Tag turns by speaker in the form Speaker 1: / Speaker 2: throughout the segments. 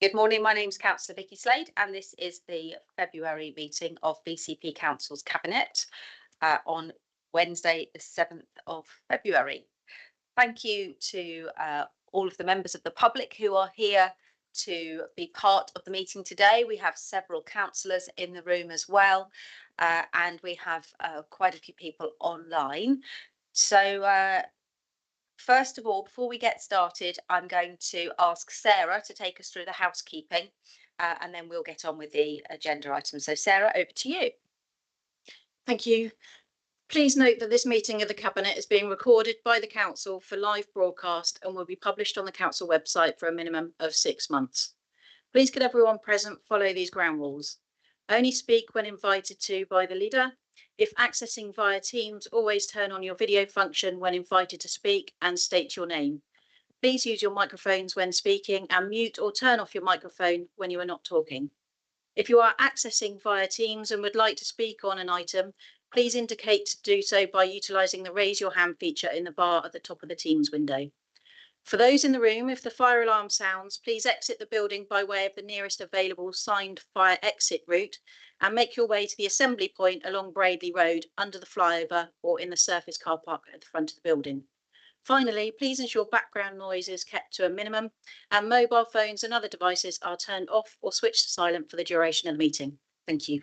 Speaker 1: Good morning, my name's Councillor Vicky Slade and this is the February meeting of BCP Council's Cabinet on Wednesday the 7th of February. Thank you to all of the members of the public who are here to be part of the meeting today. We have several councillors in the room as well and we have quite a few people online. So first of all, before we get started, I'm going to ask Sarah to take us through the housekeeping and then we'll get on with the agenda items. So Sarah, over to you.
Speaker 2: Thank you. Please note that this meeting of the Cabinet is being recorded by the Council for live broadcast and will be published on the Council website for a minimum of 6 months. Please could everyone present follow these ground rules. Only speak when invited to by the leader. If accessing via Teams, always turn on your video function when invited to speak and state your name. Please use your microphones when speaking and mute or turn off your microphone when you are not talking. If you are accessing via Teams and would like to speak on an item, please indicate to do so by utilising the raise your hand feature in the bar at the top of the Teams window. For those in the room, if the fire alarm sounds, please exit the building by way of the nearest available signed fire exit route and make your way to the assembly point along Braidley Road under the flyover or in the surface car park at the front of the building. Finally, please ensure background noise is kept to a minimum and mobile phones and other devices are turned off or switched to silent for the duration of the meeting. Thank you.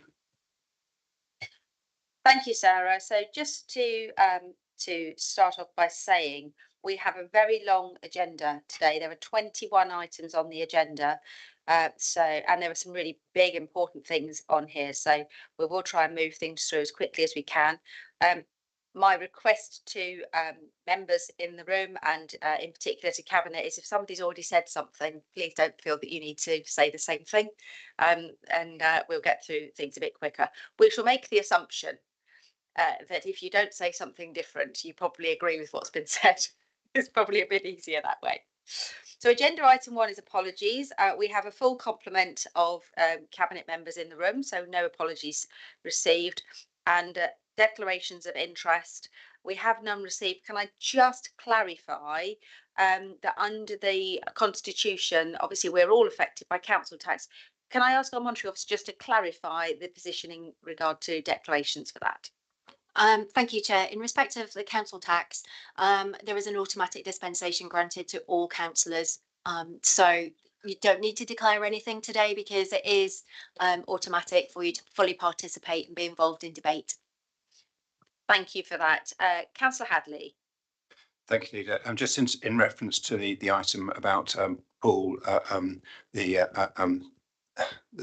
Speaker 1: Thank you, Sarah. So just to start off by saying we have a very long agenda today. There are 21 items on the agenda. And there are some really big important things on here. So we will try and move things through as quickly as we can. My request to members in the room and in particular to Cabinet is if somebody's already said something, please don't feel that you need to say the same thing and we'll get through things a bit quicker. We shall make the assumption that if you don't say something different, you probably agree with what's been said. It's probably a bit easier that way. So agenda item 1 is apologies. We have a full complement of Cabinet members in the room, so no apologies received. And declarations of interest, we have none received. Can I just clarify that under the Constitution, obviously we're all affected by council tax. Can I ask our Monetary Officer just to clarify the position in regard to declarations for that?
Speaker 3: Thank you, Chair. In respect of the council tax, there is an automatic dispensation granted to all councillors. So you don't need to declare anything today because it is automatic for you to fully participate and be involved in debate.
Speaker 1: Thank you for that. Councillor Hadley.
Speaker 4: Thank you, Leader. Just in reference to the item about Paul, the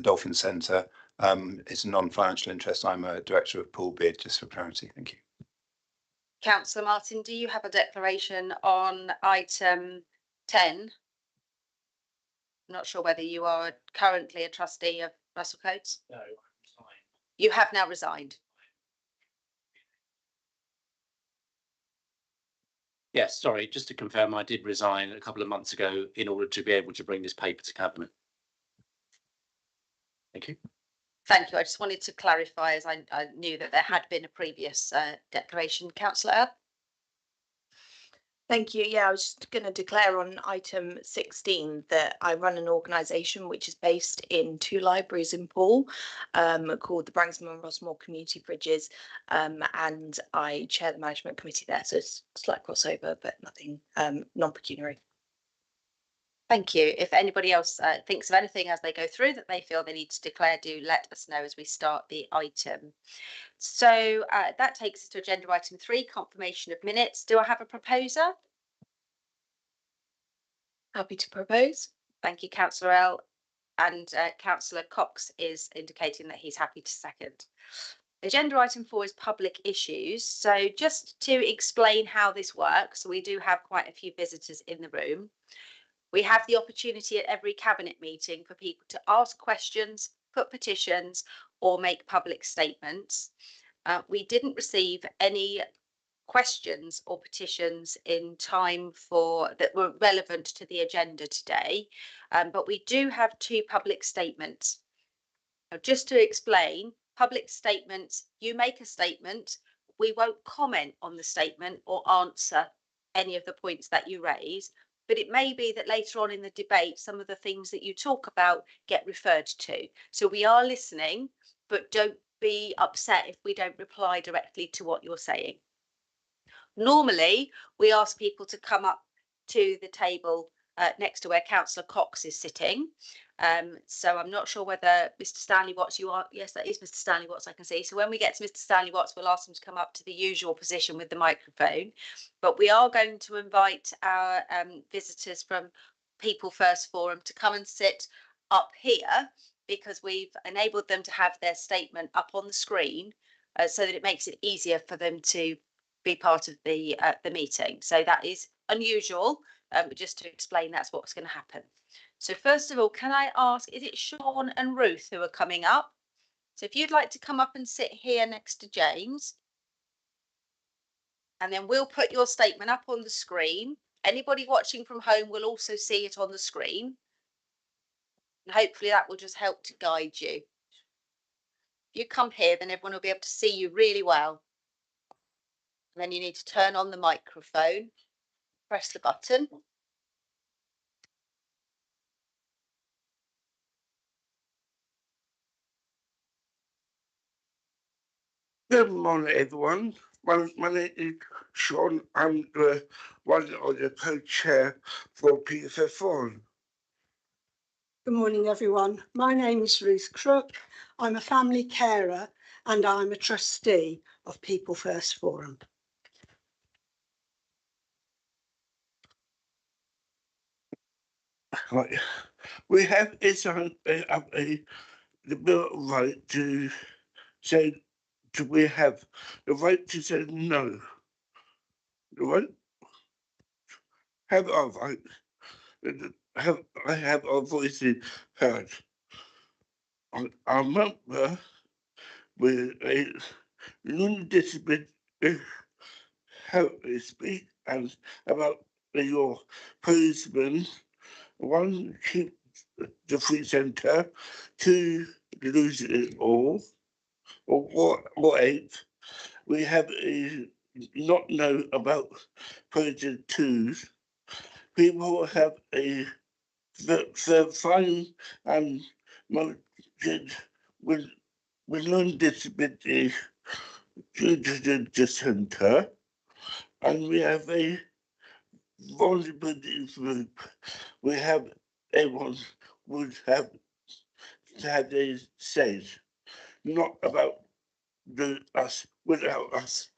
Speaker 4: Dolphin Centre, it's a non-financial interest. I'm a director of Pool Bid, just for clarity. Thank you.
Speaker 1: Councillor Martin, do you have a declaration on item 10? I'm not sure whether you are currently a trustee of Russell Coates.
Speaker 5: No, I'm resigned.
Speaker 1: You have now resigned.
Speaker 5: Yes, sorry, just to confirm, I did resign a couple of months ago in order to be able to bring this paper to Cabinet. Thank you.
Speaker 1: Thank you. I just wanted to clarify as I knew that there had been a previous declaration. Councillor Earp.
Speaker 6: Thank you. Yeah, I was just going to declare on item 16 that I run an organisation which is based in 2 libraries in Poole called the Branksome and Rossmore Community Bridges and I chair the management committee there. So it's a slight crossover, but nothing non-pecuniary.
Speaker 1: Thank you. If anybody else thinks of anything as they go through that they feel they need to declare, do let us know as we start the item. So that takes us to agenda item 3, confirmation of minutes. Do I have a proposer?
Speaker 6: Happy to propose.
Speaker 1: Thank you, Councillor L. And Councillor Cox is indicating that he's happy to second. Agenda item 4 is public issues. So just to explain how this works, we do have quite a few visitors in the room. We have the opportunity at every Cabinet meeting for people to ask questions, put petitions or make public statements. We didn't receive any questions or petitions in time that were relevant to the agenda today, but we do have 2 public statements. Now, just to explain, public statements, you make a statement, we won't comment on the statement or answer any of the points that you raise. but it may be that later on in the debate, some of the things that you talk about get referred to. So we are listening, but don't be upset if we don't reply directly to what you're saying. Normally, we ask people to come up to the table next to where Councillor Cox is sitting. So I'm not sure whether Mr. Stanley Watts, you are, yes, that is Mr. Stanley Watts, I can see. So when we get to Mr. Stanley Watts, we'll ask him to come up to the usual position with the microphone. But we are going to invite our visitors from People First Forum to come and sit up here, because we've enabled them to have their statement up on the screen so that it makes it easier for them to be part of the meeting. So that is unusual, but just to explain, that's what's going to happen. So first of all, can I ask, is it Sean and Ruth who are coming up? So if you'd like to come up and sit here next to James, and then we'll put your statement up on the screen. Anybody watching from home will also see it on the screen. And hopefully that will just help to guide you. If you come here, then everyone will be able to see you really well. And then you need to turn on the microphone, press the button.
Speaker 7: Good morning, everyone. My name is Sean. I'm one of the co-chair for PFF Forum.
Speaker 8: Good morning, everyone. My name is Ruth Crook. I'm a family carer and I'm a trustee of People First Forum.
Speaker 7: Right. We have the bill of right to say, we have the right to say no. The right, have our right, I have our voices heard. Our member with a non-disability help speak and about your policeman. One, keep the free centre. Two, lose it all. Or eight, we have a not know about Project 2s. People have a fine and mounted with non-disability due to the centre, and we have a vulnerability group. We have everyone would have to have their say, not about us without us.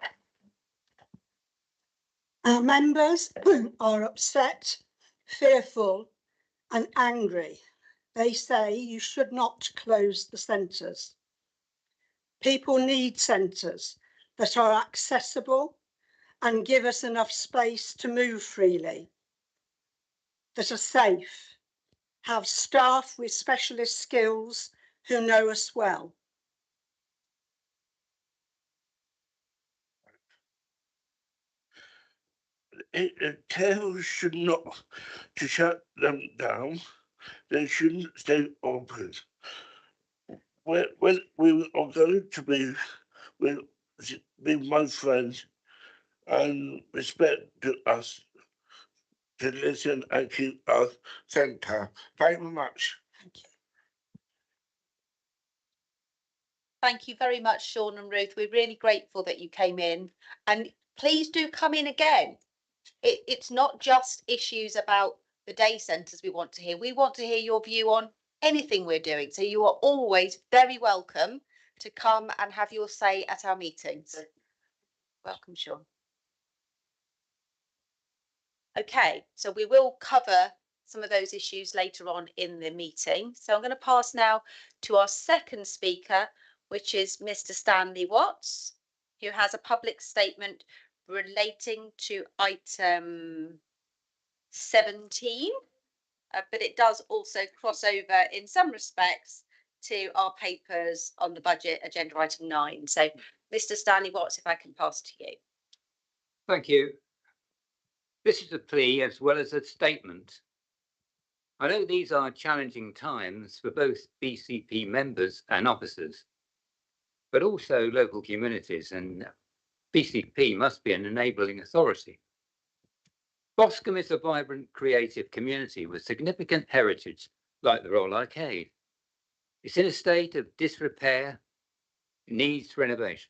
Speaker 8: Our members are upset, fearful and angry. They say you should not close the centres. People need centres that are accessible and give us enough space to move freely, that are safe, have staff with specialist skills who know us well.
Speaker 7: Carers should not to shut them down. They shouldn't stay open. When we are going to be my friends and respect to us to listen and keep us centre. Thank you very much.
Speaker 8: Thank you.
Speaker 1: Thank you very much, Sean and Ruth. We're really grateful that you came in, and please do come in again. It's not just issues about the day centres we want to hear. We want to hear your view on anything we're doing. So you are always very welcome to come and have your say at our meetings. Welcome, Sean. Okay, so we will cover some of those issues later on in the meeting. So I'm going to pass now to our second speaker, which is Mr. Stanley Watts, who has a public statement relating to item 17, but it does also cross over in some respects to our papers on the budget, agenda item 9. So Mr. Stanley Watts, if I can pass to you.
Speaker 9: Thank you. This is a plea as well as a statement. I know these are challenging times for both BCP members and officers, but also local communities, and BCP must be an enabling authority. Boscombe is a vibrant, creative community with significant heritage, like the Royal Arcade. It's in a state of disrepair, needs renovation.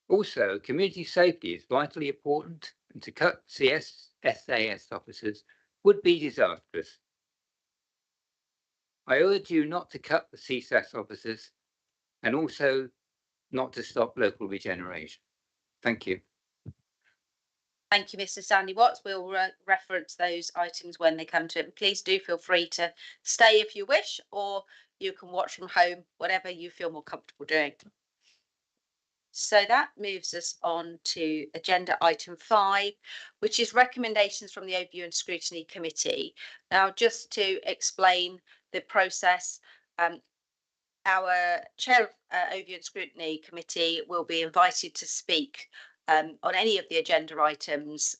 Speaker 9: Also, community safety is vitally important, and to cut SAS officers would be disastrous. I urge you not to cut the CSAS officers and also not to stop local regeneration. Thank you.
Speaker 1: Thank you, Mr. Stanley Watts. We'll reference those items when they come to it. Please do feel free to stay if you wish, or you can watch from home, whatever you feel more comfortable doing. So that moves us on to agenda item 5, which is recommendations from the Overview and Scrutiny Committee. Now, just to explain the process, our chair of Overview and Scrutiny Committee will be invited to speak on any of the agenda items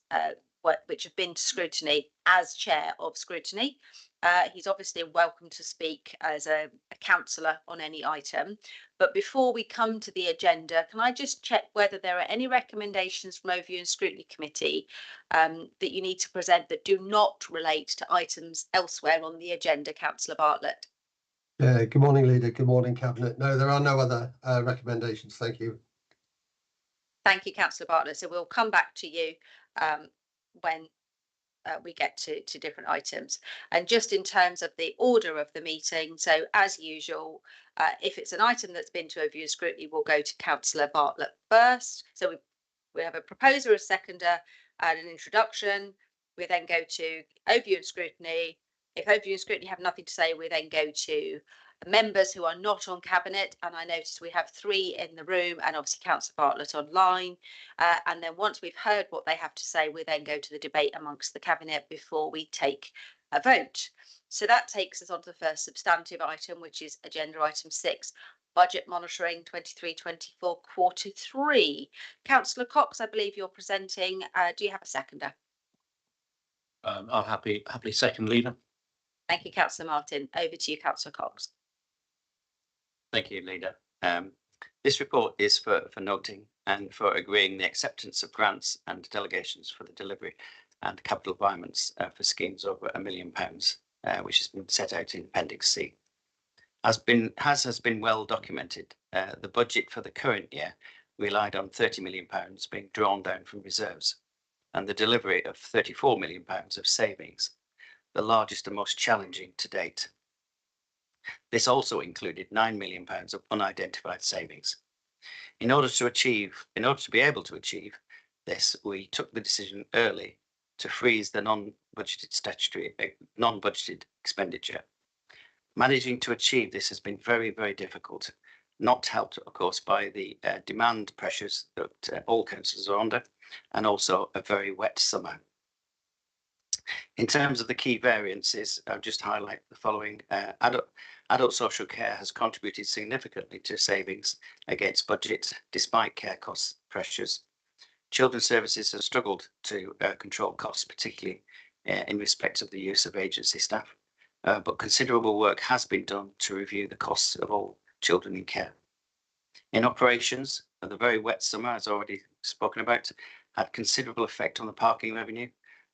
Speaker 1: which have been to scrutiny as chair of scrutiny. He's obviously welcome to speak as a councillor on any item. But before we come to the agenda, can I just check whether there are any recommendations from Overview and Scrutiny Committee that you need to present that do not relate to items elsewhere on the agenda, Councillor Bartlett?
Speaker 10: Good morning, Leader. Good morning, Cabinet. No, there are no other recommendations. Thank you.
Speaker 1: Thank you, Councillor Bartlett. So we'll come back to you when we get to different items. And just in terms of the order of the meeting, so as usual, if it's an item that's been to Overview and Scrutiny, we'll go to Councillor Bartlett first. So we have a proposer, a seconder, and an introduction. We then go to Overview and Scrutiny. If Overview and Scrutiny have nothing to say, we then go to members who are not on Cabinet, and I noticed we have 3 in the room and obviously Councillor Bartlett online, and then once we've heard what they have to say, we then go to the debate amongst the Cabinet before we take a vote. So that takes us on to the first substantive item, which is agenda item 6, budget monitoring 23-24 quarter 3. Councillor Cox, I believe you're presenting. Do you have a seconder?
Speaker 5: I'll happily second, Leader.
Speaker 1: Thank you, Councillor Martin. Over to you, Councillor Cox.
Speaker 11: Thank you, Leader. This report is for noting and for agreeing the acceptance of grants and delegations for the delivery and capital requirements for schemes over £1 million, which has been set out in Appendix C. As has been well documented, the budget for the current year relied on £30 million being drawn down from reserves and the delivery of £34 million of savings, the largest and most challenging to date. This also included £9 million of unidentified savings. In order to be able to achieve this, we took the decision early to freeze the non-budgeted expenditure. Managing to achieve this has been very, very difficult, not helped, of course, by the demand pressures that all councils are under, and also a very wet summer. In terms of the key variances, I'll just highlight the following. Adult social care has contributed significantly to savings against budget, despite care cost pressures. Children's services have struggled to control costs, particularly in respect of the use of agency staff, but considerable work has been done to review the costs of all children in care. In operations, the very wet summer, as already spoken about, had considerable effect on the parking revenue,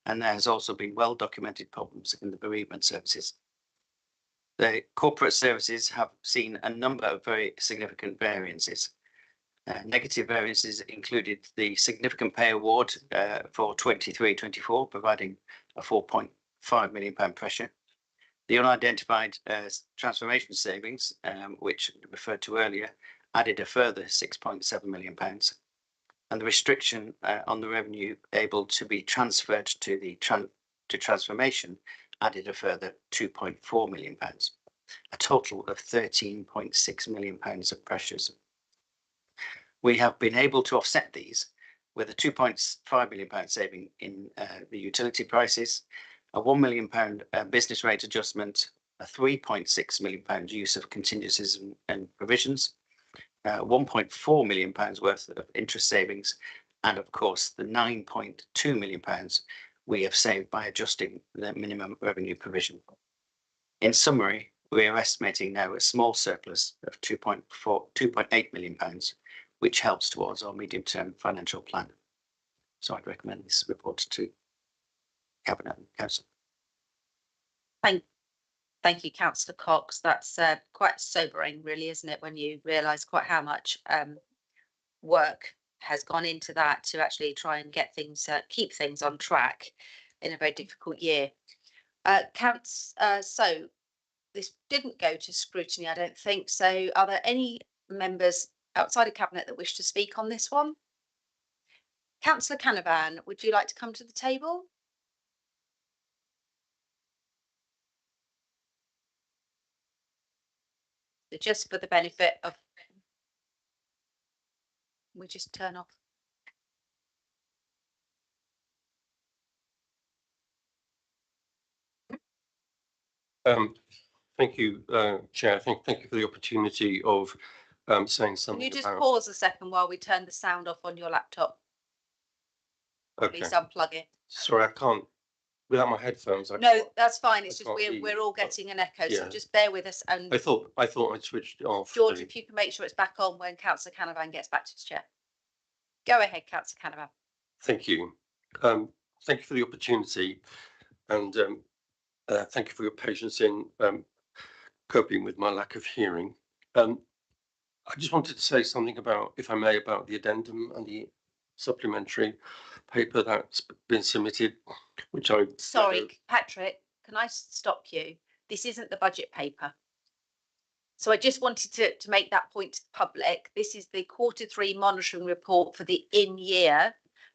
Speaker 11: and there has also been well-documented problems in the bereavement services. The corporate services have seen a number of very significant variances. Negative variances included the significant pay award for 23-24, providing a £4.5 million pressure. The unidentified transformation savings, which referred to earlier, added a further £6.7 million. And the restriction on the revenue able to be transferred to the transformation added a further £2.4 million, a total of £13.6 million of pressures. We have been able to offset these with a £2.5 million saving in the utility prices, a £1 million business rate adjustment, a £3.6 million use of contingencies and provisions, £1.4 million worth of interest savings, and of course the £9.2 million we have saved by adjusting the minimum revenue provision. In summary, we are estimating now a small surplus of £2.8 million, which helps towards our medium-term financial plan. So I'd recommend this report to Cabinet and Council.
Speaker 1: Thank you, Councillor Cox. That's quite sobering, really, isn't it, when you realise quite how much work has gone into that to actually try and get things, keep things on track in a very difficult year. So this didn't go to scrutiny, I don't think. So are there any members outside of Cabinet that wish to speak on this one? Councillor Canavan, would you like to come to the table? So just for the benefit of, we just turn off.
Speaker 12: Thank you, Chair. Thank you for the opportunity of saying
Speaker 1: Can
Speaker 12: something
Speaker 1: you just
Speaker 12: about.
Speaker 1: pause a second while we turn the sound off on your laptop? Or at
Speaker 12: Okay.
Speaker 1: least unplug it.
Speaker 12: Sorry, I can't without my headphones. I
Speaker 1: No,
Speaker 12: can't-
Speaker 1: that's fine. It's
Speaker 12: I
Speaker 1: just
Speaker 12: can't hear
Speaker 1: we're
Speaker 12: you.
Speaker 1: all getting an echo, so
Speaker 12: Yeah.
Speaker 1: just bear with us. And
Speaker 12: I thought I'd switched it off.
Speaker 1: George,
Speaker 12: so-
Speaker 1: if you can make sure it's back on when Councillor Canavan gets back to his chair. Go ahead, Councillor Canavan.
Speaker 12: Thank you. Thank you for the opportunity, and thank you for your patience in coping with my lack of hearing. I just wanted to say something about, if I may, about the addendum and the supplementary paper that's been submitted, which I.
Speaker 1: Sorry, Patrick, can I stop you? This isn't the budget paper. So I just wanted to make that point to the public. This is the Q3 monitoring report for the in-year.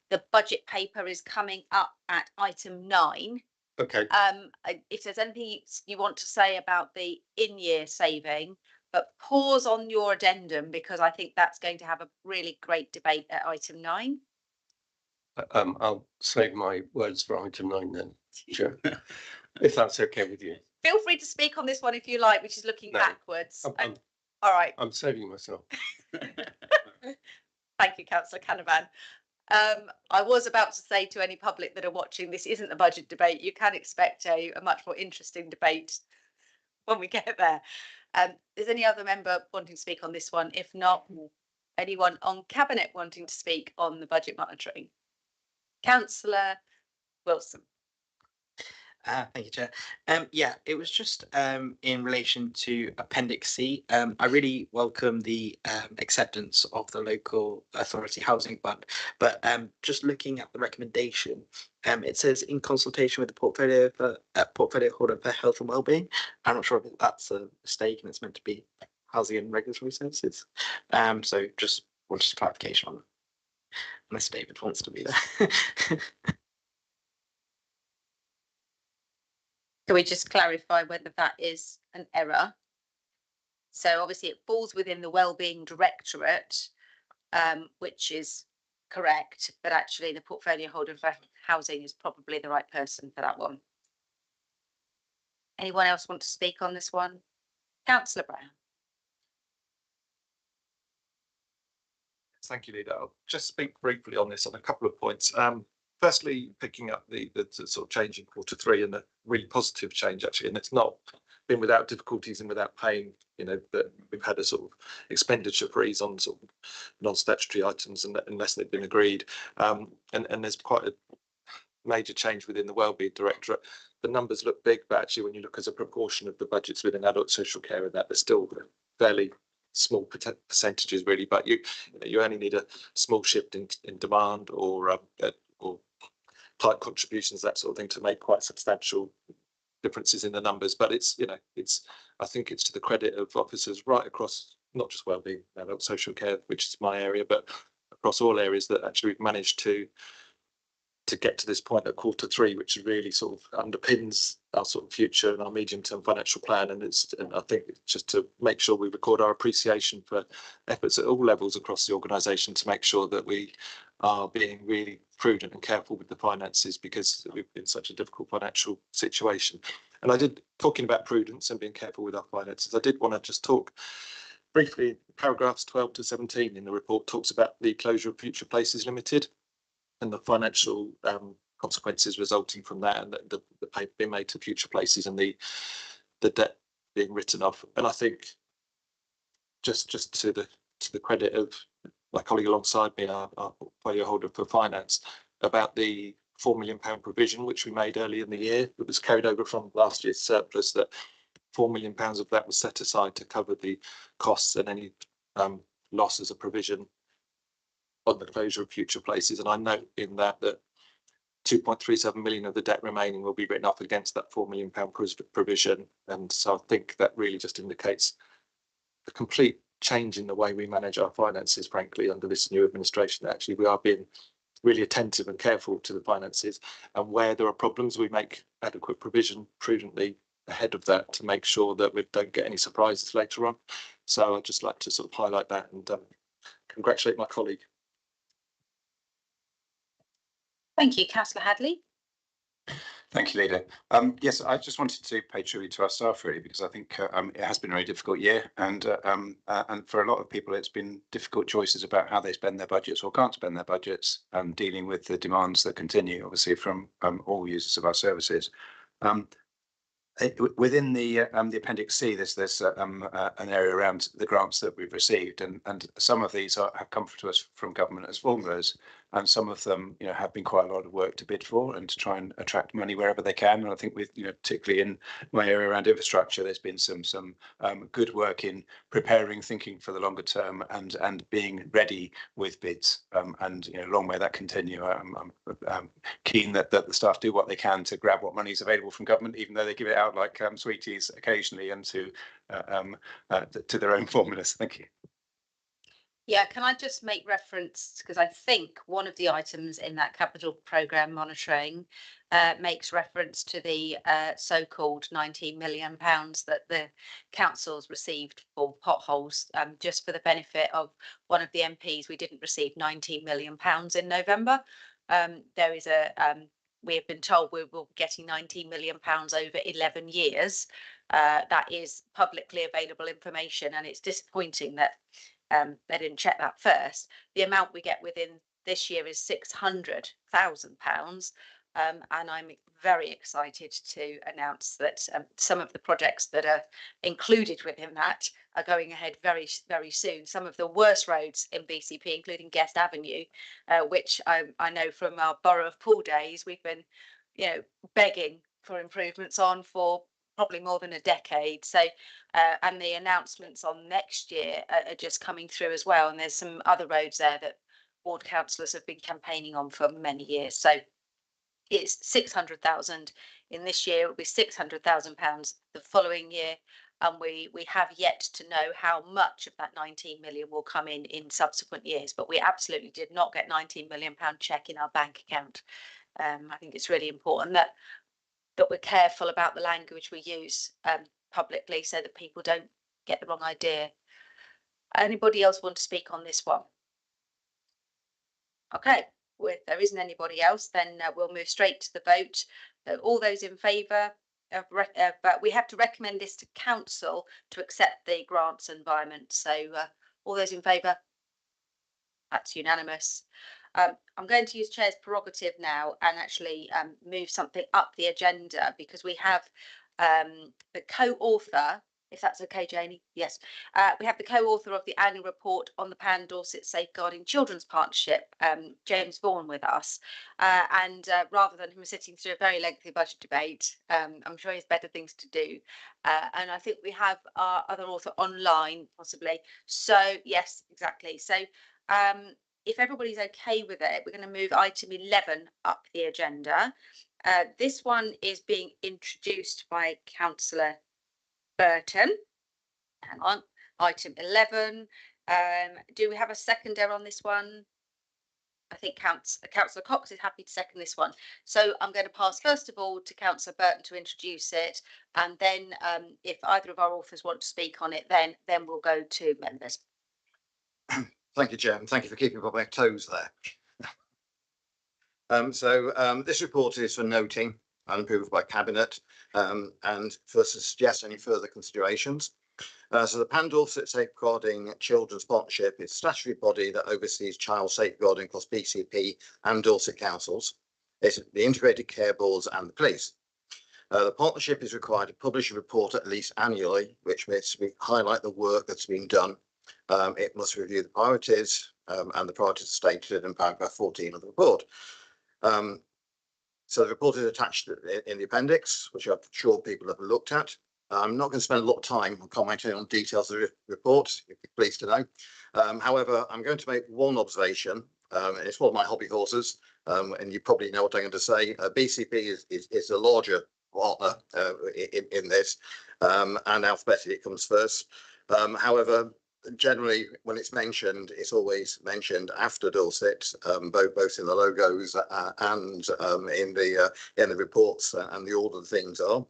Speaker 1: The budget paper is coming up at item 9.
Speaker 12: Okay.
Speaker 1: If there's anything you want to say about the in-year saving, but pause on your addendum because I think that's going to have a really great debate at item 9.
Speaker 12: I'll save my words for item 9 then, Chair, if that's okay with you.
Speaker 1: Feel free to speak on this one if you like, which is looking
Speaker 12: No,
Speaker 1: backwards.
Speaker 12: I'm
Speaker 1: All right.
Speaker 12: I'm saving myself.
Speaker 1: Thank you, Councillor Canavan. I was about to say to any public that are watching, this isn't the budget debate. You can expect a much more interesting debate when we get there. Is any other member wanting to speak on this one? If not, anyone on Cabinet wanting to speak on the budget monitoring? Councillor Wilson.
Speaker 13: Thank you, Chair. Yeah, it was just in relation to Appendix C. I really welcome the acceptance of the local authority housing fund, but just looking at the recommendation, it says in consultation with the portfolio holder for health and wellbeing. I'm not sure if that's a mistake and it's meant to be housing and regulatory services. So just wanted clarification on that, unless David wants to be there.
Speaker 1: Can we just clarify whether that is an error? So obviously it falls within the Wellbeing Directorate, which is correct, but actually the portfolio holder for housing is probably the right person for that one. Anyone else want to speak on this one? Councillor Brown.
Speaker 14: Thank you, Leader. I'll just speak briefly on this on a couple of points. Firstly, picking up the sort of change in Q3 and the really positive change actually, and it's not been without difficulties and without pain, you know, that we've had a sort of expenditure freeze on sort of non-statutory items unless they've been agreed. And there's quite a major change within the Wellbeing Directorate. The numbers look big, but actually when you look as a proportion of the budgets within adult social care and that, they're still fairly small percentages really, but you only need a small shift in demand or type contributions, that sort of thing, to make quite substantial differences in the numbers. But it's, you know, I think it's to the credit of officers right across, not just wellbeing, adult social care, which is my area, but across all areas, that actually we've managed to get to this point at Q3, which really sort of underpins our sort of future and our medium-term financial plan. And I think it's just to make sure we record our appreciation for efforts at all levels across the organisation to make sure that we are being really prudent and careful with the finances, because we've been in such a difficult financial situation. And talking about prudence and being careful with our finances, I did want to just talk briefly. Paragraphs 12 to 17 in the report talks about the closure of Future Places Limited and the financial consequences resulting from that, and the payment being made to Future Places and the debt being written off. And I think just to the credit of my colleague alongside me, our portfolio holder for finance, about the £4 million provision which we made early in the year. It was carried over from last year's surplus. That £4 million of that was set aside to cover the costs and any loss as a provision on the closure of future places. And I note in that 2.37 million of the debt remaining will be written off against that £4 million provision. And so I think that really just indicates the complete change in the way we manage our finances, frankly, under this new administration. Actually, we are being really attentive and careful to the finances, and where there are problems, we make adequate provision prudently ahead of that to make sure that we don't get any surprises later on. So I'd just like to sort of highlight that and congratulate my colleague.
Speaker 1: Thank you, Councillor Hadley.
Speaker 4: Thank you, Leader. Yes, I just wanted to pay tribute to our staff, really, because I think it has been a very difficult year, and for a lot of people, it's been difficult choices about how they spend their budgets or can't spend their budgets, dealing with the demands that continue, obviously, from all users of our services. Within the Appendix C, there's an area around the grants that we've received, and some of these have come to us from government as formulas, and some of them, have been quite a lot of work to bid for and to try and attract money wherever they can. And I think with, particularly in my area around infrastructure, there's been some good work in preparing, thinking for the longer term, and being ready with bids. And long may that continue. I'm keen that the staff do what they can to grab what money is available from government, even though they give it out like sweeties occasionally, and to their own formulas. Thank you.
Speaker 1: Yeah, can I just make reference, because I think one of the items in that capital programme monitoring makes reference to the so-called £19 million that the councils received for potholes. Just for the benefit of one of the MPs, we didn't receive £19 million in November. There is we have been told we will be getting £19 million over 11 years. That is publicly available information, and it's disappointing that they didn't check that first. The amount we get within this year is £600,000, and I'm very excited to announce that some of the projects that are included within that are going ahead very, very soon. Some of the worst roads in BCP, including Guest Avenue, which I know from our Borough of Poole days, we've been, begging for improvements on for probably more than a decade. So and the announcements on next year are just coming through as well, and there's some other roads there that ward councillors have been campaigning on for many years. So it's 600,000 in this year. It will be £600,000 the following year, and we have yet to know how much of that 19 million will come in subsequent years, but we absolutely did not get £19 million check in our bank account. I think it's really important that we're careful about the language we use publicly, so that people don't get the wrong idea. Anybody else want to speak on this one? Okay, well, if there isn't anybody else, then we'll move straight to the vote. All those in favour of, but we have to recommend this to council to accept the grants environment. So all those in favour? That's unanimous. I'm going to use Chair's prerogative now and actually move something up the agenda, because we have the co-author, if that's okay, Janie. Yes, we have the co-author of the annual report on the Pan Dorset Safeguarding Children's Partnership, James Vaughan, with us. And rather than him sitting through a very lengthy budget debate, I'm sure he has better things to do. And I think we have our other author online, possibly. So yes, exactly. So if everybody's okay with it, we're going to move item 11 up the agenda. This one is being introduced by Councillor Burton. Hang on, item 11. Do we have a seconder on this one? I think Councillor Cox is happy to second this one. So I'm going to pass first of all to Councillor Burton to introduce it, and then if either of our authors want to speak on it, then we'll go to members.
Speaker 15: Thank you, Chair, and thank you for keeping me on my toes there. This report is for noting and approved by Cabinet, and for us to suggest any further considerations. So the Pan Dorset Safeguarding Children's Partnership is a statutory body that oversees child safeguarding across BCP and Dorset councils. It's the integrated care boards and the police. The partnership is required to publish a report at least annually, which makes me highlight the work that's being done. It must review the priorities, and the priorities stated in paragraph 14 of the report. So the report is attached in the appendix, which I'm sure people have looked at. I'm not going to spend a lot of time commenting on details of the report, you'd be pleased to know. However, I'm going to make one observation, and it's one of my hobby horses, and you probably know what I'm going to say. BCP is a larger partner in this, and alphabetically it comes first. However, generally when it's mentioned, it's always mentioned after Dorset, both in the logos and in the reports and the order the things are,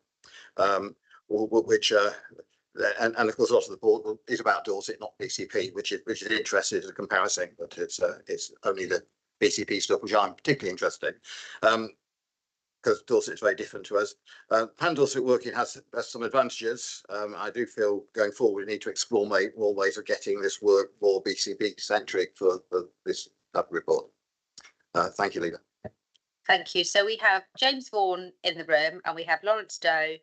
Speaker 15: which and of course a lot of the report is about Dorset, not BCP, which is interesting as a comparison, but it's only the BCP stuff which I'm particularly interested in. Because Dorset is very different to us. Pan Dorset working has some advantages. I do feel going forward we need to explore more ways of getting this work more BCP centric for this type of report. Thank you, Leader.
Speaker 1: Thank you. So we have James Vaughan in the room and we have Lawrence Doe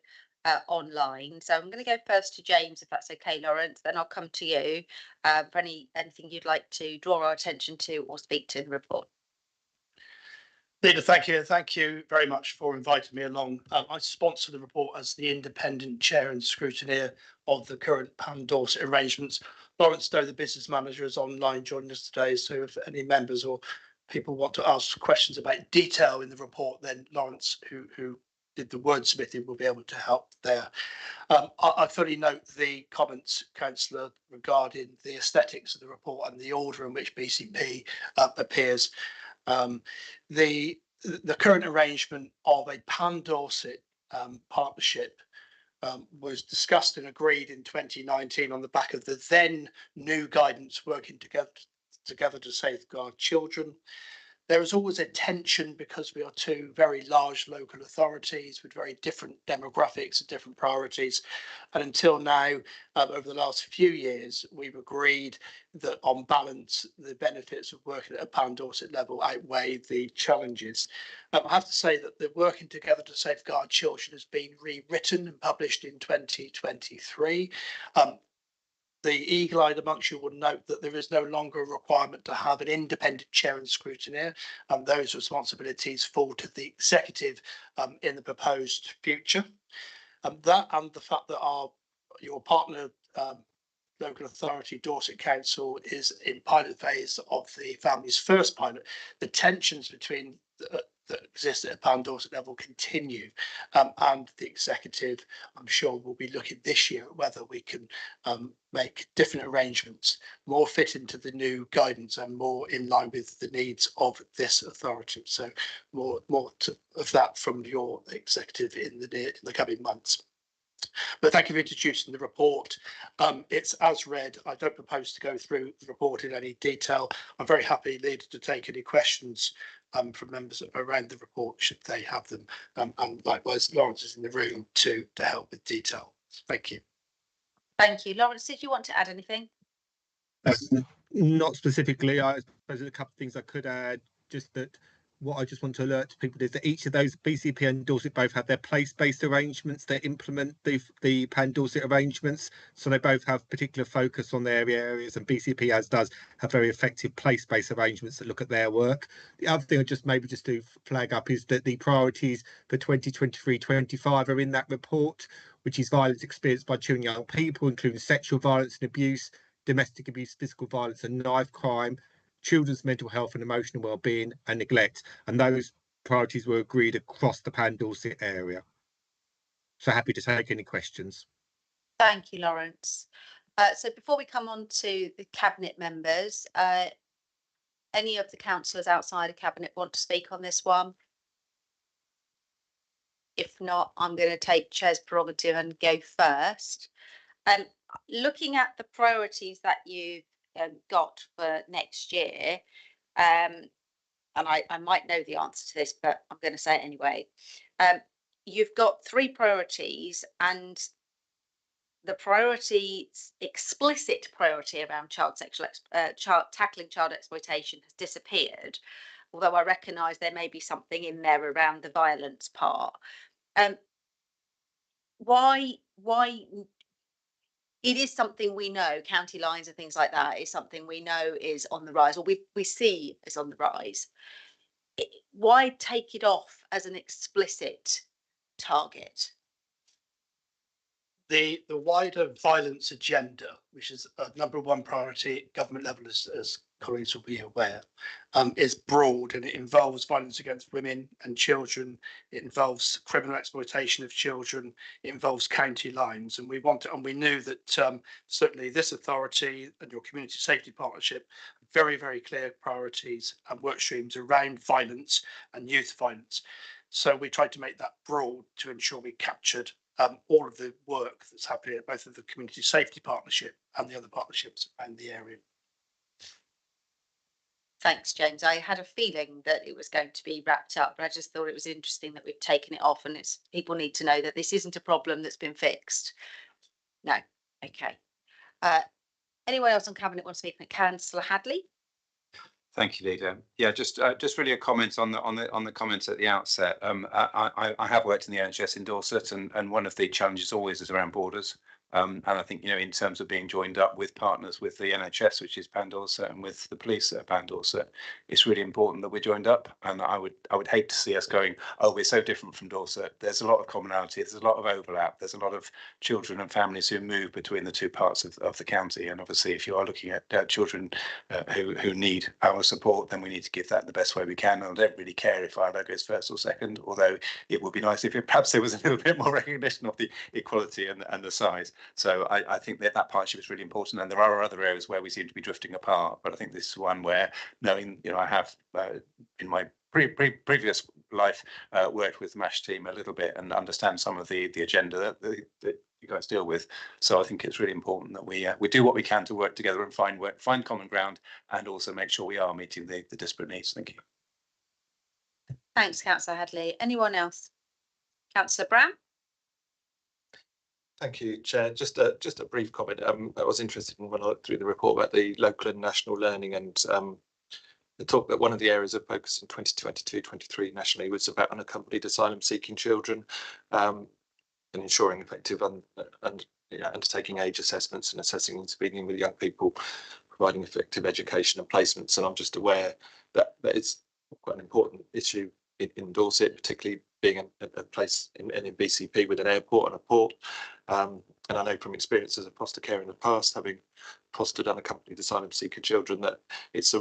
Speaker 1: online. So I'm going to go first to James, if that's okay, Lawrence. Then I'll come to you for anything you'd like to draw our attention to or speak to in the report.
Speaker 16: Leader, thank you. Thank you very much for inviting me along. I sponsor the report as the independent chair and scrutineer of the current Pan Dorset arrangements. Lawrence Doe, the business manager, is online joining us today. So if any members or people want to ask questions about detail in the report, then Lawrence, who did the wordsmithing, will be able to help there. I fully note the comments, Councillor, regarding the aesthetics of the report and the order in which BCP appears. The current arrangement of a Pan Dorset partnership was discussed and agreed in 2019 on the back of the then new guidance working together to safeguard children. There is always a tension because we are two very large local authorities with very different demographics and different priorities. And until now, over the last few years, we've agreed that on balance, the benefits of working at a Pan Dorset level outweigh the challenges. I have to say that the Working Together to Safeguard Children has been rewritten and published in 2023. The eagle-eyed amongst you will note that there is no longer a requirement to have an independent chair and scrutineer, and those responsibilities fall to the executive in the proposed future. That and the fact that your partner local authority, Dorset Council, is in pilot phase of the family's first pilot, the tensions between that exist at a Pan Dorset level continue, and the executive, I'm sure, will be looking this year at whether we can make different arrangements more fit into the new guidance and more in line with the needs of this authority. So more of that from your executive in the coming months. But thank you for introducing the report. It's as read. I don't propose to go through the report in any detail. I'm very happy, Leader, to take any questions from members around the report should they have them. And likewise, Lawrence is in the room to help with detail. Thank you.
Speaker 1: Thank you. Lawrence, did you want to add anything?
Speaker 17: Not specifically. I suppose there's a couple of things I could add, just that what I just want to alert to people is that each of those, BCP and Dorset, both have their place-based arrangements that implement the Pan Dorset arrangements. So they both have particular focus on their areas, and BCP, as does, have very effective place-based arrangements that look at their work. The other thing I just to flag up is that the priorities for 2023-25 are in that report, which is violence experienced by children and young people, including sexual violence and abuse, domestic abuse, physical violence and knife crime, children's mental health and emotional well-being, and neglect. And those priorities were agreed across the Pan Dorset area. So happy to take any questions.
Speaker 1: Thank you, Lawrence. So before we come on to the Cabinet members, any of the councillors outside of Cabinet want to speak on this one? If not, I'm going to take Chair's prerogative and go first. Looking at the priorities that you've got for next year, and I might know the answer to this, but I'm going to say it anyway. You've got 3 priorities, and the explicit priority around tackling child exploitation has disappeared, although I recognise there may be something in there around the violence part. Why it is something we know, county lines and things like that is something we know is on the rise, or we see is on the rise. why take it off as an explicit target?
Speaker 16: The wider violence agenda, which is a #1 priority at government level, as colleagues will be aware, is broad, and it involves violence against women and children. It involves criminal exploitation of children. It involves county lines, and we knew that certainly this authority and your community safety partnership, very, very clear priorities and work streams around violence and youth violence. So we tried to make that broad to ensure we captured all of the work that's happening at both of the community safety partnership and the other partnerships around the area.
Speaker 1: Thanks, James. I had a feeling that it was going to be wrapped up, but I just thought it was interesting that we've taken it off, and people need to know that this isn't a problem that's been fixed. No. Okay. Anyone else on Cabinet want to speak? Councillor Hadley.
Speaker 4: Thank you, Leader. Yeah, just really a comment on the comments at the outset. I have worked in the NHS in Dorset, and one of the challenges always is around borders. And I think, in terms of being joined up with partners with the NHS, which is Pan Dorset, and with the police at Pan Dorset, it's really important that we're joined up. And I would hate to see us going, oh, we're so different from Dorset. There's a lot of commonality. There's a lot of overlap. There's a lot of children and families who move between the two parts of the county. And obviously, if you are looking at children who need our support, then we need to give that the best way we can. And I don't really care if Ireland goes first or second, although it would be nice if perhaps there was a little bit more recognition of the equality and the size. So I think that partnership is really important, and there are other areas where we seem to be drifting apart. But I think this is one where, knowing, I have in my previous life worked with the MASH team a little bit and understand some of the agenda that you guys deal with. So I think it's really important that we do what we can to work together and find common ground, and also make sure we are meeting the disparate needs. Thank you.
Speaker 1: Thanks, Councillor Hadley. Anyone else? Councillor Brown.
Speaker 14: Thank you, Chair. Just a brief comment. I was interested when I looked through the report about the local and national learning, and the talk that one of the areas of focus in 2022-23 nationally was about unaccompanied asylum-seeking children, and ensuring effective undertaking age assessments and assessing and speaking with young people, providing effective education and placements. And I'm just aware that it's quite an important issue in Dorset, particularly being a place in BCP with an airport and a port. And I know from experience as a foster care in the past, having fostered unaccompanied asylum seeker children, that it's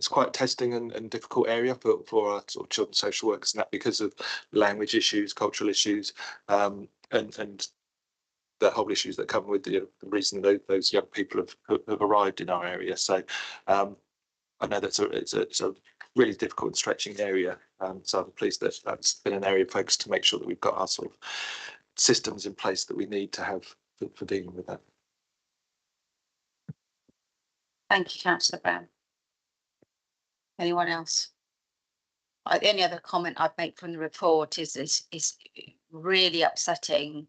Speaker 14: quite a testing and difficult area for our sort of children's social workers, and that because of language issues, cultural issues, and the whole issues that come with the reason those young people have arrived in our area. So I know that it's a really difficult and stretching area. So I'm pleased that that's been an area of focus to make sure that we've got our sort of systems in place that we need to have for dealing with that.
Speaker 1: Thank you, Councillor Brown. Anyone else? The only other comment I'd make from the report is really upsetting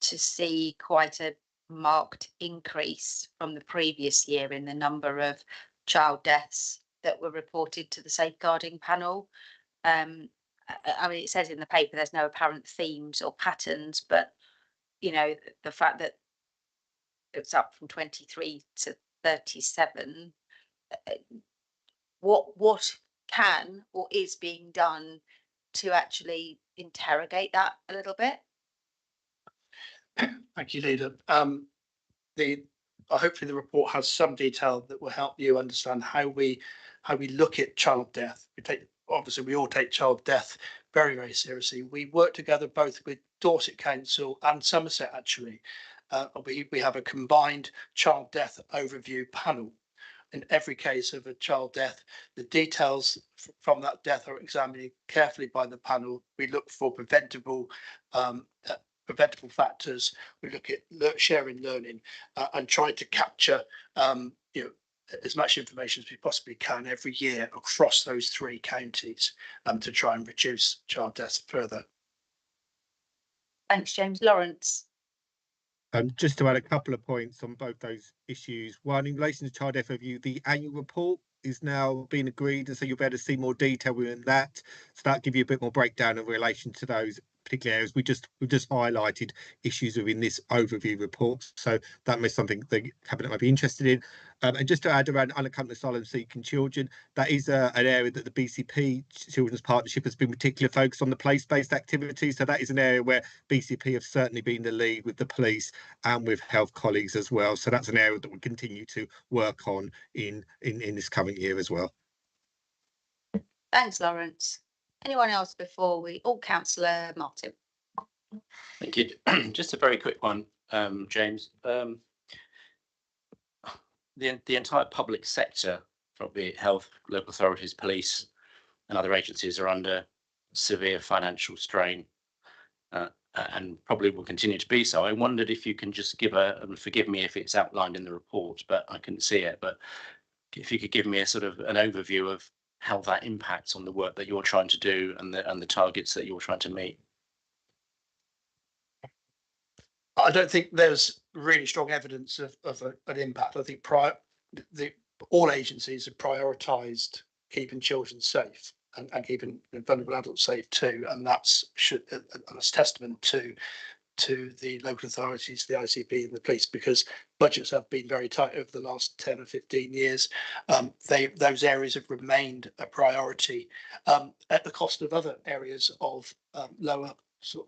Speaker 1: to see quite a marked increase from the previous year in the number of child deaths that were reported to the safeguarding panel. I mean, it says in the paper there's no apparent themes or patterns, but the fact that it's up from 23 to 37, what can or is being done to actually interrogate that a little bit?
Speaker 16: Thank you, Leader. Hopefully the report has some detail that will help you understand how we look at child death. We all take child death very, very seriously. We work together both with Dorset Council and Somerset, actually. We have a combined child death overview panel. In every case of a child death, the details from that death are examined carefully by the panel. We look for preventable factors. We look at sharing learning and try to capture as much information as we possibly can every year across those 3 counties to try and reduce child deaths further.
Speaker 1: Thanks, James. Lawrence.
Speaker 17: Just to add a couple of points on both those issues. One, in relation to child death review, the annual report is now being agreed, and so you'll be able to see more detail within that. So that'll give you a bit more breakdown in relation to those particular areas. We've just highlighted issues within this overview report, so that may be something the Cabinet might be interested in. And just to add around unaccompanied asylum-seeking children, that is an area that the BCP Children's Partnership has been particularly focused on, the place-based activities. So that is an area where BCP have certainly been the lead with the police and with health colleagues as well. So that's an area that we continue to work on in this coming year as well.
Speaker 1: Thanks, Lawrence. Anyone else before we? Oh, Councillor Martin.
Speaker 5: Thank you. Just a very quick one, James. The entire public sector, probably health, local authorities, police, and other agencies, are under severe financial strain, and probably will continue to be so. I wondered if you can just give and forgive me if it's outlined in the report, but I couldn't see it. But if you could give me a sort of an overview of how that impacts on the work that you're trying to do and the targets that you're trying to meet.
Speaker 16: I don't think there's really strong evidence of an impact. I think all agencies have prioritised keeping children safe and keeping vulnerable adults safe too, and that's testament to the local authorities, the ICP and the police, because budgets have been very tight over the last 10 or 15 years. Those areas have remained a priority at the cost of other areas of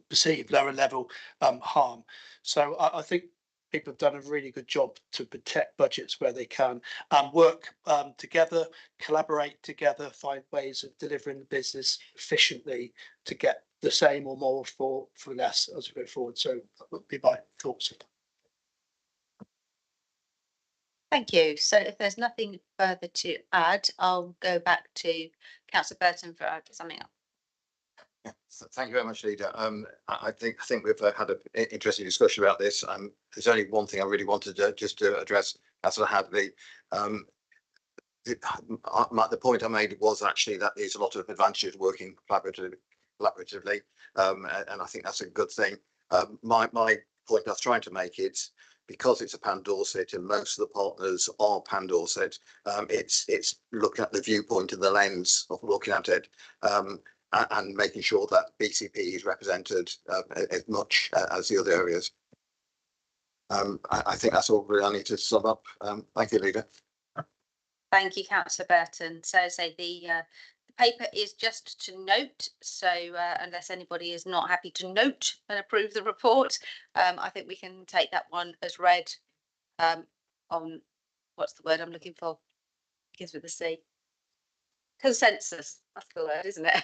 Speaker 16: perceived lower level harm. So I think people have done a really good job to protect budgets where they can, and work together, collaborate together, find ways of delivering the business efficiently to get the same or more for less as we go forward. So that would be my thoughts.
Speaker 1: Thank you. So if there's nothing further to add, I'll go back to Councillor Burton for summing up.
Speaker 15: Yeah, thank you very much, Leader. I think we've had an interesting discussion about this. There's only one thing I really wanted to address. Councillor Hadley. The point I made was actually that there's a lot of advantages working collaboratively, and I think that's a good thing. My point I was trying to make is, because it's a Pan Dorset and most of the partners are Pan Dorset, it's looking at the viewpoint and the lens of looking at it, and making sure that BCP is represented as much as the other areas. I think that's all really I need to sum up. Thank you, Leader.
Speaker 1: Thank you, Councillor Burton. So the paper is just to note. So unless anybody is not happy to note and approve the report, I think we can take that one as read on, what's the word I'm looking for? Begins with a C. Consensus. That's the word, isn't it?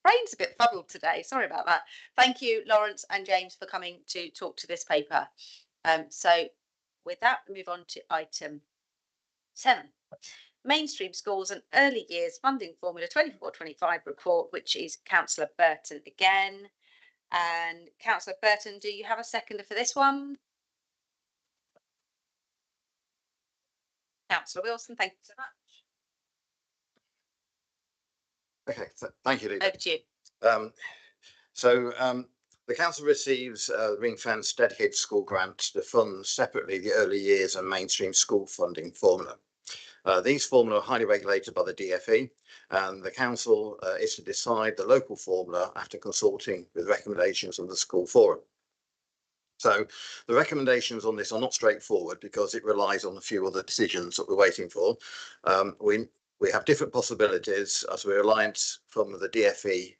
Speaker 1: Brain's a bit fuddled today. Sorry about that. Thank you, Lawrence and James, for coming to talk to this paper. So with that, we move on to item 7. Mainstream Schools and Early Years Funding Formula 24-25 report, which is Councillor Burton again. And Councillor Burton, do you have a seconder for this one? Councillor Wilson, thank you so much.
Speaker 15: Okay, thank you, Leader.
Speaker 1: Over to you.
Speaker 15: The council receives a ring-fenced dedicated school grant to fund separately the early years and mainstream school funding formula. These formula are highly regulated by the DfE, and the council is to decide the local formula after consulting with recommendations of the school forum. So the recommendations on this are not straightforward because it relies on a few other decisions that we're waiting for. We have different possibilities as we're reliant from the DfE.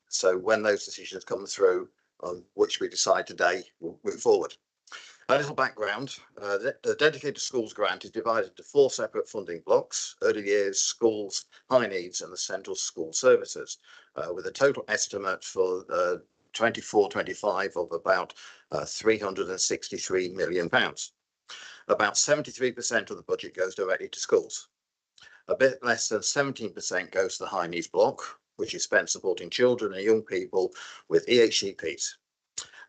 Speaker 15: So when those decisions come through, which we decide today, we'll move forward. A little background, the dedicated schools grant is divided into 4 separate funding blocks: early years, schools, high needs and the central school services, with a total estimate for 24-25 of about £363 million. About 73% of the budget goes directly to schools. A bit less than 17% goes to the high needs block, which is spent supporting children and young people with EHCPs.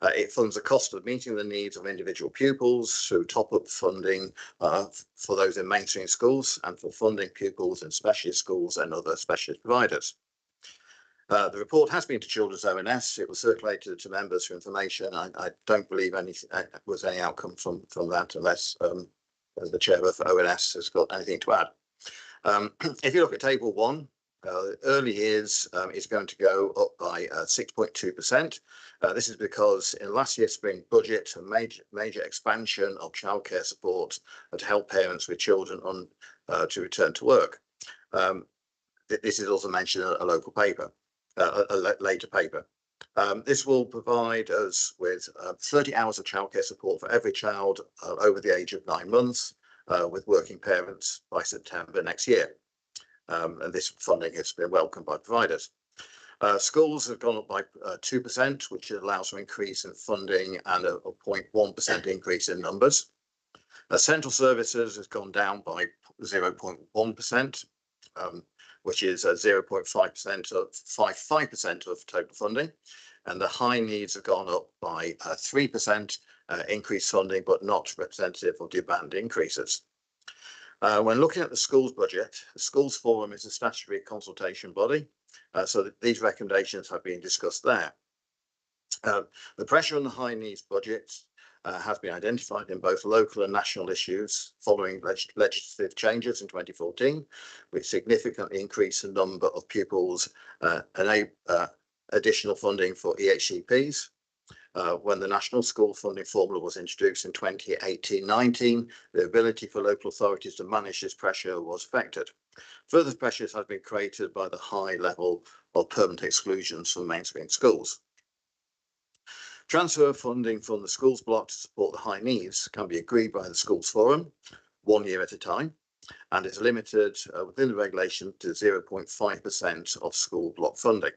Speaker 15: It funds the cost of meeting the needs of individual pupils through top-up funding for those in mainstream schools and for funding pupils in specialist schools and other specialist providers. The report has been to Children's ONS. It was circulated to members for information. I don't believe any outcome from that, unless the chair of ONS has got anything to add. If you look at table 1, Early years is going to go up by 6.2%. This is because in last year's spring budget, a major expansion of childcare support to help parents with children on to return to work. This is also mentioned in a local paper, later paper. This will provide us with 30 hours of childcare support for every child over the age of 9 months with working parents by September next year. And this funding has been welcomed by providers. Schools have gone up by 2%, which allows for an increase in funding and a 0.1% increase in numbers. Central services has gone down by 0.1%, which is 0.5% of 5% of total funding. And the high needs have gone up by 3% increased funding, but not representative of demand increases. When looking at the schools budget, the schools forum is a statutory consultation body, so that these recommendations have been discussed there. The pressure on the high needs budget has been identified in both local and national issues following legislative changes in 2014, which significantly increased the number of pupils and additional funding for EHCPs. When the National School Funding Formula was introduced in 2018-19, the ability for local authorities to manage this pressure was affected. Further pressures have been created by the high level of permanent exclusions from mainstream schools. Transfer of funding from the schools block to support the high needs can be agreed by the schools forum 1 year at a time, and is limited within the regulation to 0.5% of school block funding.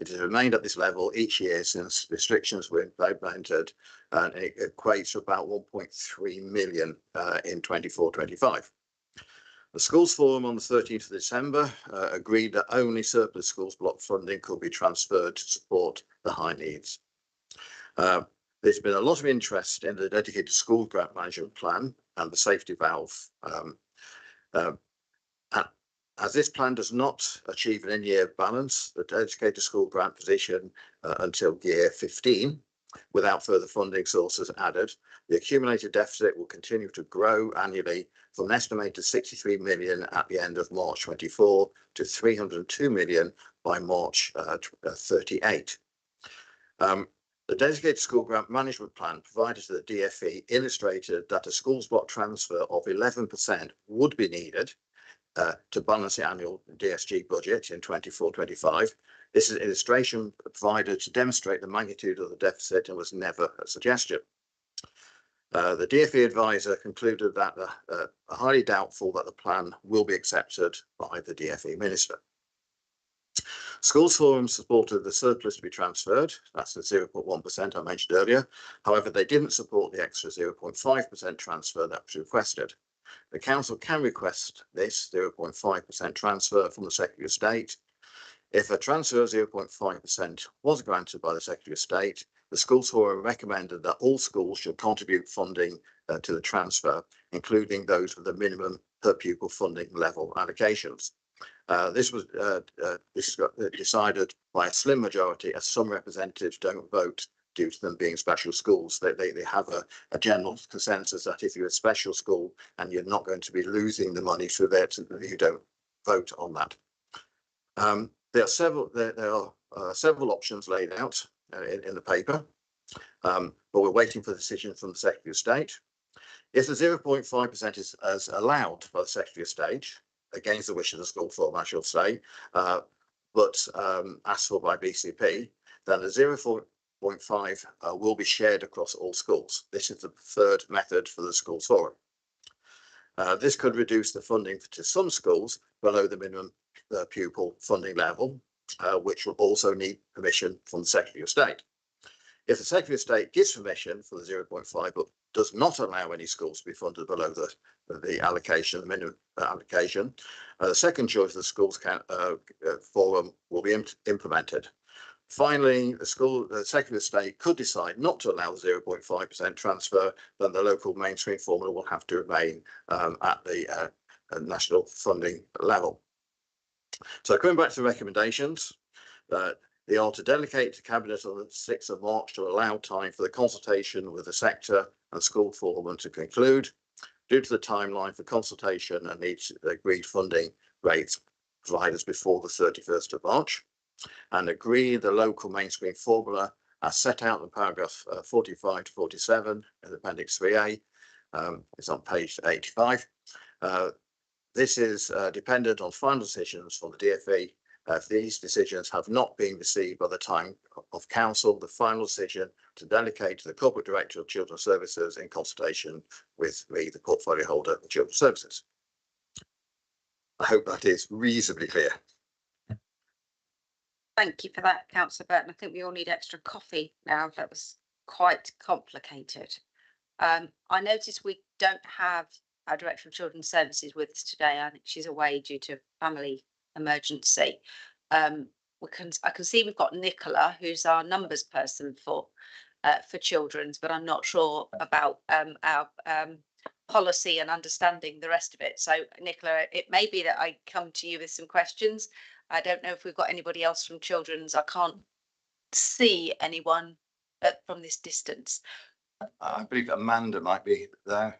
Speaker 15: It has remained at this level each year since restrictions were implemented, and it equates to about 1.3 million in 24-25. The schools forum on the 13th of December agreed that only surplus schools block funding could be transferred to support the high needs. There's been a lot of interest in the dedicated school grant management plan and the safety valve. As this plan does not achieve an in-year balance, the dedicated school grant position until year 15, without further funding sources added, the accumulated deficit will continue to grow annually from an estimated 63 million at the end of March 24 to 302 million by March 38. The dedicated school grant management plan provided to the DFE illustrated that a schools block transfer of 11% would be needed to balance the annual DSG budget in 24-25. This is an illustration provided to demonstrate the magnitude of the deficit and was never a suggestion. The DFE advisor concluded that highly doubtful that the plan will be accepted by the DFE minister. Schools forum supported the surplus to be transferred. That's the 0.1% I mentioned earlier. However, they didn't support the extra 0.5% transfer that was requested. The council can request this 0.5% transfer from the Secretary of State. If a transfer of 0.5% was granted by the Secretary of State, the schools forum recommended that all schools should contribute funding to the transfer, including those with the minimum per pupil funding level allocations. This was decided by a slim majority, as some representatives don't vote due to them being special schools. They have a general consensus that if you're a special school and you're not going to be losing the money through that, you don't vote on that. There are several options laid out in the paper, but we're waiting for the decision from the Secretary of State. If the 0.5% is as allowed by the Secretary of State, against the wish of the school forum, I shall say, but asked for by BCP, then the 0.5 will be shared across all schools. This is the preferred method for the schools forum. This could reduce the funding to some schools below the minimum pupil funding level, which will also need permission from the Secretary of State. If the Secretary of State gives permission for the 0.5 but does not allow any schools to be funded below the allocation, the minimum allocation, the second choice of the schools forum will be implemented. Finally, the Secretary of State could decide not to allow the 0.5% transfer, then the local mainstream formula will have to remain at the national funding level. So coming back to the recommendations, they are to delegate to Cabinet on the 6th of March to allow time for the consultation with the sector and school forum to conclude. Due to the timeline for consultation and each agreed funding rates providers before the 31st of March, and agree the local mainstream formula as set out in paragraph 45 to 47 in Appendix 3A. It's on page 85. This is dependent on final decisions from the DfE. If these decisions have not been received by the time of council, the final decision to delegate to the Corporate Director of Children's Services in consultation with me, the portfolio holder of Children's Services. I hope that is reasonably clear.
Speaker 1: Thank you for that, Councillor Burton. I think we all need extra coffee now. That was quite complicated. I noticed we don't have our Director of Children's Services with us today. I think she's away due to family emergency. I can see we've got Nicola, who's our numbers person for children's, but I'm not sure about our policy and understanding the rest of it. So Nicola, it may be that I come to you with some questions. I don't know if we've got anybody else from children's. I can't see anyone from this distance.
Speaker 15: I believe Amanda might be there.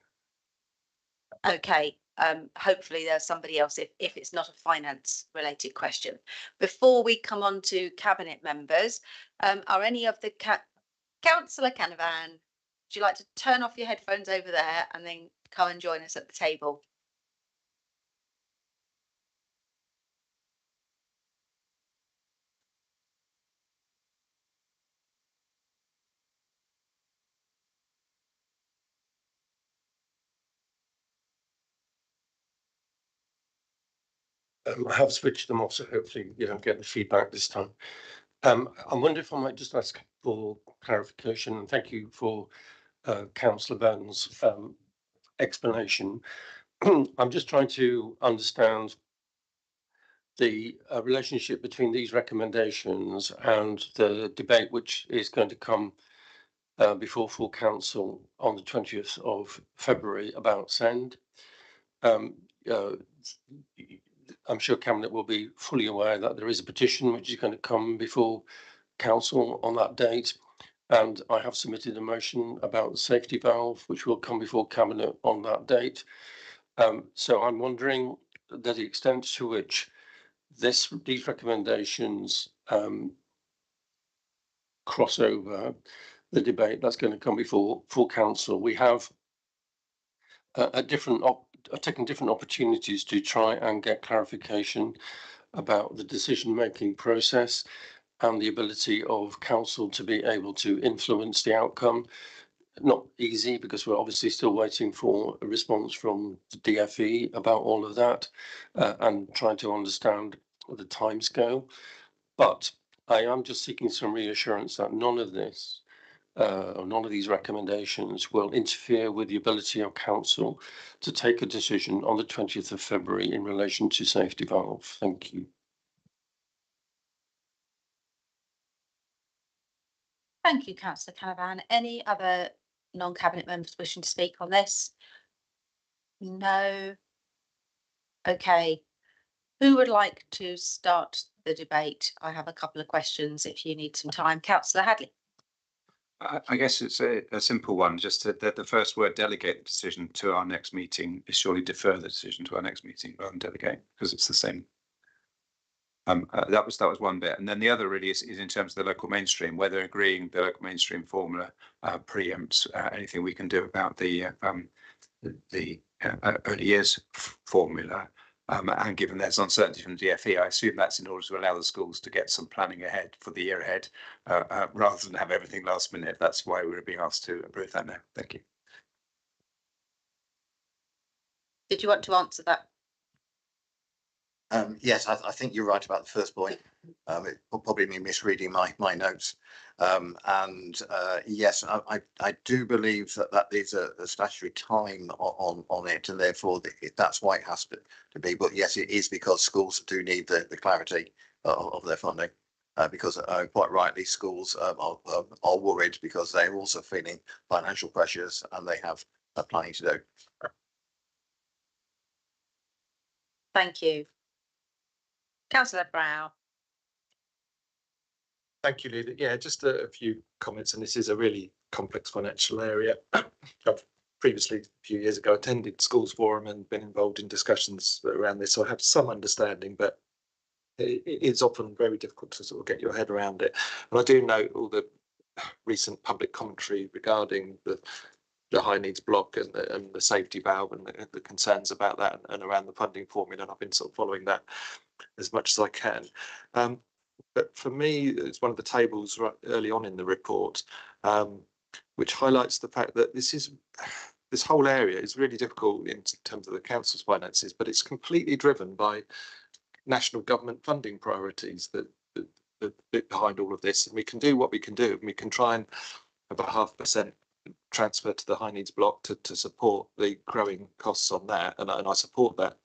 Speaker 1: Okay, hopefully there's somebody else if it's not a finance related question. Before we come on to cabinet members, are any of the Councillor Canavan, would you like to turn off your headphones over there and then come and join us at the table?
Speaker 12: I have switched them off, so hopefully you don't get the feedback this time. I wonder if I might just ask for clarification, and thank you for Councillor Burton's explanation. I'm just trying to understand the relationship between these recommendations and the debate which is going to come before full council on the 20th of February about SEND. I'm sure Cabinet will be fully aware that there is a petition which is going to come before council on that date, and I have submitted a motion about the safety valve which will come before Cabinet on that date. So I'm wondering the extent to which these recommendations cross over the debate that's going to come before full council. We have taken different opportunities to try and get clarification about the decision-making process and the ability of council to be able to influence the outcome. Not easy, because we're obviously still waiting for a response from the DfE about all of that and trying to understand the timescale. But I am just seeking some reassurance that none of this or none of these recommendations will interfere with the ability of council to take a decision on the 20th of February in relation to safety valve. Thank you.
Speaker 1: Thank you, Councillor Canavan. Any other non-cabinet members wishing to speak on this? No. Okay. Who would like to start the debate? I have a couple of questions if you need some time. Councillor Hadley.
Speaker 4: I guess it's a simple one, just that the first word delegate the decision to our next meeting is surely defer the decision to our next meeting rather than delegate, because it's the same. That was one bit, and then the other really is in terms of the local mainstream, whether agreeing the local mainstream formula preempts anything we can do about the early years formula. And given there's uncertainty from the DfE, I assume that's in order to allow the schools to get some planning ahead for the year ahead, rather than have everything last minute. That's why we're being asked to approve that now. Thank you.
Speaker 1: Did you want to answer that?
Speaker 15: Yes, I think you're right about the first point. It will probably be misreading my notes. Yes, I do believe that there's a statutory time on it, and therefore that's why it has to be. But yes, it is because schools do need the clarity of their funding, because quite rightly schools are worried because they're also feeling financial pressures and they have planning to do.
Speaker 1: Thank you. Councillor Brown.
Speaker 14: Thank you, Leader. Yeah, just a few comments, and this is a really complex financial area. I've previously, a few years ago, attended Schools Forum and been involved in discussions around this, so I have some understanding, but it is often very difficult to sort of get your head around it. And I do note all the recent public commentary regarding the high needs block and the safety valve and the concerns about that and around the funding formula. And I've been sort of following that as much as I can. But for me, it's one of the tables right early on in the report, which highlights the fact that this whole area is really difficult in terms of the council's finances, but it's completely driven by national government funding priorities that behind all of this. And we can do what we can do, and we can try and have a 0.5% transfer to the high needs block to support the growing costs on that. And I support that,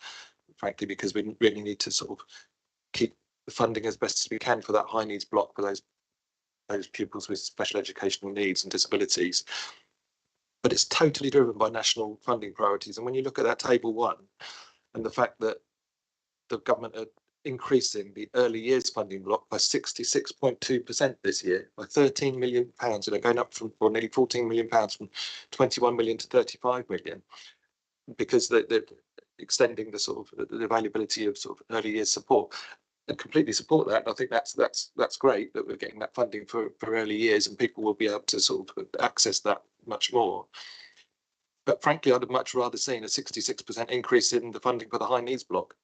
Speaker 14: frankly, because we really need to sort of keep the funding as best as we can for that high needs block for those pupils with special educational needs and disabilities. But it's totally driven by national funding priorities. And when you look at that table 1 and the fact that the government are increasing the early years funding block by 66.2% this year, by £13 million, going up from nearly £14 million from 21 million to 35 million, because they're extending the sort of the availability of sort of early years support. I completely support that. I think that's great that we're getting that funding for early years, and people will be able to sort of access that much more. But frankly, I'd have much rather seen a 66% increase in the funding for the high needs block,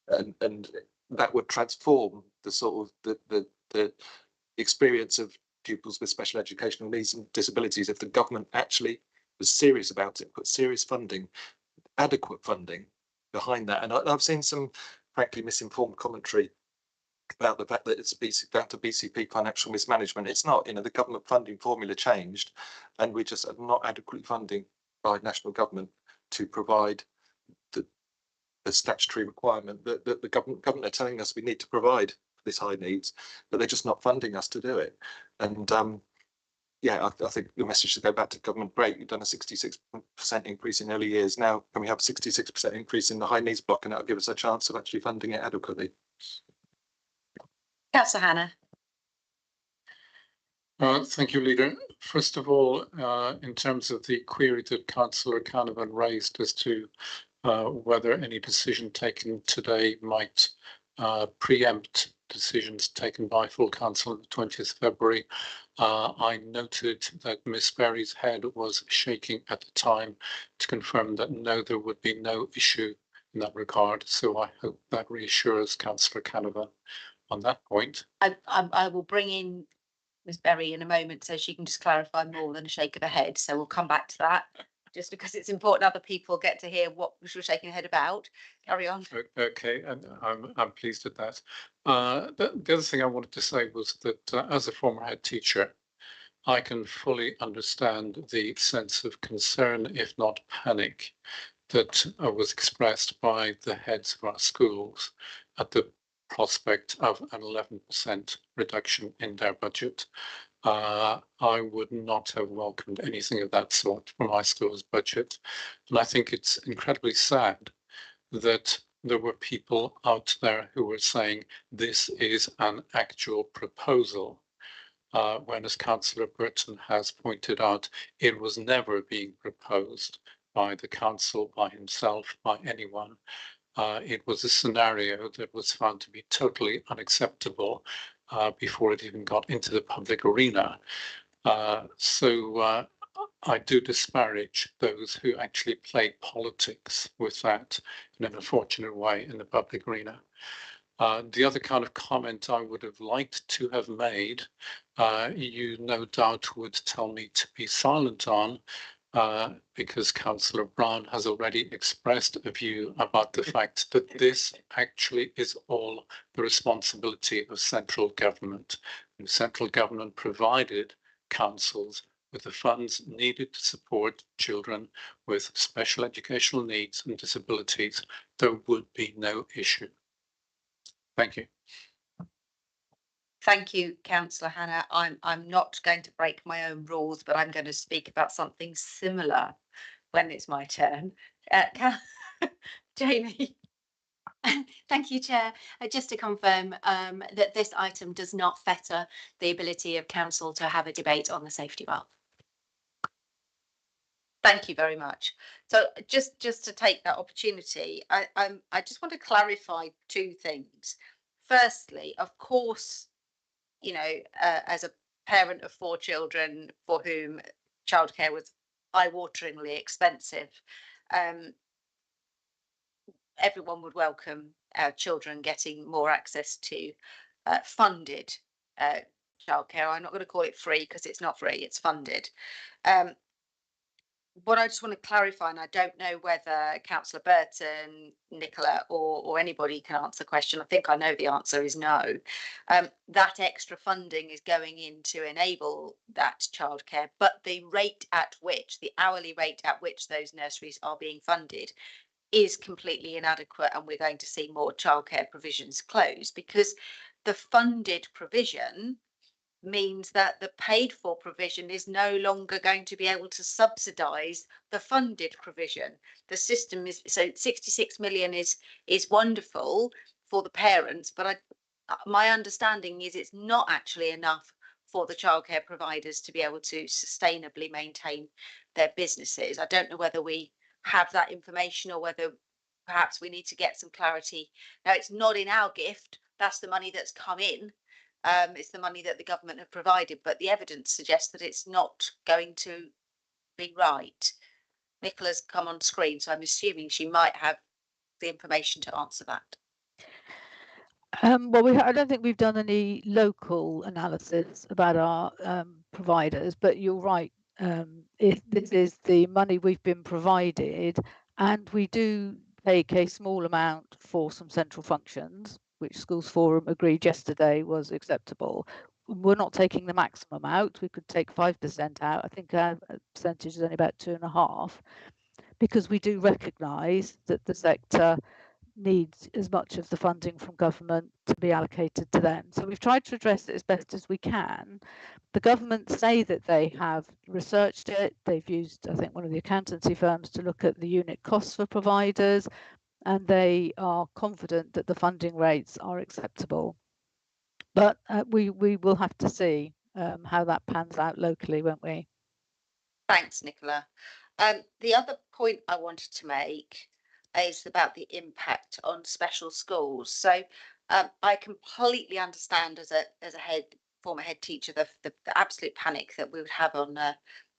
Speaker 14: and that would transform the sort of the experience of pupils with special educational needs and disabilities if the government actually was serious about it, put serious funding, adequate funding behind that. And I've seen some frankly misinformed commentary about the fact that it's down to BCP financial mismanagement. It's not. The government funding formula changed, and we just are not adequately funding by national government to provide the statutory requirement that the government are telling us we need to provide for this high needs, but they're just not funding us to do it. And yeah, I think the message should go back to government. Great, you've done a 66% increase in early years. Now can we have a 66% increase in the high needs block, and that'll give us a chance of actually funding it adequately.
Speaker 1: Councillor Hannah.
Speaker 18: Thank you, Leader. First of all, in terms of the query that Councillor Canavan raised as to whether any decision taken today might preempt decisions taken by full council on the 20th of February, I noted that Miss Berry's head was shaking at the time to confirm that no, there would be no issue in that regard. So I hope that reassures Councillor Canavan on that point.
Speaker 1: I will bring in Ms Berry in a moment so she can just clarify more than a shake of the head. So we'll come back to that, just because it's important other people get to hear what she was shaking her head about. Carry on.
Speaker 18: Okay, and I'm pleased at that. The other thing I wanted to say was that as a former head teacher, I can fully understand the sense of concern, if not panic, that was expressed by the heads of our schools at the prospect of an 11% reduction in their budget. I would not have welcomed anything of that sort from my school's budget. And I think it's incredibly sad that there were people out there who were saying this is an actual proposal, when, as Councillor Burton has pointed out, it was never being proposed by the council, by himself, by anyone. It was a scenario that was found to be totally unacceptable before it even got into the public arena. So I do disparage those who actually play politics with that in an unfortunate way in the public arena. The other kind of comment I would have liked to have made, you no doubt would tell me to be silent on, because Councillor Brown has already expressed a view about the fact that this actually is all the responsibility of central government. And central government provided councils with the funds needed to support children with special educational needs and disabilities, there would be no issue. Thank you.
Speaker 1: Thank you, Councillor Hannah. I'm not going to break my own rules, but I'm going to speak about something similar when it's my turn. Jamie.
Speaker 3: Thank you, Chair. Just to confirm that this item does not fetter the ability of council to have a debate on the safety valve.
Speaker 1: Thank you very much. So just to take that opportunity, I just want to clarify two things. firstly, of course, you know, as a parent of 4 children for whom childcare was eye-wateringly expensive, everyone would welcome our children getting more access to funded childcare. I'm not going to call it free because it's not free, it's funded. What I just want to clarify, and I don't know whether Councillor Burton, Nicola, or anybody can answer the question. I think I know the answer is no. That extra funding is going in to enable that childcare, but the rate at which, the hourly rate at which those nurseries are being funded is completely inadequate, and we're going to see more childcare provisions close because the funded provision means that the paid for provision is no longer going to be able to subsidise the funded provision. The system is, so 66 million is wonderful for the parents, but my understanding is it's not actually enough for the childcare providers to be able to sustainably maintain their businesses. I don't know whether we have that information or whether perhaps we need to get some clarity. Now, it's not in our gift, that's the money that's come in. It's the money that the government have provided, but the evidence suggests that it's not going to be right. Nicola's come on screen, so I'm assuming she might have the information to answer that.
Speaker 19: Well, I don't think we've done any local analysis about our providers, but you're right. If this is the money we've been provided, and we do take a small amount for some central functions, which Schools Forum agreed yesterday was acceptable. We're not taking the maximum out. We could take 5% out. I think our percentage is only about 2.5%, because we do recognise that the sector needs as much of the funding from government to be allocated to them. So we've tried to address it as best as we can. The government say that they have researched it. They've used, I think, one of the accountancy firms to look at the unit costs for providers, and they are confident that the funding rates are acceptable. But we will have to see how that pans out locally, won't we?
Speaker 1: Thanks, Nicola. The other point I wanted to make is about the impact on special schools. So I completely understand as a former head teacher the absolute panic that we would have on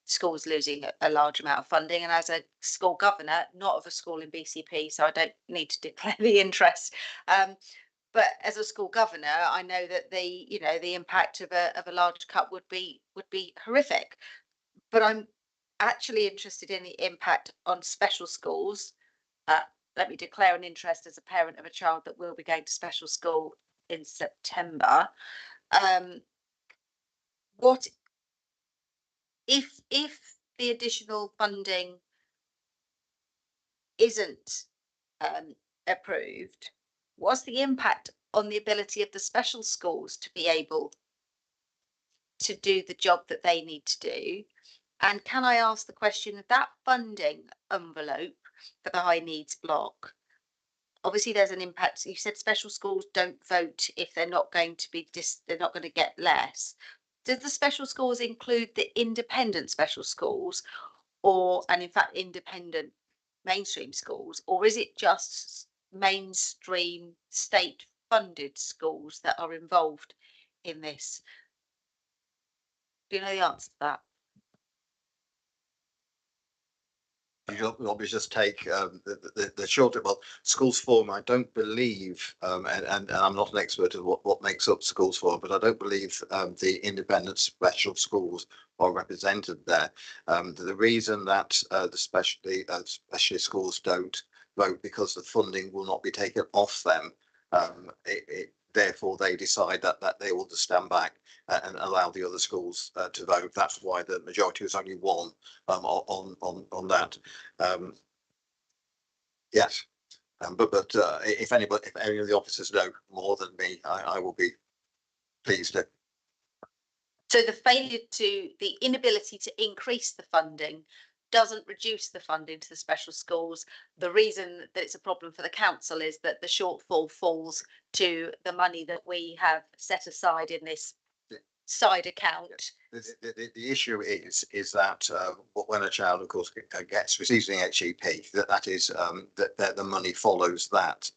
Speaker 1: schools losing a large amount of funding, and as a school governor, not of a school in BCP, so I don't need to declare the interest. But as a school governor, I know that the impact of a large cut would be horrific. But I'm actually interested in the impact on special schools. Let me declare an interest as a parent of a child that will be going to special school in September. What if the additional funding isn't approved? What's the impact on the ability of the special schools to be able to do the job that they need to do? And can I ask the question of that funding envelope for the high needs block? Obviously, there's an impact. You said special schools don't vote if they're not going to be they're not going to get less. Does the special schools include the independent special schools, and in fact independent mainstream schools, or is it just mainstream state funded schools that are involved in this? Do you know the answer to that?
Speaker 15: You'll obviously just take the shorter. Well, Schools Forum, I don't believe, and I'm not an expert in what makes up Schools Forum, but I don't believe the independent special schools are represented there. The reason that the specialist schools don't vote because the funding will not be taken off them. Therefore, they decide that they will just stand back and allow the other schools to vote. That's why the majority was only one on that. Yes, but if any of the officers know more than me, I will be pleased to.
Speaker 1: So the inability to increase the funding doesn't reduce the funding to the special schools. The reason that it's a problem for the council is that the shortfall falls to the money that we have set aside in this side account.
Speaker 15: The issue is that when a child, of course, receives an HEP, that is that the money follows that,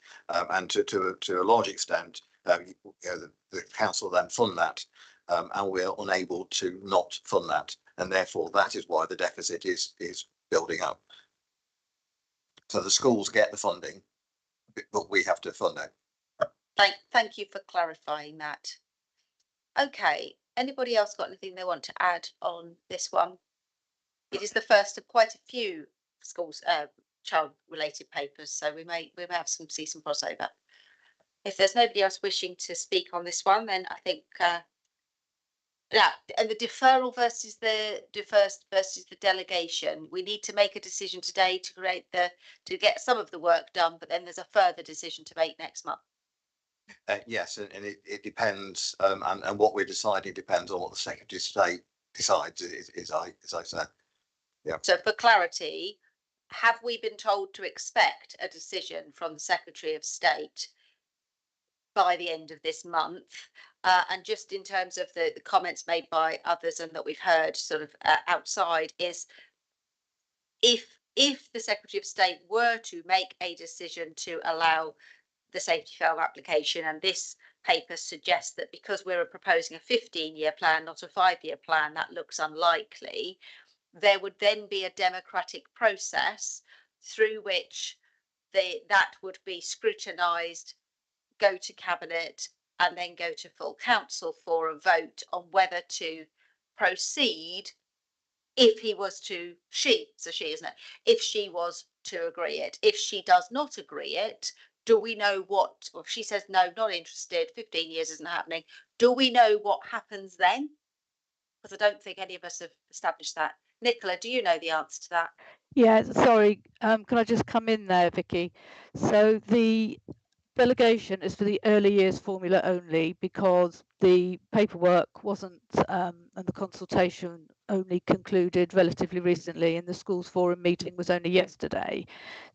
Speaker 15: and to a large extent, the council then fund that, and we're unable to not fund that, and therefore that is why the deficit is building up. So the schools get the funding, but we have to fund it.
Speaker 1: Thank you for clarifying that. Okay, anybody else got anything they want to add on this one? It is the first of quite a few schools child related papers, so we may have some crossover. If there's nobody else wishing to speak on this one, then I think yeah, and the deferral versus the delegation, we need to make a decision today to get some of the work done, but then there's a further decision to make next month.
Speaker 15: Yes, and it depends, and what we're deciding depends on what the Secretary of State decides, as I said. Yeah.
Speaker 1: So for clarity, have we been told to expect a decision from the Secretary of State by the end of this month? And just in terms of the comments made by others and that we've heard sort of outside, is if the Secretary of State were to make a decision to allow the safety valve application, and this paper suggests that because we're proposing a 15-year plan, not a 5-year plan, that looks unlikely, there would then be a democratic process through which that would be scrutinised, go to Cabinet, and then go to full council for a vote on whether to proceed if he was to, if she was to agree it. If she does not agree it, do we know what, or if she says no, not interested, 15 years isn't happening, do we know what happens then? Because I don't think any of us have established that. Nicola, do you know the answer to that?
Speaker 19: Yeah, sorry, can I just come in there, Vicky? So the delegation is for the early years formula only, because the paperwork wasn't and the consultation only concluded relatively recently, and the schools forum meeting was only yesterday.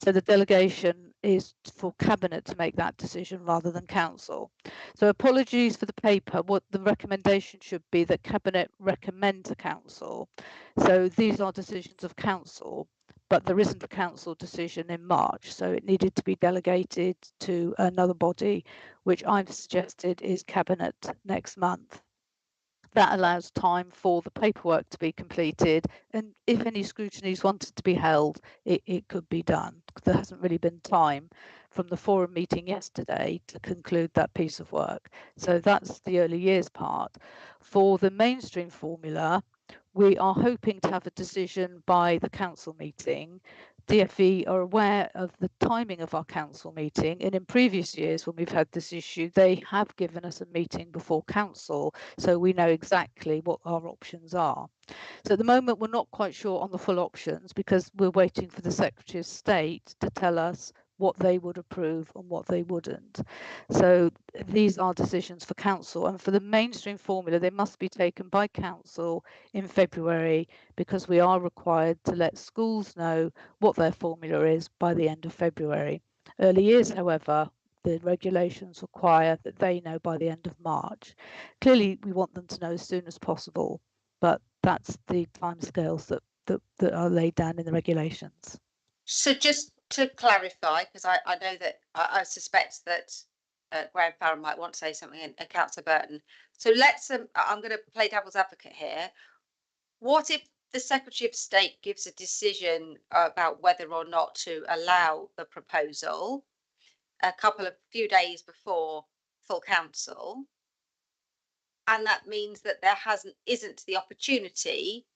Speaker 19: So the delegation is for Cabinet to make that decision rather than council. So apologies for the paper. What the recommendation should be that Cabinet recommend to council. So these are decisions of council, but there isn't a council decision in March, so it needed to be delegated to another body, which I've suggested is Cabinet next month. That allows time for the paperwork to be completed, and if any scrutiny is wanted to be held, it could be done. There hasn't really been time from the forum meeting yesterday to conclude that piece of work. So that's the early years part. For the mainstream formula, we are hoping to have a decision by the council meeting. DfE are aware of the timing of our council meeting, and in previous years when we've had this issue, they have given us a meeting before council, so we know exactly what our options are. So at the moment we're not quite sure on the full options, because we're waiting for the Secretary of State to tell us what they would approve and what they wouldn't. So these are decisions for council, and for the mainstream formula they must be taken by council in February, because we are required to let schools know what their formula is by the end of February. Early years, however, the regulations require that they know by the end of March. Clearly we want them to know as soon as possible, but that's the timescales that are laid down in the regulations. So
Speaker 1: just to clarify, because I know that I suspect that Graham Farron might want to say something, and Councillor Burton. So let's, I'm going to play devil's advocate here. What if the Secretary of State gives a decision about whether or not to allow the proposal a few days before full council, and that means that there isn't the opportunity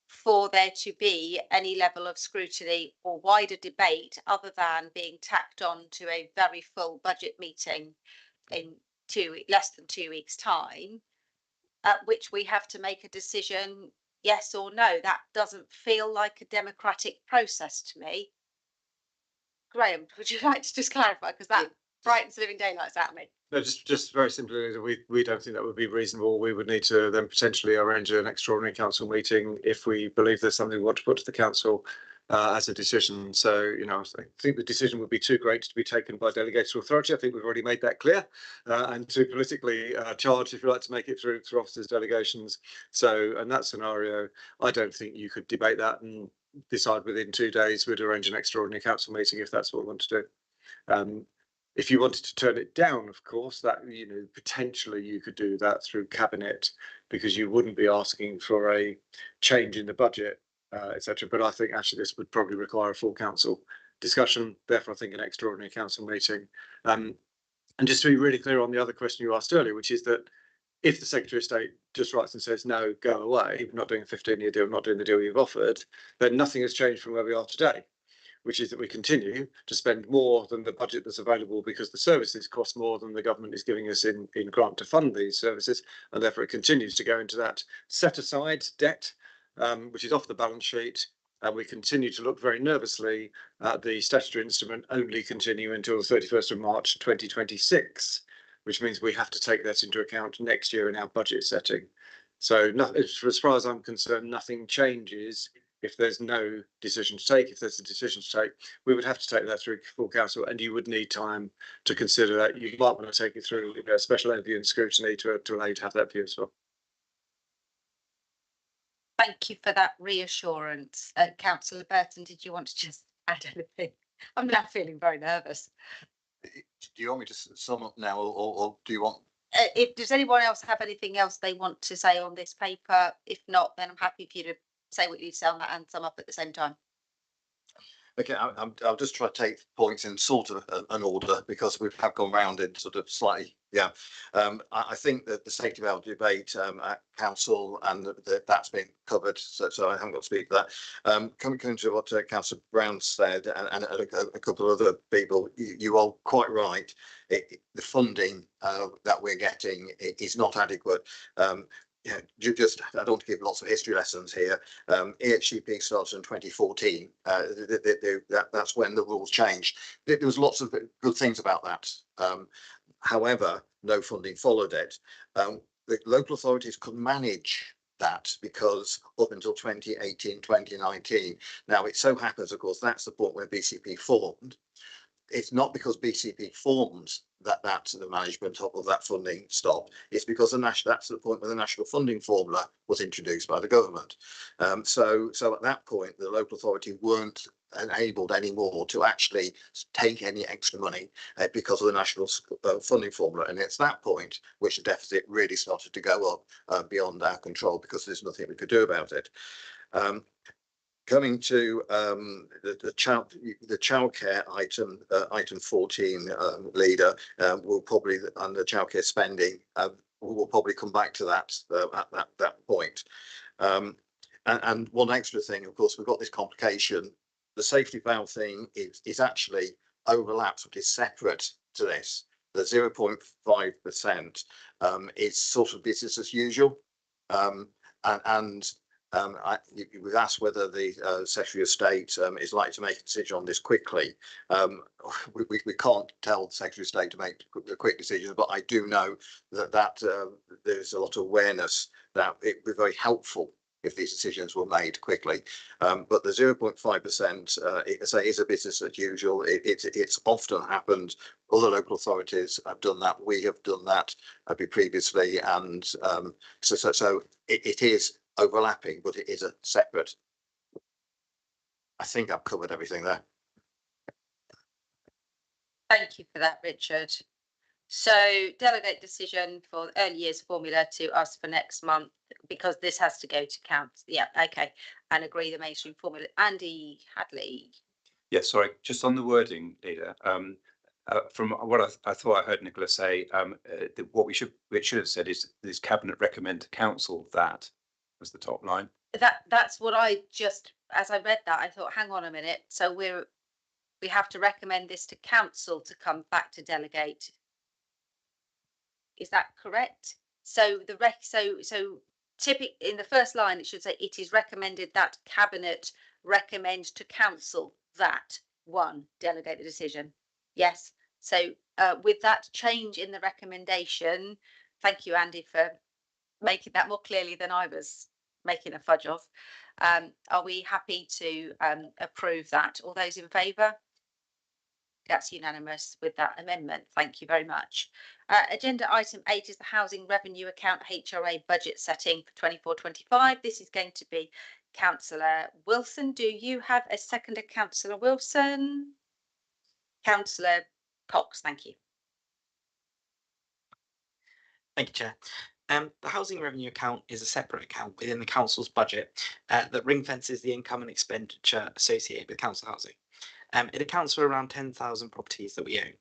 Speaker 1: for there to be any level of scrutiny or wider debate other than being tacked on to a very full budget meeting in less than 2 weeks' time, at which we have to make a decision, yes or no? That doesn't feel like a democratic process to me. Graham, would you like to just clarify, because that frightens living daylights out of me?
Speaker 4: No, just very simply, we don't think that would be reasonable. We would need to then potentially arrange an extraordinary council meeting if we believe there's something we want to put to the council as a decision. So, you know, I think the decision would be too great to be taken by delegated authority. I think we've already made that clear, and too politically charged, if you like, to make it through officers' delegations. So, in that scenario, I don't think you could debate that and decide within 2 days we'd arrange an extraordinary council meeting if that's what we want to do. If you wanted to turn it down, of course, that, you know, potentially you could do that through cabinet, because you wouldn't be asking for a change in the budget, etc. But I think actually this would probably require a full council discussion. Therefore, I think an extraordinary council meeting. And just to be really clear on the other question you asked earlier, which is that if the Secretary of State just writes and says, no, go away, we're not doing a 15-year deal, not doing the deal you've offered, then nothing has changed from where we are today, which is that we continue to spend more than the budget that's available because the services cost more than the government is giving us in grant to fund these services, and therefore it continues to go into that set aside debt, which is off the balance sheet. And we continue to look very nervously at the statutory instrument only continuing until the 31st of March 2026, which means we have to take that into account next year in our budget setting. So as far as I'm concerned, nothing changes if there's no decision to take. If there's a decision to take, we would have to take that through full council, and you would need time to consider that. You might want to take it through a special overview and scrutiny to allow you to have that view as well.
Speaker 1: Thank you for that reassurance. Councillor Burton, did you want to just add anything? I'm now feeling very nervous.
Speaker 15: Do you want me to sum up now, or do you want?
Speaker 1: If does anyone else have anything else they want to say on this paper? If not, then I'm happy for you to say what you say on that and sum up at the same time.
Speaker 15: Okay, I'll just try to take points in sort of an order, because we have gone round in sort of slightly. Yeah, I think that the safety valve debate at council, and that's been covered, so I haven't got to speak to that. Coming to what Councillor Brown said, and a couple of other people, you are quite right. The funding that we're getting is not adequate. Yeah, just I don't want to give lots of history lessons here. EHCP started in 2014. That's when the rules changed. There was lots of good things about that. However, no funding followed it. The local authorities could manage that because up until 2018, 2019. Now, it so happens, of course, that's the point where BCP formed. It's not because BCP formed that the management of that funding stopped. It's because that's the point where the national funding formula was introduced by the government. So at that point, the local authority weren't enabled anymore to actually take any extra money because of the national funding formula. And it's that point which the deficit really started to go up beyond our control, because there's nothing we could do about it. Coming to the childcare item, item 14, leader, will probably, under childcare spending, we'll probably come back to that at that point. And one extra thing, of course, we've got this complication. The safety valve thing is actually overlaps, which is separate to this. The 0.5% is sort of business as usual, we've asked whether the Secretary of State is likely to make a decision on this quickly. We can't tell the Secretary of State to make the quick decisions, but I do know that there's a lot of awareness that it would be very helpful if these decisions were made quickly. But the 0.5%, is a business as usual. It's often happened. Other local authorities have done that. We have done that previously, and so it is overlapping, but it is a separate. I think I've covered everything there.
Speaker 1: Thank you for that, Richard. So delegate decision for early years formula to us for next month, because this has to go to council. Yeah, okay. And agree the mainstream formula. Andy Hadley.
Speaker 4: Yes, sorry, just on the wording, Leader. From what I thought I heard Nicola say, what it should have said is this cabinet recommend to council that was the top line.
Speaker 1: That's what I just, as I read that, I thought, hang on a minute. So we have to recommend this to council to come back to delegate. Is that correct? So so typically in the first line it should say it is recommended that cabinet recommend to council that one delegate the decision. Yes. So with that change in the recommendation, thank you, Andy, for making that more clearly than I was making a fudge of. Are we happy to approve that? All those in favour? That's unanimous with that amendment. Thank you very much. Agenda item 8 is the housing revenue account HRA budget setting for 24-25. This is going to be Councillor Wilson. Do you have a seconder, Councillor Wilson? Councillor Cox, thank you.
Speaker 13: Thank you, Chair. The housing revenue account is a separate account within the council's budget that ring fences the income and expenditure associated with council housing. It accounts for around 10,000 properties that we own.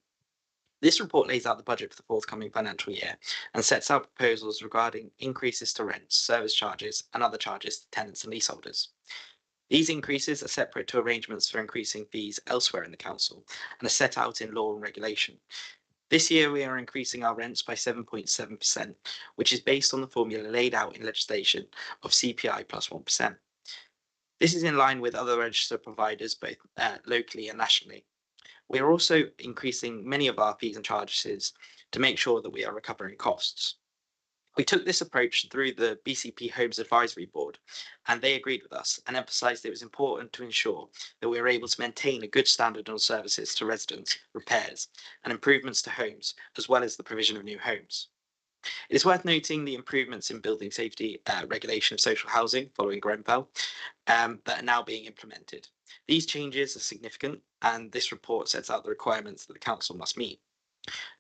Speaker 13: This report lays out the budget for the forthcoming financial year and sets out proposals regarding increases to rents, service charges, and other charges to tenants and leaseholders. These increases are separate to arrangements for increasing fees elsewhere in the council and are set out in law and regulation. This year, we are increasing our rents by 7.7%, which is based on the formula laid out in legislation of CPI plus 1%. This is in line with other registered providers, both locally and nationally. We are also increasing many of our fees and charges to make sure that we are recovering costs. We took this approach through the BCP Homes Advisory Board, and they agreed with us and emphasised it was important to ensure that we were able to maintain a good standard on services to residents, repairs, and improvements to homes, as well as the provision of new homes. It is worth noting the improvements in building safety regulation of social housing following Grenfell that are now being implemented. These changes are significant, and this report sets out the requirements that the council must meet.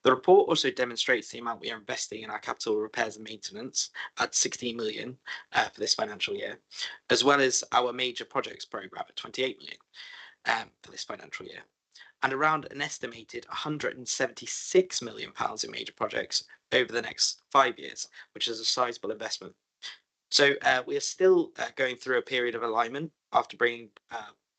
Speaker 13: The report also demonstrates the amount we are investing in our capital repairs and maintenance at 16 million for this financial year, as well as our major projects programme at 28 million for this financial year, and around an estimated 176 million pounds in major projects over the next 5 years, which is a sizable investment. So we are still going through a period of alignment after bringing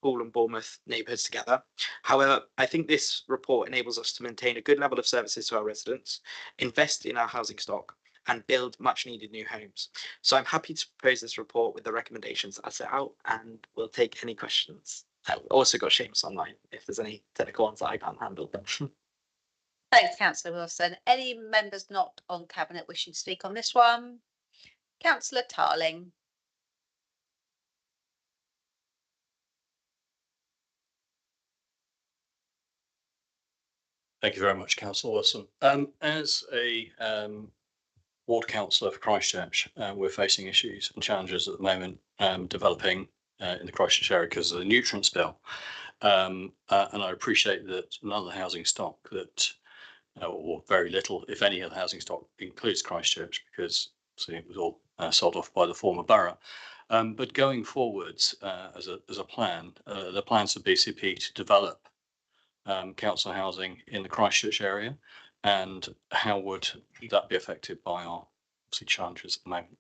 Speaker 13: Poole and Bournemouth neighbourhoods together. However, I think this report enables us to maintain a good level of services to our residents, invest in our housing stock, and build much needed new homes. So I'm happy to propose this report with the recommendations I set out, and we'll take any questions. We've also got Seamus online if there's any technical ones that I can't handle.
Speaker 1: Thanks, Councillor Wilson. Any members not on Cabinet wishing to speak on this one? Councillor Tarling.
Speaker 20: Thank you very much, Councillor Wilson. As a ward councillor for Christchurch, we're facing issues and challenges at the moment developing in the Christchurch area because of the nutrients bill. And I appreciate that none of the housing stock that, or very little, if any, of the housing stock includes Christchurch because it was all sold off by the former borough. But going forwards, as a plan, the plans of BCP to develop council housing in the Christchurch area, and how would that be affected by our challenges at the moment?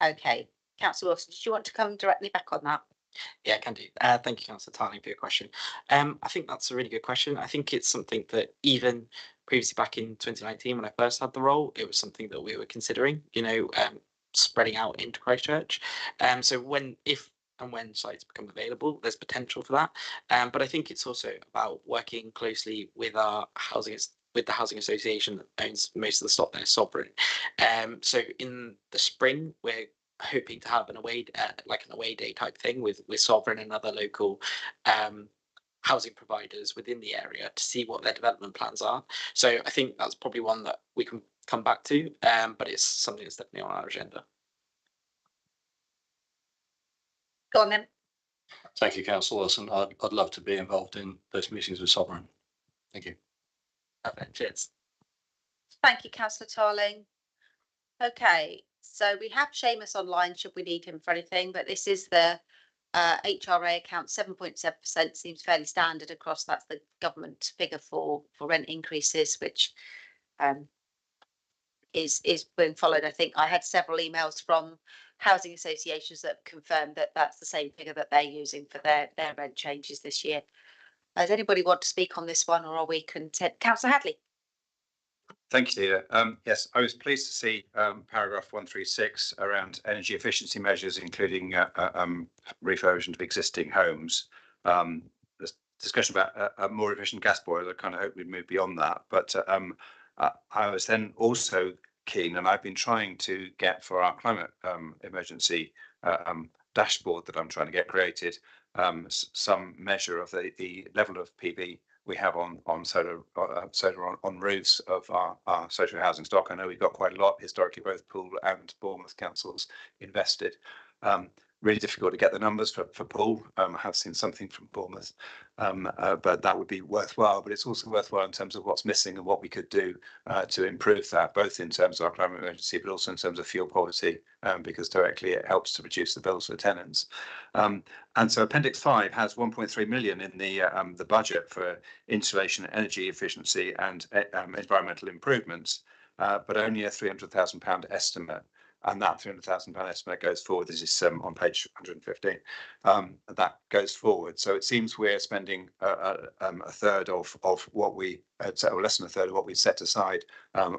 Speaker 1: Okay, Councillor Wilson, did you want to come directly back on that?
Speaker 13: Yeah, I can do. Thank you, Councillor Tarling, for your question. I think that's a really good question. I think it's something that even previously back in 2019, when I first had the role, it was something that we were considering, spreading out into Christchurch. So if and when sites become available, there's potential for that. But I think it's also about working closely with the housing association that owns most of the stock there, Sovereign. So in the spring, we're hoping to have an away day type thing with Sovereign and other local housing providers within the area to see what their development plans are. So I think that's probably one that we can come back to, but it's something that's definitely on our agenda.
Speaker 1: Go on then.
Speaker 20: Thank you, Councillor Wilson. I'd love to be involved in those meetings with Sovereign. Thank you.
Speaker 13: Perfect. Cheers.
Speaker 1: Thank you, Councillor Tarling. Okay, so we have Seamus online should we need him for anything, but this is the HRA account. 7.7% seems fairly standard across. That's the government figure for rent increases, which is being followed. I think I had several emails from housing associations that confirmed that that's the same figure that they're using for their rent changes this year. Does anybody want to speak on this one, or are we content? Councillor Hadley.
Speaker 4: Thank you, Leader. Yes, I was pleased to see paragraph 136 around energy efficiency measures, including refurbishment of existing homes. There's discussion about a more efficient gas boiler. I kind of hope we'd move beyond that. But I was then also keen, and I've been trying to get for our climate emergency dashboard that I'm trying to get created, some measure of the level of PV we have on solar on roofs of our social housing stock. I know we've got quite a lot historically, both Poole and Bournemouth councils invested. really difficult to get the numbers for Poole. I have seen something from Bournemouth, but that would be worthwhile. But it's also worthwhile in terms of what's missing and what we could do to improve that, both in terms of our climate emergency, but also in terms of fuel poverty, because directly it helps to reduce the bills for tenants. And so Appendix 5 has 1.3 million in the budget for insulation, energy efficiency, and environmental improvements, but only a £300,000 estimate. And that £300,000 estimate goes forward. This is on page 115. That goes forward. So it seems we're spending a third of what we, or less than a third of what we set aside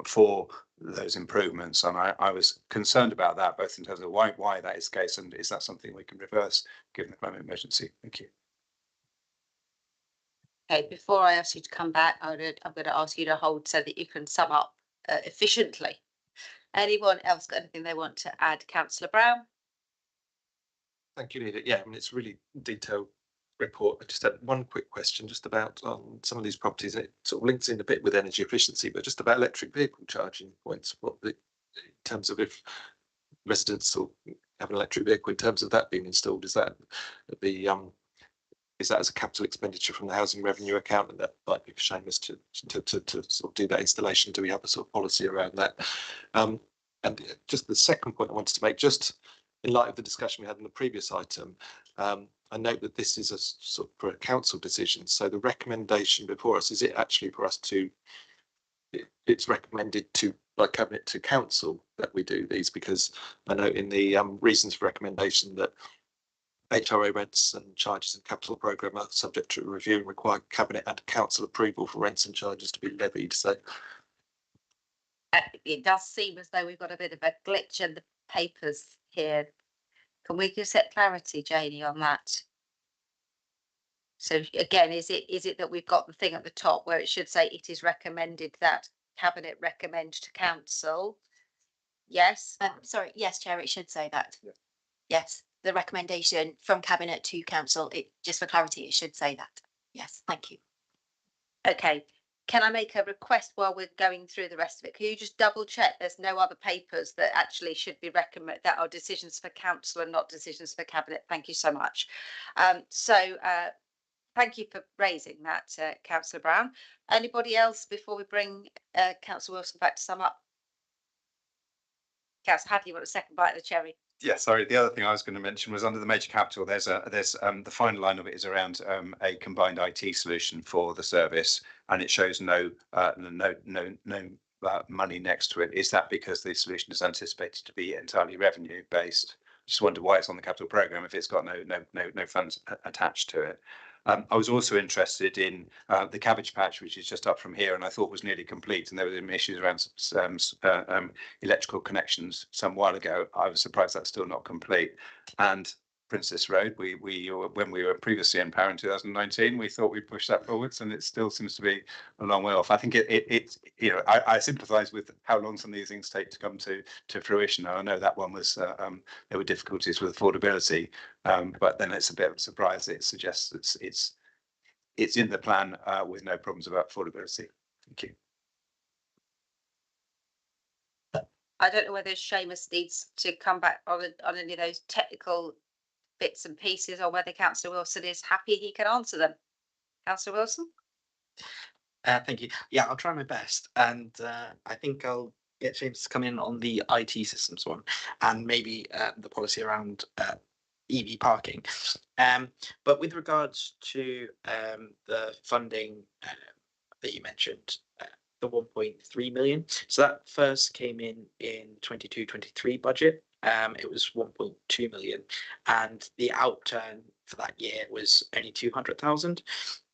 Speaker 4: for those improvements. And I was concerned about that, both in terms of why that is the case, and is that something we can reverse given the climate emergency? Thank you.
Speaker 1: Okay, before I ask you to come back, I'm going to ask you to hold so that you can sum up efficiently. Anyone else got anything they want to add? Councillor Brown?
Speaker 14: Thank you, Leader. Yeah, I mean, it's a really detailed report. I just had one quick question just about some of these properties, and it sort of links in a bit with energy efficiency, but just about electric vehicle charging points. In terms of if residents will have an electric vehicle, in terms of that being installed, is that as a capital expenditure from the housing revenue account, and that might be shameless to sort of do that installation? Do we have a sort of policy around that? And just the second point I wanted to make, just in light of the discussion we had in the previous item, I note that this is a sort of for a council decision. So the recommendation before us, is it actually for us to, it's recommended to by Cabinet to council that we do these? Because I know in the reasons for recommendation that HRA rents and charges and capital programme are subject to review and require Cabinet and council approval for rents and charges to be levied. So
Speaker 1: it does seem as though we've got a bit of a glitch in the papers here. Can we just get clarity, Janie, on that? So again, is it that we've got the thing at the top where it should say it is recommended that Cabinet recommend to council? Yes.
Speaker 3: Sorry, yes, Chair, it should say that. Yeah. Yes, the recommendation from Cabinet to council, it just for clarity, it should say that. Yes, thank you.
Speaker 1: Okay. Can I make a request while we're going through the rest of it? Can you just double check there's no other papers that actually should be recommended, that are decisions for council and not decisions for Cabinet? Thank you so much. Thank you for raising that, Councillor Brown. Anybody else before we bring Councillor Wilson back to sum up? Councillor Hadley, you want a second bite of the cherry?
Speaker 4: Yeah, sorry. The other thing I was going to mention was under the major capital. There's the final line of it is around a combined IT solution for the service, and it shows no money next to it. Is that because the solution is anticipated to be entirely revenue based? Just wonder why it's on the capital programme if it's got no funds attached to it. I was also interested in the cabbage patch, which is just up from here, and I thought was nearly complete. And there were some issues around electrical connections some while ago. I was surprised that's still not complete. And Princess Road, when we were previously in power in 2019, we thought we'd push that forwards, and it still seems to be a long way off. I think I sympathise with how long some of these things take to come to fruition. And I know that one was there were difficulties with affordability, but then it's a bit of a surprise. It suggests it's in the plan with no problems about affordability. Thank you.
Speaker 1: I don't know whether Seamus needs to come back on any of those technical bits and pieces, or whether Councillor Wilson is happy he can answer them. Councillor Wilson?
Speaker 13: Thank you. Yeah, I'll try my best, and I think I'll get James to come in on the IT systems one, and maybe the policy around EV parking. But with regards to the funding that you mentioned, the 1.3 million, so that first came in 22-23 budget. It was 1.2 million, and the outturn for that year was only 200,000.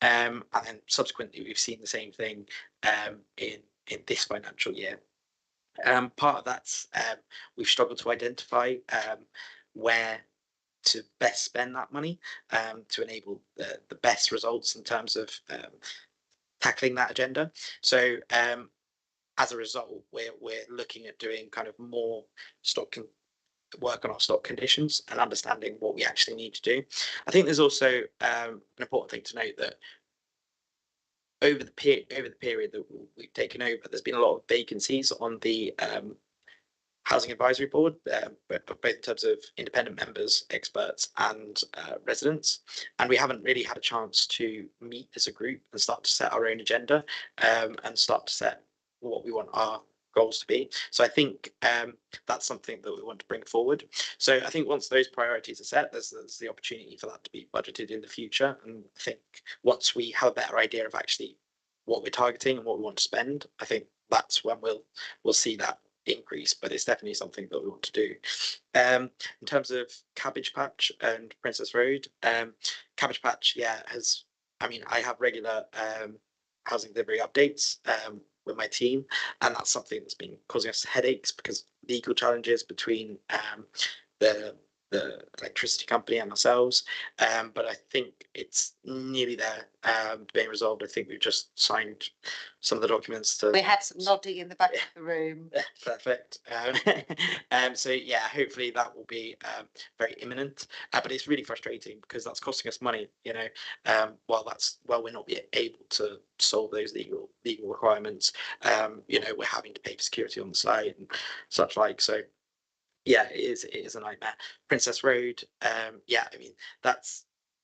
Speaker 13: And then subsequently, we've seen the same thing in this financial year. Part of that's we've struggled to identify where to best spend that money to enable the best results in terms of tackling that agenda. So as a result, we're looking at doing kind of more work on our stock conditions and understanding what we actually need to do. I think there's also an important thing to note that over the period that we've taken over, there's been a lot of vacancies on the Housing Advisory Board, both in terms of independent members, experts and residents. And we haven't really had a chance to meet as a group and start to set our own agenda and start to set what we want our goals to be. So I think that's something that we want to bring forward. So I think once those priorities are set, there's the opportunity for that to be budgeted in the future. And I think once we have a better idea of actually what we're targeting and what we want to spend, I think that's when we'll see that increase, but it's definitely something that we want to do. In terms of Cabbage Patch and Princess Road, Cabbage Patch, yeah, I have regular housing delivery updates with my team, and that's something that's been causing us headaches because legal challenges between the electricity company and ourselves, but I think it's nearly there, being resolved. I think we've just signed some of the documents to.
Speaker 1: We had some nodding in the back of the room.
Speaker 13: Perfect. So yeah, hopefully that will be very imminent, but it's really frustrating because that's costing us money, while we're not yet able to solve those legal requirements, we're having to pay for security on the site and such like. So yeah, it is a nightmare. Princess Road, that's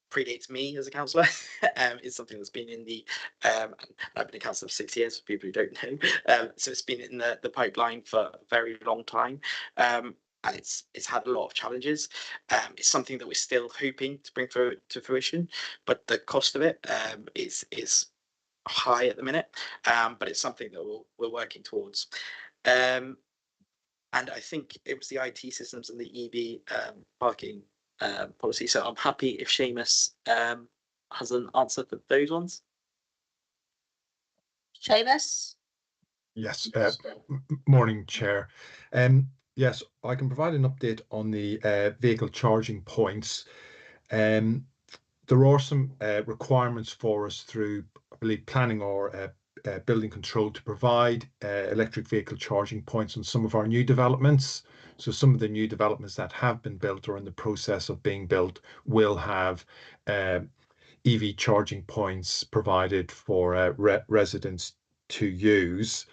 Speaker 13: predates me as a councillor. It's something that's been in the I've been a councillor for 6 years for people who don't know. So it's been in the pipeline for a very long time. And it's had a lot of challenges. It's something that we're still hoping to bring to fruition, but the cost of it is high at the minute. But it's something that we're working towards. And I think it was the IT systems and the EV parking policy. So I'm happy if Seamus has an answer for those ones.
Speaker 1: Seamus?
Speaker 21: Yes, morning, Chair. Yes, I can provide an update on the vehicle charging points. There are some requirements for us through, I believe, planning or building control to provide electric vehicle charging points on some of our new developments. So some of the new developments that have been built or in the process of being built will have EV charging points provided for residents to use.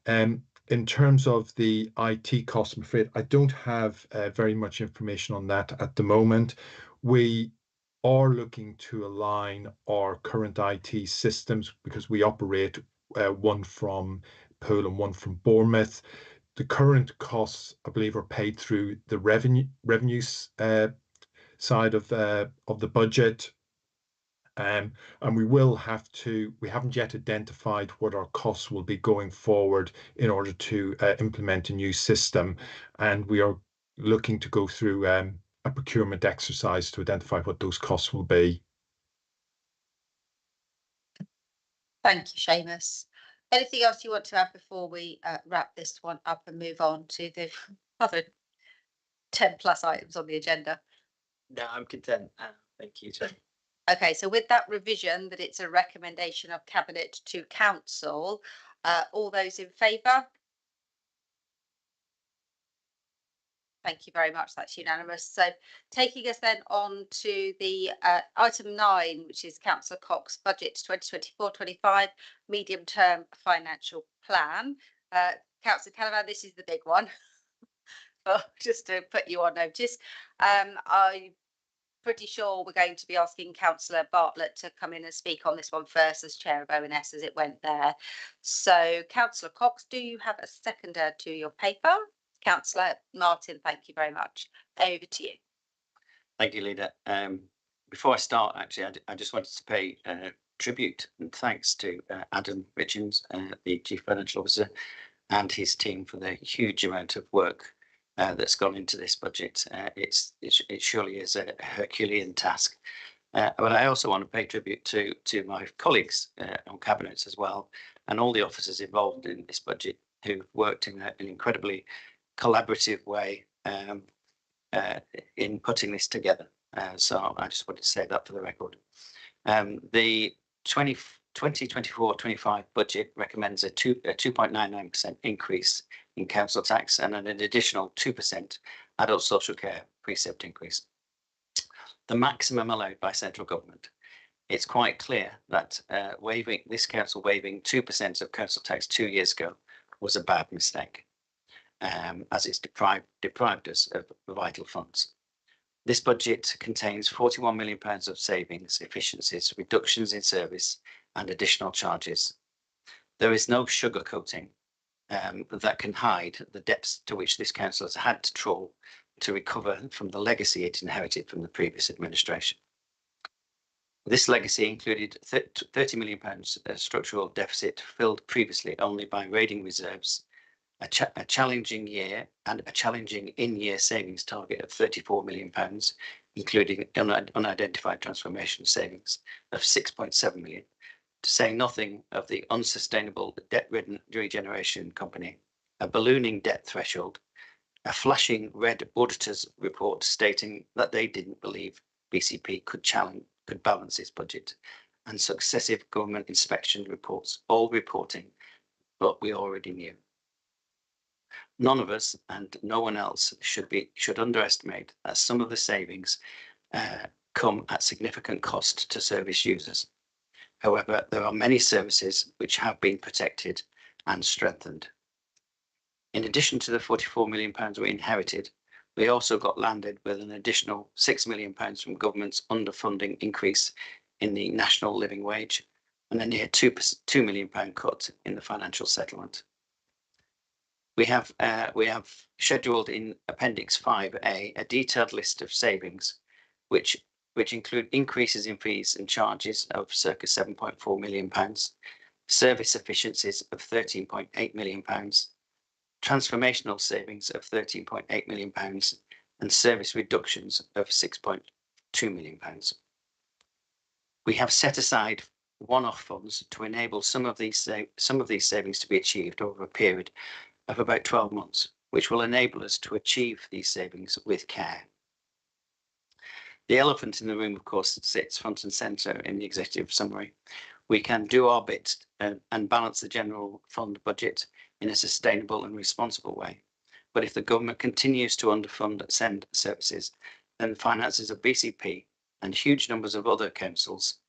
Speaker 21: In terms of the IT costs, I'm afraid I don't have very much information on that at the moment. We are looking to align our current IT systems because we operate one from Poole and one from Bournemouth. The current costs, I believe, are paid through the revenues side of the budget. And we haven't yet identified what our costs will be going forward in order to implement a new system. And we are looking to go through a procurement exercise to identify what those costs will be.
Speaker 1: Thank you, Seamus. Anything else you want to add before we wrap this one up and move on to the other 10 plus items on the agenda?
Speaker 13: No, I'm content. Thank you, Chair.
Speaker 1: Okay, so with that revision that it's a recommendation of Cabinet to Council, all those in favour? Thank you very much. That's unanimous. So taking us then on to the item 9, which is Councillor Cox budget 2024-25 medium term financial plan. Councillor Canavan, this is the big one. Just to put you on notice. I'm pretty sure we're going to be asking Councillor Bartlett to come in and speak on this one first as chair of ONS as it went there. So Councillor Cox, do you have a seconder to your paper? Councillor Martin, thank you very much. Over to you.
Speaker 11: Thank you, Leader. Before I start, actually, I just wanted to pay tribute and thanks to Adam Richins, the Chief Financial Officer, and his team for the huge amount of work that's gone into this budget. It surely is a Herculean task. But I also want to pay tribute to my colleagues on cabinets as well, and all the officers involved in this budget who've worked in an incredibly collaborative way in putting this together. So I just wanted to say that for the record. The 2024-25 budget recommends a 2.99% increase in council tax and an additional 2% adult social care precept increase. The maximum allowed by central government. It's quite clear that this council waiving 2% of council tax 2 years ago was a bad mistake. as it's deprived us of vital funds. This budget contains £41 million of savings, efficiencies, reductions in service and additional charges. There is no sugarcoating that can hide the depths to which this council has had to trawl to recover from the legacy it inherited from the previous administration. This legacy included £30 million structural deficit filled previously only by raiding reserves, a challenging year and a challenging in-year savings target of £34 million, including unidentified transformation savings of £6.7 million, to say nothing of the unsustainable debt-ridden regeneration company, a ballooning debt threshold, a flashing red auditors report stating that they didn't believe BCP could balance its budget, and successive government inspection reports, all reporting what we already knew. None of us and no one else should underestimate that some of the savings come at significant cost to service users. However, there are many services which have been protected and strengthened. In addition to the £44 million we inherited, we also got landed with an additional £6 million from government's underfunding increase in the national living wage and a near £2 million cut in the financial settlement. We have scheduled in Appendix 5A a detailed list of savings, which include increases in fees and charges of circa £7.4 million, service efficiencies of £13.8 million, transformational savings of £13.8 million, and service reductions of £6.2 million. We have set aside one-off funds to enable some of these savings to be achieved over a period of about 12 months, which will enable us to achieve these savings with care. The elephant in the room, of course, sits front and centre in the executive summary. We can do our bit and balance the general fund budget in a sustainable and responsible way. But if the government continues to underfund SEND services, then the finances of BCP and huge numbers of other councils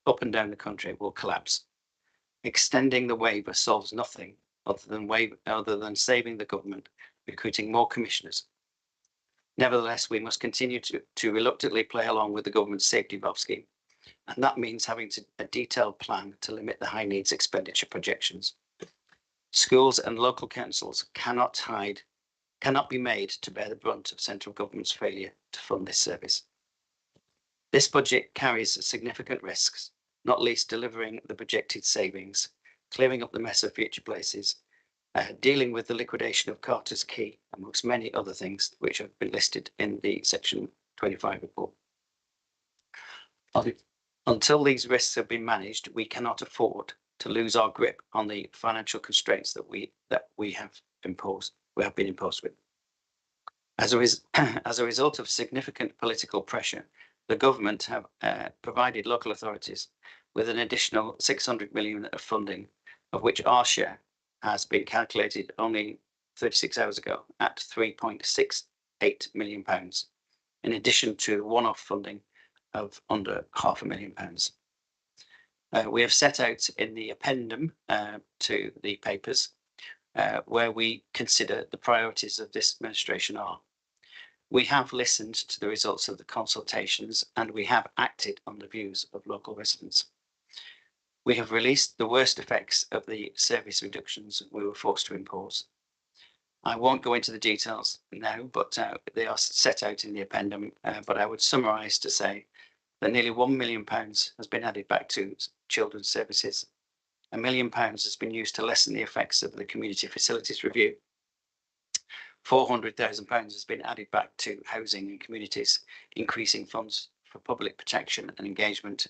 Speaker 11: up and down the country will collapse. Extending the waiver solves nothing other than saving the government, recruiting more commissioners. Nevertheless, we must continue to reluctantly play along with the government's safety valve scheme, and that means having a detailed plan to limit the high needs expenditure projections. Schools and local councils cannot be made to bear the brunt of central government's failure to fund this service. This budget carries significant risks, not least delivering the projected savings, clearing up the mess of future places, dealing with the liquidation of Carter's Quay, amongst many other things which have been listed in the Section 25 report. Until these risks have been managed, we cannot afford to lose our grip on the financial constraints that we have been imposed with. As a result of significant political pressure, the government have provided local authorities with an additional 600 million of funding, of which our share has been calculated only 36 hours ago at £3.68 million, in addition to one-off funding of under £500,000. We have set out in the addendum to the papers where we consider the priorities of this administration are. We have listened to the results of the consultations and we have acted on the views of local residents. We have released the worst effects of the service reductions we were forced to impose. I won't go into the details now, but they are set out in the addendum. But I would summarise to say that nearly £1 million has been added back to children's services. £1 million has been used to lessen the effects of the community facilities review. £400,000 has been added back to housing and communities, increasing funds for public protection and engagement,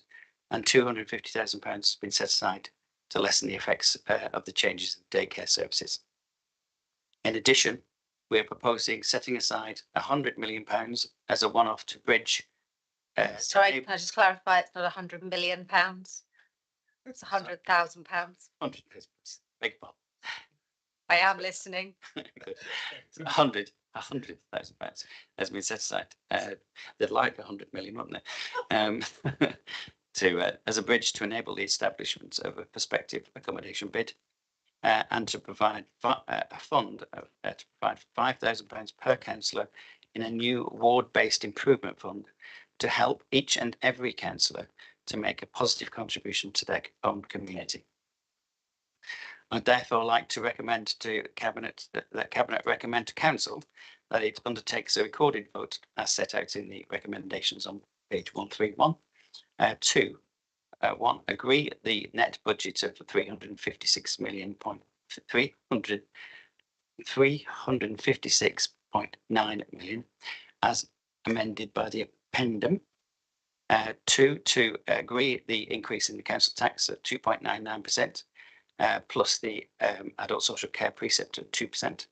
Speaker 11: and £250,000 has been set aside to lessen the effects of the changes in daycare services. In addition, we are proposing setting aside £100 million as a one-off to bridge.
Speaker 1: Sorry, can I just clarify? It's not £100 million. It's £100,000.
Speaker 11: 100, big pardon.
Speaker 1: I am listening.
Speaker 11: £100,000 has been set aside. They'd like 100 million, wouldn't they? As a bridge to enable the establishment of a prospective accommodation bid. and to provide a fund to provide £5,000 per councillor in a new ward-based improvement fund to help each and every councillor to make a positive contribution to their own community. I'd therefore like to recommend to Cabinet that Cabinet recommend to Council that it undertakes a recorded vote as set out in the recommendations on page 131. 2. 1. Agree the net budget of 356.9 million as amended by the appendum. 2. To agree the increase in the council tax at 2.99%. Plus the adult social care precept of 2%.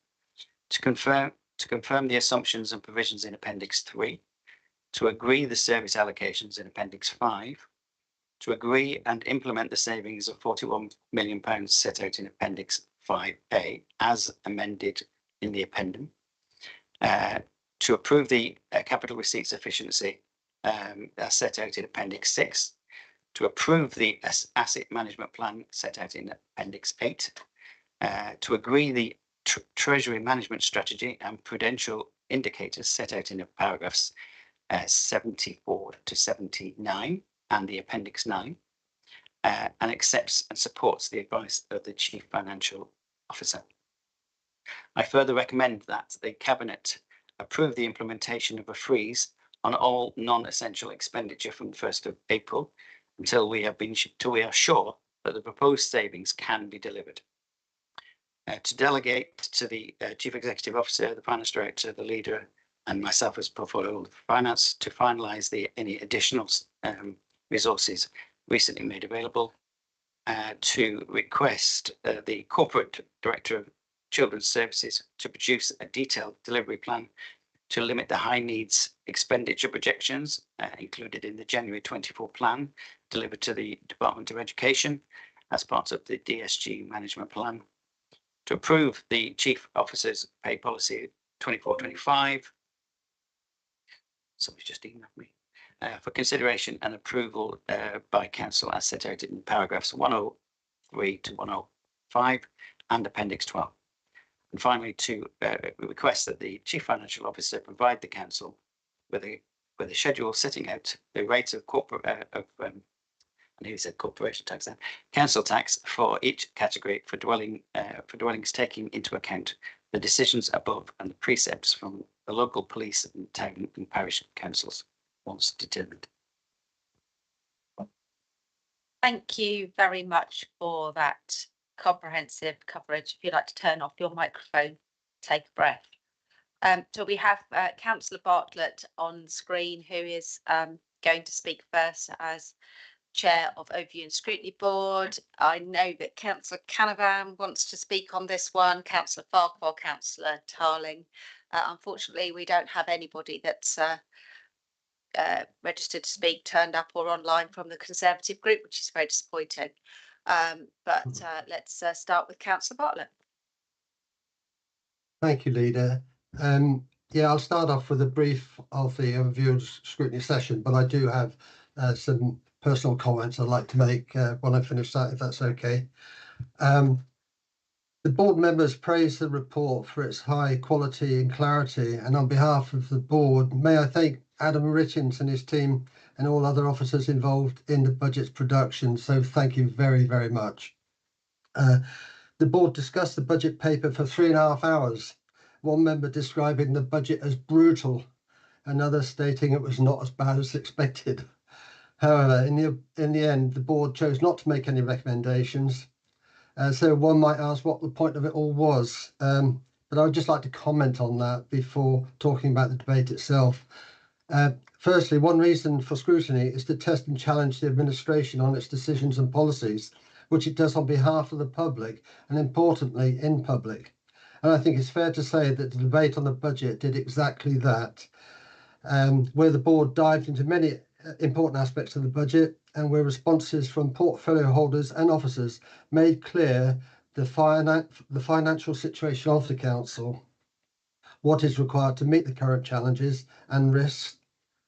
Speaker 11: To confirm the assumptions and provisions in Appendix 3. To agree the service allocations in Appendix 5. To agree and implement the savings of £41 million set out in Appendix 5A as amended in the appendum. To approve the capital receipts efficiency as set out in Appendix 6. To approve the asset management plan set out in Appendix 8, to agree the treasury management strategy and prudential indicators set out in the paragraphs 74 to 79 and the Appendix 9, and accepts and supports the advice of the Chief Financial Officer. I further recommend that the Cabinet approve the implementation of a freeze on all non-essential expenditure from the 1st of April until we are sure that the proposed savings can be delivered. To delegate to the Chief Executive Officer, the Finance Director, the Leader, and myself as Portfolio Holder for Finance to finalise any additional resources recently made available. To request the Corporate Director of Children's Services to produce a detailed delivery plan to limit the high needs expenditure projections included in the January 24 plan delivered to the Department of Education as part of the DSG management plan. To approve the Chief Officer's pay policy 24-25. Somebody's just emailed me. For consideration and approval by Council as set out in paragraphs 103 to 105 and Appendix 12. And finally, to request that the Chief Financial Officer provide the Council with a schedule setting out the rates of corporate I nearly said corporation tax then, council tax for each category for dwellings, taking into account the decisions above and the precepts from the local police and town and parish councils once determined.
Speaker 1: Thank you very much for that comprehensive coverage. If you'd like to turn off your microphone, take a breath. So we have Councillor Bartlett on screen, who is going to speak first as Chair of Overview and Scrutiny Board. I know that Councillor Canavan wants to speak on this one, Councillor Farquhar, Councillor Tarling. Unfortunately, we don't have anybody that's registered to speak, turned up or online from the Conservative group, which is very disappointing. But let's start with Councillor Bartlett.
Speaker 10: Thank you, Leader. Yeah, I'll start off with a brief of the overview and scrutiny session, but I do have some personal comments I'd like to make when I finish that, if that's okay. The board members praise the report for its high quality and clarity, and on behalf of the board, may I thank Adam Richins and his team and all other officers involved in the budget's production. So thank you very, very much. The board discussed the budget paper for 3.5 hours. One member describing the budget as brutal, another stating it was not as bad as expected. However, in the end, the board chose not to make any recommendations. So one might ask what the point of it all was. But I would just like to comment on that before talking about the debate itself. Firstly, one reason for scrutiny is to test and challenge the administration on its decisions and policies, which it does on behalf of the public and importantly in public. And I think it's fair to say that the debate on the budget did exactly that, where the board dived into many important aspects of the budget and where responses from portfolio holders and officers made clear the financial situation of the council, what is required to meet the current challenges and risks,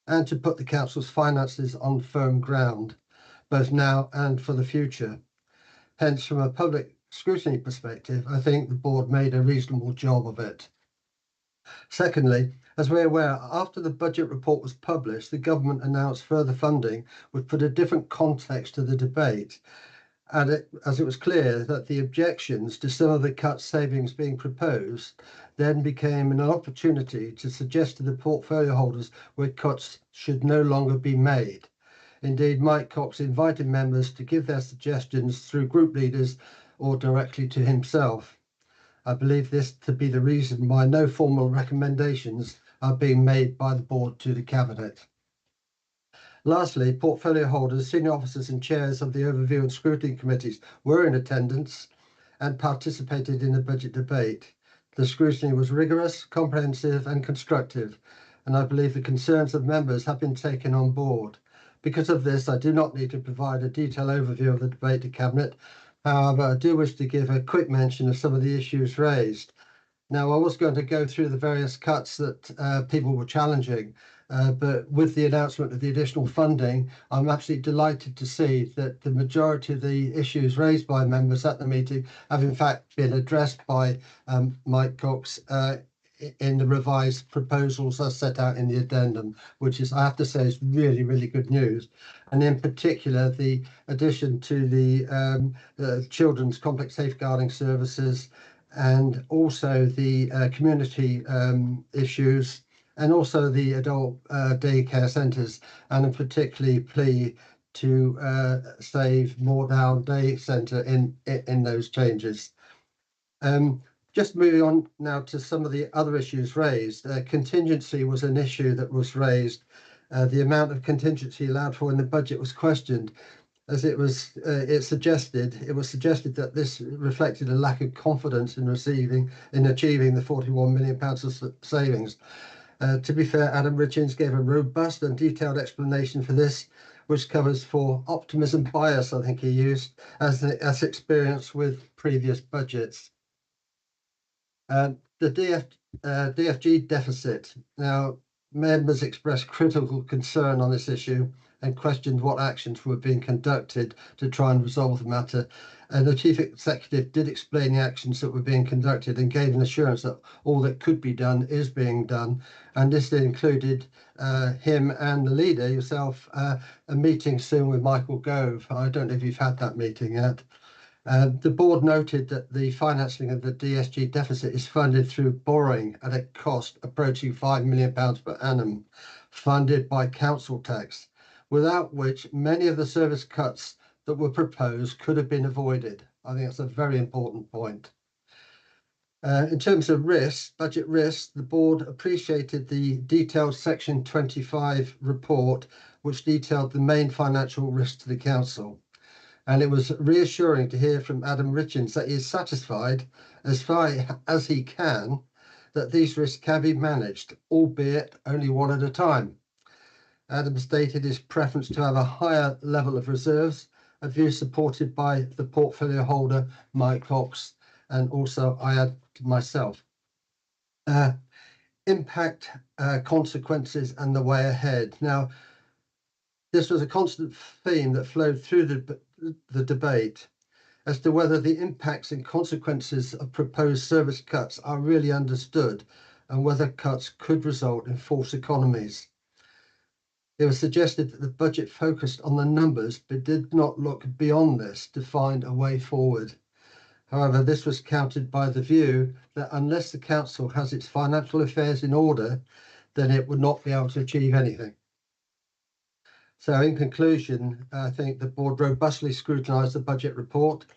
Speaker 10: and to put the council's finances on firm ground, both now and for the future. Hence, from a public scrutiny perspective, I think the board made a reasonable job of it. Secondly, as we're aware, after the budget report was published, the government announced further funding would put a different context to the debate. And as it was clear that the objections to some of the cut savings being proposed then became an opportunity to suggest to the portfolio holders where cuts should no longer be made. Indeed, Mike Cox invited members to give their suggestions through group leaders or directly to himself. I believe this to be the reason why no formal recommendations are being made by the board to the Cabinet. Lastly, portfolio holders, senior officers and chairs of the overview and scrutiny committees were in attendance and participated in the budget debate. The scrutiny was rigorous, comprehensive and constructive, and I believe the concerns of members have been taken on board. Because of this, I do not need to provide a detailed overview of the debate to Cabinet. However, I do wish to give a quick mention of some of the issues raised. Now, I was going to go through the various cuts that people were challenging, but with the announcement of the additional funding, I'm absolutely delighted to see that the majority of the issues raised by members at the meeting have in fact been addressed by Mike Cox in the revised proposals as set out in the addendum, which is, I have to say, is really, really good news. And in particular, the addition to the children's complex safeguarding services and also the community issues and also the adult daycare centres, and in particularly plea to save More Down Day Centre in those changes. Just moving on now to some of the other issues raised. Contingency was an issue that was raised. The amount of contingency allowed for in the budget was questioned, as it was suggested that this reflected a lack of confidence in achieving the £41 million of savings. To be fair, Adam Richards gave a robust and detailed explanation for this, which covers for optimism bias, I think he used, as experience with previous budgets. The DFG deficit. Now, members expressed critical concern on this issue and questioned what actions were being conducted to try and resolve the matter. And the Chief Executive did explain the actions that were being conducted and gave an assurance that all that could be done is being done. And this included him and the leader, yourself, a meeting soon with Michael Gove. I don't know if you've had that meeting yet. The board noted that the financing of the DSG deficit is funded through borrowing at a cost approaching £5 million per annum, funded by council tax, without which many of the service cuts that were proposed could have been avoided. I think that's a very important point. In terms of risks, budget risks, the board appreciated the detailed Section 25 report, which detailed the main financial risks to the council. And it was reassuring to hear from Adam Richards that he is satisfied, as far as he can, that these risks can be managed, albeit only one at a time. Adam stated his preference to have a higher level of reserves, a view supported by the portfolio holder, Mike Cox, and also I add myself. Impact, consequences, and the way ahead. Now, this was a constant theme that flowed through the debate as to whether the impacts and consequences of proposed service cuts are really understood and whether cuts could result in false economies. It was suggested that the budget focused on the numbers but did not look beyond this to find a way forward. However, this was countered by the view that unless the council has its financial affairs in order, then it would not be able to achieve anything. So in conclusion, I think the board robustly scrutinised the budget report,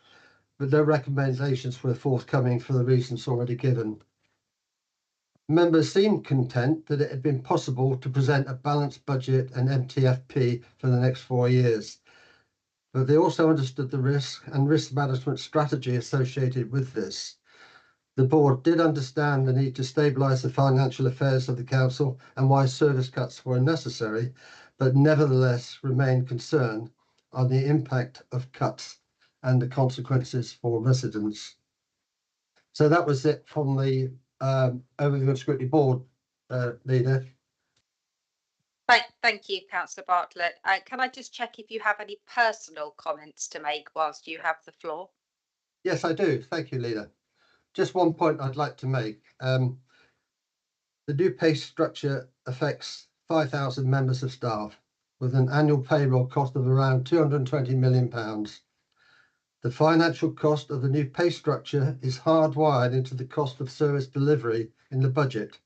Speaker 10: but no recommendations were forthcoming for the reasons already given. Members seemed content that it had been possible to present a balanced budget and MTFP for the next 4 years, but they also understood the risk and risk management strategy associated with this. The board did understand the need to stabilise the financial affairs of the council and why service cuts were necessary, but nevertheless remained concerned on the impact of cuts and the consequences for residents. So that was it from the overview and scrutiny board, leader.
Speaker 1: Thank you, Councillor Bartlett. Can I just check if you have any personal comments to make whilst you have the floor?
Speaker 10: Yes, I do. Thank you, Leader. Just one point I'd like to make. The new pay structure affects 5,000 members of staff with an annual payroll cost of around £220 million. The financial cost of the new pay structure is hardwired into the cost of service delivery in the budget.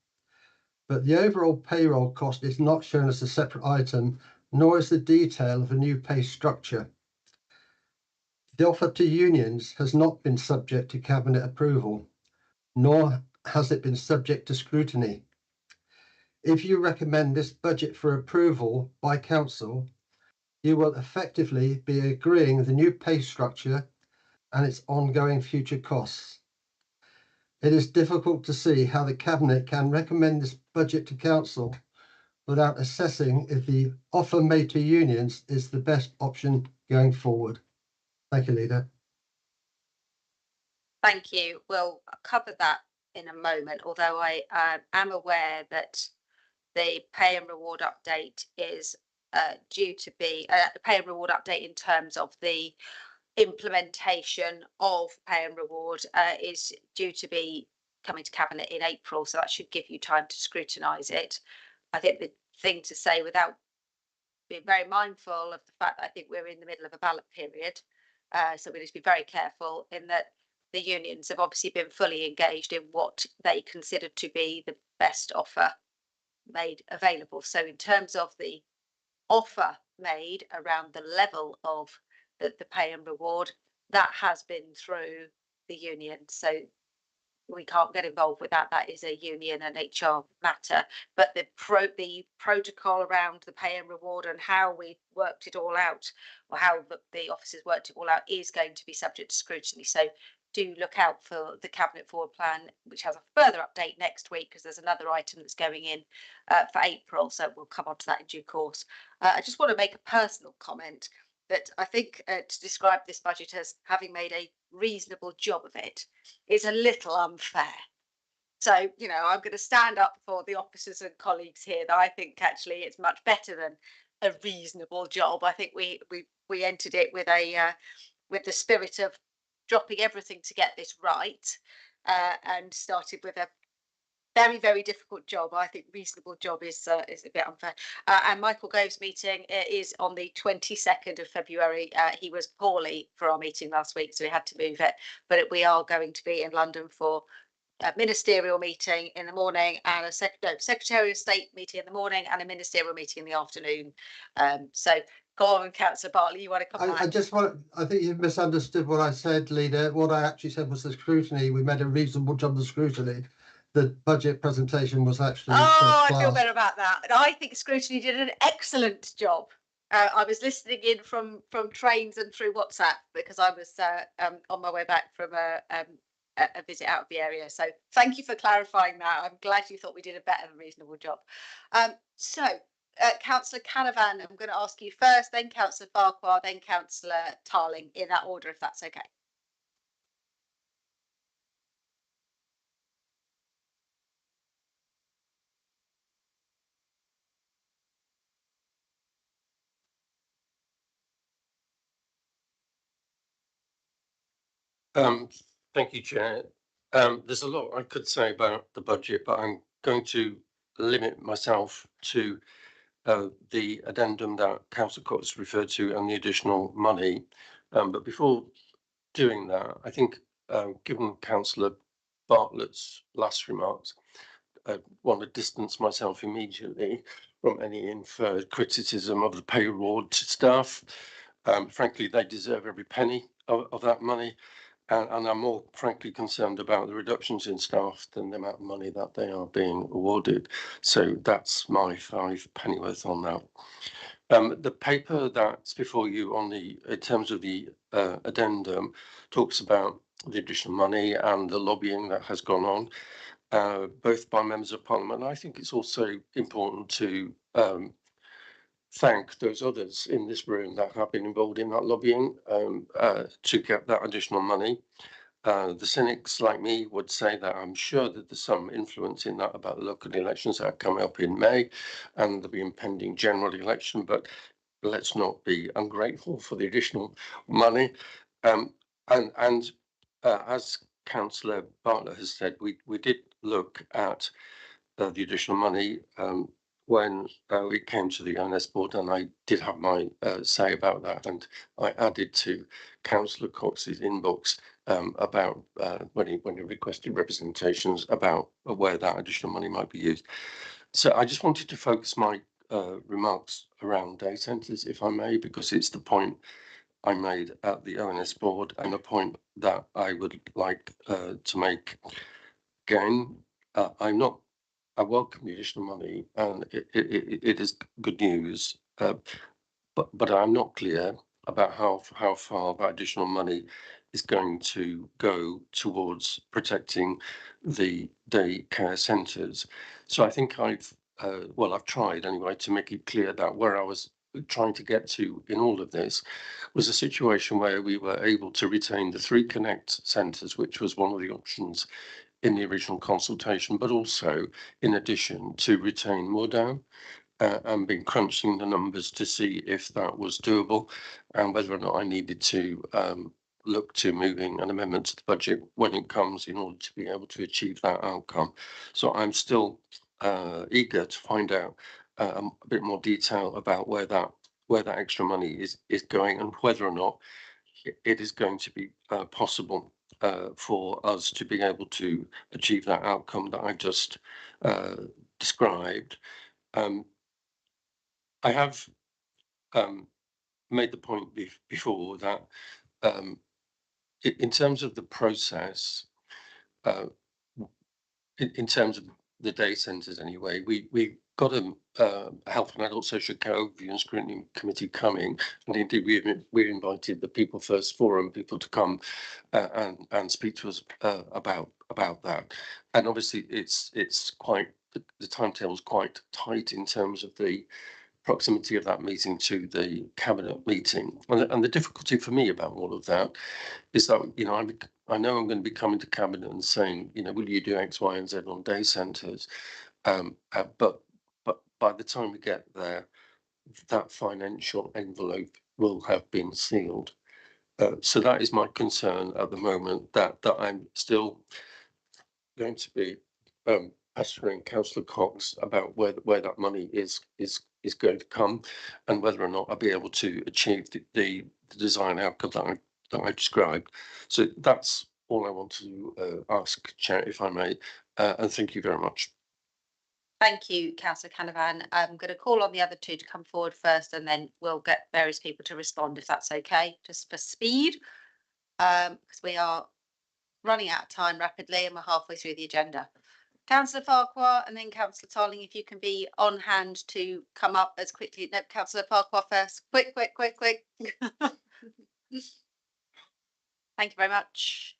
Speaker 10: But the overall payroll cost is not shown as a separate item, nor is the detail of a new pay structure. The offer to unions has not been subject to Cabinet approval, nor has it been subject to scrutiny. If you recommend this budget for approval by Council, you will effectively be agreeing the new pay structure and its ongoing future costs. It is difficult to see how the Cabinet can recommend this budget to Council without assessing if the offer made to unions is the best option going forward. Thank you, Leader.
Speaker 1: Thank you. We'll cover that in a moment, although I am aware that the pay and reward update is due to be a pay and reward update in terms of the implementation of pay and reward is due to be coming to Cabinet in April, so that should give you time to scrutinise it. I think the thing to say, without being very mindful of the fact that I think we're in the middle of a ballot period, so we need to be very careful in that the unions have obviously been fully engaged in what they consider to be the best offer made available. So in terms of the offer made around the level of the pay and reward, that has been through the union. So we can't get involved with that. That is a union and HR matter. But the protocol around the pay and reward and how we worked it all out, or how the officers worked it all out, is going to be subject to scrutiny. So do look out for the Cabinet Forward Plan, which has a further update next week, because there's another item that's going in for April. So we'll come on to that in due course. I just want to make a personal comment that I think to describe this budget as having made a reasonable job of it is a little unfair. So, you know, I'm going to stand up for the officers and colleagues here that I think actually it's much better than a reasonable job. I think we entered it with the spirit of dropping everything to get this right, and started with a very, very difficult job. I think reasonable job is a bit unfair. And Michael Gove's meeting is on the 22nd of February. He was poorly for our meeting last week, so we had to move it. But we are going to be in London for a ministerial meeting in the morning and a Secretary of State meeting in the morning and a ministerial meeting in the afternoon. So go on, Councillor Bartley, you want to come back?
Speaker 10: I think you've misunderstood what I said, Leader. What I actually said was the scrutiny. We made a reasonable job of the scrutiny. The budget presentation was actually.
Speaker 1: Oh, I feel better about that. I think scrutiny did an excellent job. I was listening in from trains and through WhatsApp because I was on my way back from a visit out of the area. So thank you for clarifying that. I'm glad you thought we did a better than reasonable job. Councillor Canavan, I'm going to ask you first, then Councillor Farquhar, then Councillor Tarling, in that order, if that's okay.
Speaker 12: Thank you, Chair. There's a lot I could say about the budget, but I'm going to limit myself to the addendum that Councillor Cox referred to and the additional money. But before doing that, I think, given Councillor Bartlett's last remarks, I want to distance myself immediately from any inferred criticism of the pay reward to staff. Frankly, they deserve every penny of that money. And I'm more frankly concerned about the reductions in staff than the amount of money that they are being awarded. So that's my 5 pennyworth on that. The paper that's before you in terms of the addendum talks about the additional money and the lobbying that has gone on, both by members of Parliament. I think it's also important to thank those others in this room that have been involved in that lobbying to get that additional money. The cynics like me would say that I'm sure that there's some influence in that about the local elections that are coming up in May and the impending general election, but let's not be ungrateful for the additional money. And as Councillor Bartlett has said, we did look at the additional money when we came to the ONS board, and I did have my say about that, and I added to Councillor Cox's inbox about when he requested representations about where that additional money might be used. So I just wanted to focus my remarks around day centres, if I may, because it's the point I made at the ONS board and a point that I would like to make again. I welcome the additional money, and it is good news, but I'm not clear about how far that additional money is going to go towards protecting the day care centres. So I think I've tried anyway to make it clear that where I was trying to get to in all of this was a situation where we were able to retain the 3 Connect centres, which was one of the options in the original consultation, but also in addition to retain Moordown, and been crunching the numbers to see if that was doable and whether or not I needed to look to moving an amendment to the budget when it comes in order to be able to achieve that outcome. So I'm still eager to find out a bit more detail about where that extra money is going, and whether or not it is going to be possible for us to be able to achieve that outcome that I just described. I have made the point before that in terms of the process, in terms of the day centres anyway, we got a Health and Adult Social Care Overview and Scrutiny Committee coming, and indeed we invited the People First Forum people to come and speak to us about that. And obviously it's quite, the timetable is quite tight in terms of the proximity of that meeting to the cabinet meeting, and the difficulty for me about all of that is that, you know, I know I'm going to be coming to cabinet and saying, you know, will you do X, Y, and Z on day centres? But by the time we get there, that financial envelope will have been sealed. So that is my concern at the moment, that I'm still going to be pestering Councillor Cox about where that money is going to come, and whether or not I'll be able to achieve the design outcome that I described. So that's all I want to ask, Chair, if I may, and thank you very much.
Speaker 1: Thank you, Councillor Canavan. I'm going to call on the other 2 to come forward first, and then we'll get various people to respond, if that's okay, just for speed, because we are running out of time rapidly and we're halfway through the agenda. Councillor Farquhar and then Councillor Tolling, if you can be on hand to come up as quickly. No, Councillor Farquhar first. Quick. Thank you very much.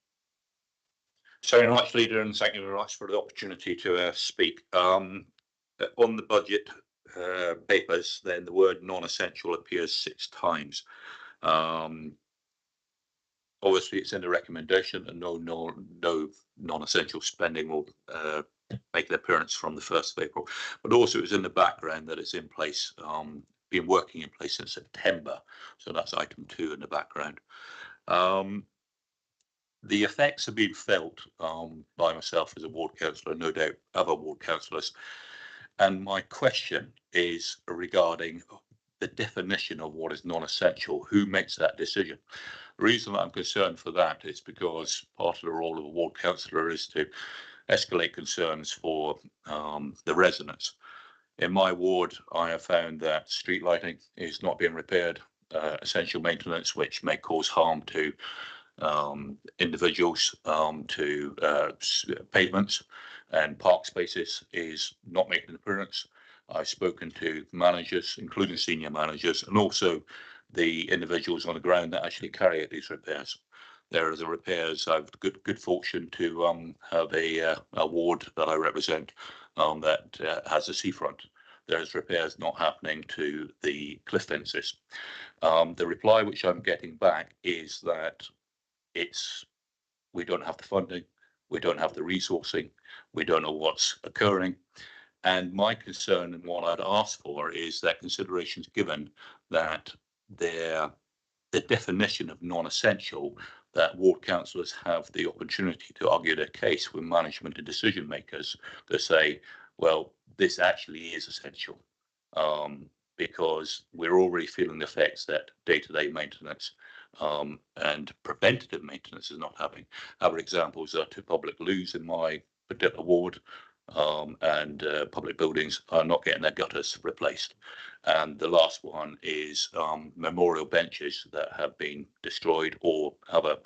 Speaker 2: So very much, Leader, and thank you very much for the opportunity to speak. On the budget papers, then the word non-essential appears 6 times. Obviously, it's in the recommendation that no non-essential spending will make an appearance from the 1st of April. But also, it's in the background that it's in place, been working in place since September. So that's item 2 in the background. The effects have been felt by myself as a ward councillor, no doubt other ward councillors. And my question is regarding the definition of what is non-essential. Who makes that decision? The reason that I'm concerned for that is because part of the role of a ward councillor is to escalate concerns for the residents. In my ward, I have found that street lighting is not being repaired, essential maintenance, which may cause harm to individuals, to pavements and park spaces, is not making an appearance. I've spoken to managers, including senior managers, and also the individuals on the ground that actually carry out these repairs. There are the repairs. I've good fortune to have a ward that I represent that has a seafront. There's repairs not happening to the cliff fences. The reply which I'm getting back is that we don't have the funding, we don't have the resourcing, we don't know what's occurring. And my concern and what I'd ask for is that considerations given that the definition of non-essential that ward councillors have the opportunity to argue their case with management and decision makers to say, well, this actually is essential, because we're already feeling the effects that day-to-day maintenance and preventative maintenance is not happening. Other examples are two public loos in my particular ward, and public buildings are not getting their gutters replaced. And the last one is memorial benches that have been destroyed, or other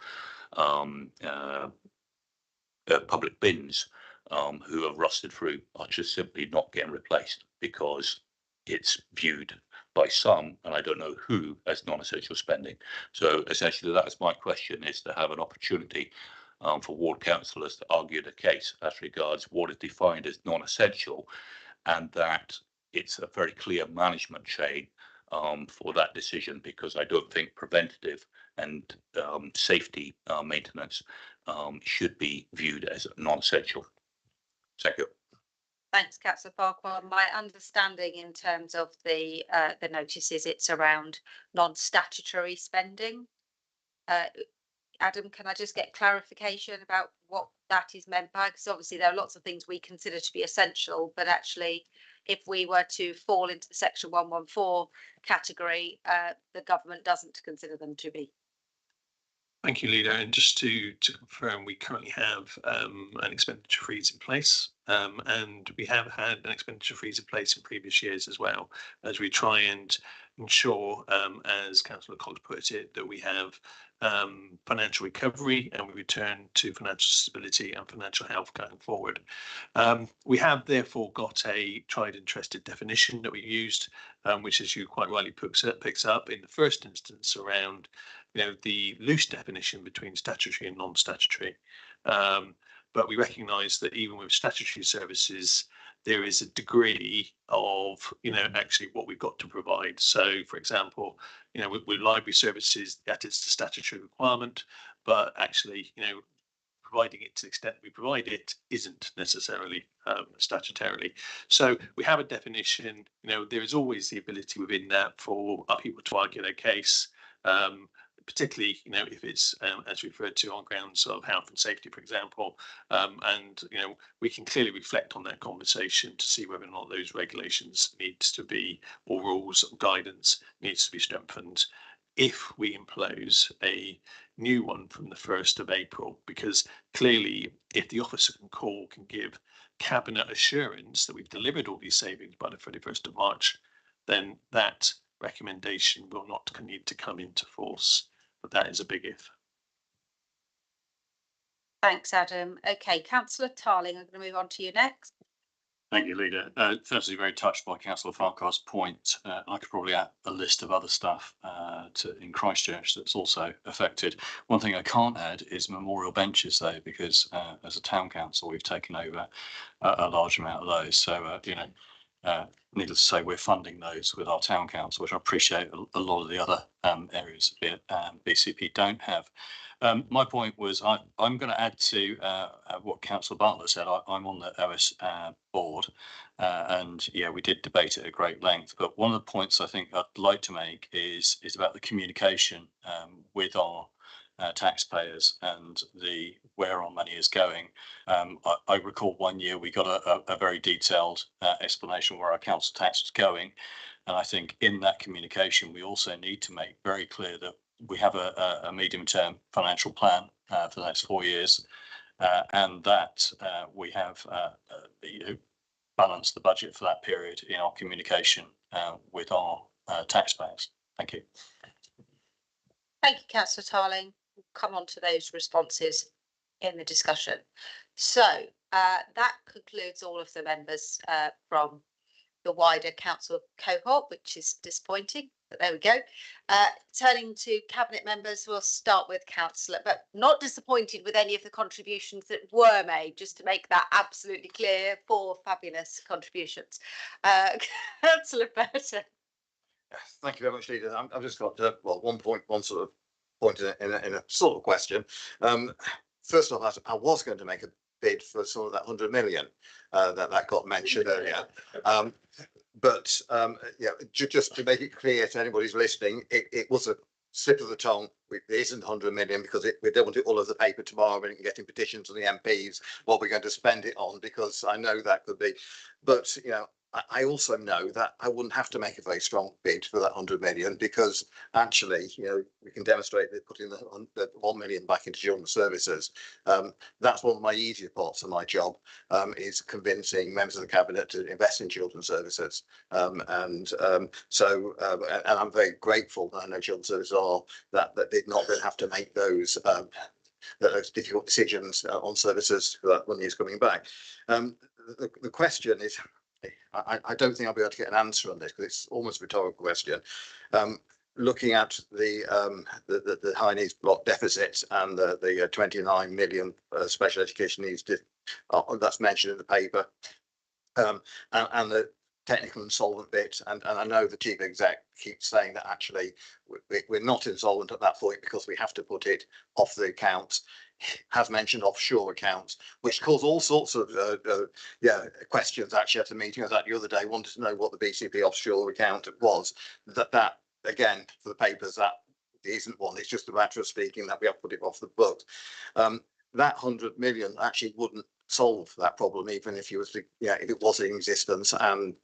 Speaker 2: public bins who have rusted through are just simply not getting replaced because it's viewed by some, and I don't know who, as non-essential spending. So essentially that's my question, is to have an opportunity for ward councillors to argue the case as regards what is defined as non-essential, and that it's a very clear management chain for that decision, because I don't think preventative and safety maintenance should be viewed as non-essential. Thank you.
Speaker 1: Thanks, Councillor Farquhar. My understanding in terms of the notices, it's around non-statutory spending. Adam, can I just get clarification about what that is meant by? Because obviously there are lots of things we consider to be essential, but actually, if we were to fall into the Section 114 category, the government doesn't consider them to be.
Speaker 14: Thank you, Leader. And just to confirm, we currently have an expenditure freeze in place, and we have had an expenditure freeze in place in previous years as well, as we try and ensure, as Councillor Cox put it, that we have financial recovery and we return to financial stability and financial health going forward. We have therefore got a tried and trusted definition that we used, which, as you quite rightly picks up in the first instance around, the loose definition between statutory and non-statutory. But we recognise that even with statutory services, there is a degree of, actually what we've got to provide. So, for example, with library services, that is the statutory requirement, but actually, providing it to the extent we provide it isn't necessarily statutorily. So we have a definition. There is always the ability within that for people to argue their case. Particularly, if it's, as referred to, on grounds of health and safety, for example, and, we can clearly reflect on that conversation to see whether or not those regulations needs to be, or rules or guidance needs to be strengthened if we impose a new one from the 1st of April, because clearly if the officer on call can give cabinet assurance that we've delivered all these savings by the 31st of March, then that recommendation will not need to come into force. But that is a big if.
Speaker 1: Thanks, Adam. Okay, Councillor Tarling, I'm going to move on to you next.
Speaker 20: Thank you, Leader. Firstly, very touched by Councillor Farquhar's point. I could probably add a list of other stuff in Christchurch that's also affected. One thing I can't add is memorial benches, though, because as a town council, we've taken over a large amount of those. So, needless to say, we're funding those with our town council, which I appreciate a lot of the other areas BCP don't have. My point was, I'm going to add to what Councillor Bartlett said. I'm on the OS board, and yeah, we did debate it at great length. But one of the points I think I'd like to make is about the communication with our taxpayers and where our money is going. I recall one year we got a very detailed explanation where our council tax was going, and I think in that communication we also need to make very clear that we have a medium-term financial plan for the next 4 years, and that we have balanced the budget for that period in our communication with our taxpayers. Thank you.
Speaker 1: Thank you, Councillor Tarling. We'll come on to those responses in the discussion. So that concludes all of the members from the wider council cohort, which is disappointing, but there we go. Turning to cabinet members, we'll start with Councillor, but not disappointed with any of the contributions that were made, just to make that absolutely clear. 4 fabulous contributions. Councillor Burton.
Speaker 15: Thank you very much, Leader. I've just got one sort of point in a sort of question. First off, I was going to make a bid for sort of that 100 million that got mentioned earlier. But yeah, just to make it clear to anybody who's listening, it was a slip of the tongue. It isn't 100 million because we don't want it all over the paper tomorrow and getting petitions from the MPs what we're going to spend it on, because I know that could be. But you know, I also know that I wouldn't have to make a very strong bid for that 100 million, because actually, you know, we can demonstrate that putting the 1 million back into children's services. That's one of my easier parts of my job, is convincing members of the cabinet to invest in children's services. And I'm very grateful that I know children's services are that did not have to make those difficult decisions on services for that money is coming back. The question is, I don't think I'll be able to get an answer on this because it's almost a rhetorical question. Looking at the high needs block deficit and the 29 million special education needs that's mentioned in the paper, and the technical insolvent bit, and I know the chief exec keeps saying that actually we're not insolvent at that point because we have to put it off the accounts. Has mentioned offshore accounts, which cause all sorts of questions. Actually, at a meeting I was at the other day, wanted to know what the BCP offshore account was. That again, for the papers, that isn't one. It's just a matter of speaking that we have to put it off the books. That 100 million actually wouldn't solve that problem, even if you was to, if it was in existence and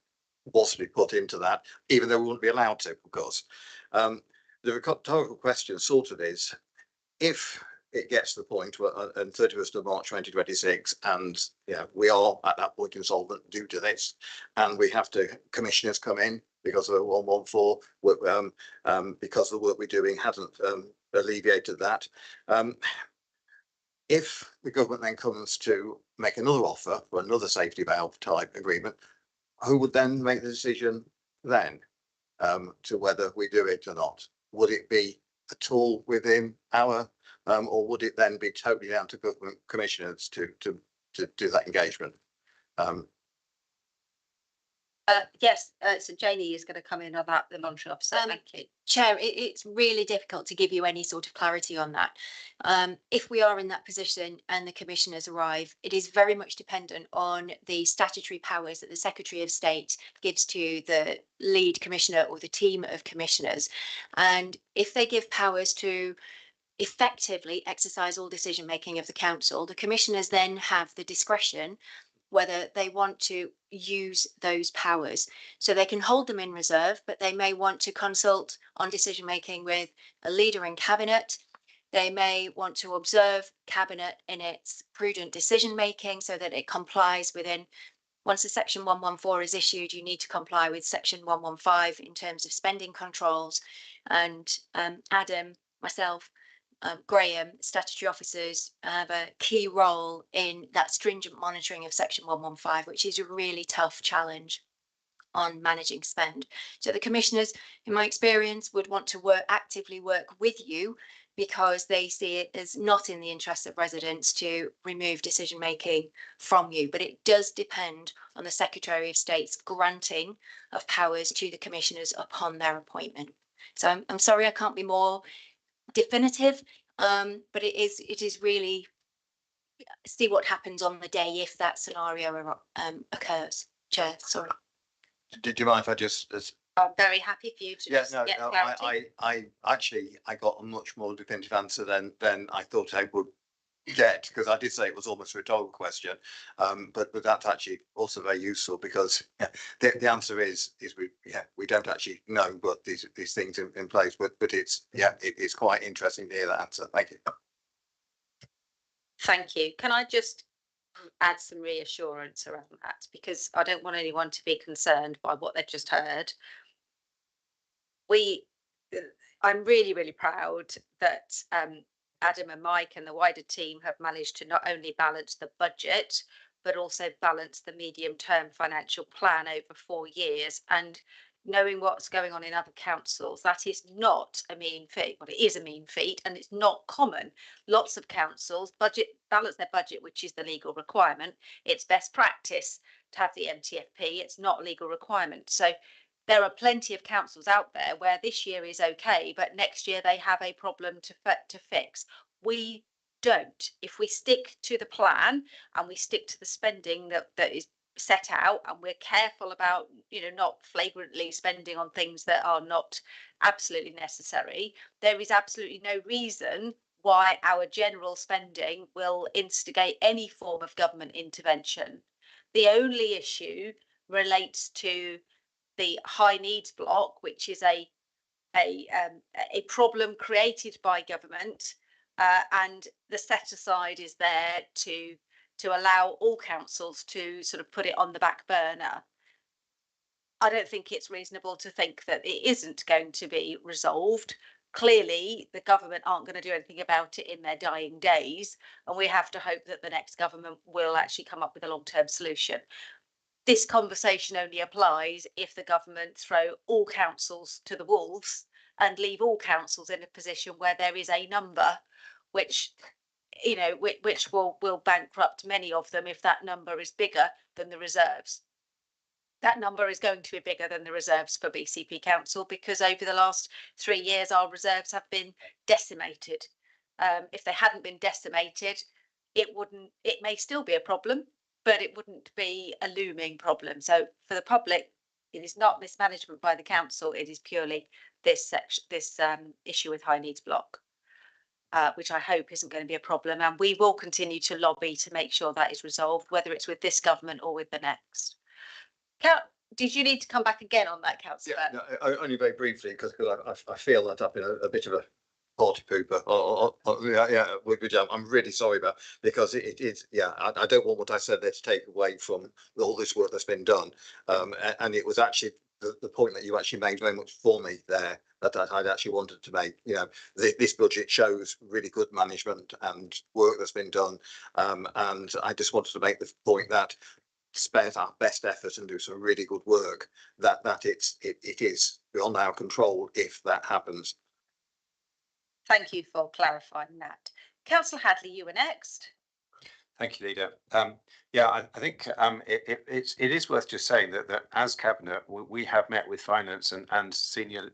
Speaker 15: was to be put into that, even though we wouldn't be allowed to, of course. The rhetorical question sort of is, if it gets to the point where on 31st of March 2026, and we are at that point insolvent due to this, and we have to commissioners come in because of 114, because the work we're doing hasn't alleviated that. If the government then comes to make another offer for another safety valve type agreement, who would then make the decision then to whether we do it or not? Would it be at all within our or would it then be totally down to government commissioners to do that engagement?
Speaker 1: Yes, so Janie is going to come in about the monitoring officer. Thank you.
Speaker 3: Chair, it's really difficult to give you any sort of clarity on that. If we are in that position and the commissioners arrive, it is very much dependent on the statutory powers that the Secretary of State gives to the lead commissioner or the team of commissioners. And if they give powers to effectively exercise all decision making of the council, the commissioners then have the discretion whether they want to use those powers. So they can hold them in reserve, but they may want to consult on decision making with a leader in cabinet. They may want to observe cabinet in its prudent decision making so that it complies within. Once the section 114 is issued, you need to comply with section 115 in terms of spending controls. And Adam, myself, Graham, statutory officers have a key role in that stringent monitoring of section 115, which is a really tough challenge on managing spend. So the commissioners, in my experience, would want to actively work with you because they see it as not in the interest of residents to remove decision making from you. But it does depend on the Secretary of State's granting of powers to the commissioners upon their appointment. So I'm sorry I can't be more definitive, but it is really see what happens on the day if that scenario occurs. Chair, sorry.
Speaker 15: Did you mind if I just?
Speaker 1: I'm very happy for you to
Speaker 15: get clarity. I actually got a much more definitive answer than I thought I would get, because I did say it was almost a rhetorical question, but that's actually also very useful, because the answer is we don't actually know what these things in place, but it's quite interesting to hear that answer. Thank you.
Speaker 1: Thank you. Can I just add some reassurance around that, because I don't want anyone to be concerned by what they've just heard. I'm really proud that Adam and Mike and the wider team have managed to not only balance the budget, but also balance the medium-term financial plan over 4 years. And knowing what's going on in other councils, that is not a mean feat. Well, it is a mean feat, and it's not common. Lots of councils balance their budget, which is the legal requirement. It's best practice to have the MTFP. It's not a legal requirement. So there are plenty of councils out there where this year is okay, but next year they have a problem to fix. We don't. If we stick to the plan and we stick to the spending that is set out, and we're careful about, you know, not flagrantly spending on things that are not absolutely necessary, there is absolutely no reason why our general spending will instigate any form of government intervention. The only issue relates to the high needs block, which is a problem created by government, and the set aside is there to allow all councils to sort of put it on the back burner. I don't think it's reasonable to think that it isn't going to be resolved. Clearly, the government aren't going to do anything about it in their dying days, and we have to hope that the next government will actually come up with a long-term solution. This conversation only applies if the government throw all councils to the wolves and leave all councils in a position where there is a number which, you know, which will bankrupt many of them if that number is bigger than the reserves. That number is going to be bigger than the reserves for BCP Council, because over the last 3 years our reserves have been decimated. If they hadn't been decimated, it may still be a problem, but it wouldn't be a looming problem. So for the public, it is not mismanagement by the council, it is purely this issue with high needs block, which I hope isn't going to be a problem, and we will continue to lobby to make sure that is resolved, whether it's with this government or with the next. Did you need to come back again on that, Councillor?
Speaker 15: Yeah, no, only very briefly, because I feel that I've been a bit of a party pooper. Which I'm really sorry about, because it is, I don't want what I said there to take away from all this work that's been done. And it was actually the point that you actually made very much for me there, that I'd actually wanted to make. You know, this budget shows really good management and work that's been done. And I just wanted to make the point that spend our best effort and do some really good work, that it is beyond our control if that happens.
Speaker 1: Thank you for clarifying that. Councillor Hadley, you were next.
Speaker 4: Thank you, Leader. I think it is worth just saying that as Cabinet, we have met with finance and senior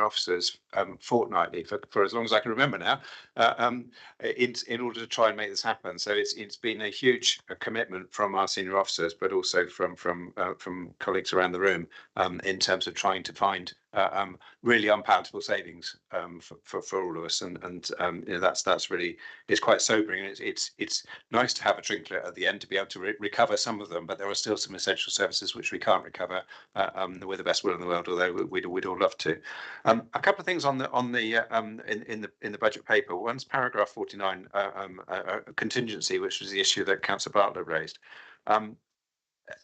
Speaker 4: officers fortnightly for as long as I can remember now, in order to try and make this happen. So it's been a huge commitment from our senior officers, but also from colleagues around the room, in terms of trying to find really unpalatable savings for all of us, and you know, that's really, it's quite sobering. It's nice to have a trinklet at the end to be able to recover some of them, but there are still some essential services which we can't recover with the best will in the world, although we'd all love to. A couple of things in the budget paper. One's paragraph 49, contingency, which was the issue that Councillor Bartlett raised.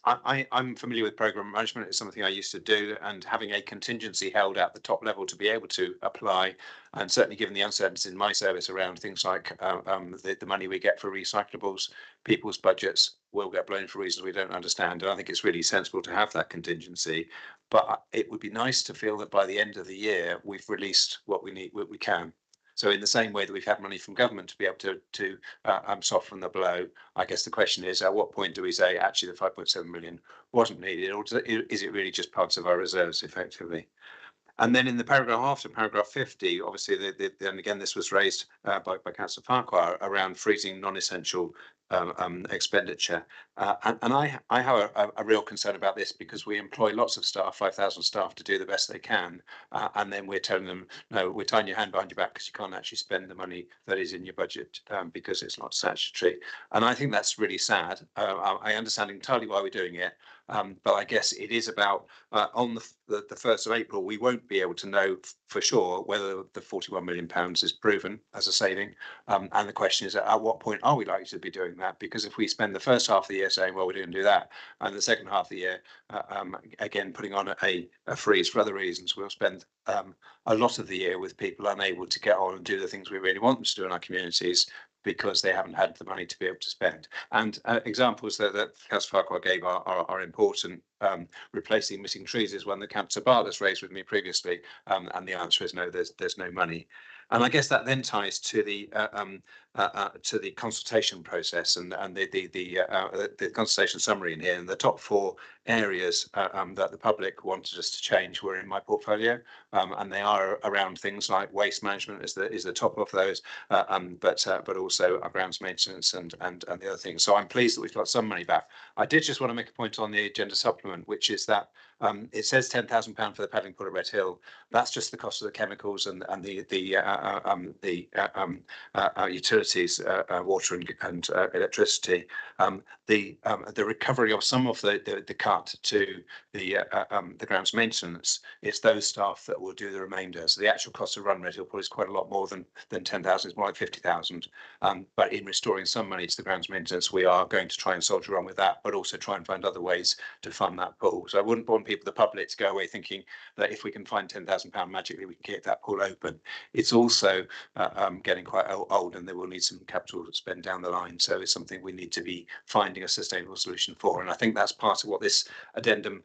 Speaker 4: I'm familiar with programme management. It's something I used to do, and having a contingency held at the top level to be able to apply, and certainly given the uncertainties in my service around things like the money we get for recyclables, people's budgets will get blown for reasons we don't understand, and I think it's really sensible to have that contingency. But it would be nice to feel that by the end of the year we've released what we need, what we can. So in the same way that we've had money from government to be able to soften the blow, I guess the question is, at what point do we say actually the 5.7 million wasn't needed, or is it really just parts of our reserves effectively? And then in the paragraph after, paragraph 50, obviously, and again this was raised by Councillor Farquhar around freezing non-essential expenditure, and I have a real concern about this, because we employ lots of staff, 5,000 staff, to do the best they can, and then we're telling them, no, we're tying your hand behind your back because you can't actually spend the money that is in your budget because it's not statutory. And I think that's really sad. I understand entirely why we're doing it, but I guess it is about on the 1st of April we won't be able to know for sure whether the £41 million is proven as a saving, and the question is, at what point are we likely to be doing that? Because if we spend the first half of the year saying, well, we're going to do that, and the second half of the year again putting on a freeze for other reasons, we'll spend a lot of the year with people unable to get on and do the things we really want them to do in our communities, because they haven't had the money to be able to spend. And examples that Councillor Farquhar gave are important. Replacing missing trees is one that Councillor Bartlett's raised with me previously, and the answer is no, there's no money. And I guess that then ties to the to the consultation process and the consultation summary in here, and the top 4 areas that the public wanted us to change were in my portfolio, and they are around things like waste management is the top of those, but also our grounds maintenance and the other things. So I'm pleased that we've got some money back. I did just want to make a point on the agenda supplement, which is that it says £10,000 for the paddling pool at Red Hill. That's just the cost of the chemicals and the utilities, water and electricity. The recovery of some of the cut to the grounds maintenance, it's those staff that will do the remainder. So the actual cost of run Red Hill Pool is quite a lot more than 10,000. It's more like 50,000. But in restoring some money to the grounds maintenance, we are going to try and soldier on with that, but also try and find other ways to fund that pool. So I wouldn't want people, the public, to go away thinking that if we can find £10,000 magically, we can get that pool open. It's also getting quite old, and they will need some capital spend down the line. So it's something we need to be finding a sustainable solution for. And I think that's part of what this addendum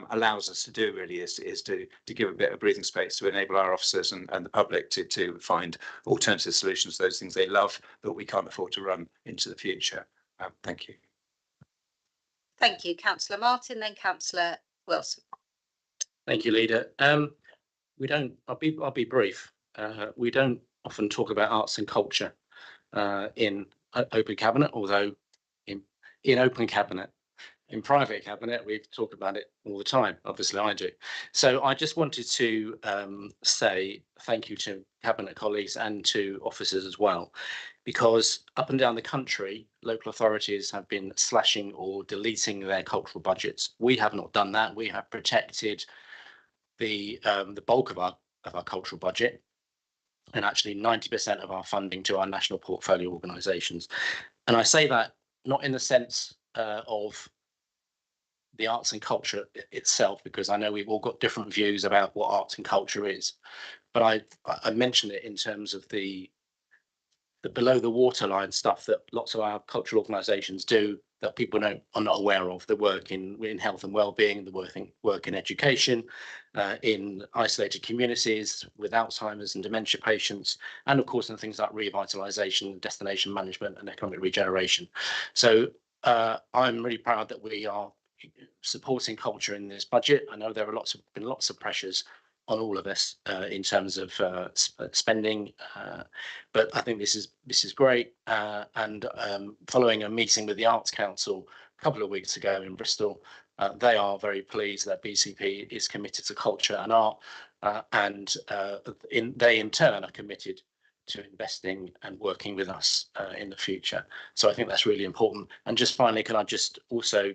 Speaker 4: allows us to do, really, is to give a bit of breathing space to enable our officers and the public to find alternative solutions to those things they love that we can't afford to run into the future. Thank you.
Speaker 1: Thank you, Councillor Martin, then Councillor Wilson.
Speaker 5: Thank you, Leader. I'll be brief. We don't often talk about arts and culture in open cabinet, although in open cabinet, in private cabinet, we talk about it all the time. Obviously, I do. So I just wanted to say thank you to cabinet colleagues and to officers as well, because up and down the country, local authorities have been slashing or deleting their cultural budgets. We have not done that. We have protected the bulk of our cultural budget, and actually 90% of our funding to our national portfolio organisations. And I say that not in the sense of the arts and culture itself, because I know we've all got different views about what arts and culture is, but I mentioned it in terms of the below the waterline stuff that lots of our cultural organisations do that people are not aware of. The work in health and wellbeing, the work in education, in isolated communities with Alzheimer's and dementia patients, and of course in things like revitalisation, destination management and economic regeneration. So I'm really proud that we are supporting culture in this budget. I know there are been lots of pressures on all of us in terms of spending, but I think this is great. And following a meeting with the Arts Council a couple of weeks ago in Bristol, they are very pleased that BCP is committed to culture and art, and they in turn are committed to investing and working with us in the future. So I think that's really important. And just finally, can I just also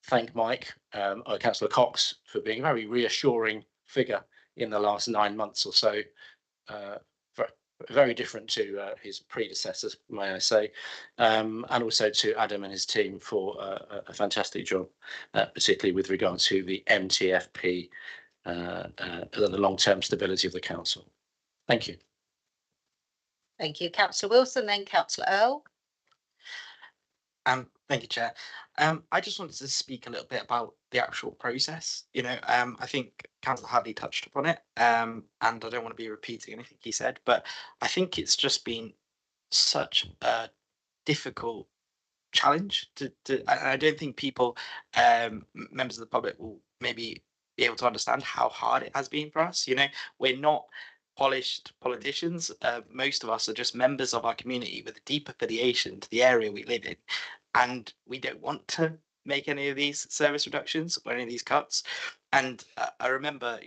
Speaker 5: thank Mike, Councillor Cox, for being a very reassuring figure in the last 9 months or so, very different to his predecessors, may I say, and also to Adam and his team for a fantastic job, particularly with regard to the MTFP and the long-term stability of the council. Thank you.
Speaker 1: Thank you, Councillor Wilson, then Councillor Earl.
Speaker 13: Thank you, Chair. I just wanted to speak a little bit about the actual process. I think Councillor Hadley touched upon it, and I don't want to be repeating anything he said, but I think it's just been such a difficult challenge I don't think people, members of the public, will maybe be able to understand how hard it has been for us. We're not polished politicians. Most of us are just members of our community with a deep affiliation to the area we live in, and we don't want to make any of these service reductions or any of these cuts. And I remember,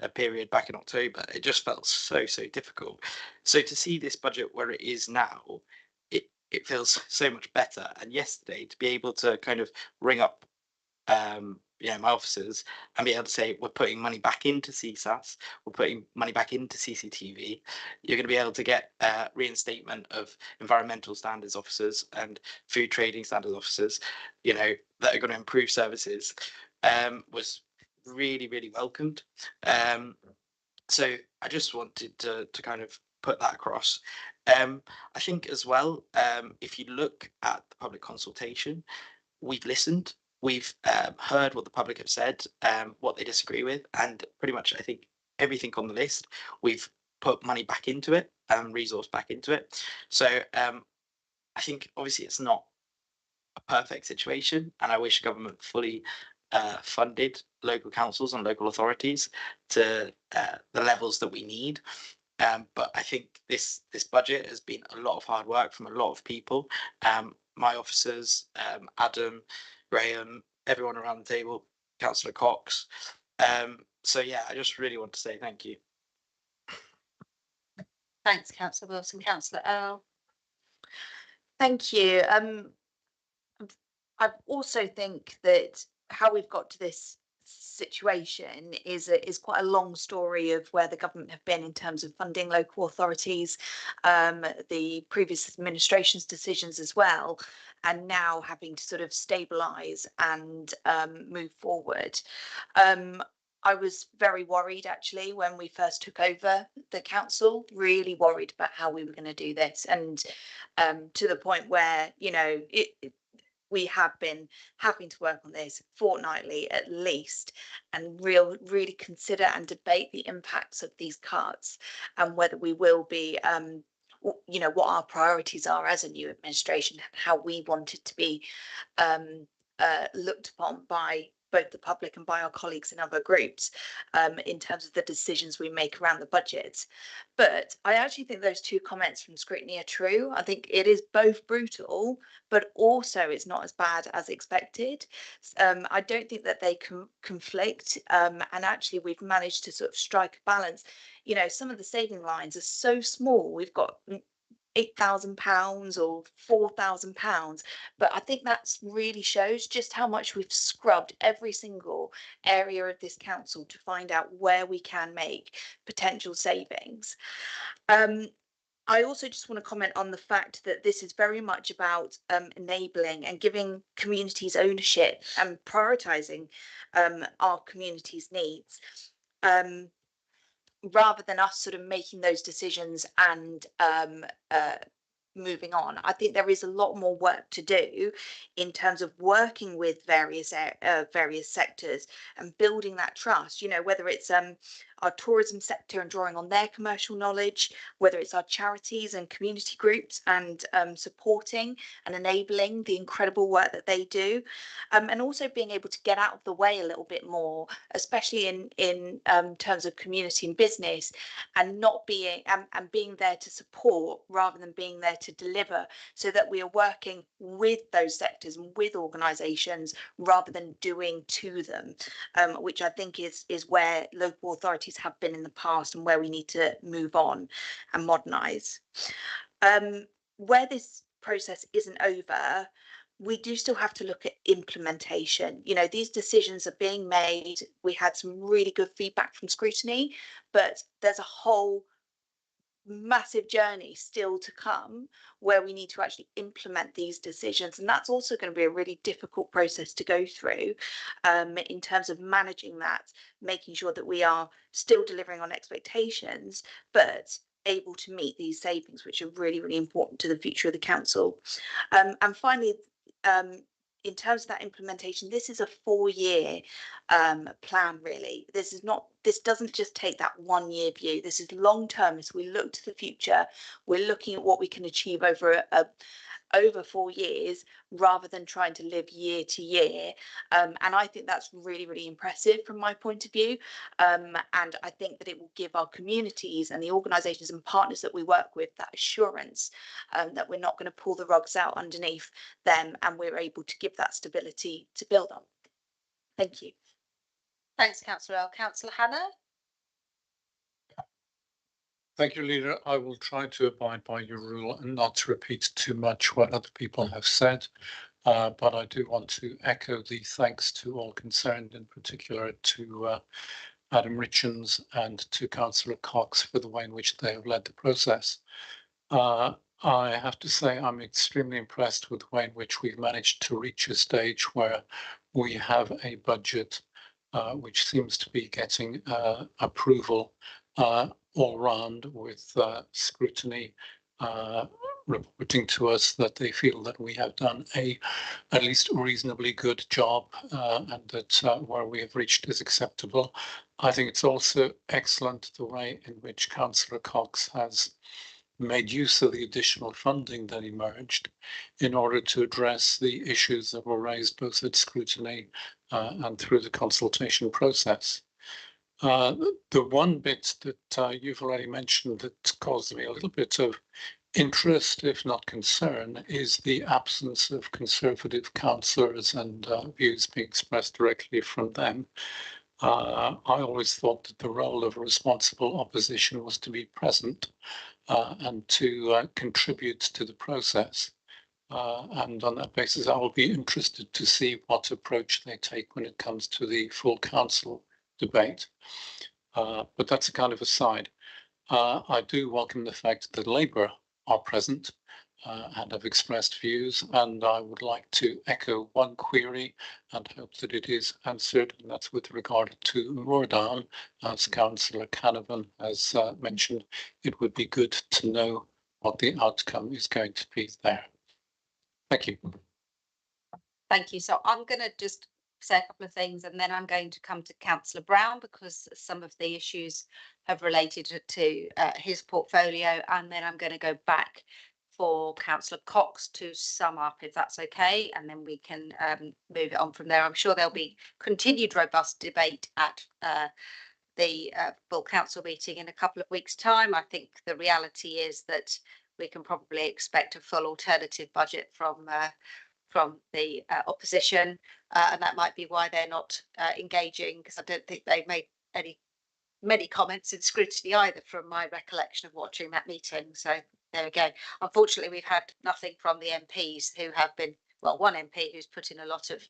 Speaker 13: a period back in October, it just felt so difficult. So to see this budget where it is now, it feels so much better. And yesterday, to be able to kind of ring up my officers and be able to say, we're putting money back into CSAS, we're putting money back into CCTV, you're going to be able to get reinstatement of environmental standards officers and food trading standards officers, that are going to improve services, was really welcomed. So I just wanted to kind of put that across. I think as well, if you look at the public consultation, we've listened. We've heard what the public have said, what they disagree with, and pretty much I think everything on the list, we've put money back into it. resource back into it. So I think obviously it's not a perfect situation, and I wish government fully funded local councils and local authorities to the levels that we need. But I think this budget has been a lot of hard work from a lot of people. My officers, Adam, Graham, everyone around the table, Councillor Cox. So yeah, I just really want to say thank you.
Speaker 1: Thanks, Councillor Wilson. Councillor Earl.
Speaker 6: Thank you. I also think that how we've got to this situation is quite a long story of where the government have been in terms of funding local authorities, the previous administration's decisions as well, and now having to sort of stabilise and move forward. I was very worried actually when we first took over the council, really worried about how we were going to do this, and to the point where, you know, we have been having to work on this fortnightly at least, and really consider and debate the impacts of these cuts and whether we will be, you know, what our priorities are as a new administration, how we want it to be looked upon by both the public and by our colleagues in other groups in terms of the decisions we make around the budget. But I actually think those two comments from scrutiny are true. I think it is both brutal, but also it's not as bad as expected. I don't think that they conflict, and actually we've managed to sort of strike a balance. You know, some of the saving lines are so small. We've got £8,000 or £4,000, but I think that really shows just how much we've scrubbed every single area of this council to find out where we can make potential savings. I also just want to comment on the fact that this is very much about enabling and giving communities ownership and prioritising our community's needs. Rather than us sort of making those decisions and moving on. I think there is a lot more work to do in terms of working with various sectors and building that trust, you know, whether it's our tourism sector and drawing on their commercial knowledge, whether it's our charities and community groups and supporting and enabling the incredible work that they do, and also being able to get out of the way a little bit more, especially in terms of community and business, and not being and being there to support rather than being there to deliver, so that we are working with those sectors and with organisations rather than doing to them, which I think is where local authorities have been in the past and where we need to move on and modernise. Where this process isn't over, we do still have to look at implementation. You know, these decisions are being made. We had some really good feedback from scrutiny, but there's a whole massive journey still to come where we need to actually implement these decisions, and that's also going to be a really difficult process to go through in terms of managing that, making sure that we are still delivering on expectations but able to meet these savings, which are really, really important to the future of the council. And finally, in terms of that implementation, this is a 4-year plan, really. This doesn't just take that 1-year view. This is long term. As we look to the future, we're looking at what we can achieve over over 4 years rather than trying to live year to year. And I think that's really, really impressive from my point of view. And I think that it will give our communities and the organisations and partners that we work with that assurance that we're not going to pull the rugs out underneath them, and we're able to give that stability to build on. Thank you.
Speaker 1: Thanks, Councillor Earl. Councillor Hannah?
Speaker 18: Thank you, Leader. I will try to abide by your rule and not to repeat too much what other people have said, but I do want to echo the thanks to all concerned, in particular to Adam Richens and to Councillor Cox for the way in which they have led the process. I have to say I'm extremely impressed with the way in which we've managed to reach a stage where we have a budget which seems to be getting approval all round, with scrutiny reporting to us that they feel that we have done at least reasonably good job, and that where we have reached is acceptable. I think it's also excellent the way in which Councillor Cox has made use of the additional funding that emerged in order to address the issues that were raised both at scrutiny and through the consultation process. The one bit that you've already mentioned that caused me a little bit of interest, if not concern, is the absence of Conservative councillors and views being expressed directly from them. I always thought that the role of a responsible opposition was to be present and to contribute to the process. And on that basis, I will be interested to see what approach they take when it comes to the full council debate. But that's a kind of aside. I do welcome the fact that Labour are present and have expressed views, and I would like to echo one query and hope that it is answered, and that's with regard to Moordown. As Councillor Canavan has mentioned, it would be good to know what the outcome is going to be there. Thank you.
Speaker 1: Thank you. So I'm going to just say a couple of things, and then I'm going to come to Councillor Brown because some of the issues have related to his portfolio, and then I'm going to go back for Councillor Cox to sum up, if that's okay, and then we can move it on from there. I'm sure there'll be continued robust debate at the full council meeting in a couple of weeks' time. I think the reality is that we can probably expect a full alternative budget from the opposition, and that might be why they're not engaging, because I don't think they've made many comments in scrutiny either, from my recollection of watching that meeting. So there we go. Unfortunately, we've had nothing from the MPs who have been, well, one MP who's put in a lot of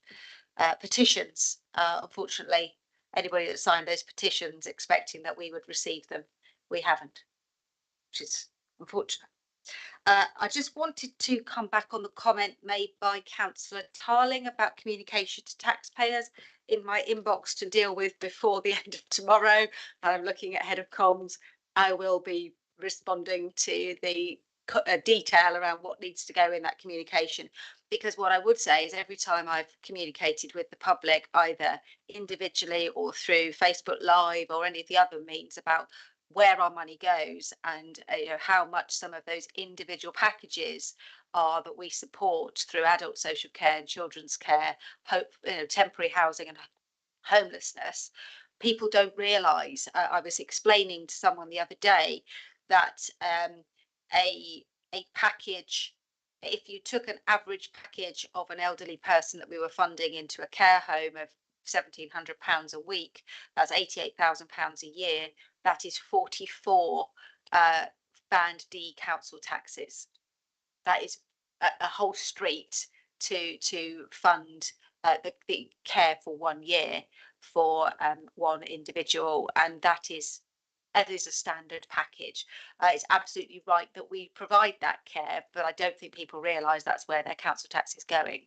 Speaker 1: petitions. Unfortunately, anybody that signed those petitions expecting that we would receive them, we haven't, which is unfortunate. I just wanted to come back on the comment made by Councillor Tarling about communication to taxpayers in my inbox to deal with before the end of tomorrow. I'm looking at Head of Comms. I will be responding to the detail around what needs to go in that communication, because what I would say is every time I've communicated with the public, either individually or through Facebook Live or any of the other means, about where our money goes and how much some of those individual packages are that we support through adult social care and children's care, temporary housing and homelessness, people don't realise. I was explaining to someone the other day that a package, if you took an average package of an elderly person that we were funding into a care home of £1,700 a week, that's £88,000 a year. That is 44 Band D council taxes. That is a whole street to fund the care for 1 year for one individual, and that is a standard package. It's absolutely right that we provide that care, but I don't think people realise that's where their council tax is going.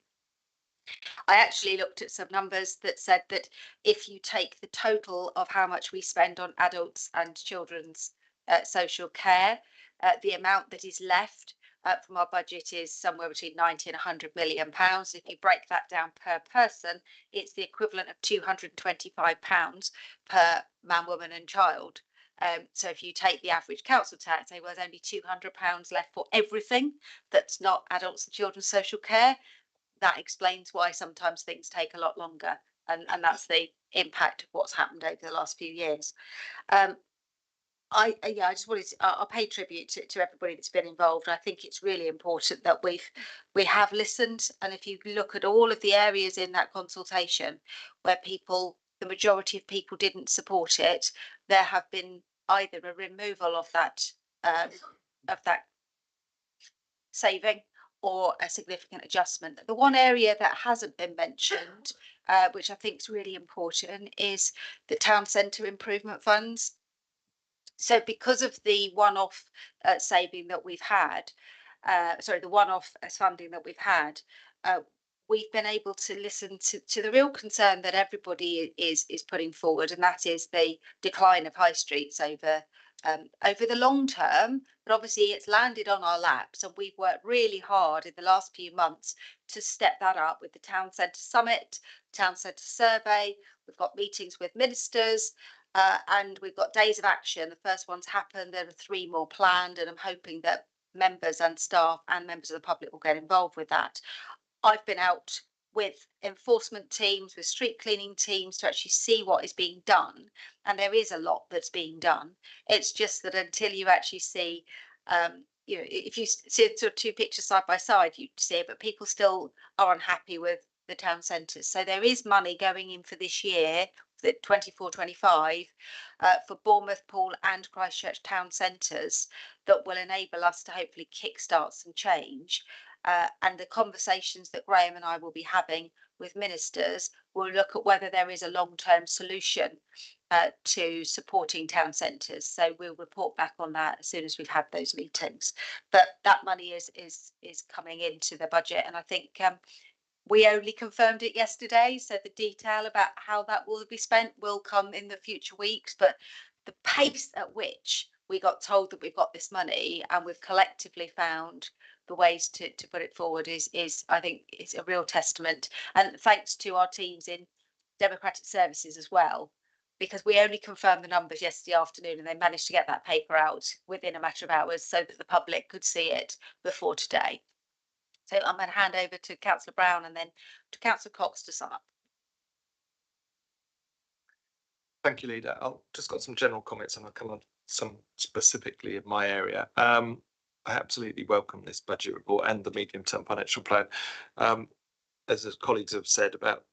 Speaker 1: I actually looked at some numbers that said that if you take the total of how much we spend on adults and children's social care, the amount that is left from our budget is somewhere between 90 and 100 million pounds. If you break that down per person, it's the equivalent of 225 pounds per man, woman and child. So if you take the average council tax, say, well, there's only 200 pounds left for everything that's not adults and children's social care. That explains why sometimes things take a lot longer, and that's the impact of what's happened over the last few years. I just wanted to, I'll pay tribute to everybody that's been involved. I think it's really important that we have listened, and if you look at all of the areas in that consultation where the majority of people didn't support it, there have been either a removal of that saving or a significant adjustment. The one area that hasn't been mentioned, which I think is really important, is the town centre improvement funds. So because of the one-off saving that we've had, the one-off funding that we've had, we've been able to listen to the real concern that everybody is putting forward, and that is the decline of high streets over the long term. But obviously it's landed on our laps, and we've worked really hard in the last few months to step that up with the Town Centre Summit, Town Centre Survey. We've got meetings with ministers, And we've got days of action. The first one's happened. There are 3 more planned, and I'm hoping that members and staff and members of the public will get involved with that. I've been out with enforcement teams, with street cleaning teams to actually see what is being done. And there is a lot that's being done. It's just that until you actually see, you know, if you see sort of 2 pictures side by side, you see it, but people still are unhappy with the town centres. So there is money going in for this year, the 24-25, for Bournemouth, Poole and Christchurch town centres that will enable us to hopefully kickstart some change. And the conversations that Graham and I will be having with ministers will look at whether there is a long-term solution to supporting town centres. So we'll report back on that as soon as we've had those meetings. But that money is coming into the budget, and I think we only confirmed it yesterday. So the detail about how that will be spent will come in the future weeks. But the pace at which we got told that we've got this money and we've collectively found the ways to put it forward is I think it's a real testament, and thanks to our teams in democratic services as well, because we only confirmed the numbers yesterday afternoon and they managed to get that paper out within a matter of hours so that the public could see it before today. So I'm going to hand over to Councillor Brown and then to Councillor Cox to sum up.
Speaker 14: Thank you, Leader. I've just got some general comments and I'll come on some specifically in my area. I absolutely welcome this budget report and the medium-term financial plan. As the colleagues have said, about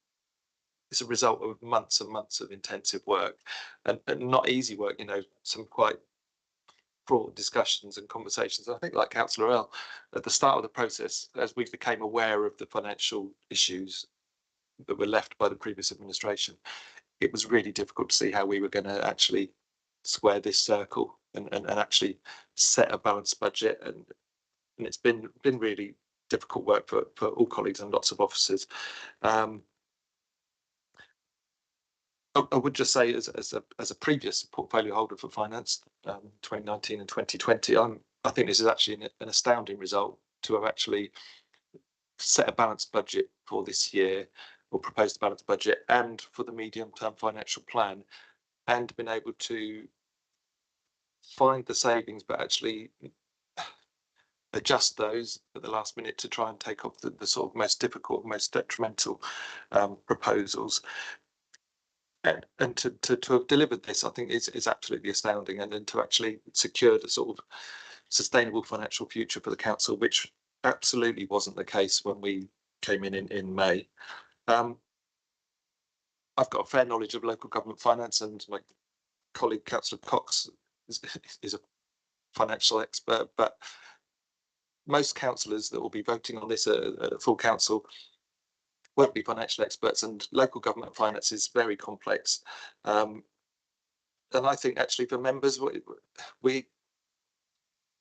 Speaker 14: it's a result of months and months of intensive work and not easy work, you know, some quite broad discussions and conversations. I think, like Councillor Earl, at the start of the process, as we became aware of the financial issues that were left by the previous administration, it was really difficult to see how we were going to actually square this circle and actually set a balanced budget, and it's been really difficult work for all colleagues and lots of officers. I would just say, as a previous portfolio holder for finance, 2019 and 2020, I think this is actually an astounding result to have actually set a balanced budget for this year, or proposed a balanced budget, and for the medium-term financial plan, and been able to find the savings, but actually adjust those at the last minute to try and take off the sort of most difficult, most detrimental proposals. And to have delivered this, I think is absolutely astounding, and then to actually secure the sort of sustainable financial future for the council, which absolutely wasn't the case when we came in May. I've got a fair knowledge of local government finance, and my colleague Councillor Cox is a financial expert, but most councillors that will be voting on this at full council won't be financial experts, and local government finance is very complex. And I think actually for members, we're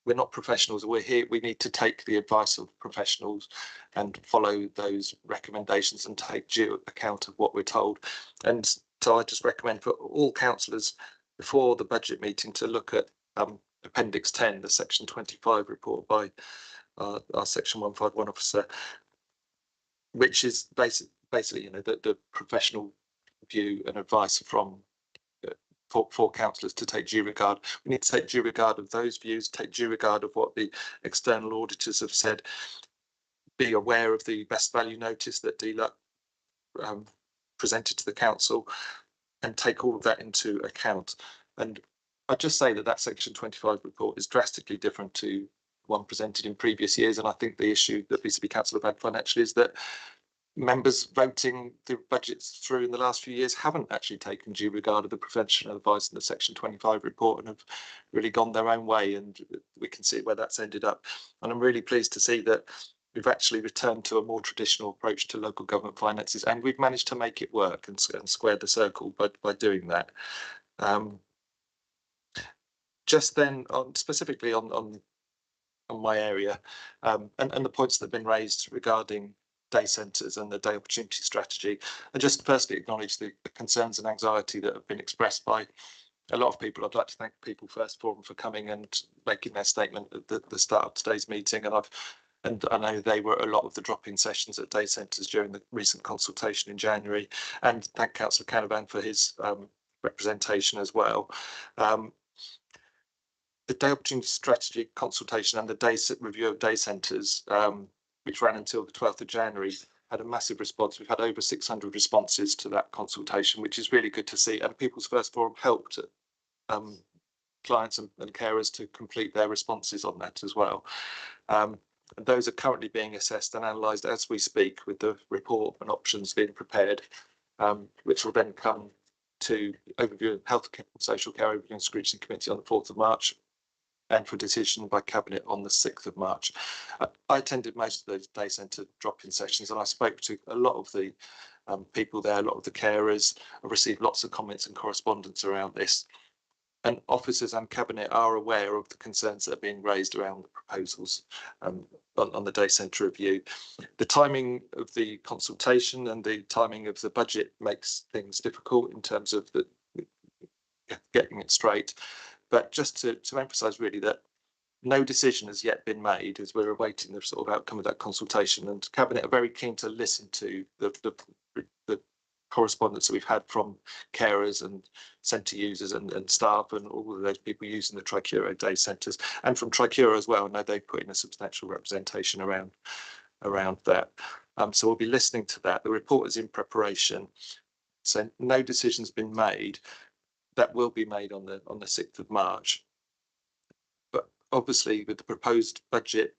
Speaker 14: not professionals. We're here. We need to take the advice of professionals and follow those recommendations and take due account of what we're told. And so I just recommend for all councillors before the budget meeting to look at Appendix 10, the Section 25 report by our Section 151 officer, which is basically, you know, the professional view and advice from for councillors to take due regard. We need to take due regard of those views, take due regard of what the external auditors have said, be aware of the best value notice that DLUC presented to the council, and take all of that into account. And I'd just say that Section 25 report is drastically different to one presented in previous years, and I think the issue that BCP Council have had financially is that members voting the budgets through in the last few years haven't actually taken due regard of the professional advice in the Section 25 report and have really gone their own way, and we can see where that's ended up. And I'm really pleased to see that we've actually returned to a more traditional approach to local government finances, and we've managed to make it work and square the circle by doing that. Just then, specifically on my area, and the points that have been raised regarding day centres and the day opportunity strategy, and just firstly acknowledge the concerns and anxiety that have been expressed by a lot of people. I'd like to thank People First Forum for coming and making their statement at the start of today's meeting, and I know they were a lot of the drop-in sessions at day centres during the recent consultation in January, and thank Councillor Canavan for his representation as well. The day opportunity strategy consultation and the review of day centres, which ran until the 12th of January, had a massive response. We've had over 600 responses to that consultation, which is really good to see. And People's First Forum helped clients and carers to complete their responses on that as well. And those are currently being assessed and analysed as we speak, with the report and options being prepared, which will then come to overview of Health and Social Care Overview and Scrutiny Committee on the 4th of March and for decision by Cabinet on the 6th of March. I attended most of those day centre drop-in sessions, and I spoke to a lot of the people there, a lot of the carers. I received lots of comments and correspondence around this. And officers and Cabinet are aware of the concerns that are being raised around the proposals on the day centre review. The timing of the consultation and the timing of the budget makes things difficult in terms of getting it straight. But just to emphasise really that no decision has yet been made, as we're awaiting the sort of outcome of that consultation, and Cabinet are very keen to listen to the correspondence that we've had from carers and centre users and staff and all of those people using the Tricuro day centres, and from Tricuro as well. I know they've put in a substantial representation around that. So we'll be listening to that. The report is in preparation, so no decision's been made. That will be made on the 6th of March. But obviously, with the proposed budget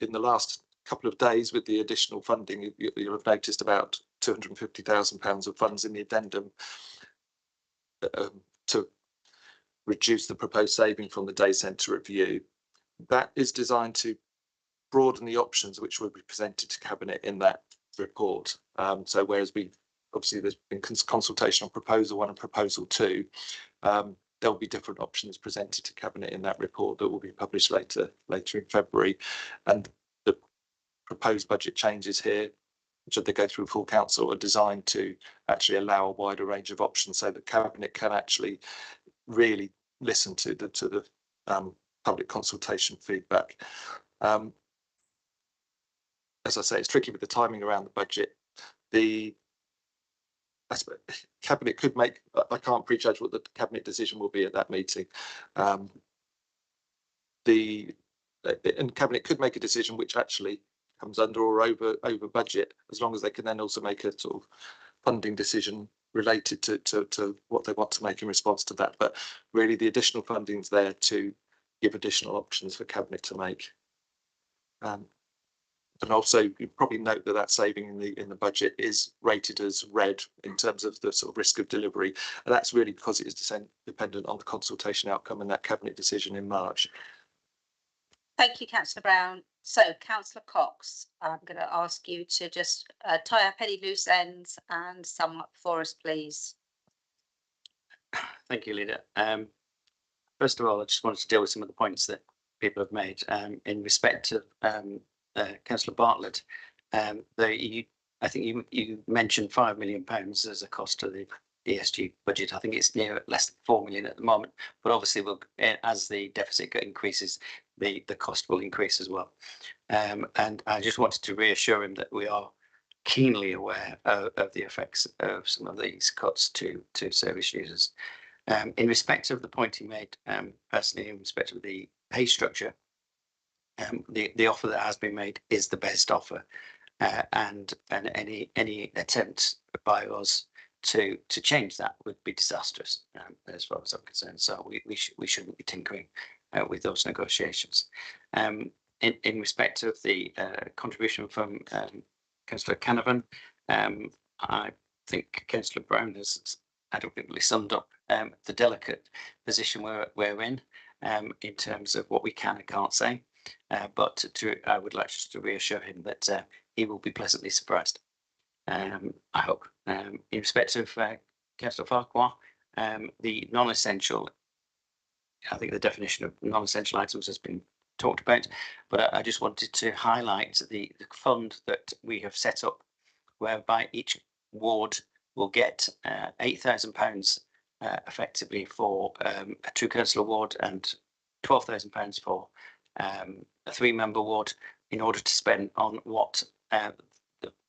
Speaker 14: in the last couple of days, with the additional funding, you'll have noticed about £250,000 of funds in the addendum to reduce the proposed saving from the day centre review. That is designed to broaden the options which will be presented to Cabinet in that report. So whereas obviously there's been consultation on proposal 1 and proposal 2, there will be different options presented to Cabinet in that report that will be published later in February. And the proposed budget changes here, should they go through full council, are designed to actually allow a wider range of options so that Cabinet can actually really listen to the public consultation feedback. As I say, it's tricky with the timing around the budget. Cabinet could make, I can't prejudge what the Cabinet decision will be at that meeting. And Cabinet could make a decision which actually comes under or over budget, as long as they can then also make a sort of funding decision related to what they want to make in response to that. But really the additional funding's there to give additional options for Cabinet to make. And also, you probably note that saving in the budget is rated as red in terms of the sort of risk of delivery, and that's really because it is dependent on the consultation outcome and that Cabinet decision in March.
Speaker 1: Thank you, Councillor Brown. So, Councillor Cox, I'm going to ask you to just tie up any loose ends and sum up for us, please.
Speaker 11: Thank you, Leader. First of all, I just wanted to deal with some of the points that people have made in respect of Councillor Bartlett. I think you mentioned £5 million as a cost to the ESG budget. I think it's near less than 4 million at the moment, but obviously as the deficit increases, the cost will increase as well. And I just wanted to reassure him that we are keenly aware of the effects of some of these cuts to service users. In respect of the point he made, personally, in respect of the pay structure, the offer that has been made is the best offer, and any attempt by us to change that would be disastrous, as far as I'm concerned. So we shouldn't be tinkering with those negotiations. In respect of the contribution from Councillor Canavan, I think Councillor Brown has adequately summed up the delicate position we're in terms of what we can and can't say. But I would like to reassure him that he will be pleasantly surprised. I hope. In respect of Councillor Farquhar, the non-essential, I think the definition of non-essential items has been talked about, but I just wanted to highlight the fund that we have set up, whereby each ward will get £8,000 effectively for a 2-councillor ward and £12,000 for a 3-member ward, in order to spend on what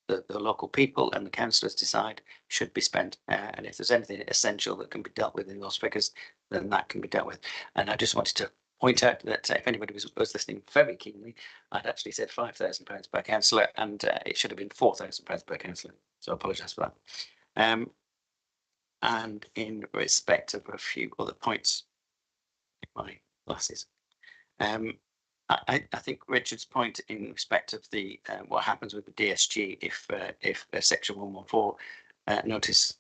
Speaker 11: the the local people and the councillors decide should be spent. And if there's anything essential that can be dealt with in those figures, then that can be dealt with. And I just wanted to point out that if anybody was listening very keenly, I'd actually said £5,000 per councillor, and it should have been £4,000 per councillor. So I apologise for that. And in respect of a few other points, my glasses. I think Richard's point in respect of the what happens with the DSG if Section 114 notice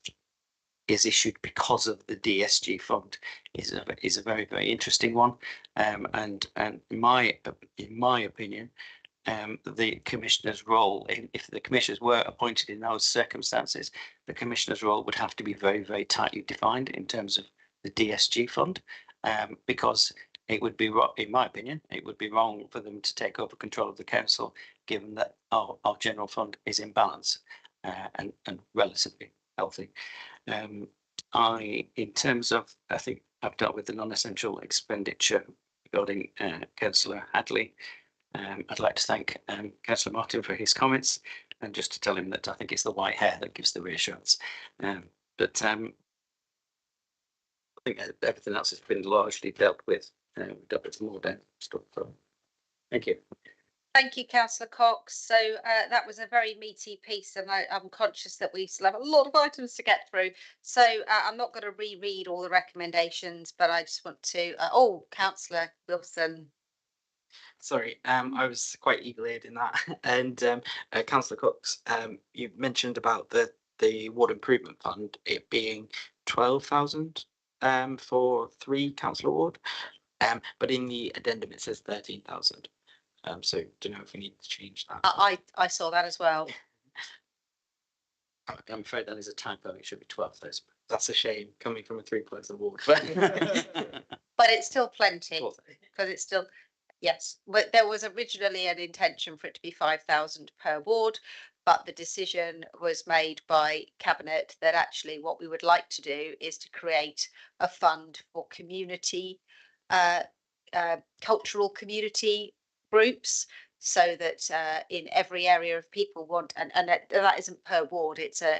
Speaker 11: is issued because of the DSG fund is a very, very interesting one. And in my opinion, the commissioner's role, if the commissioners were appointed in those circumstances, the commissioner's role would have to be very, very tightly defined in terms of the DSG fund, because it would be, in my opinion, it would be wrong for them to take over control of the council, given that our general fund is in balance and relatively healthy. In terms of, I think I've dealt with the non-essential expenditure regarding Councillor Hadley. I'd like to thank Councillor Martin for his comments, and just to tell him that I think it's the white hair that gives the reassurance. But I think everything else has been largely dealt with. We've dealt with more down stuff. So thank you.
Speaker 1: Thank you, Councillor Cox. So that was a very meaty piece, and I'm conscious that we still have a lot of items to get through. So I'm not going to reread all the recommendations, but I just want to. Councillor Wilson.
Speaker 13: Sorry, I was quite eager-eared in that. And Councillor Cox, you mentioned about the ward improvement fund, it being 12,000 for 3 councillor ward, but in the addendum it says 13,000. So don't know if we need to change that.
Speaker 1: I saw that as well.
Speaker 11: I'm afraid that is a typo. It should be 12,000.
Speaker 13: That's a shame coming from a 3-person ward.
Speaker 1: But it's still plenty, because it's still, yes. But there was originally an intention for it to be 5,000 per ward, but the decision was made by Cabinet that actually what we would like to do is to create a fund for community, cultural community groups, so that in every area of people want, and that isn't per ward, it's a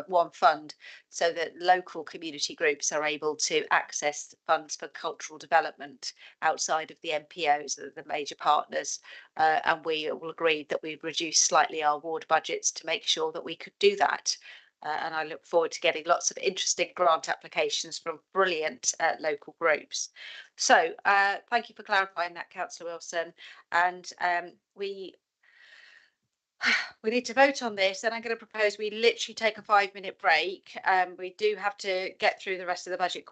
Speaker 1: one fund, so that local community groups are able to access funds for cultural development outside of the MPOs, the major partners, and we all agreed that we'd reduce slightly our ward budgets to make sure that we could do that. And I look forward to getting lots of interesting grant applications from brilliant local groups. So thank you for clarifying that, Councillor Wilson. And we need to vote on this, and I'm going to propose we literally take a 5-minute break. We do have to get through the rest of the budget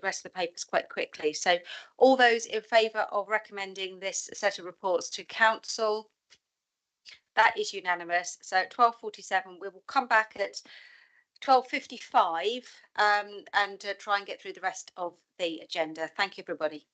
Speaker 1: rest of the papers quite quickly. So all those in favour of recommending this set of reports to council, that is unanimous. So at 12:47 we will come back at 12:55 and try and get through the rest of the agenda. Thank you, everybody.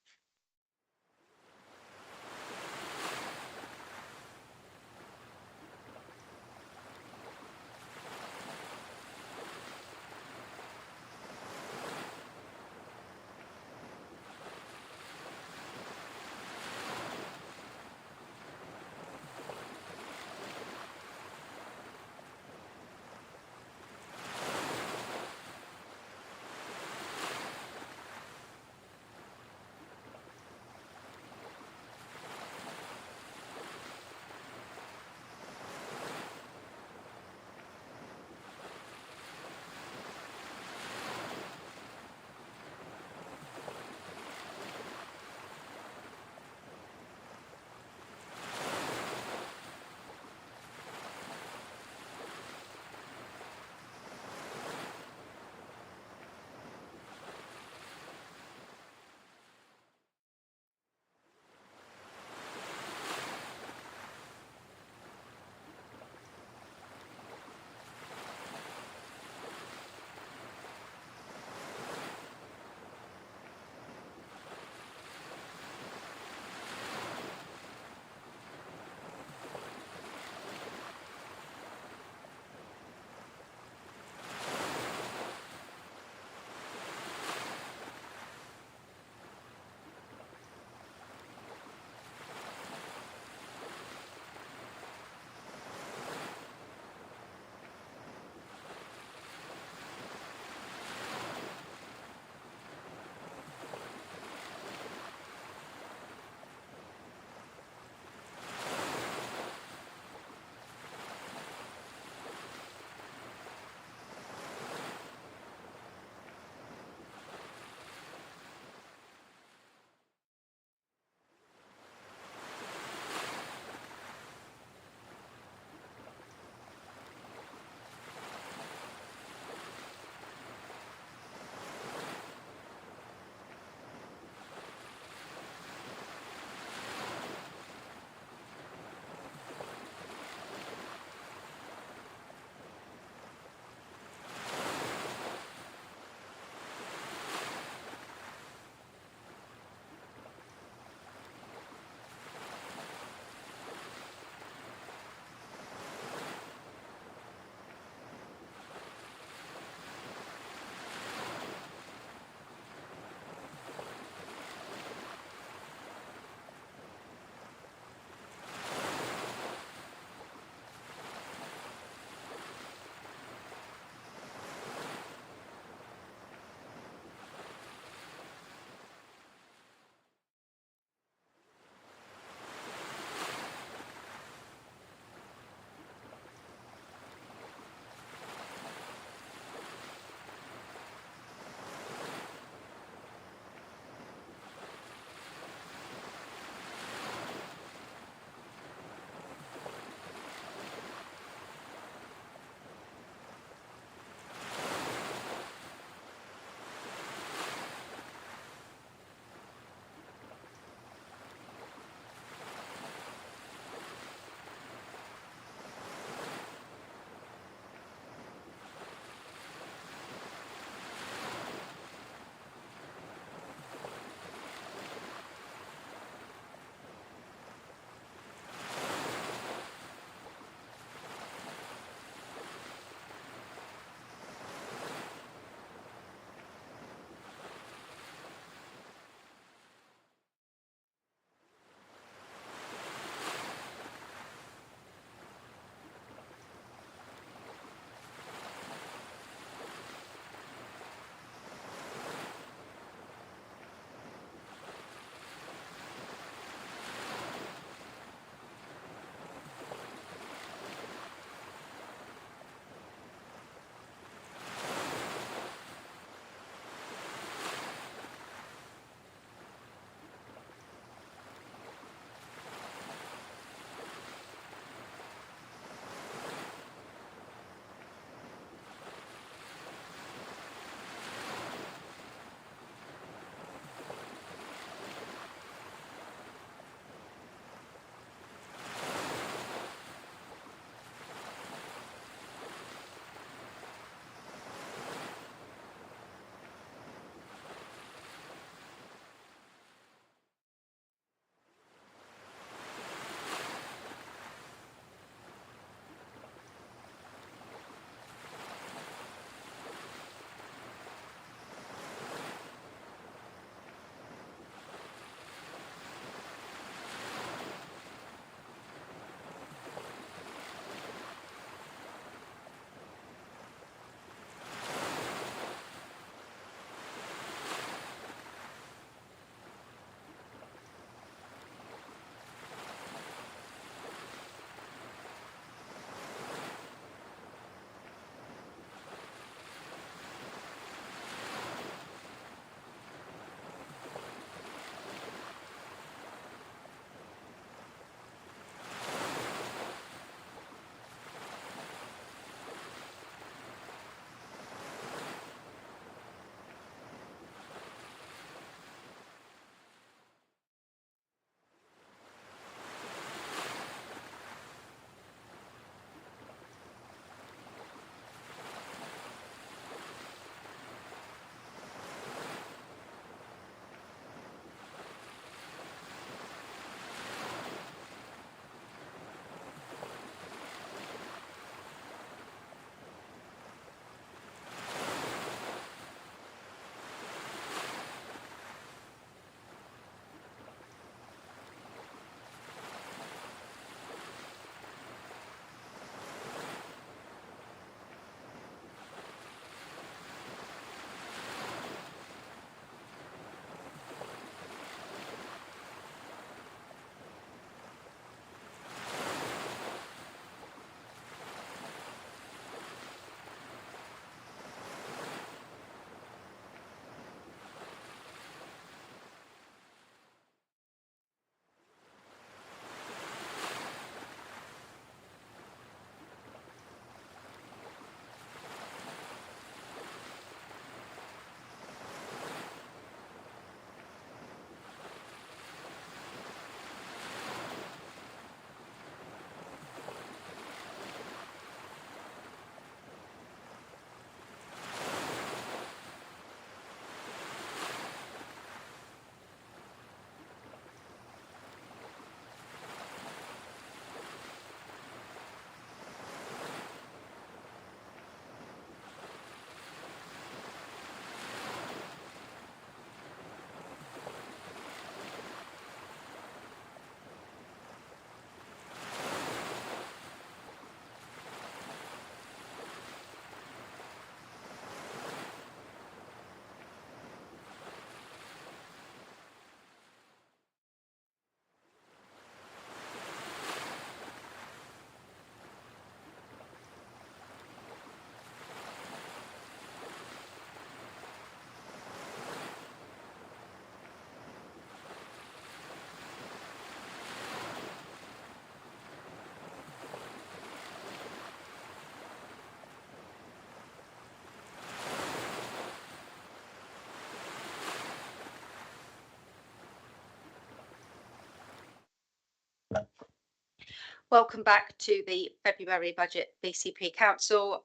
Speaker 1: Welcome back to the February budget BCP Council.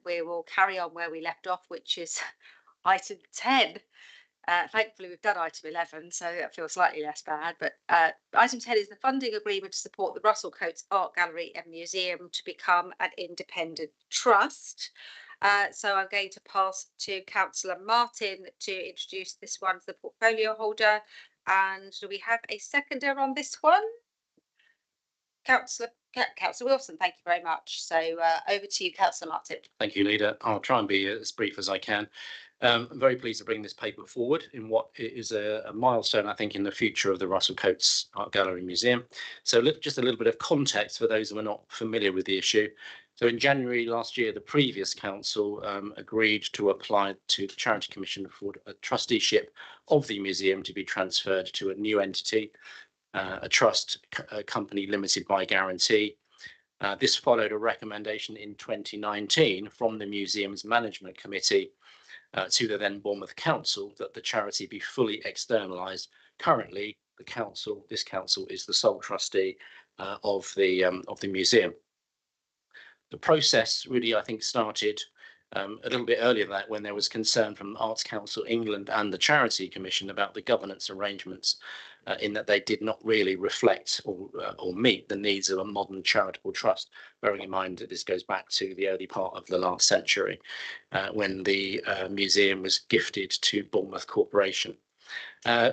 Speaker 1: We will carry on where we left off, which is item 10. Thankfully, we've done item 11, so that feels slightly less bad. But item 10 is the funding agreement to support the Russell Coates Art Gallery and Museum to become an independent trust. So I'm going to pass to Councillor Martin to introduce this one as the portfolio holder. And do we have a seconder on this one? Councillor Wilson, thank you very much. So over to you, Councillor Martin.
Speaker 5: Thank you, Leader. I'll try and be as brief as I can. I'm very pleased to bring this paper forward in what is a milestone, I think, in the future of the Russell Coates Art Gallery Museum. So just a little bit of context for those who are not familiar with the issue. So in January last year, the previous council agreed to apply to the Charity Commission for a trusteeship of the museum to be transferred to a new entity, a trust company limited by guarantee. This followed a recommendation in 2019 from the museum's management committee to the then Bournemouth Council that the charity be fully externalised. Currently, this council is the sole trustee of the museum. The process really, I think, started a little bit earlier than that, when there was concern from Arts Council England and the Charity Commission about the governance arrangements, in that they did not really reflect or meet the needs of a modern charitable trust, bearing in mind that this goes back to the early part of the last century, when the museum was gifted to Bournemouth Corporation.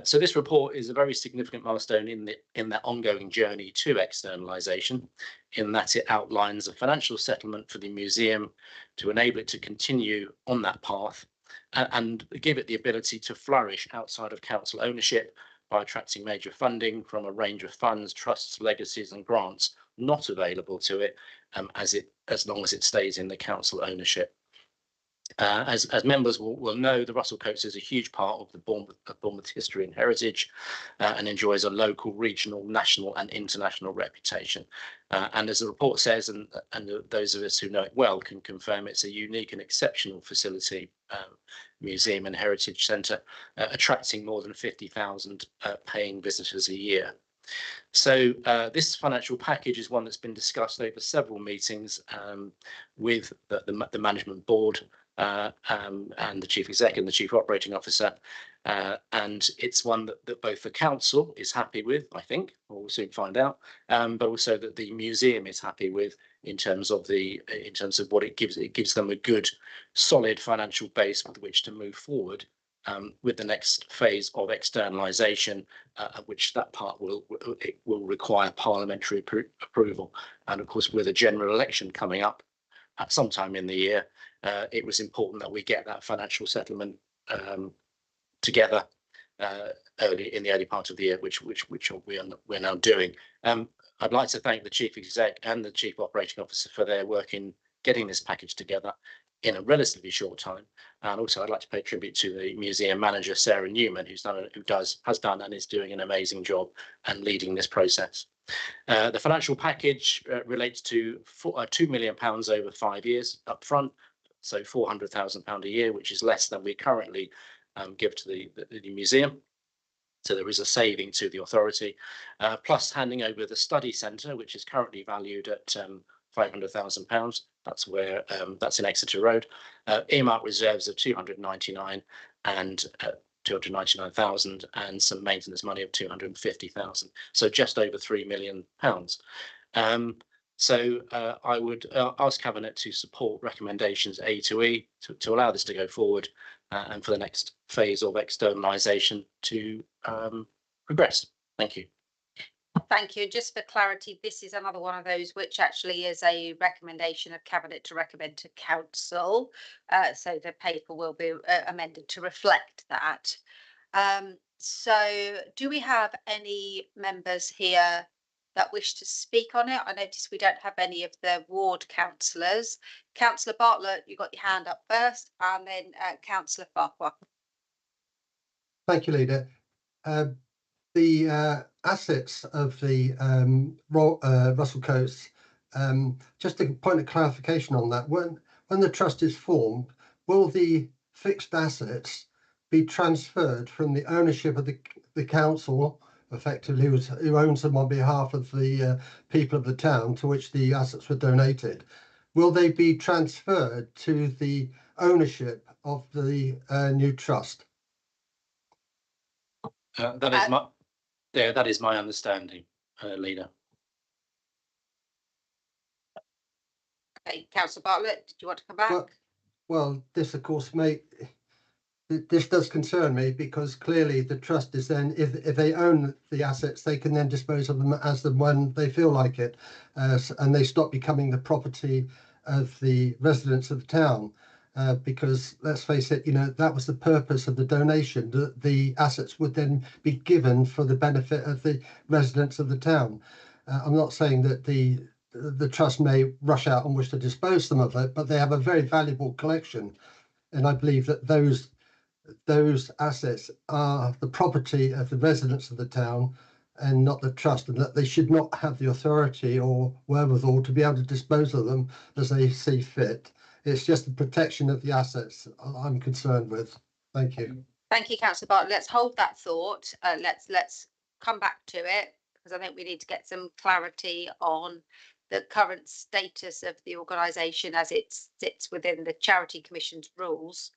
Speaker 5: So this report is a very significant milestone in that ongoing journey to externalisation, in that it outlines a financial settlement for the museum to enable it to continue on that path and give it the ability to flourish outside of council ownership by attracting major funding from a range of funds, trusts, legacies and grants not available to it as long as it stays in the council ownership. As members will know, the Russell Coates is a huge part of the Bournemouth history and heritage, and enjoys a local, regional, national and international reputation. And as the report says, and those of us who know it well can confirm, it's a unique and exceptional facility, museum and heritage centre, attracting more than 50,000 paying visitors a year. So this financial package is one that's been discussed over several meetings with the management board, and the chief exec and the chief operating officer, and it's one that both the council is happy with, I think, we'll soon find out, but also that the museum is happy with in terms of what it gives. It gives them a good, solid financial base with which to move forward with the next phase of externalisation, which that part will require parliamentary approval, and of course with a general election coming up at some time in the year, it was important that we get that financial settlement together in the early part of the year, which we're now doing. I'd like to thank the chief exec and the chief operating officer for their work in getting this package together in a relatively short time, and also I'd like to pay tribute to the museum manager Sarah Newman, has done and is doing an amazing job and leading this process. The financial package relates to £2 million over 5 years up front, so £400,000 a year, which is less than we currently give to the museum. So there is a saving to the authority, plus handing over the study centre, which is currently valued at £500,000. That's in Exeter Road. Earmark reserves of 299 and 299,000, and some maintenance money of 250,000. So just over £3 million. So I would ask Cabinet to support recommendations A to E to allow this to go forward, and for the next phase of externalisation to progress. Thank you.
Speaker 1: Thank you. Just for clarity, this is another one of those which actually is a recommendation of Cabinet to recommend to Council. So the paper will be amended to reflect that. So do we have any members here that wish to speak on it? I notice we don't have any of the ward councillors. Councillor Bartlett, you got your hand up first, and then Councillor Farquhar.
Speaker 10: Thank you, Leader. The assets of the Russell Coates, just a point of clarification on that. When the trust is formed, will the fixed assets be transferred from the ownership of the council effectively who owns them on behalf of the people of the town to which the assets were donated. Will they be transferred to the ownership of the new trust?
Speaker 5: That is my understanding, Leader.
Speaker 1: Okay, Councillor Bartlett, did you want to come back?
Speaker 10: Well, this of course this does concern me, because clearly the trust is then, if they own the assets, they can then dispose of them as and when they feel like it, and they stop becoming the property of the residents of the town. Because let's face it, that was the purpose of the donation. The assets would then be given for the benefit of the residents of the town. I'm not saying that the trust may rush out and wish to dispose them of it, but they have a very valuable collection, and I believe that those assets are the property of the residents of the town and not the trust, and that they should not have the authority or wherewithal to be able to dispose of them as they see fit. It's just the protection of the assets I'm concerned with. Thank you.
Speaker 1: Thank you, Councillor Bartlett. Let's hold that thought. Let's come back to it, because I think we need to get some clarity on the current status of the organisation as it sits within the Charity Commission's rules,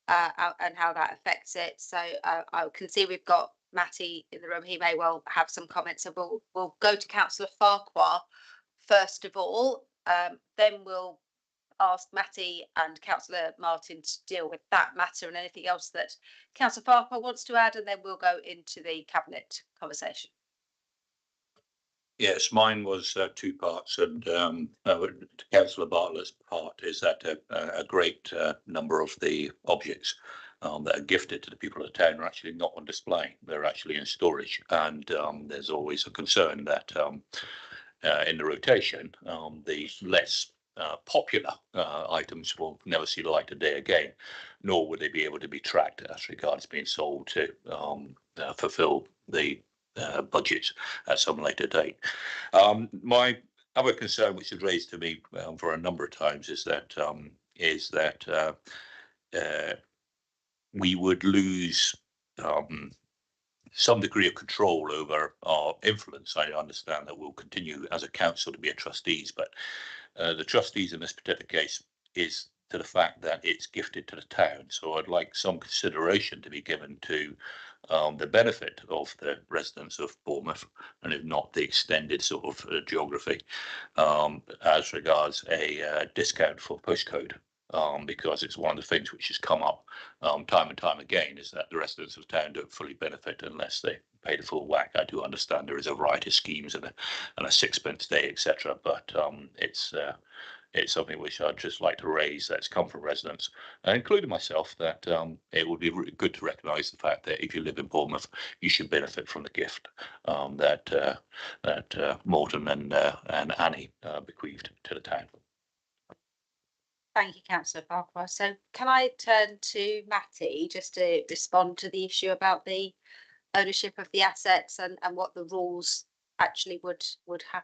Speaker 1: and how that affects it. So I can see we've got Matty in the room. He may well have some comments. So we'll go to Councillor Farquhar first of all. Then we'll ask Matty and Councillor Martin to deal with that matter and anything else that Councillor Farquhar wants to add, and then we'll go into the cabinet conversation.
Speaker 2: Yes, mine was two parts, and Councillor Bartlett's part is that a great number of the objects that are gifted to the people of the town are actually not on display. They're actually in storage, and there's always a concern that in the rotation, the less popular items will never see the light of day again, nor would they be able to be tracked as regards being sold to fulfill the budgets at some later date. My other concern, which is raised to me for a number of times, is that we would lose some degree of control over our influence. I understand that we'll continue as a council to be a trustees, but the trustees in this particular case is to the fact that it's gifted to the town. So I'd like some consideration to be given to the benefit of the residents of Bournemouth, and if not the extended sort of geography, as regards a discount for postcode. Because it's one of the things which has come up time and time again, is that the residents of town don't fully benefit unless they pay the full whack. I do understand there is a variety of schemes and a sixpence day, etc. But it's something which I'd just like to raise that's come from residents, including myself, that it would be really good to recognise the fact that if you live in Bournemouth, you should benefit from the gift that Morton and Annie bequeathed to the town.
Speaker 1: Thank you, Councillor Farquhar. So can I turn to Matty just to respond to the issue about the ownership of the assets and what the rules actually would have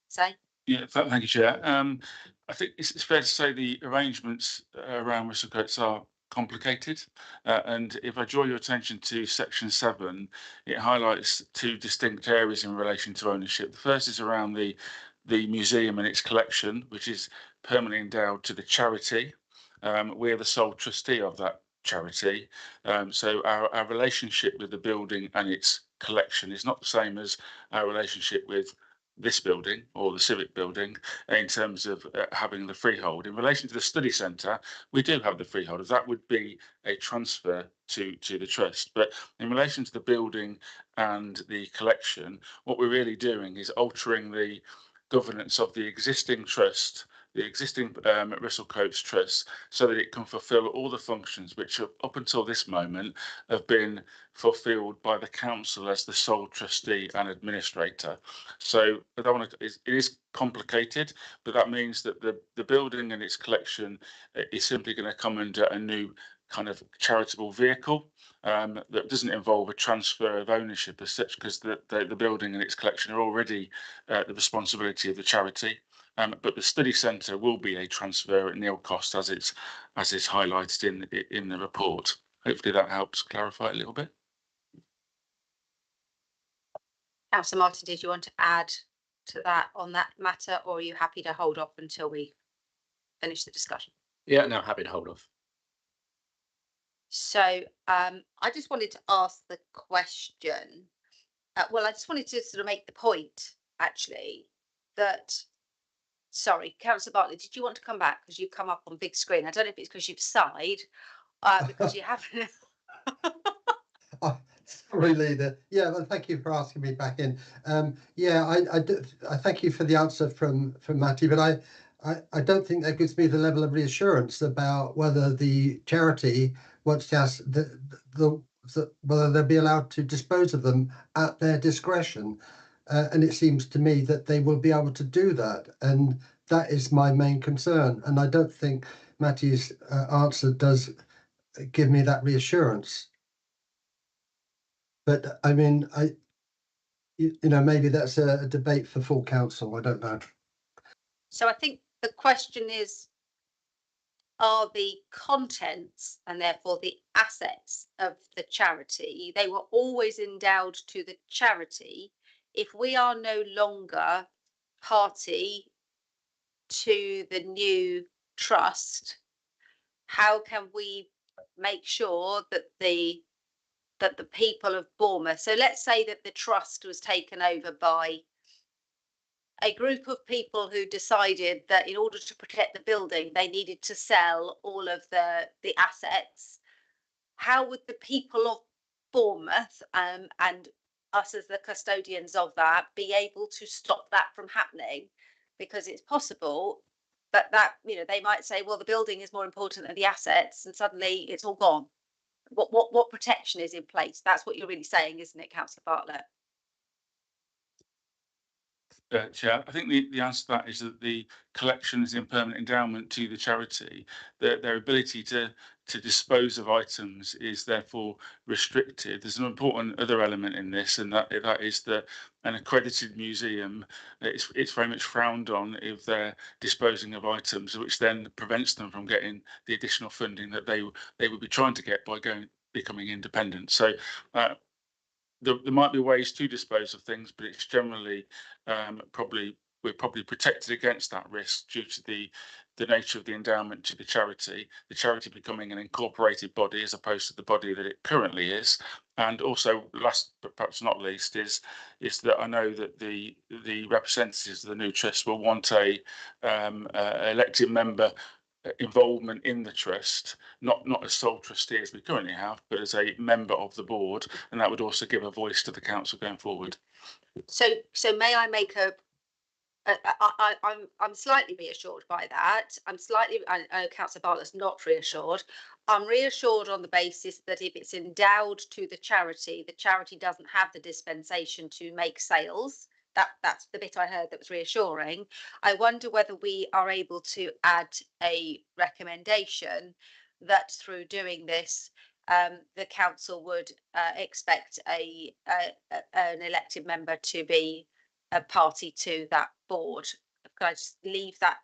Speaker 1: say?
Speaker 7: Yeah, thank you, Chair. I think it's fair to say the arrangements around Whistlecotes are complicated, and if I draw your attention to section 7, it highlights two distinct areas in relation to ownership. The first is around the museum and its collection, which is permanently endowed to the charity. We're the sole trustee of that charity, so our relationship with the building and its collection is not the same as our relationship with this building or the civic building in terms of having the freehold. In relation to the study centre, we do have the freehold. That would be a transfer to the trust. But in relation to the building and the collection, what we're really doing is altering the governance of the existing trust, the existing Whistlecotes Trust, so that it can fulfil all the functions which up until this moment have been fulfilled by the council as the sole trustee and administrator. So I don't want to, it is complicated, but that means that the building and its collection is simply going to come under a new kind of charitable vehicle that doesn't involve a transfer of ownership as such, because the building and its collection are already the responsibility of the charity. But the study centre will be a transfer at nil cost, as is highlighted in the report. Hopefully that helps clarify a little bit.
Speaker 1: Councillor Martin, did you want to add to that on that matter, or are you happy to hold off until we finish the discussion?
Speaker 5: Yeah, no, happy to hold off.
Speaker 1: So I just wanted to ask the question. Well, I just wanted to sort of make the point, actually, that, sorry, Councillor Bartlett, did you want to come back? Because you've come up on big screen. I don't know if it's because you've sighed, because you haven't.
Speaker 10: Sorry, leader. Yeah, well, thank you for asking me back in. Yeah, I thank you for the answer from Matty, but I don't think that gives me the level of reassurance about whether the charity wants to ask whether they'll be allowed to dispose of them at their discretion. And it seems to me that they will be able to do that. And that is my main concern. And I don't think Matty's answer does give me that reassurance. But I mean, you know, maybe that's a debate for full council. I don't know.
Speaker 1: So I think the question is, are the contents and therefore the assets of the charity, they were always endowed to the charity. If we are no longer party to the new trust, how can we make sure that the people of Bournemouth, so let's say that the trust was taken over by a group of people who decided that in order to protect the building, they needed to sell all of the assets. How would the people of Bournemouth and us as the custodians of that be able to stop that from happening? Because it's possible that you know, they might say, well, the building is more important than the assets, and suddenly it's all gone. What protection is in place? That's what you're really saying, isn't it, Councillor Bartlett?
Speaker 7: Chair, I think the answer to that is that the collection is in permanent endowment to the charity. Their ability to dispose of items is therefore restricted. There's an important other element in this, and that is that an accredited museum, it's very much frowned on if they're disposing of items, which then prevents them from getting the additional funding that they would be trying to get by becoming independent. So there might be ways to dispose of things, but it's generally we're probably protected against that risk due to the nature of the endowment to the charity becoming an incorporated body as opposed to the body that it currently is. And also, last but perhaps not least, is that I know that the representatives of the new trust will want a elected member involvement in the trust, not as sole trustee as we currently have, but as a member of the board, and that would also give a voice to the council going forward.
Speaker 1: So may I make I'm slightly reassured by that. I know Councillor Bartlett's not reassured. I'm reassured on the basis that if it's endowed to the charity doesn't have the dispensation to make sales. That's the bit I heard that was reassuring. I wonder whether we are able to add a recommendation that through doing this, the council would expect an elected member to be a party to that board. Can I just leave that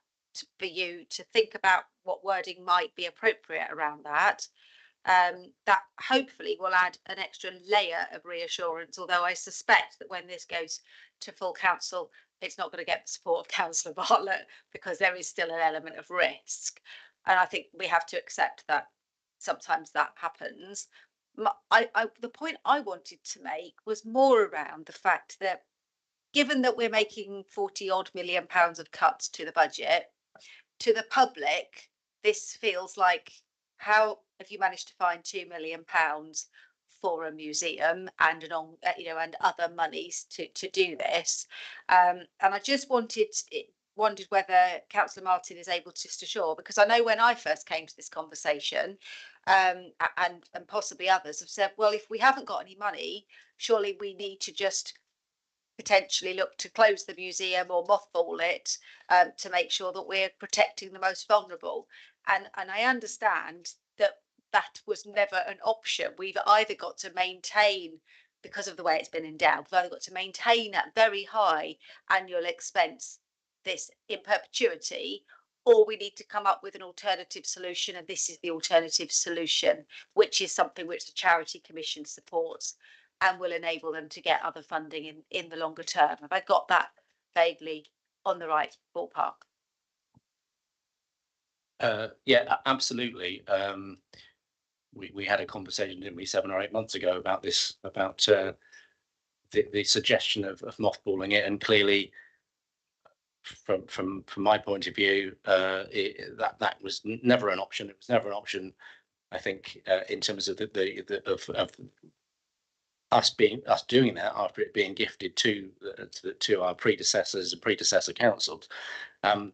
Speaker 1: for you to think about what wording might be appropriate around that? That hopefully will add an extra layer of reassurance, although I suspect that when this goes to full council, it's not going to get the support of Councillor Bartlett, because there is still an element of risk. And I think we have to accept that sometimes that happens. The point I wanted to make was more around the fact that given that we're making 40 odd million pounds of cuts to the budget, to the public, this feels like, how have you managed to find £2 million for a museum and and other monies to do this? And I just wondered whether Councillor Martin is able to assure, because I know when I first came to this conversation, and possibly others have said, well, if we haven't got any money, surely we need to just potentially look to close the museum or mothball it, to make sure that we're protecting the most vulnerable. And I understand that was never an option. We've either got to maintain, because of the way it's been endowed, we've either got to maintain at very high annual expense this in perpetuity, or we need to come up with an alternative solution, and this is the alternative solution, which is something which the Charity Commission supports. and will enable them to get other funding in the longer term. Have I got that vaguely on the right ballpark?
Speaker 5: Yeah, absolutely. We had a conversation, didn't we, 7 or 8 months ago about this, about the suggestion of mothballing it, and clearly, from my point of view, that was never an option. It was never an option. I think in terms of of us doing that after it being gifted to our predecessors and predecessor councils. I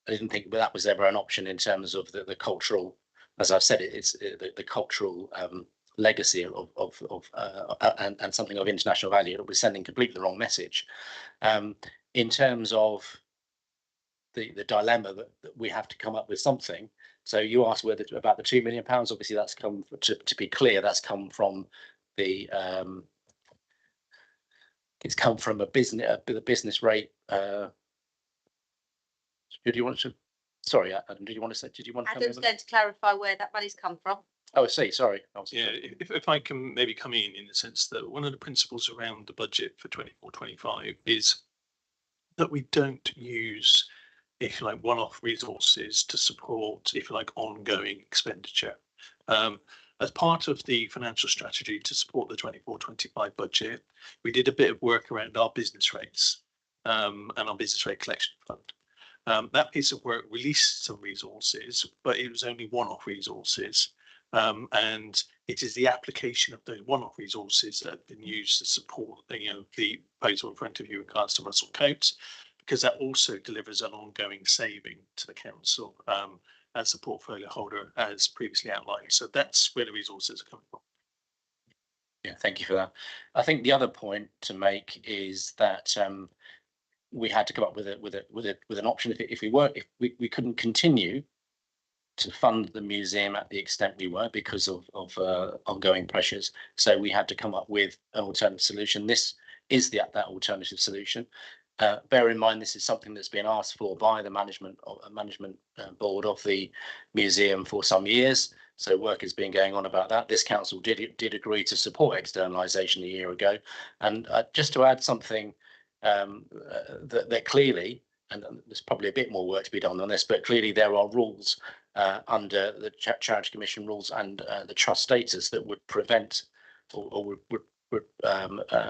Speaker 5: didn't think that was ever an option in terms of the cultural, as I've said, it's the cultural legacy and something of international value. It was sending completely the wrong message. In terms of the dilemma that we have to come up with something. So you asked about the £2 million. Obviously, that's come, to be clear, that's come from the it's come from the business rate. Do you want to? Sorry, Adam, did you want to say? Did you want to?
Speaker 1: Adam's going to clarify where that money's come from.
Speaker 5: Oh, I see. Sorry.
Speaker 8: Yeah, if I can maybe come in the sense that one of the principles around the budget for 24-25 is that we don't use, if you like, one-off resources to support, if you like, ongoing expenditure. As part of the financial strategy to support the 24-25 budget, we did a bit of work around our business rates and our business rate collection fund. That piece of work released some resources, but it was only one-off resources. And it is the application of those one-off resources that have been used to support the proposal in front of you in regards to Russell Coates, because that also delivers an ongoing saving to the council as a portfolio holder, as previously outlined. So that's where the resources are coming from.
Speaker 5: Yeah, thank you for that. I think the other point to make is that we had to come up with an option if we couldn't continue to fund the museum at the extent we were because of ongoing pressures. So we had to come up with an alternative solution. This is that alternative solution. Bear in mind, this is something that's been asked for by the management board of the museum for some years. So work has been going on about that. This council did agree to support externalisation a year ago. And just to add something that clearly, and there's probably a bit more work to be done on this, but clearly there are rules under the Charity Commission rules and the trust status that would prevent or would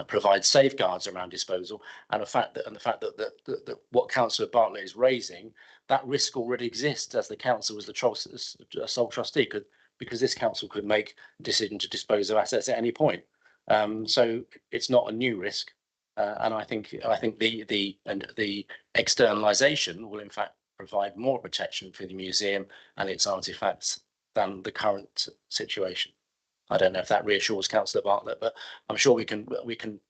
Speaker 5: provide safeguards around disposal, and the fact that what Councillor Bartlett is raising, that risk already exists, as the council was the sole trustee, because this council could make a decision to dispose of assets at any point. So it's not a new risk, and I think the externalisation will in fact provide more protection for the museum and its artefacts than the current situation. I don't know if that reassures Councillor Bartlett, but I'm sure we can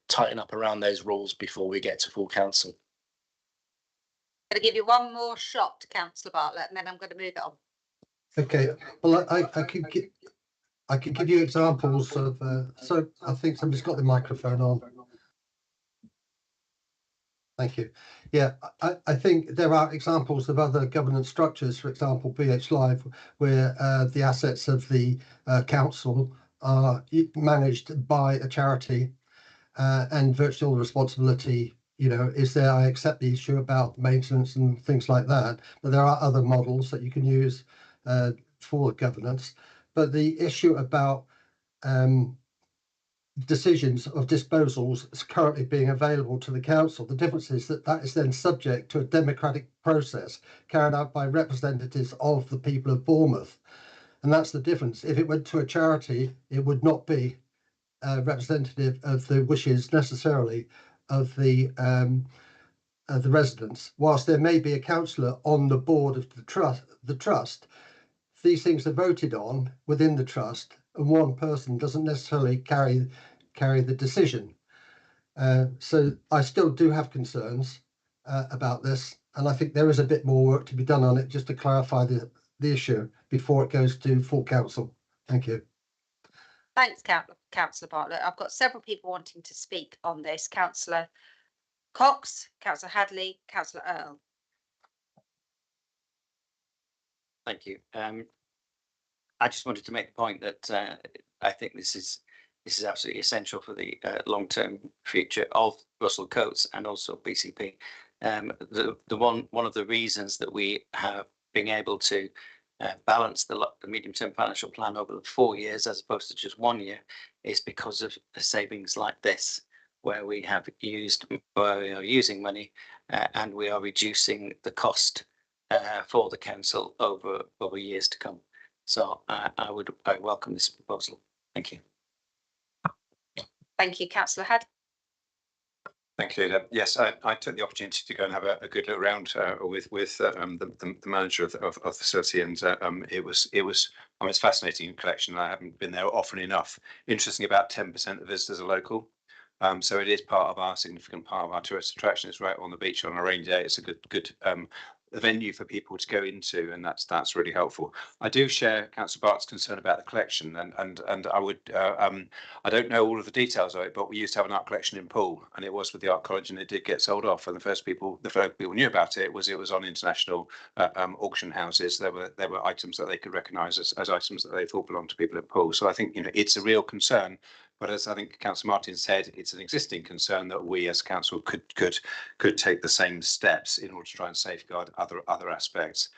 Speaker 5: tighten up around those rules before we get to full council.
Speaker 1: I'm going to give you one more shot, Councillor Bartlett, and then I'm going to move it on.
Speaker 10: Okay, well, I could give you examples of. So I think somebody's got the microphone on. Thank you. Yeah, I think there are examples of other governance structures, for example, BH Live, where the assets of the council are managed by a charity and virtually all the responsibility, is there. I accept the issue about maintenance and things like that, but there are other models that you can use for governance. But the issue about decisions of disposals is currently being available to the council. The difference is that is then subject to a democratic process carried out by representatives of the people of Bournemouth, and that's the difference. If it went to a charity, it would not be representative of the wishes necessarily of the residents. Whilst there may be a councillor on the board of the trust, these things are voted on within the trust, and one person doesn't necessarily carry the decision. So I still do have concerns about this, and I think there is a bit more work to be done on it just to clarify the issue before it goes to full council. Thank you.
Speaker 1: Thanks, Councillor Bartlett. I've got several people wanting to speak on this. Councillor Cox, Councillor Hadley, Councillor Earl.
Speaker 11: Thank you. I just wanted to make the point that I think this is this is absolutely essential for the long-term future of Russell Coates and also BCP. One of the reasons that we have been able to balance the medium-term financial plan over the 4 years as opposed to just 1 year is because of the savings like this, where we are using money and we are reducing the cost for the council over years to come. So I welcome this proposal. Thank you.
Speaker 1: Thank you, Councillor Had.
Speaker 4: Thank you. Yes, I took the opportunity to go and have a good look around with the manager of the facility, and it was I mean, it's a fascinating collection. I haven't been there often enough. Interesting, about 10% of visitors are local. So it is significant part of our tourist attraction. It's right on the beach on a rainy day. It's a good venue for people to go into, and that's really helpful. I do share Councillor Bart's concern about the collection, and I would I don't know all of the details of it, but we used to have an art collection in Poole, and it was with the art college, and it did get sold off. And the first people knew about it was on international auction houses. There were items that they could recognise as items that they thought belonged to people in Poole. So I think it's a real concern. But as I think Councillor Martin said, it's an existing concern that we as council could take the same steps in order to try and safeguard other aspects.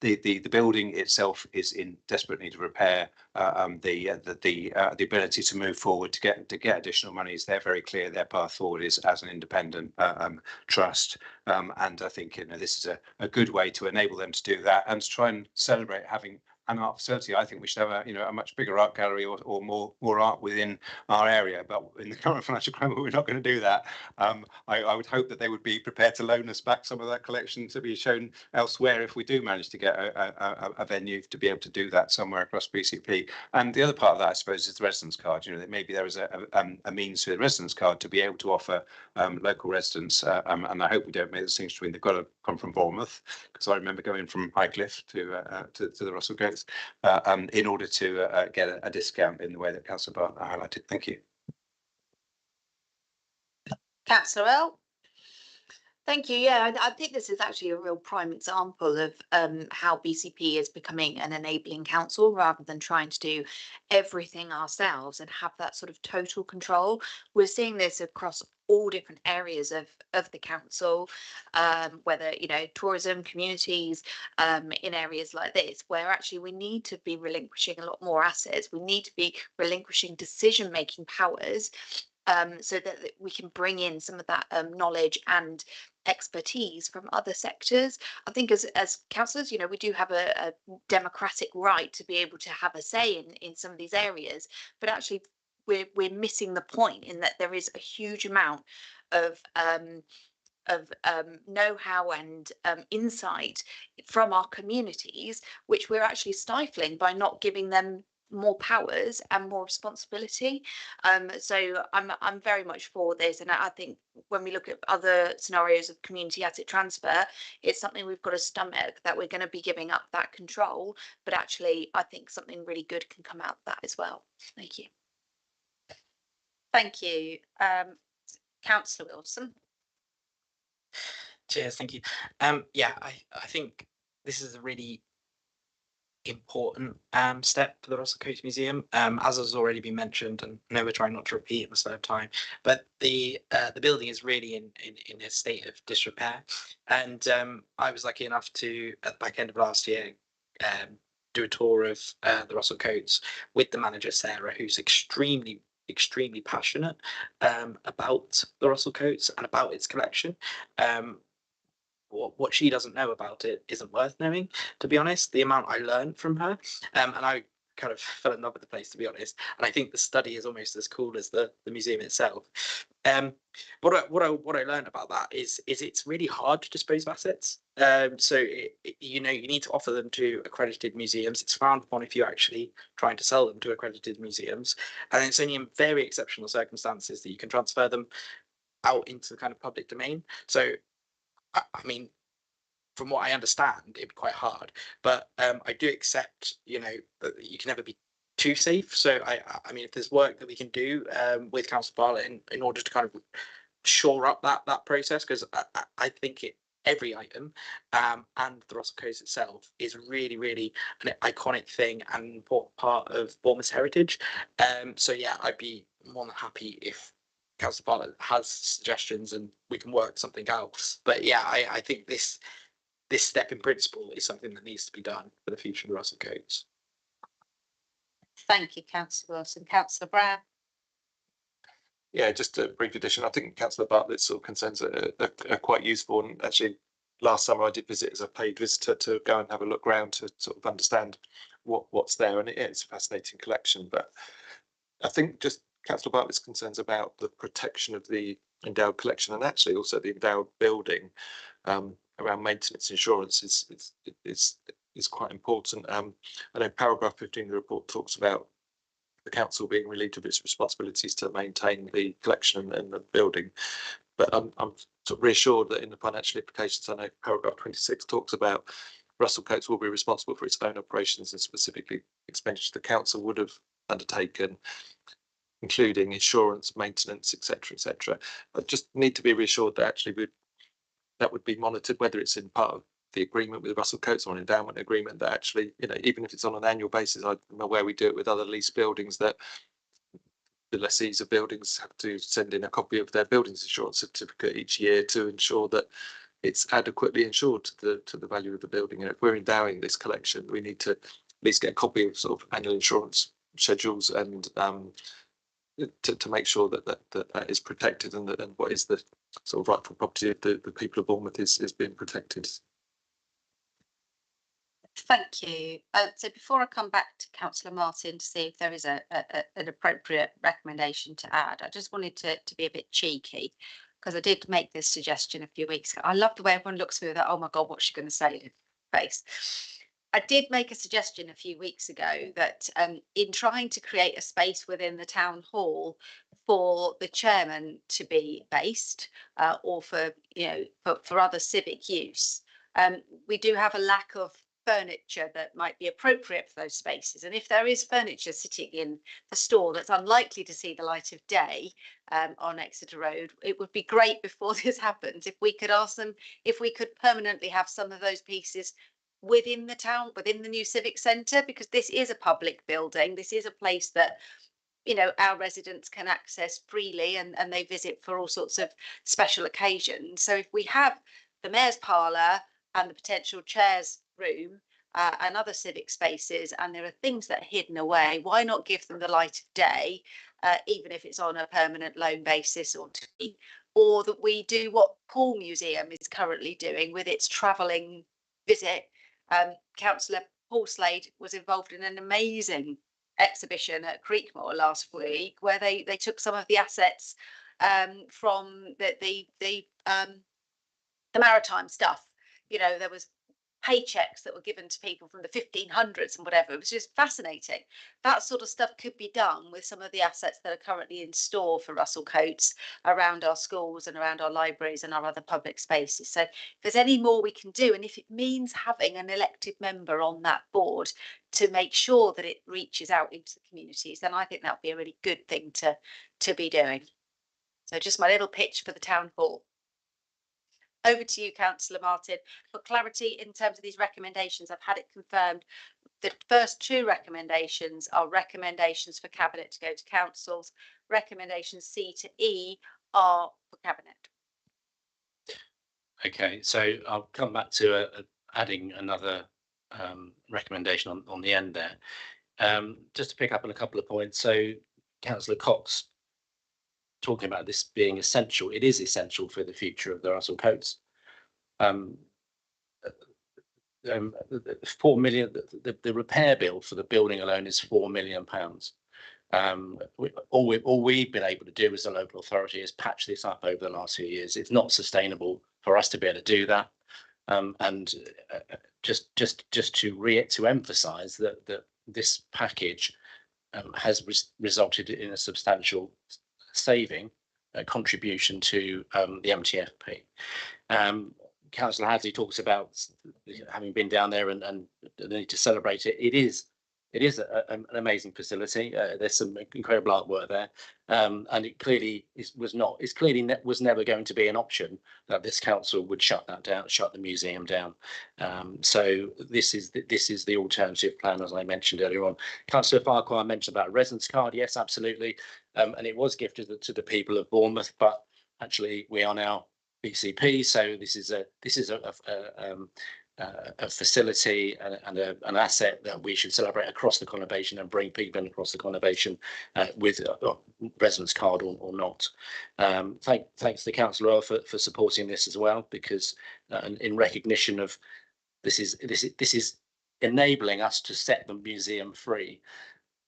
Speaker 4: The building itself is in desperate need of repair. The ability to move forward to get additional monies, they're very clear. Their path forward is as an independent trust, and I think this is a good way to enable them to do that and to try and celebrate having an art facility. I think we should have a much bigger art gallery or more art within our area. But in the current financial climate, we're not going to do that. I would hope that they would be prepared to loan us back some of that collection to be shown elsewhere if we do manage to get a venue to be able to do that somewhere across BCP. And the other part of that, I suppose, is the residence card. That maybe there is a means to the residence card to be able to offer local residents. And I hope we don't make the distinction between they've got to come from Bournemouth, because I remember going from Highcliffe to the Russell Coates in order to get a discount in the way that Councillor Bart highlighted. Thank you.
Speaker 1: Councillor Earl.
Speaker 6: Thank you. Yeah, I think this is actually a real prime example of how BCP is becoming an enabling council rather than trying to do everything ourselves and have that sort of total control. We're seeing this across all different areas of the council, whether tourism, communities, in areas like this, where actually we need to be relinquishing a lot more assets. We need to be relinquishing decision-making powers, so that we can bring in some of that knowledge and expertise from other sectors. I think as councillors, we do have a democratic right to be able to have a say in some of these areas, but actually we're missing the point in that there is a huge amount of know-how and insight from our communities, which we're actually stifling by not giving them more powers and more responsibility. So I'm very much for this, and I think when we look at other scenarios of community asset transfer, it's something we've got to stomach, that we're going to be giving up that control, but actually I think something really good can come out of that as well. Thank you.
Speaker 1: Thank you. Councillor Wilson.
Speaker 13: Cheers, thank you. Yeah, I think this is a really important step for the Russell Coates Museum, as has already been mentioned, and I know we're trying not to repeat it this third time, but the building is really in a state of disrepair, and I was lucky enough to, at the back end of last year, do a tour of the Russell Coates with the manager Sarah, who's extremely passionate about the Russell Coates and about its collection. What she doesn't know about it isn't worth knowing, to be honest. The amount I learned from her, and I kind of fell in love with the place, to be honest. And I think the study is almost as cool as the museum itself. What I learned about that is it's really hard to dispose of assets. So you need to offer them to accredited museums. It's frowned upon if you're actually trying to sell them to accredited museums, and it's only in very exceptional circumstances that you can transfer them out into the kind of public domain. So I mean, from what I understand, it'd be quite hard, but I do accept, that you can never be too safe. So I mean, if there's work that we can do with Council Bartlett in order to kind of shore up that process, because I think every item, and the Russell Coast itself is really an iconic thing and an important part of Bournemouth's heritage. So yeah, I'd be more than happy if Councillor Bartlett has suggestions and we can work something out. But yeah, I think this step in principle is something that needs to be done for the future of the Russell Coast.
Speaker 1: Thank you, Councillor Wilson. Councillor Brown.
Speaker 14: Yeah, just a brief addition. I think Councillor Bartlett's sort of concerns are quite useful. And actually, last summer I did visit as a paid visitor to go and have a look around to sort of understand what's there. And it's a fascinating collection. But I think just Councillor Bartlett's concerns about the protection of the endowed collection and actually also the endowed building around maintenance insurance is quite important. I know paragraph 15 of the report talks about the council being relieved of its responsibilities to maintain the collection and the building. But I'm sort of reassured that in the financial implications, I know paragraph 26 talks about Russell Coates will be responsible for its own operations and specifically expenditure the council would have undertaken, including insurance, maintenance, etc. I just need to be reassured that actually that would be monitored, whether it's in part of the agreement with Russell Coates or an endowment agreement, that actually, even if it's on an annual basis, I'm aware we do it with other leased buildings, that the lessees of buildings have to send in a copy of their buildings insurance certificate each year to ensure that it's adequately insured to the value of the building. And if we're endowing this collection, we need to at least get a copy of sort of annual insurance schedules and to make sure that is protected and what is the sort of rightful property of the people of Bournemouth is being protected.
Speaker 1: Thank you. So before I come back to Councillor Martin to see if there is an appropriate recommendation to add, I just wanted to be a bit cheeky because I did make this suggestion a few weeks ago. I love the way everyone looks at me with that, oh my God, what's she going to say face. I did make a suggestion a few weeks ago that in trying to create a space within the town hall for the chairman to be based or for other civic use, we do have a lack of furniture that might be appropriate for those spaces. And if there is furniture sitting in the store that's unlikely to see the light of day on Exeter Road, it would be great before this happens if we could ask them if we could permanently have some of those pieces within the town, within the new civic centre, because this is a public building. This is a place that our residents can access freely and they visit for all sorts of special occasions. So if we have the mayor's parlour and the potential chair's room and other civic spaces, and there are things that are hidden away, why not give them the light of day, even if it's on a permanent loan basis or that we do what Paul Museum is currently doing with its travelling visit. Councillor Paul Slade was involved in an amazing exhibition at Creekmore last week where they took some of the assets from the maritime stuff. There was paychecks that were given to people from the 1500s and whatever. It was just fascinating. That sort of stuff could be done with some of the assets that are currently in store for Russell Coates around our schools and around our libraries and our other public spaces. So if there's any more we can do, and if it means having an elected member on that board to make sure that it reaches out into the communities, then I think that would be a really good thing to be doing. So just my little pitch for the town hall. Over to you, Councillor Martin. For clarity in terms of these recommendations, I've had it confirmed. The first two recommendations are recommendations for Cabinet to go to councils. Recommendations C to E are for Cabinet.
Speaker 5: Okay, so I'll come back to adding another recommendation on the end there. Just to pick up on a couple of points. So Councillor Cox talking about this being essential. It is essential for the future of the Russell Coates. 4 million. The repair bill for the building alone is £4 million. All we've been able to do as a local authority is patch this up over the last few years. It's not sustainable for us to be able to do that. Just to emphasise that this package has resulted in a substantial saving contribution to the MTFP. Councillor Hadley talks about having been down there and the need to celebrate it. It is It is an amazing facility. There's some incredible artwork there, and it clearly was never going to be an option that this council would shut the museum down. So this is the alternative plan, as I mentioned earlier on. Councillor Farquhar mentioned about a residence card. Yes, absolutely, and it was gifted to the people of Bournemouth, but actually we are now BCP, so this is a facility and an asset that we should celebrate across the conurbation and bring people across the conurbation with a residence card or not. Thanks to Councillor Earl for supporting this as well, because in recognition of this is enabling us to set the museum free,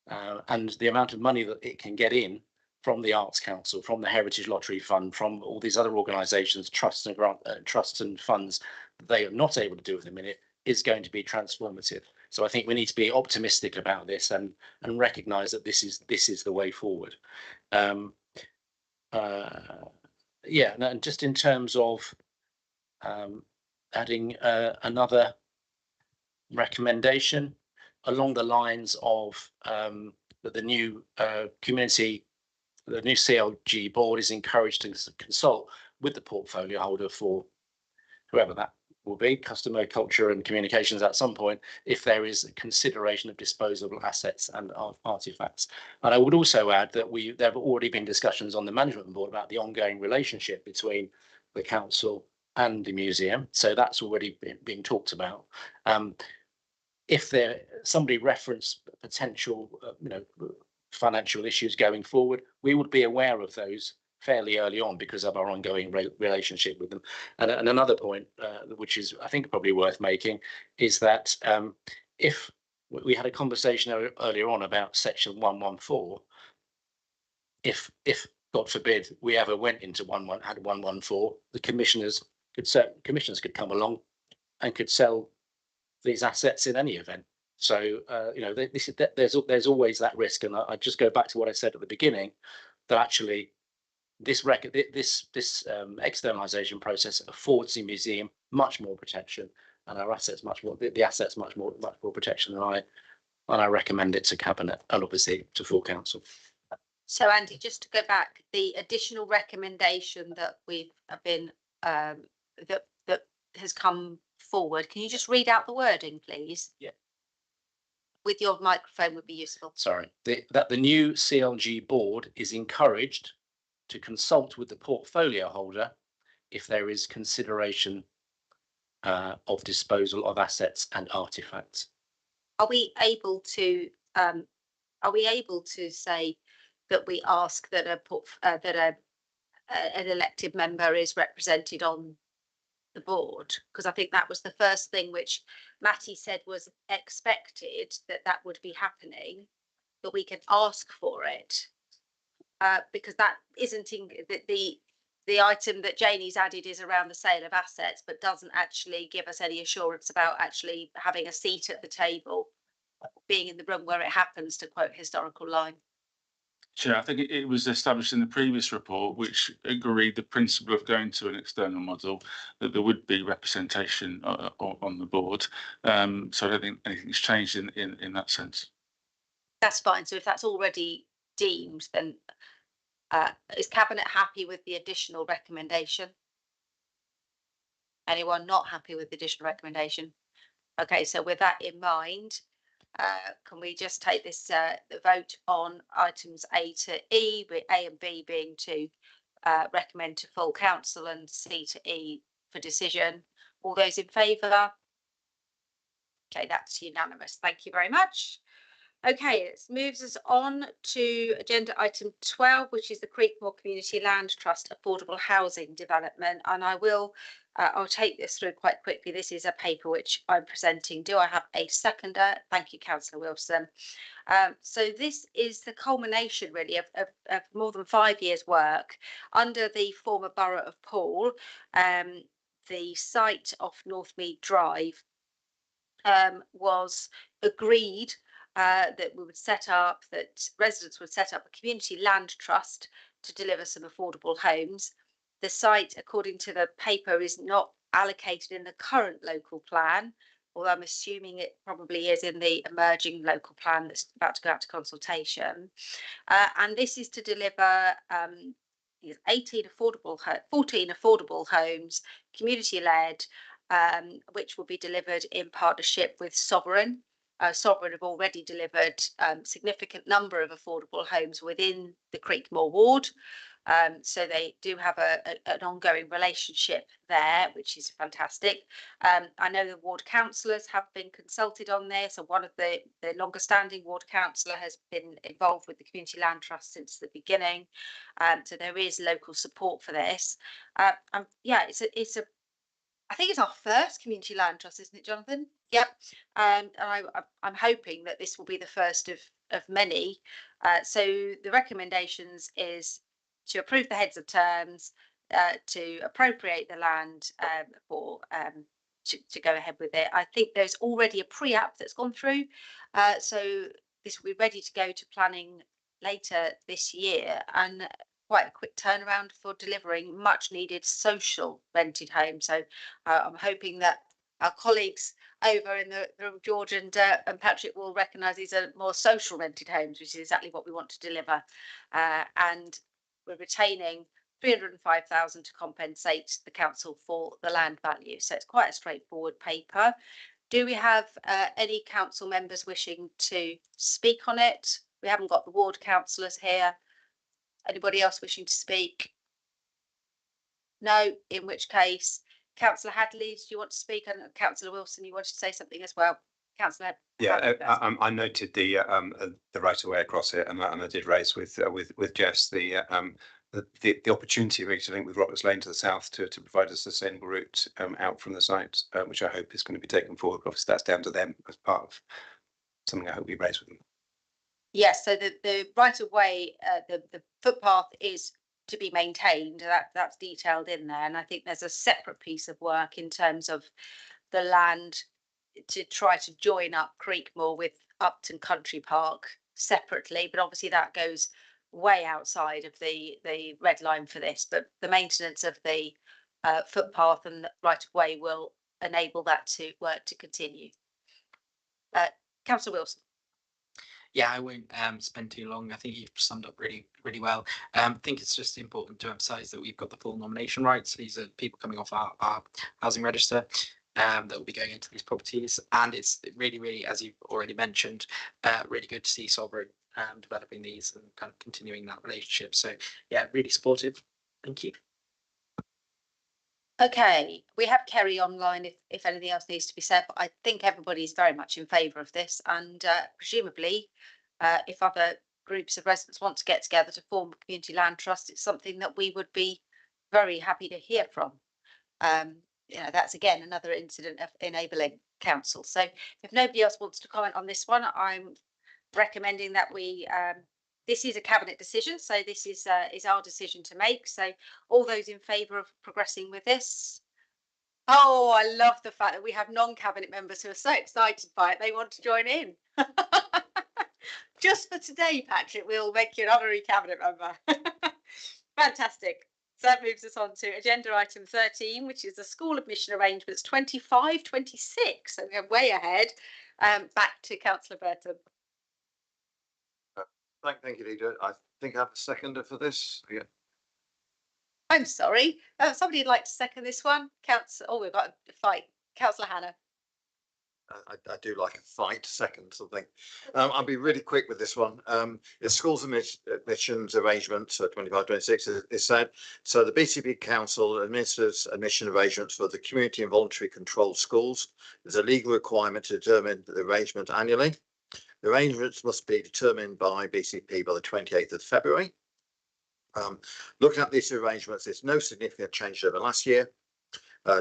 Speaker 5: and the amount of money that it can get in from the Arts Council, from the Heritage Lottery Fund, from all these other organisations, trusts and funds that they are not able to do at the minute, is going to be transformative. So I think we need to be optimistic about this and recognise that this is the way forward. Yeah, and just in terms of adding another recommendation along the lines of that the new CLG board is encouraged to consult with the portfolio holder for whoever that will be, customer, culture and communications at some point, if there is a consideration of disposable assets and artifacts. And I would also add that there have already been discussions on the management board about the ongoing relationship between the council and the museum. So that's already being talked about. If somebody referenced potential, financial issues going forward, we would be aware of those fairly early on because of our ongoing relationship with them. And another point, which is I think probably worth making, is that if we had a conversation earlier on about section 114, if God forbid we ever went into 114, the commissioners could come along and could sell these assets in any event. So there's always that risk, and I just go back to what I said at the beginning, that actually this externalization process affords the museum much more protection, and our assets much more protection than I recommend it to Cabinet and obviously to full council.
Speaker 1: So Andy, just to go back, the additional recommendation that we've been that has come forward, can you just read out the wording, please?
Speaker 5: Yeah.
Speaker 1: With your microphone would be useful.
Speaker 5: Sorry, that the new CLG board is encouraged to consult with the portfolio holder if there is consideration of disposal of assets and artifacts.
Speaker 1: Are we able to say that we ask that an elected member is represented on the board? Because I think that was the first thing which Matty said was expected, that would be happening, but we can ask for it, because that isn't in the item that Janie's added is around the sale of assets, but doesn't actually give us any assurance about actually having a seat at the table, being in the room where it happens, to quote historical line.
Speaker 7: Chair, I think it was established in the previous report, which agreed the principle of going to an external model, that there would be representation on the board. So I don't think anything's changed in that sense.
Speaker 1: That's fine. So if that's already deemed, then is Cabinet happy with the additional recommendation? Anyone not happy with the additional recommendation? Okay, so with that in mind, can we just take this the vote on items A to E, with A and B being to recommend to full council and C to E for decision? All those in favour? Okay, that's unanimous. Thank you very much. Okay, it moves us on to agenda item 12, which is the Creekmore Community Land Trust Affordable Housing Development. And I'll take this through quite quickly. This is a paper which I'm presenting. Do I have a seconder? Thank you, Councillor Wilson. So this is the culmination really of more than 5 years' work under the former Borough of Poole. The site off Northmead Drive was agreed that residents would set up a community land trust to deliver some affordable homes. The site, according to the paper, is not allocated in the current local plan, although I'm assuming it probably is in the emerging local plan that's about to go out to consultation. And this is to deliver 14 affordable homes, community-led, which will be delivered in partnership with Sovereign. Sovereign have already delivered significant number of affordable homes within the Creekmore ward. So they do have an ongoing relationship there, which is fantastic. I know the ward councillors have been consulted on this, and one of the longer standing ward councillor has been involved with the Community Land Trust since the beginning. So there is local support for this. Yeah, I think it's our first Community Land Trust, isn't it, Jonathan? Yep. And I'm hoping that this will be the first of many. So the recommendations is to approve the heads of terms, to appropriate the land to go ahead with it. I think there's already a pre-app that's gone through. So this will be ready to go to planning later this year, and quite a quick turnaround for delivering much needed social rented homes. So I'm hoping that our colleagues over in the room, George and Patrick, will recognise these are more social rented homes, which is exactly what we want to deliver. And we're retaining 305,000 to compensate the council for the land value. So it's quite a straightforward paper. Do we have any council members wishing to speak on it? We haven't got the ward councillors here. Anybody else wishing to speak? No, in which case, Councillor Hadley, do you want to speak? And Councillor Wilson, you wanted to say something as well. Councillor.
Speaker 4: Yeah, I noted the right of way across it, and I did raise with Jess the opportunity really to link with Roberts Lane to the south to provide a sustainable route out from the site, which I hope is going to be taken forward. Obviously, that's down to them as part of something I hope we raise with them.
Speaker 1: Yes, so the right of way, the footpath is to be maintained. That's detailed in there, and I think there's a separate piece of work in terms of the land to try to join up Creekmore with Upton Country Park separately, but obviously that goes way outside of the red line for this. But the maintenance of the footpath and the right of way will enable that to work to continue. Councillor Wilson.
Speaker 13: Yeah, I won't spend too long. I think you've summed up really well. I think it's just important to emphasise that we've got the full nomination rights. These are people coming off our housing register that will be going into these properties, and it's really, as you've already mentioned, really good to see Sovereign developing these and kind of continuing that relationship. So yeah, really supportive. Thank you.
Speaker 1: Okay, we have Kerry online if anything else needs to be said, but I think everybody's very much in favour of this, and presumably if other groups of residents want to get together to form a community land trust, it's something that we would be very happy to hear from. That's again another incident of enabling council. So if nobody else wants to comment on this one, I'm recommending that we this is a cabinet decision, so this is our decision to make. So all those in favour of progressing with this? Oh, I love the fact that we have non-cabinet members who are so excited by it, they want to join in. Just for today, Patrick, we'll make you an honorary cabinet member. Fantastic. So that moves us on to agenda item 13, which is the school admission arrangements 25-26. So we're way ahead. Back to Councillor Burton.
Speaker 15: Thank you, Leader. I think I have a seconder for this. Yeah.
Speaker 1: I'm sorry. Somebody would like to second this one. We've got a fight. Councillor Hannah.
Speaker 15: I do like a fight second something. I'll be really quick with this one. The schools admissions arrangements for 25-26 is said. So the BCP Council administers admission arrangements for the community and voluntary controlled schools. There's a legal requirement to determine the arrangement annually. The arrangements must be determined by BCP by the 28th of February. Looking at these arrangements, there's no significant change over last year.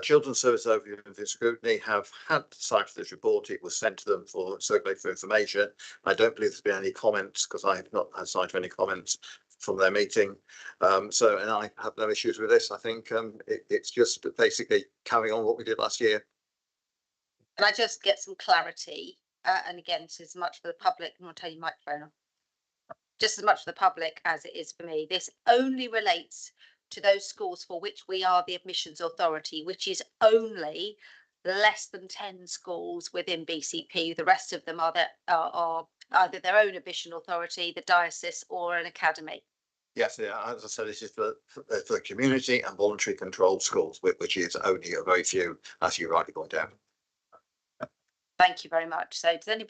Speaker 15: Children's Service Overview and Scrutiny have had sight of this report. It was sent to them for circulate for information. I don't believe there's been any comments because I have not had sight of any comments from their meeting. And I have no issues with this. I think it's just basically carrying on what we did last year.
Speaker 1: Can I just get some clarity? And again, this is as much for the public. I'm going to turn your microphone on. Just as much for the public as it is for me. This only relates to those schools for which we are the admissions authority, which is only less than 10 schools within BCP. The rest of them are either their own admission authority, the diocese, or an academy.
Speaker 15: Yes, yeah, as I said, this is for community and voluntary controlled schools, which is only a very few, as you rightly point out.
Speaker 1: Thank you very much. So do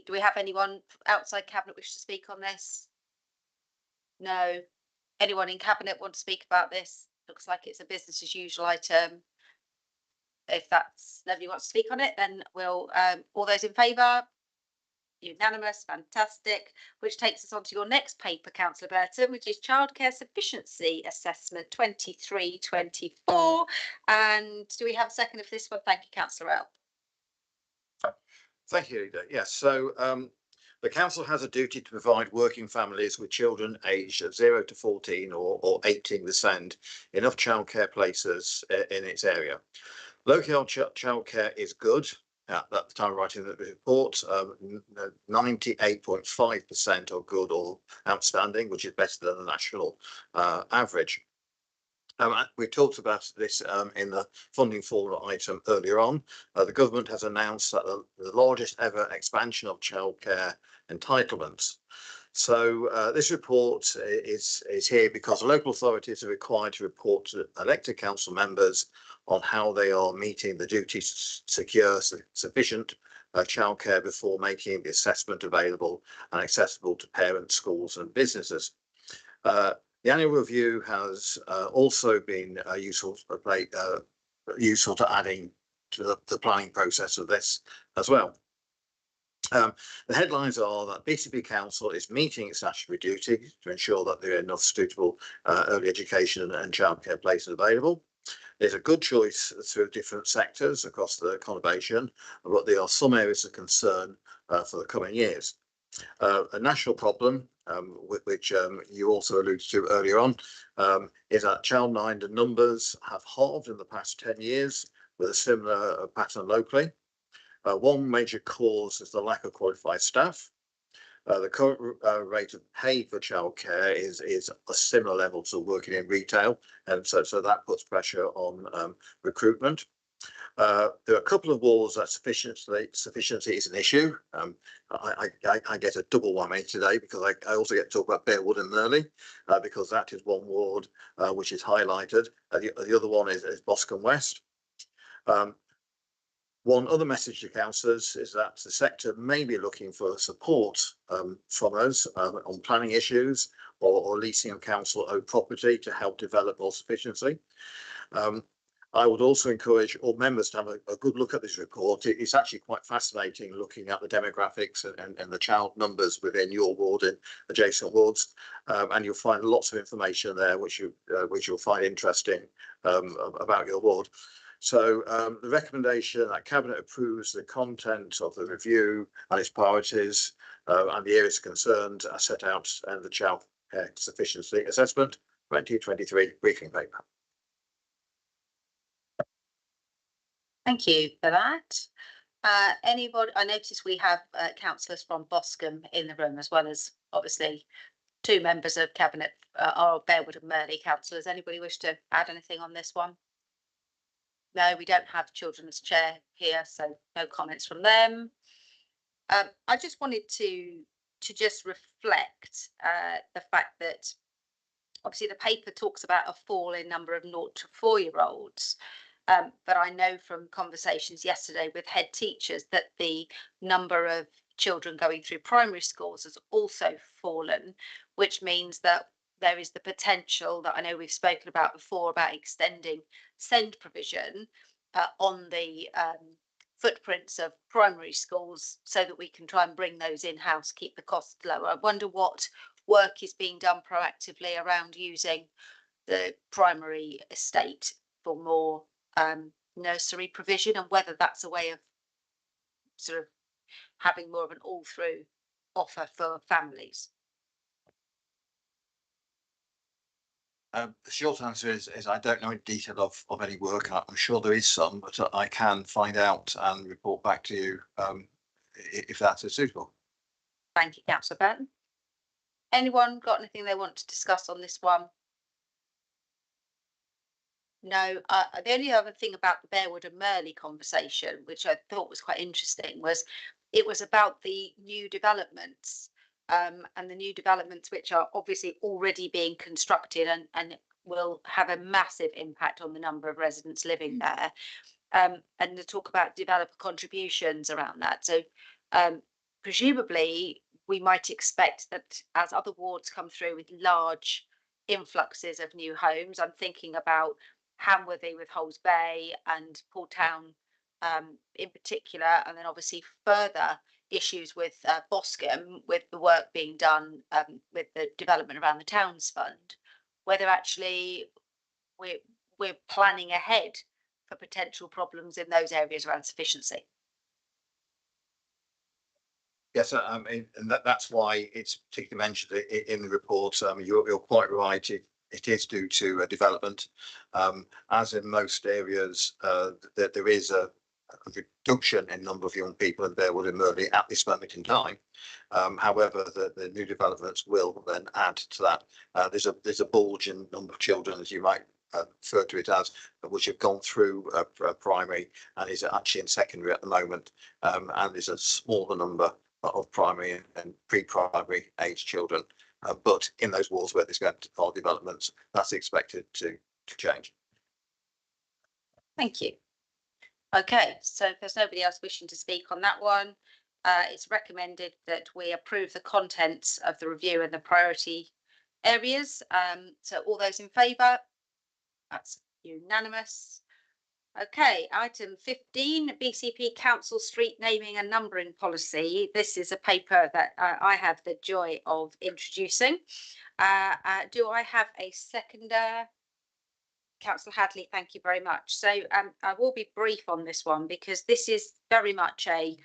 Speaker 1: we have anyone outside Cabinet wish to speak on this? No. Anyone in Cabinet want to speak about this? Looks like it's a business as usual item. If nobody wants to speak on it, then we'll, all those in favour? Unanimous, fantastic. Which takes us on to your next paper, Councillor Burton, which is Childcare Sufficiency Assessment 23-24. And do we have a second of this one? Thank you, Councillor Earl.
Speaker 15: Thank you, Lida. Yes, so the council has a duty to provide working families with children aged 0 to 14 or 18 with SEND enough childcare places in its area. Local childcare is good. At the time of writing the report, 98.5% are good or outstanding, which is better than the national average. We talked about this in the funding formula item earlier on. The government has announced that the largest ever expansion of childcare entitlements. So this report is here because local authorities are required to report to elected council members on how they are meeting the duty to secure sufficient childcare before making the assessment available and accessible to parents, schools and businesses. The annual review has also been useful to adding to the planning process of this as well. The headlines are that BCP Council is meeting its statutory duty to ensure that there are enough suitable early education and childcare places available. There's a good choice through different sectors across the conurbation, but there are some areas of concern for the coming years. A national problem, which you also alluded to earlier on, is that childminder numbers have halved in the past 10 years with a similar pattern locally. One major cause is the lack of qualified staff. The current rate of pay for childcare is a similar level to working in retail, and so that puts pressure on recruitment. There are a couple of wards that sufficiency is an issue. I get a double whammy today because I also get to talk about Bearwood and Murley, because that is one ward which is highlighted. The other one is Boscombe West. One other message to councillors is that the sector may be looking for support from us on planning issues or leasing of council-owned property to help develop more sufficiency. I would also encourage all members to have a good look at this report. It's actually quite fascinating looking at the demographics and the child numbers within your ward and adjacent wards, and you'll find lots of information there which you'll find interesting about your ward. So the recommendation that Cabinet approves the content of the review and its priorities and the areas concerned are set out in the Child Care Sufficiency Assessment 2023 briefing paper.
Speaker 1: Thank you for that. Anybody? I noticed we have councillors from Boscombe in the room, as well as obviously 2 members of Cabinet are Bearwood and Murley councillors. Anybody wish to add anything on this one? No, we don't have children's chair here, so no comments from them. I just wanted to just reflect the fact that obviously the paper talks about a fall in number of 0 to 4-year-olds. But I know from conversations yesterday with head teachers that the number of children going through primary schools has also fallen, which means that there is the potential that I know we've spoken about before about extending SEND provision on the footprints of primary schools so that we can try and bring those in-house, keep the costs lower. I wonder what work is being done proactively around using the primary estate for more nursery provision, and whether that's a way of sort of having more of an all-through offer for families.
Speaker 15: The short answer is I don't know in detail of any work. I'm sure there is some, but I can find out and report back to you if that is suitable.
Speaker 1: Thank you, Councillor Burton. Anyone got anything they want to discuss on this one? No, the only other thing about the Bearwood and Merley conversation, which I thought was quite interesting, was it was about the new developments, and the new developments which are obviously already being constructed and will have a massive impact on the number of residents living there. And to talk about developer contributions around that. So presumably we might expect that as other wards come through with large influxes of new homes, I'm thinking about Hamworthy with Holmes Bay and Paul Town in particular, and then obviously further issues with Boscombe, with the work being done with the development around the Towns Fund, whether actually we're planning ahead for potential problems in those areas around sufficiency.
Speaker 15: Yes, I mean, and that's why it's particularly mentioned in the report. You're quite right. It is due to development, as in most areas. That there is a reduction in number of young people in Bearwood and Merley at this moment in time. However, the new developments will then add to that. There's a bulge in number of children, as you might refer to it as, which have gone through primary and is actually in secondary at the moment. And there's a smaller number of primary and pre-primary age children, but in those wards where there's going to be developments, that's expected to change.
Speaker 1: Thank you. Okay, so if there's nobody else wishing to speak on that one, it's recommended that we approve the contents of the review and the priority areas. So all those in favour? That's unanimous. Okay, item 15, BCP Council Street Naming and Numbering Policy. This is a paper that I have the joy of introducing. Do I have a seconder? Councillor Hadley, thank you very much. So I will be brief on this one because this is very much a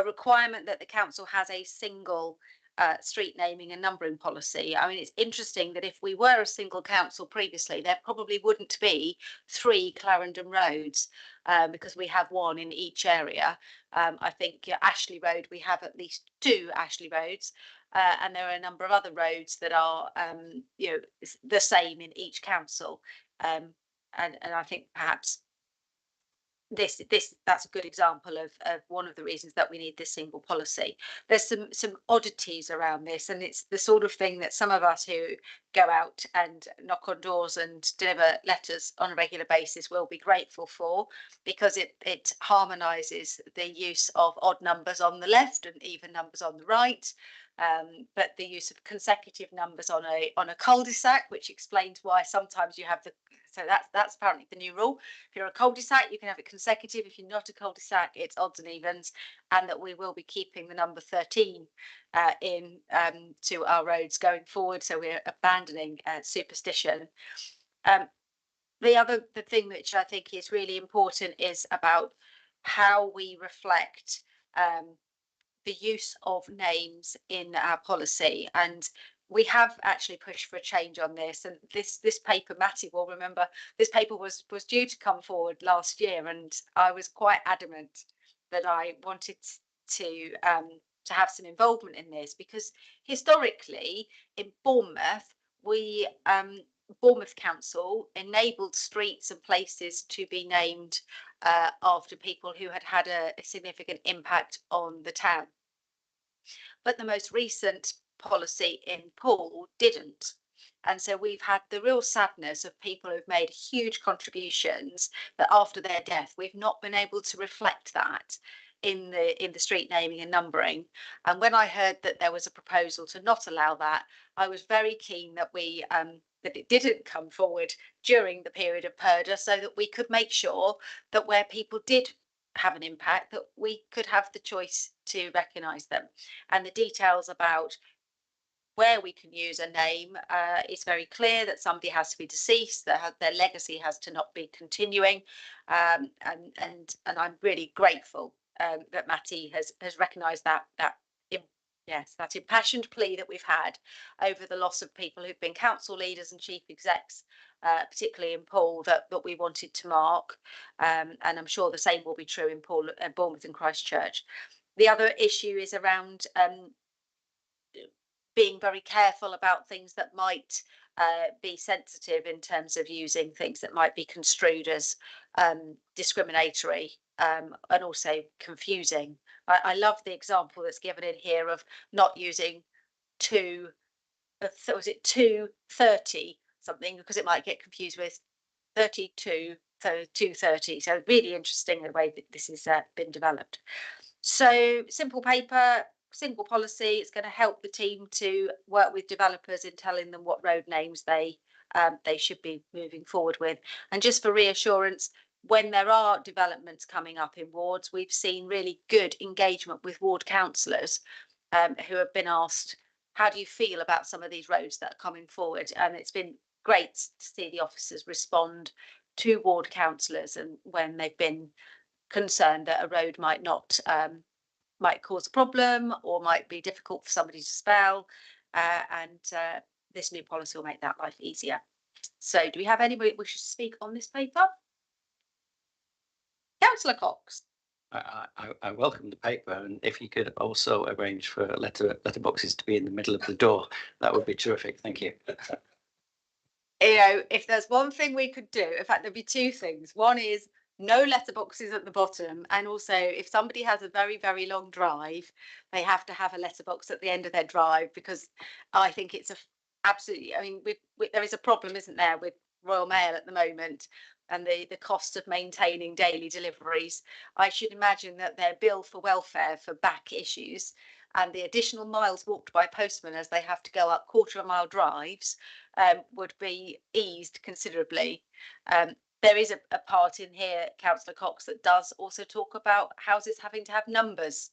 Speaker 1: requirement that the council has a single street naming and numbering policy. I mean, it's interesting that if we were a single council previously, there probably wouldn't be 3 Clarendon roads because we have one in each area. I think Ashley Road, we have at least 2 Ashley roads. And there are a number of other roads that are, the same in each council. And I think perhaps that's a good example of one of the reasons that we need this single policy. There's some oddities around this, and it's the sort of thing that some of us who go out and knock on doors and deliver letters on a regular basis will be grateful for, because it harmonises the use of odd numbers on the left and even numbers on the right. But the use of consecutive numbers on a cul-de-sac, which explains why sometimes you have so that's apparently the new rule. If you're a cul-de-sac, you can have it consecutive. If you're not a cul-de-sac, it's odds and evens, and that we will be keeping the number 13 in to our roads going forward. So we're abandoning superstition. The thing which I think is really important is about how we reflect the use of names in our policy, and we have actually pushed for a change on this. And this paper, Matty will remember, this paper was due to come forward last year, and I was quite adamant that I wanted to have some involvement in this, because historically in Bournemouth, Bournemouth Council enabled streets and places to be named after people who had had a significant impact on the town. But the most recent policy in Poole didn't. And so we've had the real sadness of people who've made huge contributions, that after their death, we've not been able to reflect that in the street naming and numbering. And when I heard that there was a proposal to not allow that, I was very keen that that it didn't come forward during the period of purdah, so that we could make sure that where people did have an impact, that we could have the choice to recognise them. And the details about where we can use a name is very clear, that somebody has to be deceased, that their legacy has to not be continuing, and I'm really grateful that Matty has recognised that impassioned plea that we've had over the loss of people who've been council leaders and chief execs, particularly in Poole, that we wanted to mark, and I'm sure the same will be true in Bournemouth and Christchurch. The other issue is around being very careful about things that might be sensitive in terms of using things that might be construed as discriminatory and also confusing. I love the example that's given in here of not using was it 230 something, because it might get confused with 32, so 230. So really interesting the way that this has been developed. So simple paper, simple policy. It's going to help the team to work with developers in telling them what road names they should be moving forward with. And just for reassurance, when there are developments coming up in wards, we've seen really good engagement with ward councillors who have been asked, how do you feel about some of these roads that are coming forward? And it's been great to see the officers respond to ward councillors, and when they've been concerned that a road might not might cause a problem or might be difficult for somebody to spell, and this new policy will make that life easier. So do we have anybody that wishes to speak on this paper? Councillor Cox.
Speaker 11: I welcome the paper, and if you could also arrange for letterboxes to be in the middle of the door, that would be terrific. Thank you.
Speaker 1: You know, if there's one thing we could do, in fact, there'd be two things. One is no letterboxes at the bottom, and also if somebody has a very, very long drive, they have to have a letterbox at the end of their drive, because I think it's absolutely, I mean, there is a problem, isn't there, with Royal Mail at the moment, and the cost of maintaining daily deliveries. I should imagine that their bill for welfare for back issues and the additional miles walked by postmen as they have to go up quarter-mile drives would be eased considerably. There is a part in here, Councillor Cox, that does also talk about houses having to have numbers.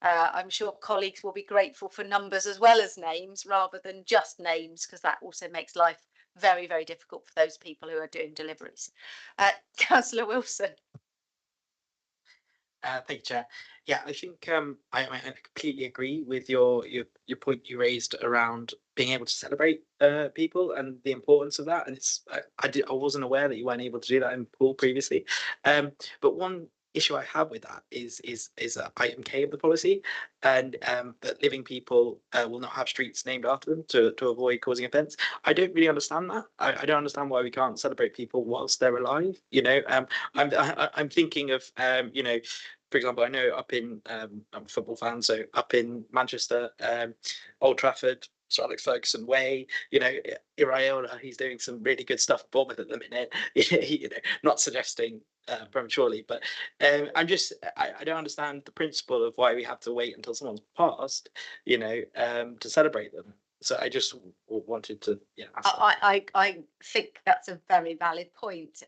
Speaker 1: I'm sure colleagues will be grateful for numbers as well as names, rather than just names, because that also makes life very, very difficult for those people who are doing deliveries. Councillor Wilson.
Speaker 13: Thank you, Chair. Yeah, I think I completely agree with your point you raised around being able to celebrate people and the importance of that. And it's I wasn't aware that you weren't able to do that in Poole previously. But one issue I have with that is item K of the policy, and that living people will not have streets named after them to avoid causing offence. I don't really understand that. I don't understand why we can't celebrate people whilst they're alive. You know, I'm thinking of you know, for example, I know up in I'm a football fan, so up in Manchester, Old Trafford, Sir Alex Ferguson Way, you know, Iraola, he's doing some really good stuff at Bournemouth at the minute. You know, not suggesting prematurely, but I don't understand the principle of why we have to wait until someone's passed, you know, to celebrate them. So I just wanted to, yeah.
Speaker 1: I think that's a very valid point.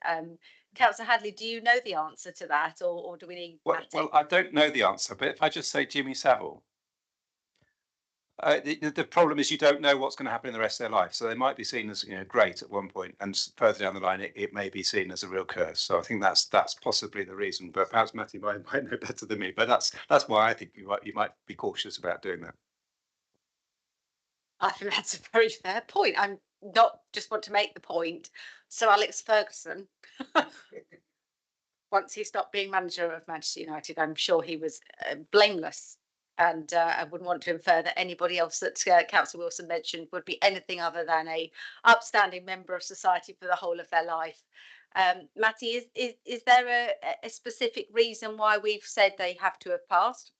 Speaker 1: Councillor Hadley, do you know the answer to that, or do we need?
Speaker 4: Well, I don't know the answer, but if I just say Jimmy Savile, the problem is you don't know what's going to happen in the rest of their life. So they might be seen as, you know, great at one point, and further down the line, it may be seen as a real curse. So I think that's possibly the reason. But perhaps Matthew might know better than me. But that's why I think you might be cautious about doing that.
Speaker 1: I think that's a very fair point. I'm not just want to make the point. So Alex Ferguson, once he stopped being manager of Manchester United, I'm sure he was blameless. And I wouldn't want to infer that anybody else that Councillor Wilson mentioned would be anything other than a upstanding member of society for the whole of their life. Matty, is there a specific reason why we've said they have to have passed?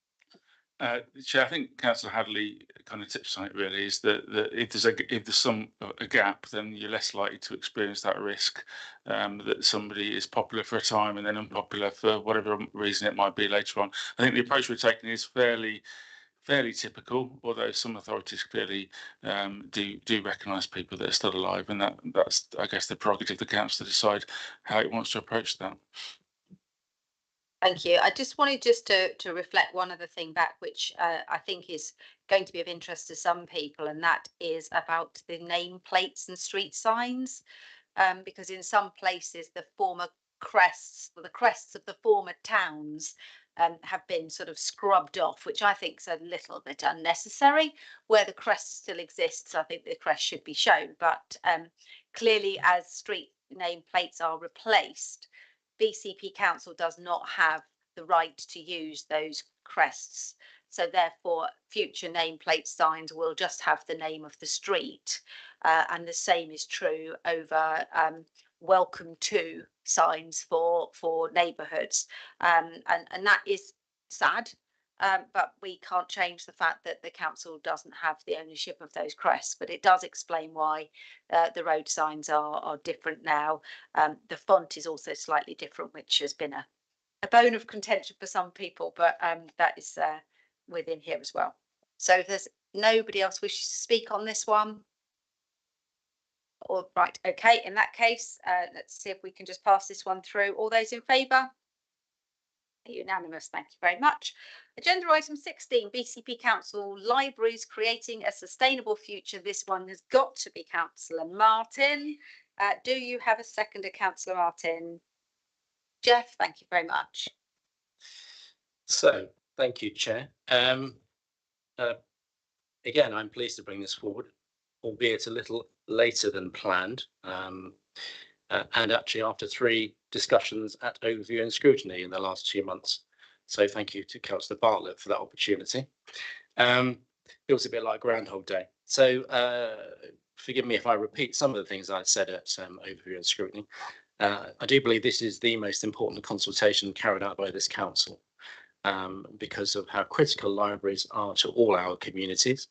Speaker 7: Chair, I think Councillor Hadley kind of tips on it really, is that if there's a gap, then you're less likely to experience that risk that somebody is popular for a time and then unpopular for whatever reason it might be later on. I think the approach we're taking is fairly typical, although some authorities clearly do recognise people that are still alive, and that's I guess the prerogative of the council to decide how it wants to approach that.
Speaker 1: Thank you. I just wanted to reflect one other thing back, which I think is going to be of interest to some people, and that is about the nameplates and street signs, because in some places the former crests, or the crests of the former towns, have been sort of scrubbed off, which I think is a little bit unnecessary. Where the crest still exists, I think the crest should be shown, but clearly as street nameplates are replaced, BCP Council does not have the right to use those crests. So therefore, future nameplate signs will just have the name of the street. And the same is true over welcome to signs for neighbourhoods. And that is sad. But we can't change the fact that the council doesn't have the ownership of those crests, but it does explain why the road signs are different now. The font is also slightly different, which has been a bone of contention for some people, but that is within here as well. So if there's nobody else wishes to speak on this one. All right, okay, in that case, let's see if we can just pass this one through. All those in favour? Unanimous, thank you very much. Agenda item 16, BCP Council Libraries Creating a Sustainable Future. This one has got to be Councillor Martin. Do you have a seconder, Councillor Martin? Jeff, thank you very much.
Speaker 5: So, thank you, Chair. Again, I'm pleased to bring this forward, albeit a little later than planned. And actually after 3 discussions at overview and scrutiny in the last 2 months. So thank you to Councillor Bartlett for that opportunity. It was a bit like Groundhog Day. So forgive me if I repeat some of the things I said at overview and scrutiny. I do believe this is the most important consultation carried out by this council because of how critical libraries are to all our communities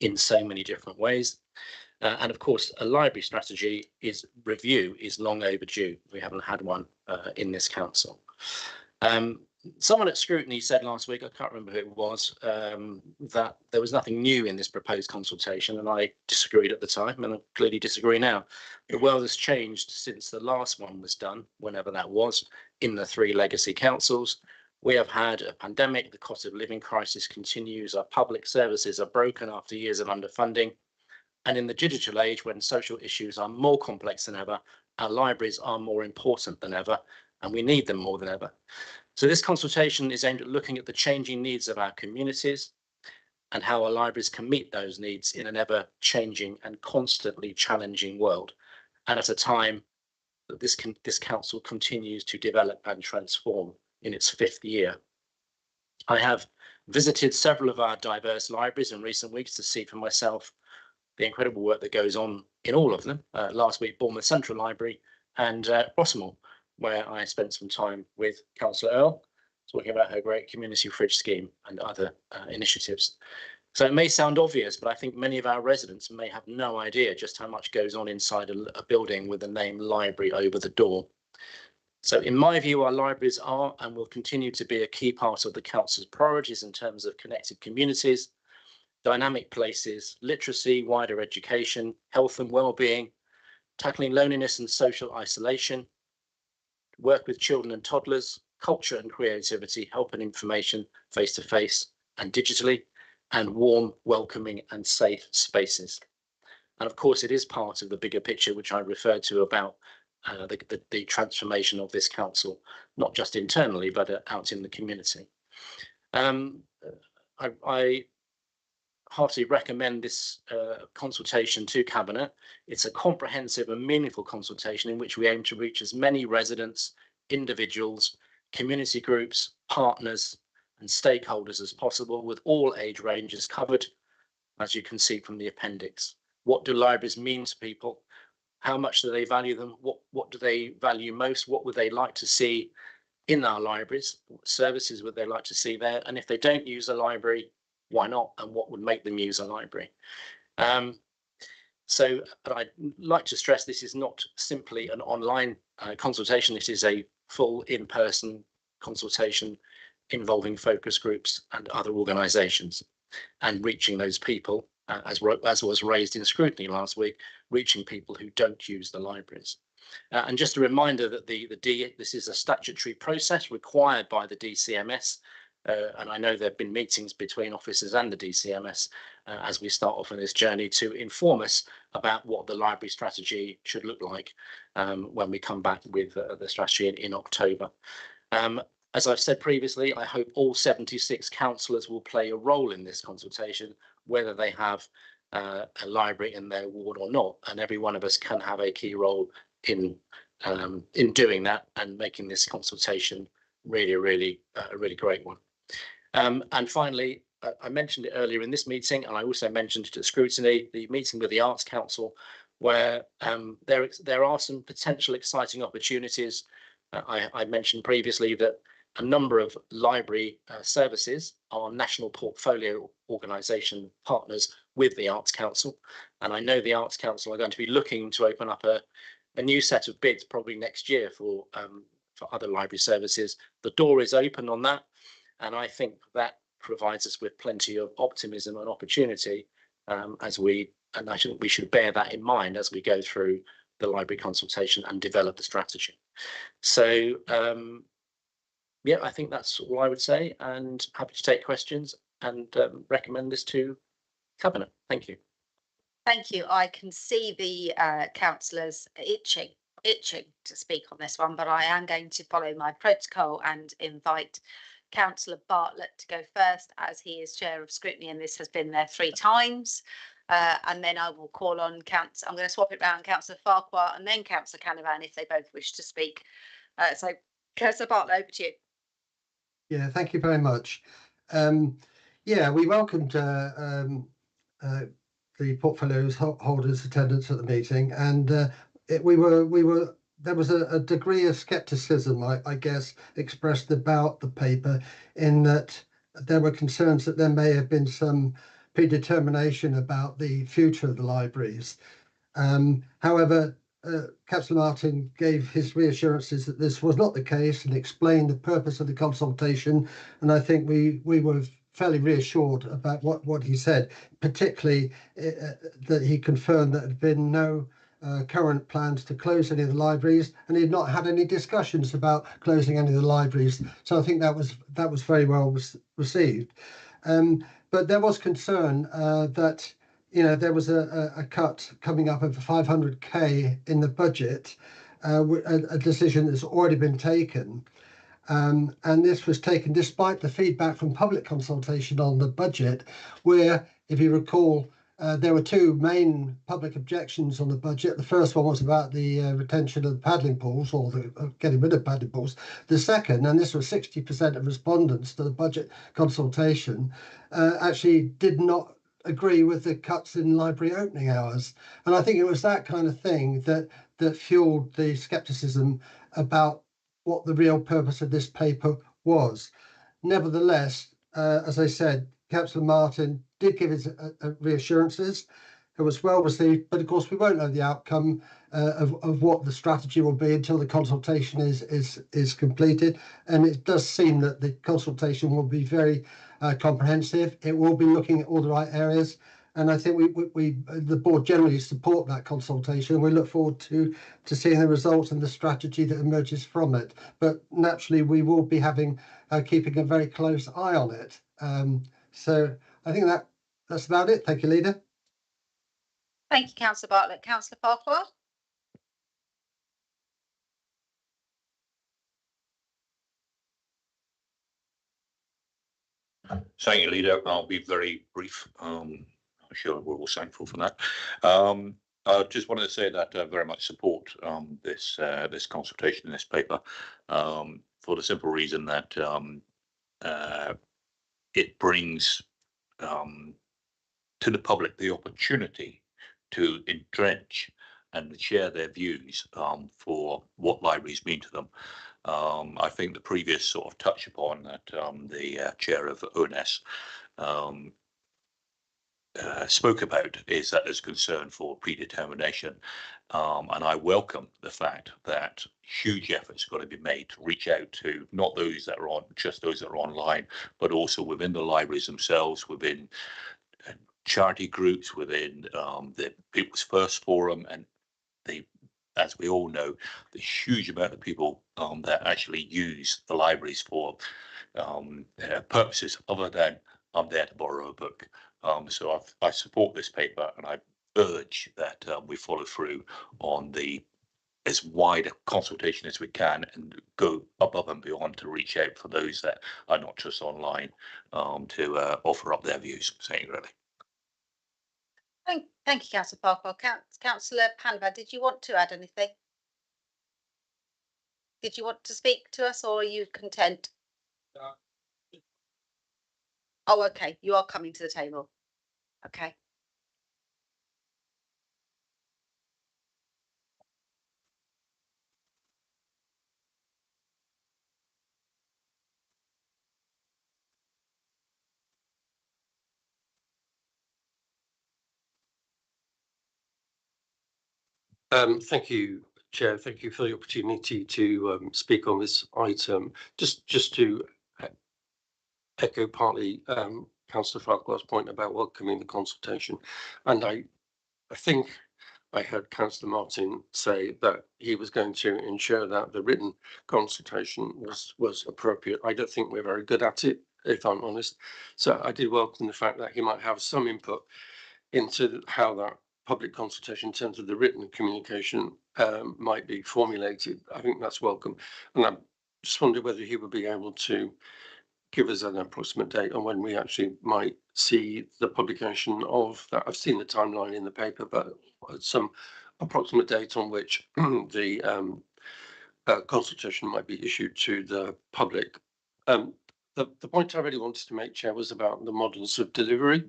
Speaker 5: in so many different ways. And of course, a library strategy review is long overdue. We haven't had one in this council. Someone at scrutiny said last week, I can't remember who it was, that there was nothing new in this proposed consultation, and I disagreed at the time, and I clearly disagree now. The world has changed since the last one was done, whenever that was, in the 3 legacy councils. We have had a pandemic, the cost of living crisis continues, our public services are broken after years of underfunding. And in the digital age, when social issues are more complex than ever, our libraries are more important than ever, and we need them more than ever. So this consultation is aimed at looking at the changing needs of our communities and how our libraries can meet those needs in an ever-changing and constantly challenging world, and at a time that this council continues to develop and transform in its 5th year. I have visited several of our diverse libraries in recent weeks to see for myself the incredible work that goes on in all of them. Last week, Bournemouth Central Library and Rossmore, where I spent some time with Councillor Earl, talking about her great community fridge scheme and other initiatives. So it may sound obvious, but I think many of our residents may have no idea just how much goes on inside a building with the name library over the door. So in my view, our libraries are and will continue to be a key part of the council's priorities in terms of connected communities, dynamic places, literacy, wider education, health and well-being, tackling loneliness and social isolation, work with children and toddlers, culture and creativity, help and information face-to-face and digitally, and warm, welcoming and safe spaces. And of course, it is part of the bigger picture, which I referred to about the transformation of this council, not just internally, but out in the community. I heartily recommend this consultation to Cabinet. It's a comprehensive and meaningful consultation in which we aim to reach as many residents, individuals, community groups, partners and stakeholders as possible, with all age ranges covered, as you can see from the appendix. What do libraries mean to people? How much do they value them? What do they value most? What would they like to see in our libraries? What services would they like to see there? And if they don't use a library, why not? And what would make them use a library? So I'd like to stress this is not simply an online consultation. It is a full in-person consultation involving focus groups and other organisations, and reaching those people, as was raised in scrutiny last week, reaching people who don't use the libraries. And just a reminder that this is a statutory process required by the DCMS, and I know there have been meetings between officers and the DCMS as we start off on this journey to inform us about what the library strategy should look like when we come back with the strategy in October. As I've said previously, I hope all 76 councillors will play a role in this consultation, whether they have a library in their ward or not, and every one of us can have a key role in doing that and making this consultation really a really great one. And finally, I mentioned it earlier in this meeting, and I also mentioned it at scrutiny, the meeting with the Arts Council, where there are some potential exciting opportunities. I mentioned previously that a number of library services are national portfolio organisation partners with the Arts Council, and I know the Arts Council are going to be looking to open up a new set of bids probably next year for other library services. The door is open on that, and I think that provides us with plenty of optimism and opportunity and I think we should bear that in mind as we go through the library consultation and develop the strategy. So yeah, I think that's all I would say, and happy to take questions and recommend this to Cabinet. Thank you.
Speaker 1: Thank you. I can see the councillors itching to speak on this one, but I am going to follow my protocol and invite Councillor Bartlett to go first, as he is chair of scrutiny and this has been there 3 times. And then I will call on I'm going to swap it around, Councillor Farquhar and then Councillor Canavan if they both wish to speak. So Councillor Bartlett, over to you.
Speaker 10: Yeah, thank you very much. Yeah, we welcomed the portfolio holders' attendance at the meeting, and there was a degree of scepticism, I guess, expressed about the paper, in that there were concerns that there may have been some predetermination about the future of the libraries. However, Councillor Martin gave his reassurances that this was not the case and explained the purpose of the consultation, and I think we were fairly reassured about what he said, particularly that he confirmed that there had been no current plans to close any of the libraries, and he had not had any discussions about closing any of the libraries. So I think that was very well received. But there was concern that there was a cut coming up of 500k in the budget, a decision that's already been taken. And this was taken despite the feedback from public consultation on the budget, where, if you recall, there were 2 main public objections on the budget. The first one was about the retention of the paddling pools, or getting rid of paddling pools. The second, and this was 60% of respondents to the budget consultation, actually did not agree with the cuts in library opening hours. And I think it was that kind of thing that fueled the scepticism about what the real purpose of this paper was. Nevertheless, as I said, Councillor Martin did give his reassurances. It was well received, but of course we won't know the outcome of what the strategy will be until the consultation is completed. And it does seem that the consultation will be very comprehensive. It will be looking at all the right areas, and I think the board generally support that consultation. We look forward to seeing the results and the strategy that emerges from it. But naturally, we will be keeping a very close eye on it. So I think that's about it. Thank you, Leader.
Speaker 1: Thank you, Councillor Bartlett. Councillor Farquhar.
Speaker 2: Thank you, Leader. I'll be very brief. I'm sure we're all thankful for that. I just wanted to say that I very much support this consultation in this paper, for the simple reason that it brings to the public the opportunity to entrench and share their views for what libraries mean to them. I think the previous sort of touch upon that the chair of ONS spoke about is that there's concern for predetermination, and I welcome the fact that huge efforts got to be made to reach out to not those that are just those that are online, but also within the libraries themselves, within charity groups, within the People's First Forum, and as we all know, the huge amount of people that actually use the libraries for purposes other than I'm there to borrow a book. So I support this paper, and I urge that we follow through on as wide a consultation as we can and go above and beyond to reach out for those that are not just online, to offer up their views. Thank you, really.
Speaker 1: Thank you, Councillor Farquhar. Councillor Canavan, did you want to add anything? Did you want to speak to us, or are you content? Oh, okay, you are coming to the table. Okay.
Speaker 12: Thank you, Chair. Thank you for the opportunity to speak on this item. Just to echo partly Councillor Farquhar's point about welcoming the consultation, and I think I heard Councillor Martin say that he was going to ensure that the written consultation was appropriate. I don't think we're very good at it, if I'm honest. So I did welcome the fact that he might have some input into how that public consultation in terms of the written communication might be formulated. I think that's welcome. And I just wondered whether he would be able to give us an approximate date on when we actually might see the publication of that. I've seen the timeline in the paper, but some approximate date on which the consultation might be issued to the public. The point I really wanted to make, Chair, was about the models of delivery.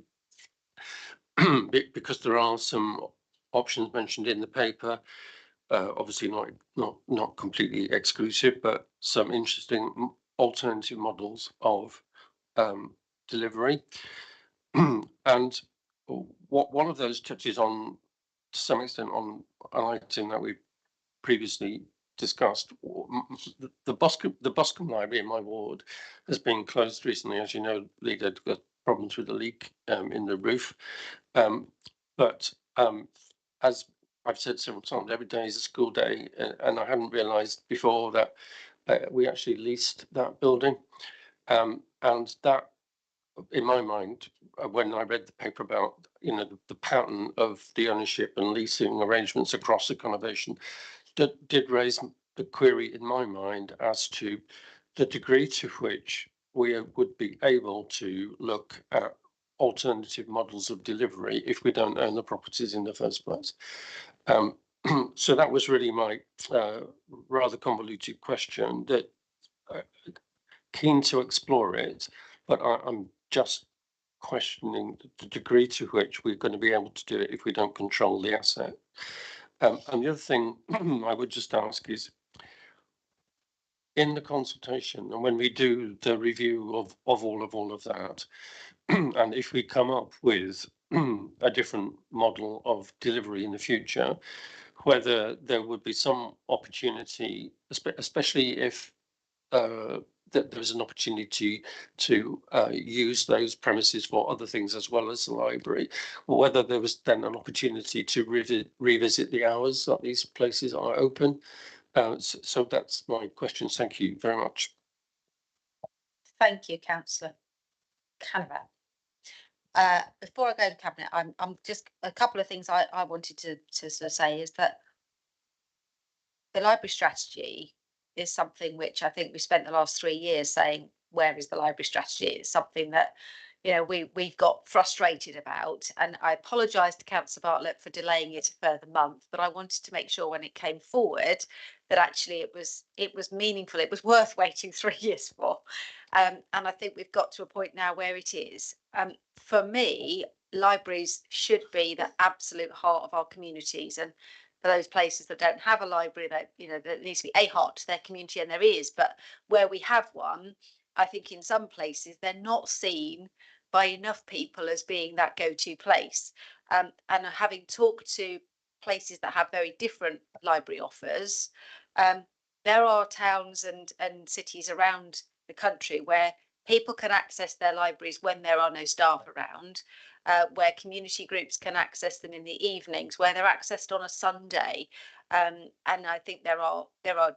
Speaker 12: Because there are some options mentioned in the paper, obviously not completely exclusive, but some interesting alternative models of delivery. And one of those touches on, to some extent, on an item that we previously discussed. The Boscombe Library in my ward has been closed recently. As you know, they've got problems with the leak in the roof. But as I've said several times, every day is a school day, and I hadn't realised before that we actually leased that building, and that, in my mind, when I read the paper about the pattern of the ownership and leasing arrangements across the conurbation, did raise the query in my mind as to the degree to which we would be able to look at alternative models of delivery if we don't own the properties in the first place. So that was really my rather convoluted question, that keen to explore it, but I'm just questioning the degree to which we're going to be able to do it if we don't control the asset. And the other thing I would just ask is, in the consultation and when we do the review of all of that, and if we come up with a different model of delivery in the future, whether there would be some opportunity, especially if that there was an opportunity to use those premises for other things as well as the library, or whether there was then an opportunity to revisit the hours that these places are open. So that's my question. Thank you very much.
Speaker 1: Thank you, Councillor Canavan. Before I go to Cabinet, I'm just a couple of things I wanted to sort of say is that the library strategy is something which I think we spent the last 3 years saying, where is the library strategy? It's something that, we've got frustrated about, and I apologise to Councillor Bartlett for delaying it a further month, but I wanted to make sure when it came forward that actually it was meaningful, it was worth waiting 3 years for. And I think we've got to a point now where it is. For me, libraries should be the absolute heart of our communities, and for those places that don't have a library, that there needs to be a heart to their community, and there is, but where we have one, I think in some places they're not seen by enough people as being that go-to place. And having talked to places that have very different library offers, there are towns and cities around the country where people can access their libraries when there are no staff around, where community groups can access them in the evenings, where they're accessed on a Sunday. And I think there are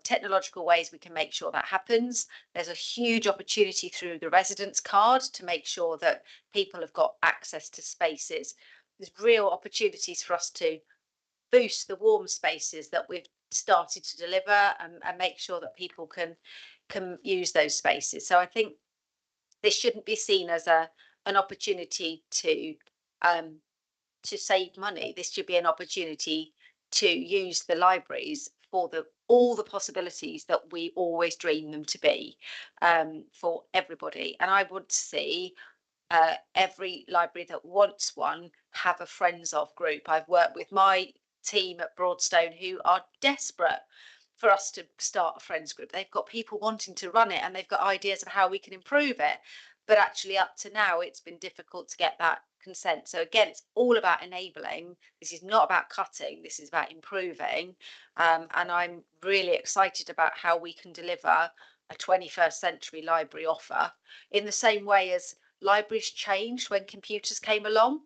Speaker 1: technological ways we can make sure that happens. There's a huge opportunity through the residence card to make sure that people have got access to spaces. There's real opportunities for us to boost the warm spaces that we've started to deliver, and make sure that people can use those spaces. So I think this shouldn't be seen as an opportunity to save money. This should be an opportunity to use the libraries for all the possibilities that we always dream them to be, for everybody. And I would see every library that wants one have a friends of group. I've worked with my team at Broadstone who are desperate for us to start a friends group. They've got people wanting to run it and they've got ideas of how we can improve it. But actually up to now, it's been difficult to get that consent. So again, it's all about enabling. This is not about cutting. This is about improving. And I'm really excited about how we can deliver a 21st century library offer in the same way as libraries changed when computers came along.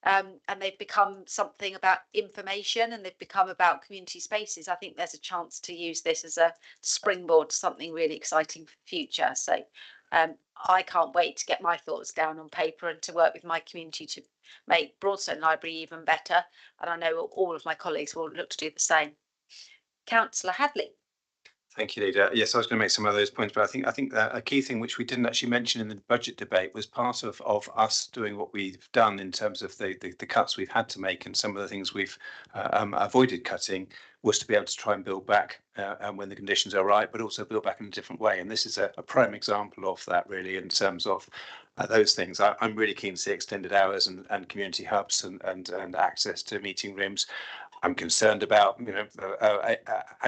Speaker 1: And they've become something about information and they've become about community spaces. I think there's a chance to use this as a springboard to something really exciting for the future. So I can't wait to get my thoughts down on paper and to work with my community to make Broadstone Library even better. And I know all of my colleagues will look to do the same. Councillor Hadley.
Speaker 4: Thank you, Leader. Yes, I was going to make some of those points, but I think that a key thing which we didn't actually mention in the budget debate was part of us doing what we've done in terms of the cuts we've had to make and some of the things we've avoided cutting was to be able to try and build back when the conditions are right, but also build back in a different way. And this is a prime example of that, really, in terms of those things. I'm really keen to see extended hours and community hubs and access to meeting rooms. I'm concerned about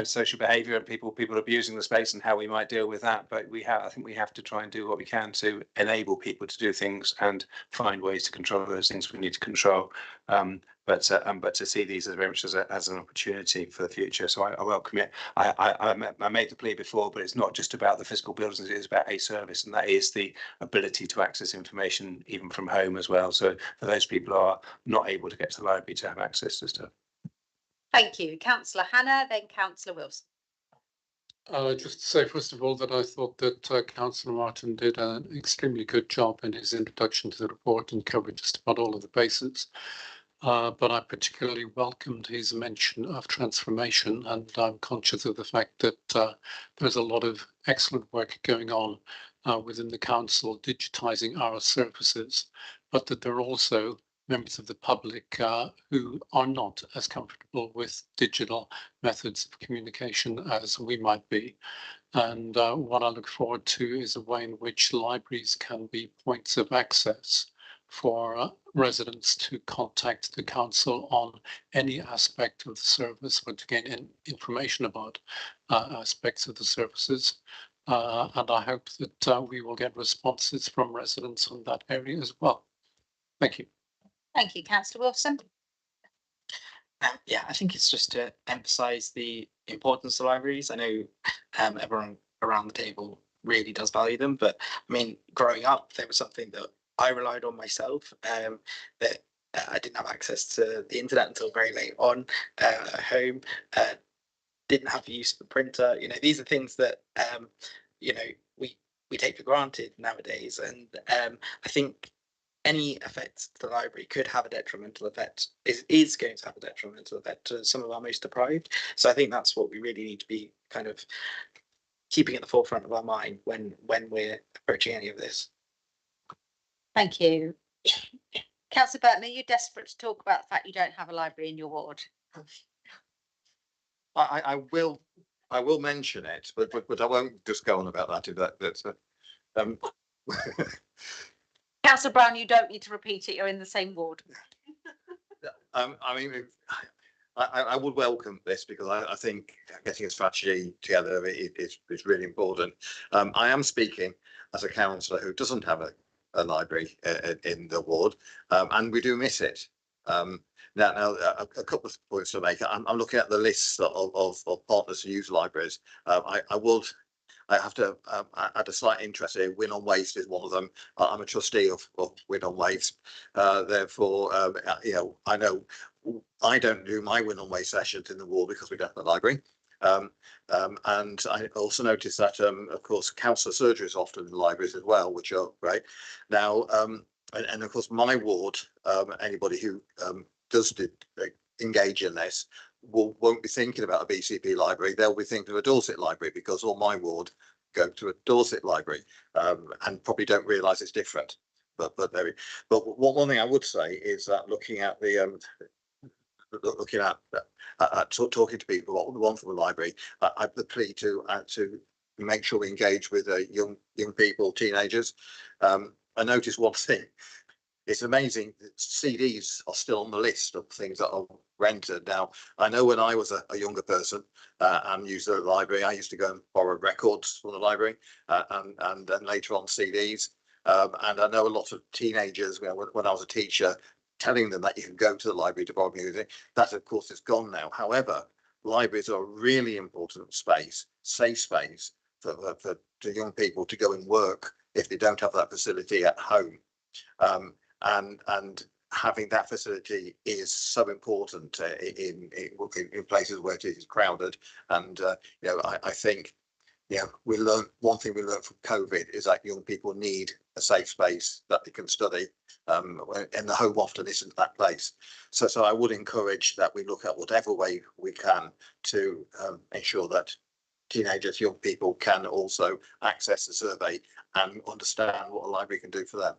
Speaker 4: social behaviour and people abusing the space and how we might deal with that. But I think we have to try and do what we can to enable people to do things and find ways to control those things we need to control. But to see these as very much as an opportunity for the future. So I welcome it. I made the plea before, but it's not just about the physical buildings, it is about a service, and that is the ability to access information even from home as well. So for those people who are not able to get to the library to have access to stuff.
Speaker 1: Thank you. Councillor Hannah, then Councillor Wilson.
Speaker 18: Just to say, first of all, that I thought that Councillor Martin did an extremely good job in his introduction to the report and covered just about all of the bases. But I particularly welcomed his mention of transformation, and I'm conscious of the fact that there's a lot of excellent work going on within the council digitising our services, but that there are also members of the public who are not as comfortable with digital methods of communication as we might be. And what I look forward to is a way in which libraries can be points of access for residents to contact the council on any aspect of the service or to gain information about aspects of the services. And I hope that we will get responses from residents on that area as well. Thank you.
Speaker 1: Thank you, Councillor Wilson.
Speaker 13: Yeah, I think it's just to emphasise the importance of libraries. I know everyone around the table really does value them, but I mean, growing up, they were something that I relied on myself. That I didn't have access to the internet until very late on at home. Didn't have the use of the printer. You know, these are things that you know we take for granted nowadays, and I think any effect to the library could have a detrimental effect, is going to have a detrimental effect to some of our most deprived. So I think that's what we really need to be kind of keeping at the forefront of our mind when we're approaching any of this.
Speaker 1: Thank you. Councillor Burton, are you desperate to talk about the fact you don't have a library in your ward?
Speaker 15: I will mention it, but I won't just go on about that.
Speaker 1: Councillor Brown, you don't need to repeat it. You're in the same ward.
Speaker 15: I mean, I would welcome this because I think getting a strategy together is really important. I am speaking as a councillor who doesn't have a library in the ward, and we do miss it. Now, a couple of points to make. I'm looking at the list of partners who use libraries. I have to add a slight interest here. Win on Waste is one of them. I'm a trustee of Win on Waste. Therefore, you know, I know I don't do my Win on Waste sessions in the ward because we don't have a library. And I also noticed that, of course, councillor surgery is often in the libraries as well, which are great. Now, and of course, my ward, anybody who does engage in this won't be thinking about a BCP library. They'll be thinking of a Dorset library because all my ward go to a Dorset library and probably don't realise it's different. But one thing I would say is that looking at the talking to people what we want from the library, I have the plea to make sure we engage with young people, teenagers. I noticed one thing. It's amazing that CDs are still on the list of things that are rented. Now, I know when I was a younger person and used the library, I used to go and borrow records from the library and then later on CDs. And I know a lot of teenagers, when I was a teacher, telling them that you can go to the library to borrow music. That, of course, is gone now. However, libraries are a really important space, safe space for young people to go and work if they don't have that facility at home. And having that facility is so important in places where it is crowded. And you know, I think, yeah, one thing we learned from COVID is that young people need a safe space that they can study. And the home often isn't that place. So I would encourage that we look at whatever way we can to ensure that teenagers, young people can also access the survey and understand what a library can do for them.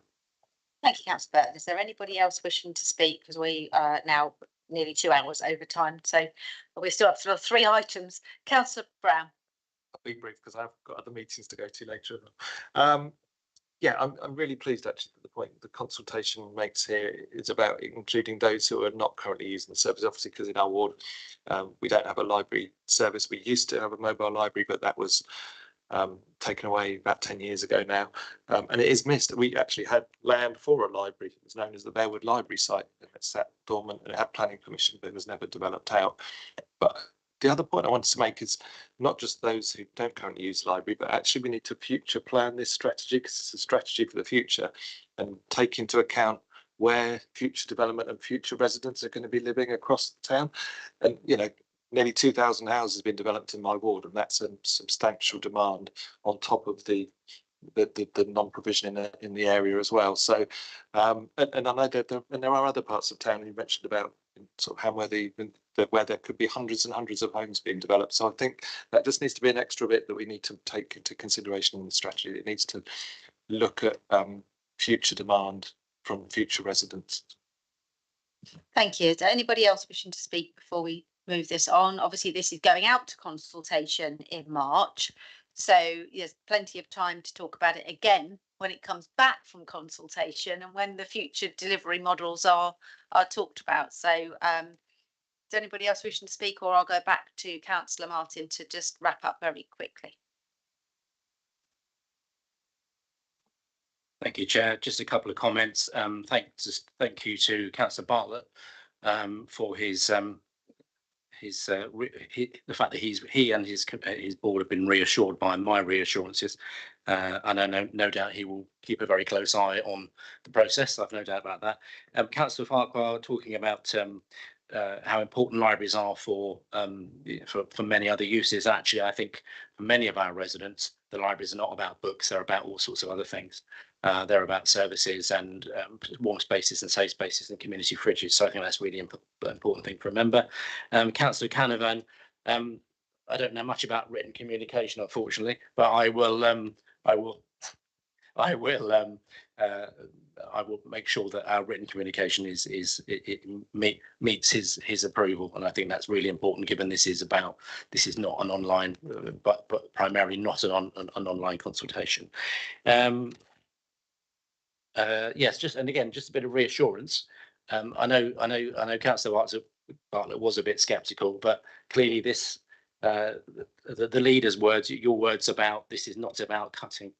Speaker 1: Thank you, Councillor Burton. Is there anybody else wishing to speak? Because we are now nearly 2 hours over time, so we still have sort of 3 items. Councillor Brown.
Speaker 14: I'll be brief because I've got other meetings to go to later. Yeah, I'm really pleased actually that the point the consultation makes here is about including those who are not currently using the service, obviously because in our ward we don't have a library service. We used to have a mobile library, but that was taken away about 10 years ago now, and it is missed. We actually had land for a library. It was known as the Bearwood Library site, and it sat dormant and it had planning permission, but it was never developed out. But the other point I wanted to make is not just those who don't currently use the library, but actually we need to future plan this strategy, because it's a strategy for the future, and take into account where future development and future residents are going to be living across the town. And you know, nearly 2,000 houses have been developed in my ward, and that's a substantial demand on top of the non-provision in the area as well. So, and I know that there are other parts of town you mentioned about sort of where there could be hundreds and hundreds of homes being developed. So I think that just needs to be an extra bit that we need to take into consideration in the strategy. It needs to look at future demand from future residents.
Speaker 1: Thank you. Is there anybody else wishing to speak before we move this on? Obviously, this is going out to consultation in March, so there's plenty of time to talk about it again when it comes back from consultation and when the future delivery models are talked about. So is anybody else wishing to speak, or I'll go back to Councillor Martin to just wrap up very quickly.
Speaker 5: Thank you, Chair. Just a couple of comments. Thank you to Councillor Bartlett for the fact that he and his board have been reassured by my reassurances, and I know no doubt he will keep a very close eye on the process. I've no doubt about that. Councillor Farquhar talking about how important libraries are for many other uses. Actually, I think for many of our residents, the libraries are not about books; they're about all sorts of other things. They're about services and warm spaces and safe spaces and community fridges. So I think that's really important thing to remember. Councillor Canavan, I don't know much about written communication, unfortunately, but I will make sure that our written communication meets his approval, and I think that's really important, given this is not an online, but primarily not an online consultation. Yes, just a bit of reassurance. I know Councillor Bartlett was a bit sceptical, but clearly this the leader's words, your words about this is not about cutting.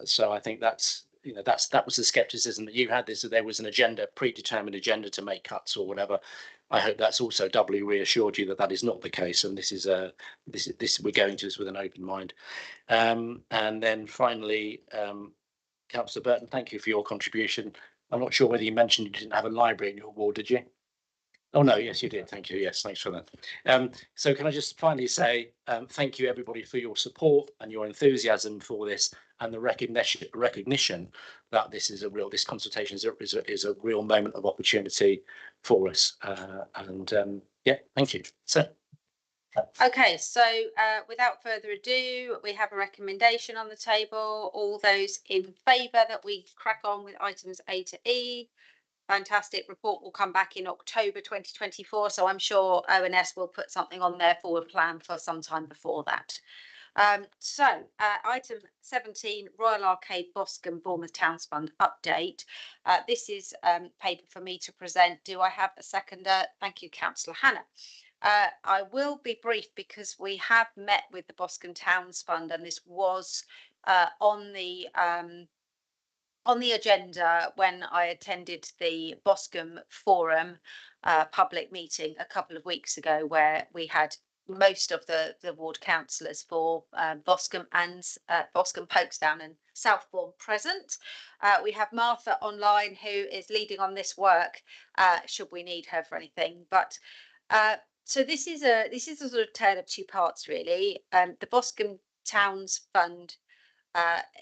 Speaker 5: So I think that was the skepticism that you had, that there was an predetermined agenda to make cuts or whatever. I hope that's also doubly reassured you that that is not the case, and this we're going to this with an open mind. And then finally, Councillor Burton, thank you for your contribution. I'm not sure whether you mentioned you didn't have a library in your ward, did you? Oh no, yes, you did. Thank you. Yes, thanks for that. So can I just finally say thank you everybody for your support and your enthusiasm for this, and the recognition that this consultation is a real moment of opportunity for us. Yeah, thank you. So.
Speaker 1: Okay, so without further ado, we have a recommendation on the table. All those in favour that we crack on with items A to E. Fantastic. Report will come back in October 2024, so I'm sure ONS will put something on their forward plan for some time before that. Item 17, Royal Arcade Boscombe Bournemouth Towns Fund update. This is paper for me to present. Do I have a seconder? Thank you, Councillor Hannah. I will be brief because we have met with the Boscombe Towns Fund, and this was on the agenda when I attended the Boscombe Forum public meeting a couple of weeks ago, where we had most of the ward councillors for Boscombe and Boscombe, Folkestone and Southbourne present. We have Martha online, who is leading on this work should we need her for anything. But so this is a sort of tale of two parts, really. The Boscombe Towns Fund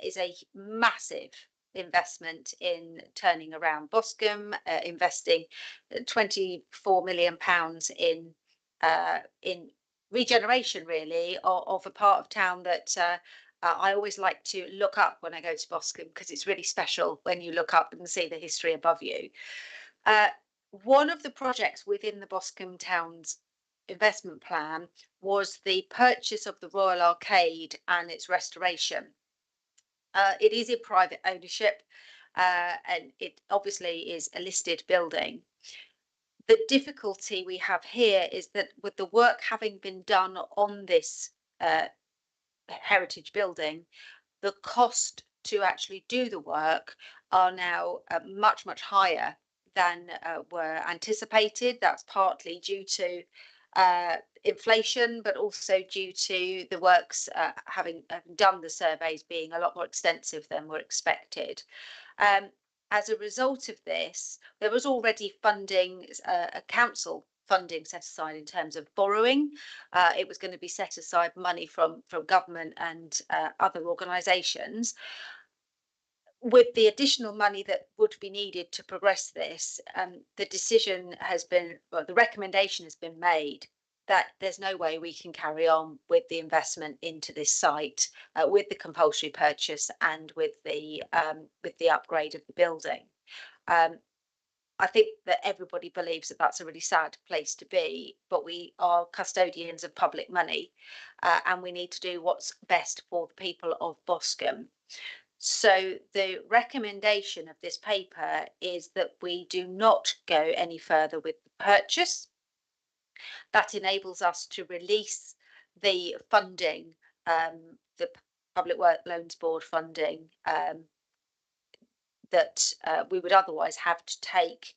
Speaker 1: is a massive investment in turning around Boscombe, investing £24 million in regeneration, really, of a part of town that I always like to look up when I go to Boscombe, because it's really special when you look up and see the history above you. One of the projects within the Boscombe Towns investment plan was the purchase of the Royal Arcade and its restoration. It is in private ownership, and it obviously is a listed building. The difficulty we have here is that with the work having been done on this heritage building, the cost to actually do the work are now much higher than were anticipated. That's partly due to inflation, but also due to the works having done the surveys being a lot more extensive than were expected. As a result of this, there was already funding, a council funding set aside in terms of borrowing. It was going to be set aside money from government and other organisations. With the additional money that would be needed to progress this, the decision has been, well, the recommendation has been made that there's no way we can carry on with the investment into this site with the compulsory purchase and with the upgrade of the building. I think that everybody believes that that's a really sad place to be, but we are custodians of public money, and we need to do what's best for the people of Boscombe. So the recommendation of this paper is that we do not go any further with the purchase. That enables us to release the funding, the Public Works Loans Board funding that we would otherwise have to take.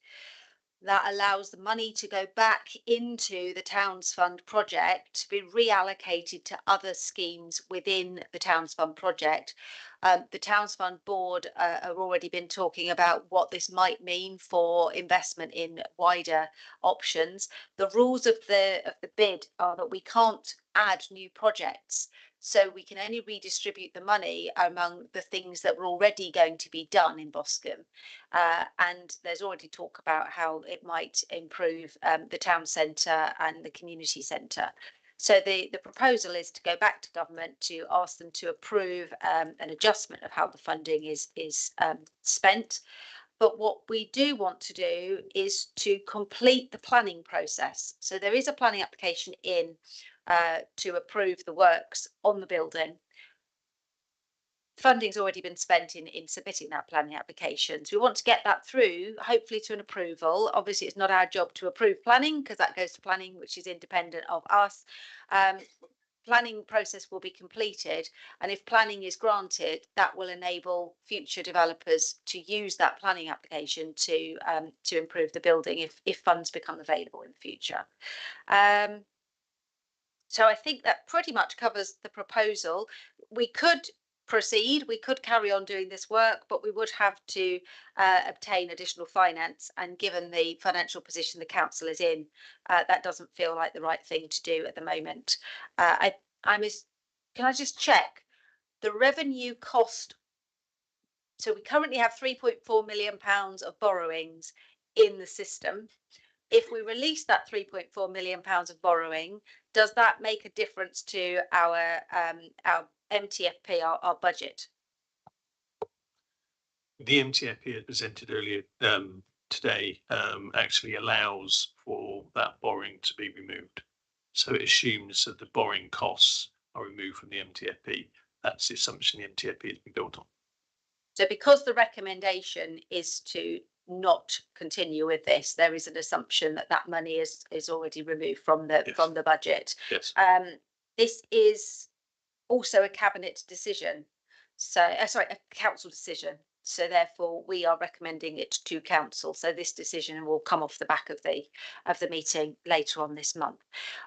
Speaker 1: That allows the money to go back into the Towns Fund project to be reallocated to other schemes within the Towns Fund project. The Towns Fund board have already been talking about what this might mean for investment in wider options. The rules of the bid are that we can't add new projects, so we can only redistribute the money among the things that were already going to be done in Boscombe. And there's already talk about how it might improve the town centre and the community centre. So the proposal is to go back to government to ask them to approve an adjustment of how the funding is spent. But what we do want to do is to complete the planning process. So there is a planning application in to approve the works on the building. Funding's already been spent in submitting that planning application. So we want to get that through, hopefully to an approval. Obviously, it's not our job to approve planning, because that goes to planning, which is independent of us. Planning process will be completed, and if planning is granted, that will enable future developers to use that planning application to improve the building if funds become available in the future. So I think that pretty much covers the proposal. We could proceed, we could carry on doing this work, but we would have to obtain additional finance, and given the financial position the council is in, that doesn't feel like the right thing to do at the moment. Can I just check the revenue cost? So we currently have £3.4 million of borrowings in the system. If we release that £3.4 million of borrowing, does that make a difference to our MTFP, our budget?
Speaker 8: The MTFP presented earlier today actually allows for that borrowing to be removed. So it assumes that the borrowing costs are removed from the MTFP. That's the assumption the MTFP has been built on.
Speaker 1: So because the recommendation is to not continue with this, there is an assumption that that money is already removed from the budget.
Speaker 8: Yes.
Speaker 1: This is also a cabinet decision. So sorry, a council decision. So therefore we are recommending it to council. So this decision will come off the back of the meeting later on this month.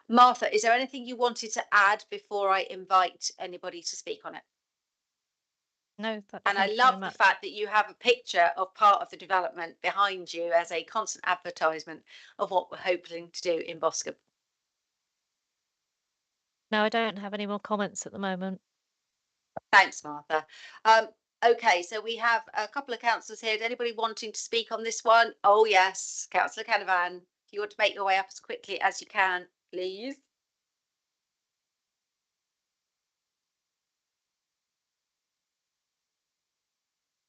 Speaker 1: Martha, is there anything you wanted to add before I invite anybody to speak on it?
Speaker 9: No,
Speaker 1: and I love the fact that you have a picture of part of the development behind you as a constant advertisement of what we're hoping to do in Boscombe.
Speaker 9: No, I don't have any more comments at the moment.
Speaker 1: Thanks, Martha. Okay, so we have a couple of councillors here. Anybody wanting to speak on this one? Oh yes, Councillor Canavan. If you want to make your way up as quickly as you can, please.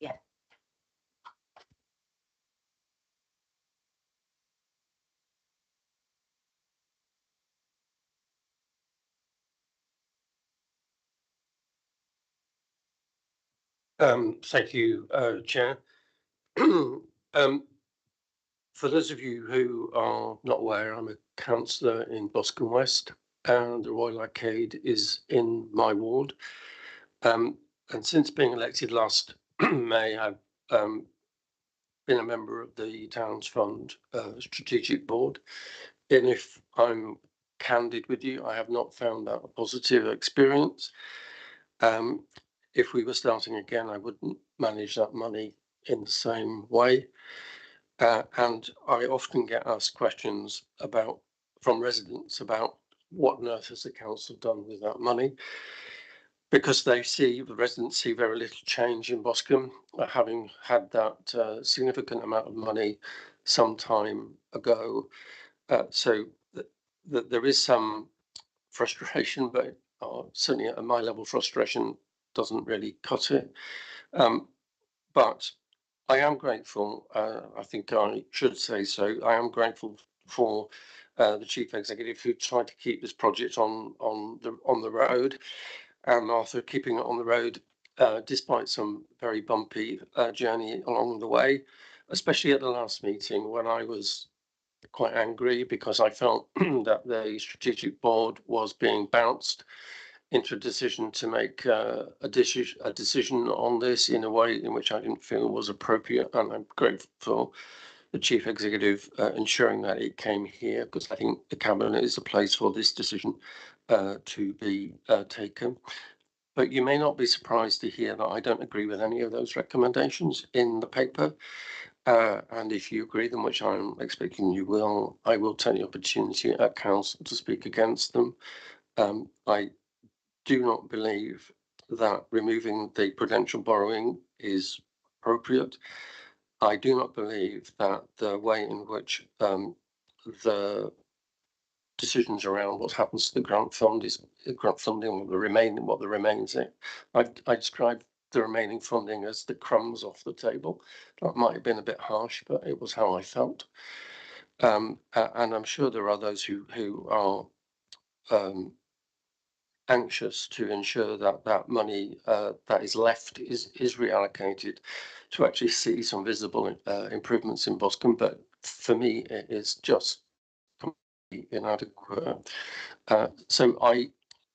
Speaker 1: Yeah.
Speaker 12: Thank you, Chair. For those of you who are not aware, I'm a councillor in Boscombe West, and the Royal Arcade is in my ward. And since being elected last May, I've been a member of the Towns Fund Strategic Board. And if I'm candid with you, I have not found that a positive experience. If we were starting again, I wouldn't manage that money in the same way. And I often get asked questions from residents about what on earth has the council done with that money, because the residents see very little change in Boscombe, having had that significant amount of money some time ago. So there is some frustration, but certainly at my level, frustration doesn't really cut it. But I am grateful, I think I should say so, I am grateful for the Chief Executive who tried to keep this project on the road, and Martha keeping it on the road despite some very bumpy journey along the way, especially at the last meeting when I was quite angry because I felt that the strategic board was being bounced into a decision to make a decision on this in a way in which I didn't feel was appropriate, and I'm grateful for the Chief Executive ensuring that it came here, because I think the Cabinet is the place for this decision to be taken. But you may not be surprised to hear that I don't agree with any of those recommendations in the paper. And if you agree them, which I'm expecting you will, I will take the opportunity at council to speak against them. I do not believe that removing the prudential borrowing is appropriate. I do not believe that the way in which the decisions around what happens to the grant fund is grant funding, what the remains in. I describe the remaining funding as the crumbs off the table. That might have been a bit harsh, but it was how I felt. And I'm sure there are those who are anxious to ensure that that money that is left is reallocated to actually see some visible improvements in Boscombe. But for me, it is just completely inadequate. So I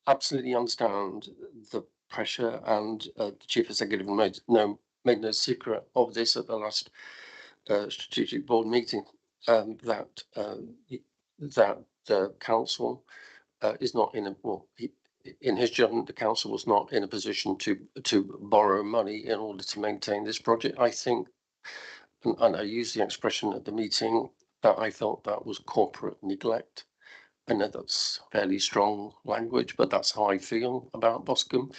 Speaker 12: absolutely understand the pressure, and the Chief Executive made no secret of this at the last strategic board meeting, that the council is not in a in his judgment, the council was not in a position to borrow money in order to maintain this project. I think, and I used the expression at the meeting, that I felt that was corporate neglect. I know that's fairly strong language, but that's how I feel about Boscombe.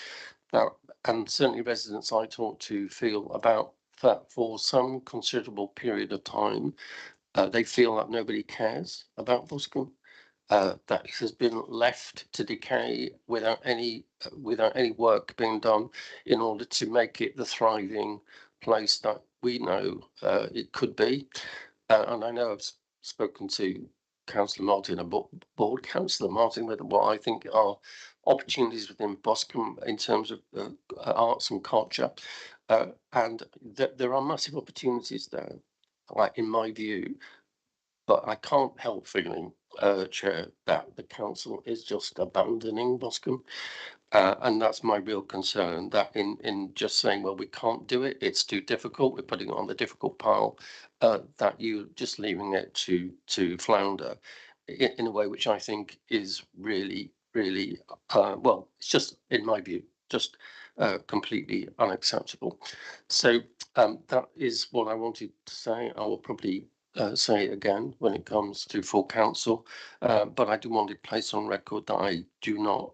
Speaker 12: And certainly residents I talk to feel about that for some considerable period of time, they feel that nobody cares about Boscombe. That has been left to decay without any work being done in order to make it the thriving place that we know it could be. And I know I've spoken to Councillor Martin and Board Councillor Martin with what I think are opportunities within Boscombe in terms of arts and culture, and there are massive opportunities there, like in my view. But I can't help feeling, Chair, that the council is just abandoning Boscombe. And that's my real concern, that in just saying, well, we can't do it, it's too difficult, we're putting it on the difficult pile, that you're just leaving it to flounder in a way which I think is really, really, well, it's just, in my view, just completely unacceptable. So that is what I wanted to say. I will probably say it again when it comes to full council, but I do want it placed on record that I do not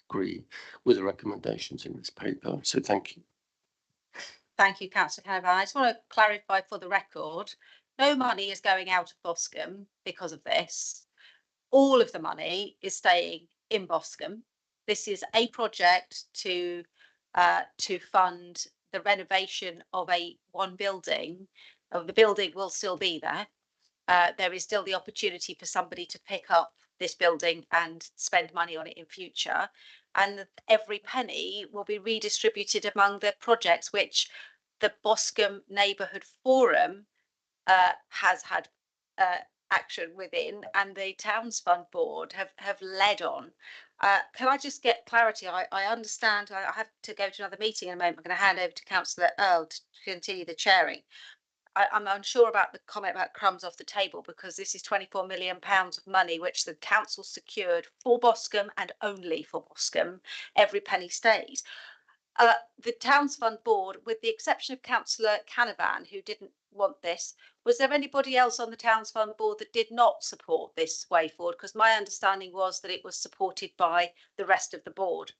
Speaker 12: agree with the recommendations in this paper. So thank you.
Speaker 1: Thank you, Councillor Canavan. I just want to clarify for the record, no money is going out of Boscombe because of this. All of the money is staying in Boscombe. This is a project to fund the renovation of one building. The building will still be there. There is still the opportunity for somebody to pick up this building and spend money on it in future, and every penny will be redistributed among the projects which the Boscombe Neighbourhood Forum has had action within, and the Towns Fund Board have led on. Can I just get clarity? I understand I have to go to another meeting in a moment. I'm going to hand over to Councillor Earl to continue the chairing. I'm unsure about the comment about crumbs off the table, because this is £24 million of money which the council secured for Boscombe and only for Boscombe. Every penny stays. The Towns Fund Board, with the exception of Councillor Canavan, who didn't want this, was there anybody else on the Towns Fund Board that did not support this way forward? Because my understanding was that it was supported by the rest of the board.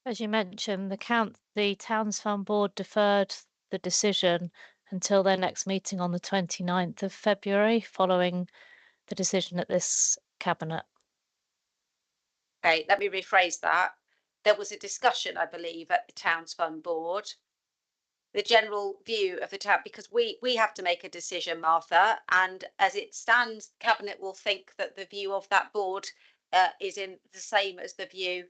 Speaker 9: As you mentioned, the Towns Fund Board deferred the decision until their next meeting on the 29th of February, following the decision at this Cabinet.
Speaker 1: Okay, let me rephrase that. There was a discussion, I believe, at the Towns Fund Board. The general view of the town, because we have to make a decision, Martha, and as it stands, Cabinet will think that the view of that board is in the same as the view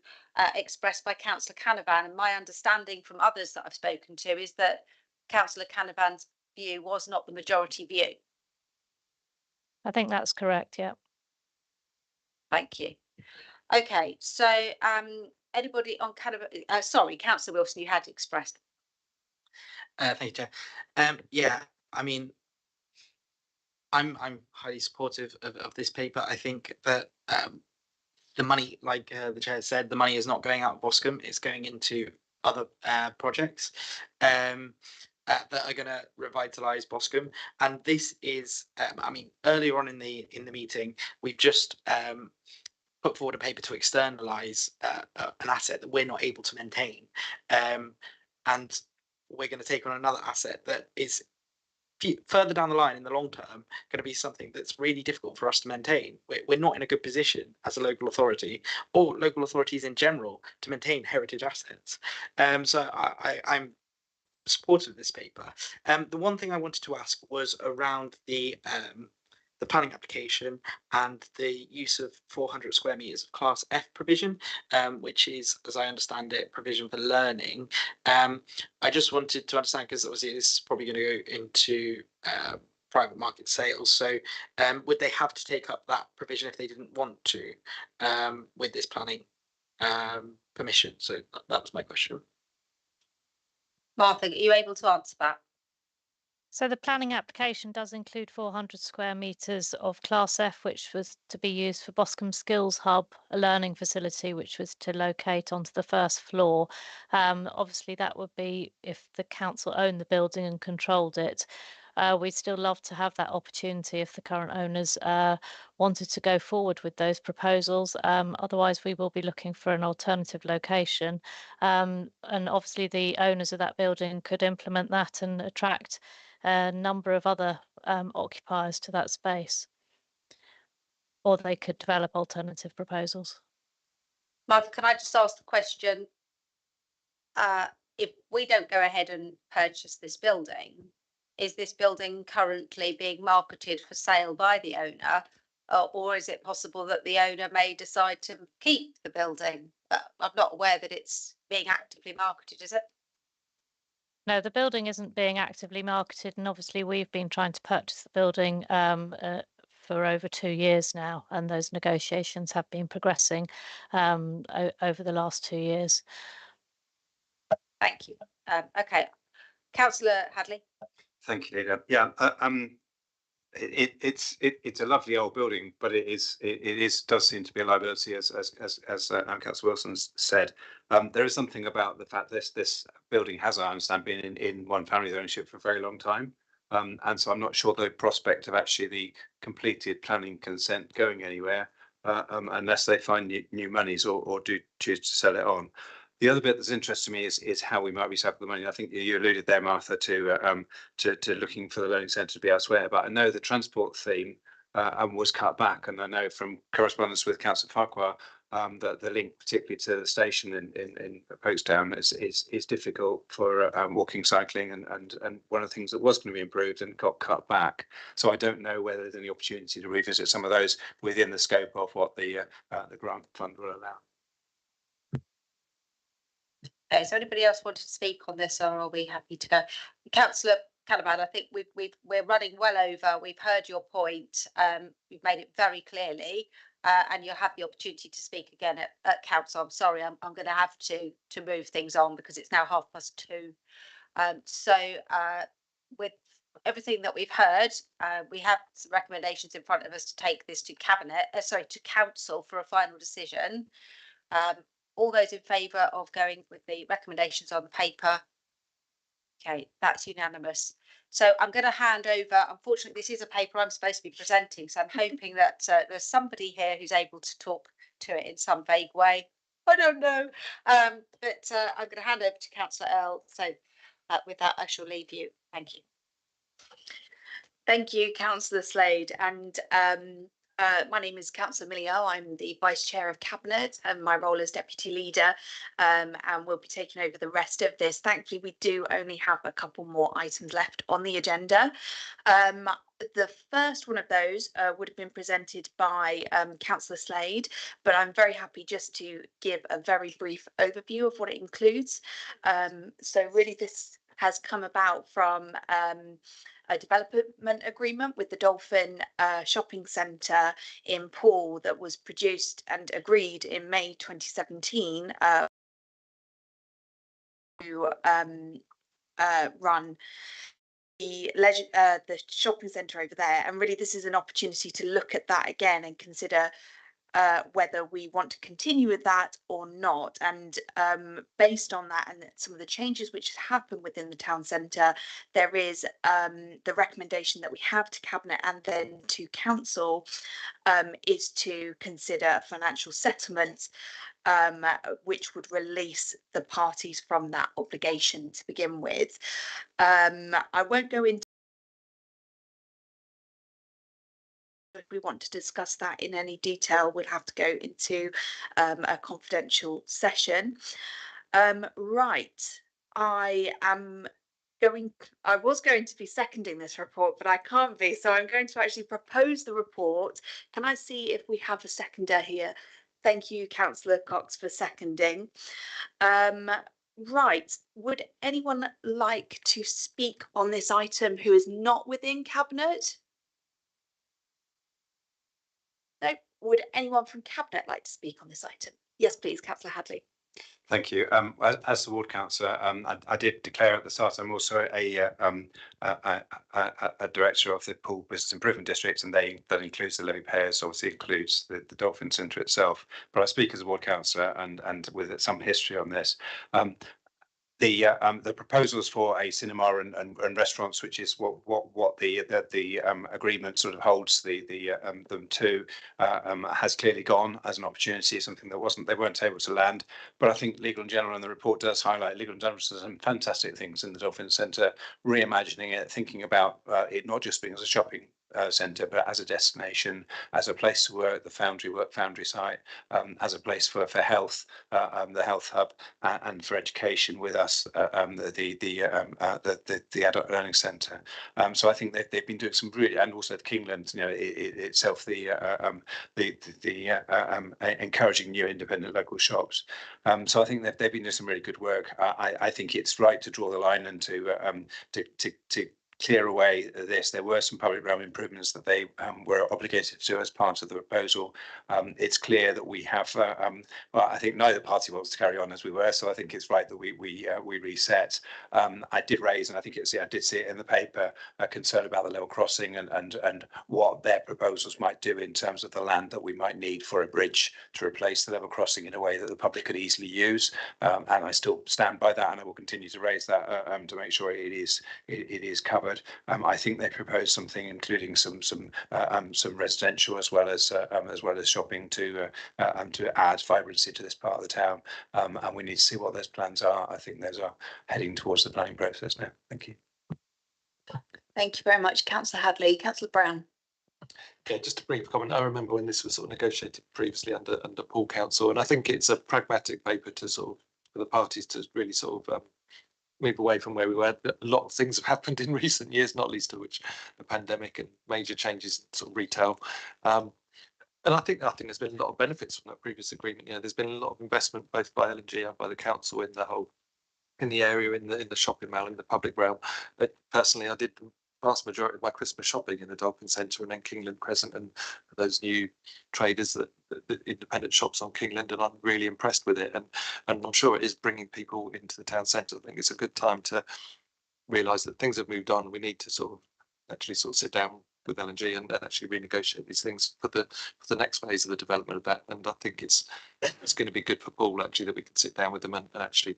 Speaker 1: expressed by Councillor Canavan. And my understanding from others that I've spoken to is that Councillor Canavan's view was not the majority view.
Speaker 9: I think that's correct, yeah.
Speaker 1: Thank you. Okay, so anybody on Canavan? Sorry, Councillor Wilson, you had expressed.
Speaker 13: Thank you, Chair. Yeah, I mean, I'm highly supportive of this paper. I think that the money, like the Chair said, the money is not going out of Boscombe. It's going into other projects that are going to revitalise Boscombe. And this is, I mean, earlier on in the meeting, we've just put forward a paper to externalise an asset that we're not able to maintain, and we're going to take on another asset that is further down the line in the long term going to be something that's really difficult for us to maintain. We're not in a good position as a local authority, or local authorities in general, to maintain heritage assets. So I'm supportive of this paper. The one thing I wanted to ask was around the planning application and the use of 400 square metres of Class F provision, which is, as I understand it, provision for learning. I just wanted to understand, because obviously this is probably going to go into private market sales. So would they have to take up that provision if they didn't want to with this planning permission? So that was my question.
Speaker 1: Martha, are you able to answer that?
Speaker 9: So the planning application does include 400 square metres of Class F, which was to be used for Boscombe Skills Hub, a learning facility which was to locate onto the first floor. Obviously, that would be if the council owned the building and controlled it. We'd still love to have that opportunity if the current owners wanted to go forward with those proposals. Otherwise, we will be looking for an alternative location. And obviously, the owners of that building could implement that and attract a number of other occupiers to that space, or they could develop alternative proposals.
Speaker 1: Martha, can I just ask the question, if we don't go ahead and purchase this building, is this building currently being marketed for sale by the owner? Or is it possible that the owner may decide to keep the building? I'm not aware that it's being actively marketed, is it?
Speaker 9: No, the building isn't being actively marketed, and obviously we've been trying to purchase the building for over 2 years now, and those negotiations have been progressing over the last 2 years.
Speaker 1: Thank you. Okay, Councillor Hadley.
Speaker 4: Thank you, Leader. Yeah, it's a lovely old building, but it does seem to be a liability, as Councillor Wilson's said. There is something about the fact this building has, I understand, been in one family's ownership for a very long time, and so I'm not sure the prospect of actually the completed planning consent going anywhere, unless they find new monies or do choose to sell it on. The other bit that's interesting to me is how we might recycle the money. I think you alluded there, Martha, to looking for the learning centre to be elsewhere. But I know the transport theme was cut back, and I know from correspondence with Councillor Farquhar that the link, particularly to the station in Folkestone, is difficult for walking, cycling, and one of the things that was going to be improved and got cut back. So I don't know whether there's any opportunity to revisit some of those within the scope of what the grant fund will allow.
Speaker 1: Okay, so anybody else wanted to speak on this, or are we happy to go? Councillor Caliban, I think we're running well over. We've heard your point. You've made it very clearly, and you'll have the opportunity to speak again at council. I'm sorry, I'm going to have to move things on because it's now 2:30. So with everything that we've heard, we have some recommendations in front of us to take this to cabinet, to council for a final decision. All those in favour of going with the recommendations on the paper? Okay, that's unanimous. So I'm going to hand over. Unfortunately, this is a paper I'm supposed to be presenting, so I'm hoping that there's somebody here who's able to talk to it in some vague way. I don't know. I'm going to hand over to Councillor Earl. So with that, I shall leave you. Thank you.
Speaker 6: Thank you, Councillor Slade. And my name is Councillor Millio. I'm the Vice Chair of Cabinet, and my role as Deputy Leader, and we'll be taking over the rest of this. Thankfully, we do only have a couple more items left on the agenda. The first one of those would have been presented by Councillor Slade, but I'm very happy just to give a very brief overview of what it includes. So really this has come about from a development agreement with the Dolphin Shopping Centre in Poole that was produced and agreed in May 2017 to run the shopping centre over there. And really this is an opportunity to look at that again and consider whether we want to continue with that or not. And based on that and some of the changes which have happened within the town centre, there is the recommendation that we have to Cabinet and then to Council is to consider financial settlement which would release the parties from that obligation to begin with. I won't go into if we want to discuss that in any detail. We'll have to go into a confidential session. Right, I was going to be seconding this report, but I can't be, so I'm going to actually propose the report. Can I see if we have a seconder here? Thank you, Councillor Cox, for seconding. Right, would anyone like to speak on this item who is not within Cabinet? No. Would anyone from Cabinet like to speak on this item? Yes, please, Councillor Hadley.
Speaker 4: Thank you. As the ward councillor, I did declare at the start I'm also a director of the Poole Business Improvement District, and that includes the levy payers, obviously includes the Dolphin Centre itself. But I speak as a ward councillor and with some history on this. The proposals for a cinema and restaurants, which is what the agreement sort of holds them to, has clearly gone as an opportunity, something that they weren't able to land. But I think Legal and General in the report does highlight Legal and General does some fantastic things in the Dolphin Centre, reimagining it, thinking about it not just being as a shopping centre, but as a destination, as a place to work, the foundry site, as a place for health, the health hub, and for education with us, the adult learning centre. So I think they've been doing some really, and also Kingland, itself, encouraging new independent local shops. So I think that they've been doing some really good work. I think it's right to draw the line and to clear away this. There were some public realm improvements that they were obligated to as part of the proposal. It's clear that we have, well, I think neither party wants to carry on as we were, so I think it's right that we reset. I did raise, and I think I did see it in the paper, a concern about the level crossing and what their proposals might do in terms of the land that we might need for a bridge to replace the level crossing in a way that the public could easily use. And I still stand by that, and I will continue to raise that to make sure it is covered. I think they proposed something including some residential as well as shopping to add vibrancy to this part of the town. And we need to see what those plans are. I think those are heading towards the planning process now. Thank you.
Speaker 6: Thank you very much, Councillor Hadley. Councillor Brown.
Speaker 14: Yeah, just a brief comment. I remember when this was sort of negotiated previously under Poole Council, and I think it's a pragmatic paper to sort of for the parties to really sort of move away from where we were. A lot of things have happened in recent years, not least of which the pandemic and major changes in sort of retail. And I think there's been a lot of benefits from that previous agreement. There's been a lot of investment both by L&G and by the council in the area, in the shopping mall, in the public realm. But personally, I did the vast majority of my Christmas shopping in the Dolphin Centre and then Kingland Crescent and those new traders, the independent shops on Kingland, and I'm really impressed with it. And I'm sure it is bringing people into the town centre. I think it's a good time to realise that things have moved on. We need to sort of actually sit down with L&G and actually renegotiate these things for the next phase of the development of that. And I think it's going to be good for Poole actually that we can sit down with them and actually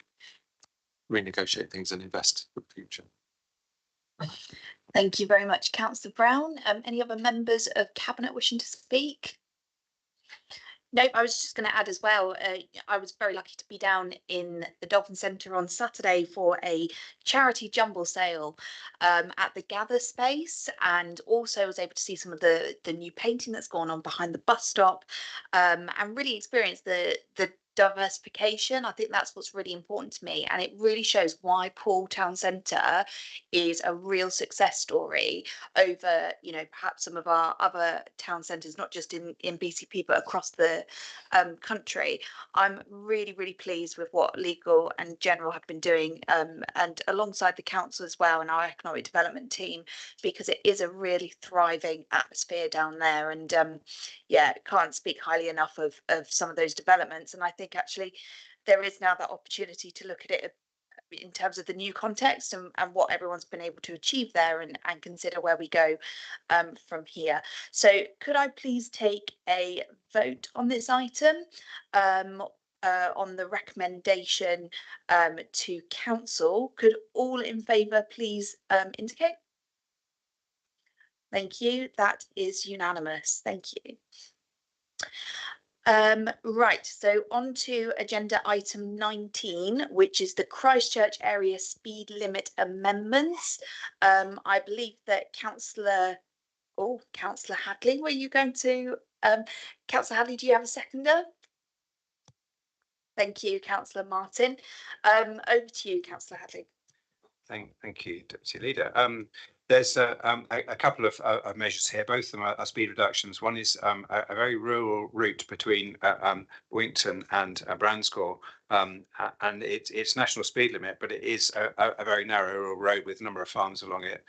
Speaker 14: renegotiate things and invest for the future.
Speaker 6: Thank you very much, Councillor Brown. Any other members of Cabinet wishing to speak? No, I was just going to add as well, I was very lucky to be down in the Dolphin Centre on Saturday for a charity jumble sale at the Gather space, and also was able to see some of the new painting that's gone on behind the bus stop, and really experience the diversification. I think that's what's really important to me, and it really shows why Poole Town Centre is a real success story over, perhaps some of our other town centres, not just in BCP but across the country. I'm really pleased with what Legal and General have been doing, and alongside the council as well and our economic development team, because it is a really thriving atmosphere down there. And can't speak highly enough of some of those developments. And I think actually there is now that opportunity to look at it in terms of the new context and what everyone's been able to achieve there, and consider where we go from here. So could I please take a vote on this item, on the recommendation to council? Could all in favour please indicate? Thank you. That is unanimous. Thank you. Right, so on to agenda item 19, which is the Christchurch area speed limit amendments. I believe that Councillor Hadley, were you going to, Councillor Hadley, do you have a seconder? Thank you, Councillor Martin. Over to you, Councillor Hadley.
Speaker 4: Thank you, Deputy Leader. There's a couple of measures here. Both of them are speed reductions. One is a very rural route between Wington and Branscore, and it's national speed limit, but it is a very narrow road with a number of farms along it.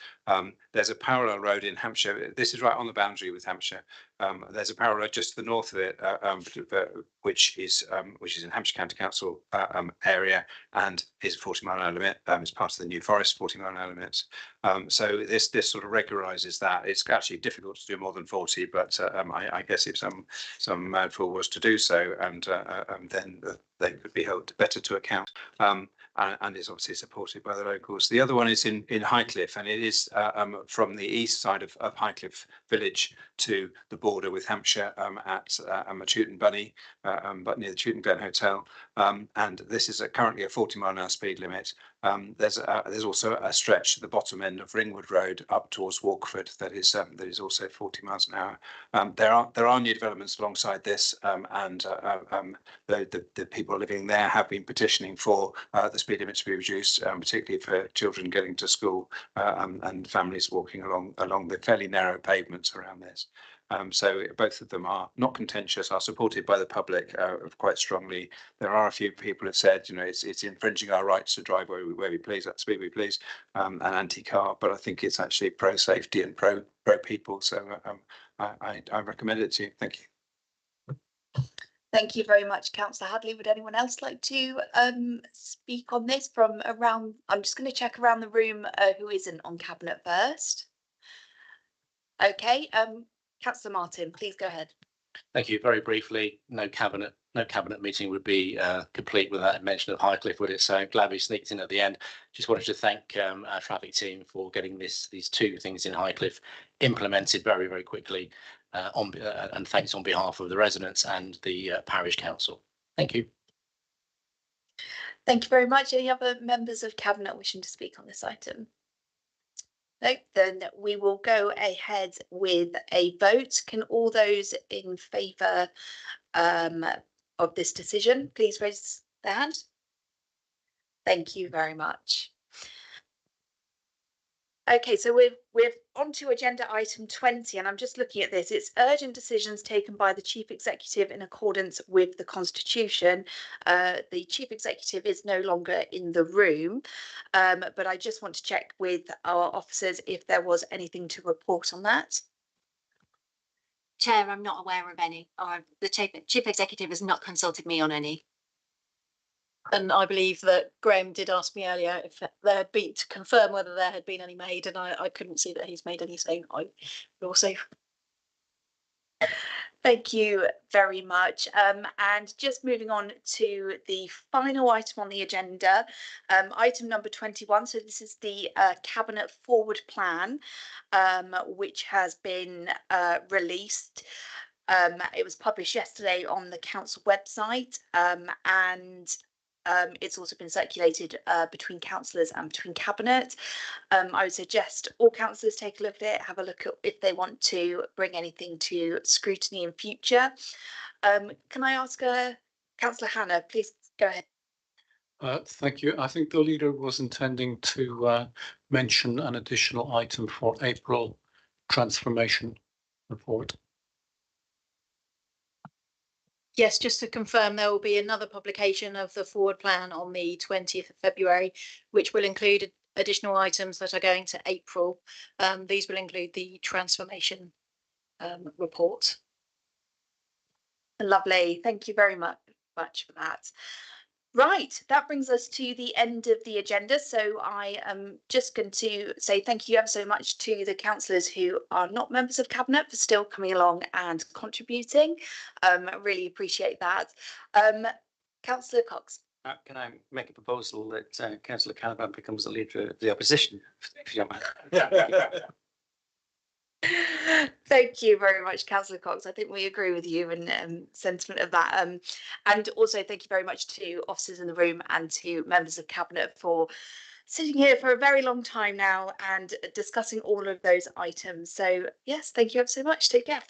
Speaker 4: There's a parallel road in Hampshire. This is right on the boundary with Hampshire. There's a parallel road just to the north of it, which is in Hampshire County Council area, and is a 40-mile-an-hour limit. It's part of the New Forest 40-mile-an-hour limits. So this sort of regularizes that. It's actually difficult to do more than 40, but I guess if some madful was to do so, and then they could be held better to account. And is obviously supported by the locals. The other one is in Highcliffe, and it is from the east side of Highcliffe village to the border with Hampshire at Chewton Bunny, but near the Chewton Glen Hotel. And this is currently a 40-mile-an-hour speed limit. There's also a stretch at the bottom end of Ringwood Road up towards Walkford that is also 40 miles an hour. There are new developments alongside this, and the people living there have been petitioning for the speed limit to be reduced, particularly for children getting to school and families walking along the fairly narrow pavements around this. So both of them are not contentious, are supported by the public quite strongly. There are a few people have said, you know, it's infringing our rights to drive where we please, at the speed we please, and anti-car. But I think it's actually pro-safety and pro people. So I recommend it to you. Thank you.
Speaker 6: Thank you very much, Councillor Hadley. Would anyone else like to speak on this from around? I'm just going to check around the room who isn't on Cabinet first. Okay, Councillor Martin, please go ahead.
Speaker 5: Thank you. Very briefly, no cabinet meeting would be complete without a mention of Highcliffe, would it? So glad we sneaked in at the end. Just wanted to thank our traffic team for getting these two things in Highcliffe implemented very, very quickly. And thanks on behalf of the residents and the parish council. Thank you.
Speaker 6: Thank you very much. Any other members of Cabinet wishing to speak on this item? No, then we will go ahead with a vote. Can all those in favour of this decision please raise their hand? Thank you very much. Okay, so we're on to agenda item 20, and I'm just looking at this. It's urgent decisions taken by the Chief Executive in accordance with the Constitution. The Chief Executive is no longer in the room, but I just want to check with our officers if there was anything to report on that.
Speaker 3: Chair, I'm not aware of any. The Chief Executive has not consulted me on any.
Speaker 17: And I believe that Graham did ask me earlier if there had been, to confirm whether there had been any made, and I couldn't see that he's made any, so I will also.
Speaker 6: Thank you very much. And just moving on to the final item on the agenda, item number 21. So this is the Cabinet Forward Plan, which has been released. It was published yesterday on the council website, and it's also been circulated between councillors and between Cabinet. I would suggest all councillors take a look at it, have a look at if they want to bring anything to scrutiny in future. Can I ask Councillor Hannah, please go ahead.
Speaker 18: Thank you. I think the leader was intending to mention an additional item for April transformation report.
Speaker 17: Yes, just to confirm, there will be another publication of the forward plan on the 20th of February, which will include additional items that are going to April. These will include the transformation report.
Speaker 6: Lovely. Thank you very much for that. Right, that brings us to the end of the agenda. So I am just going to say thank you ever so much to the councillors who are not members of Cabinet for still coming along and contributing. I really appreciate that. Councillor Cox.
Speaker 11: Can I make a proposal that Councillor Canavan becomes the leader of the opposition, if you don't mind?
Speaker 6: Thank you very much, Councillor Cox. I think we agree with you in sentiment of that. And also thank you very much to officers in the room and to members of Cabinet for sitting here for a very long time now and discussing all of those items. So yes, thank you ever so much. Take care.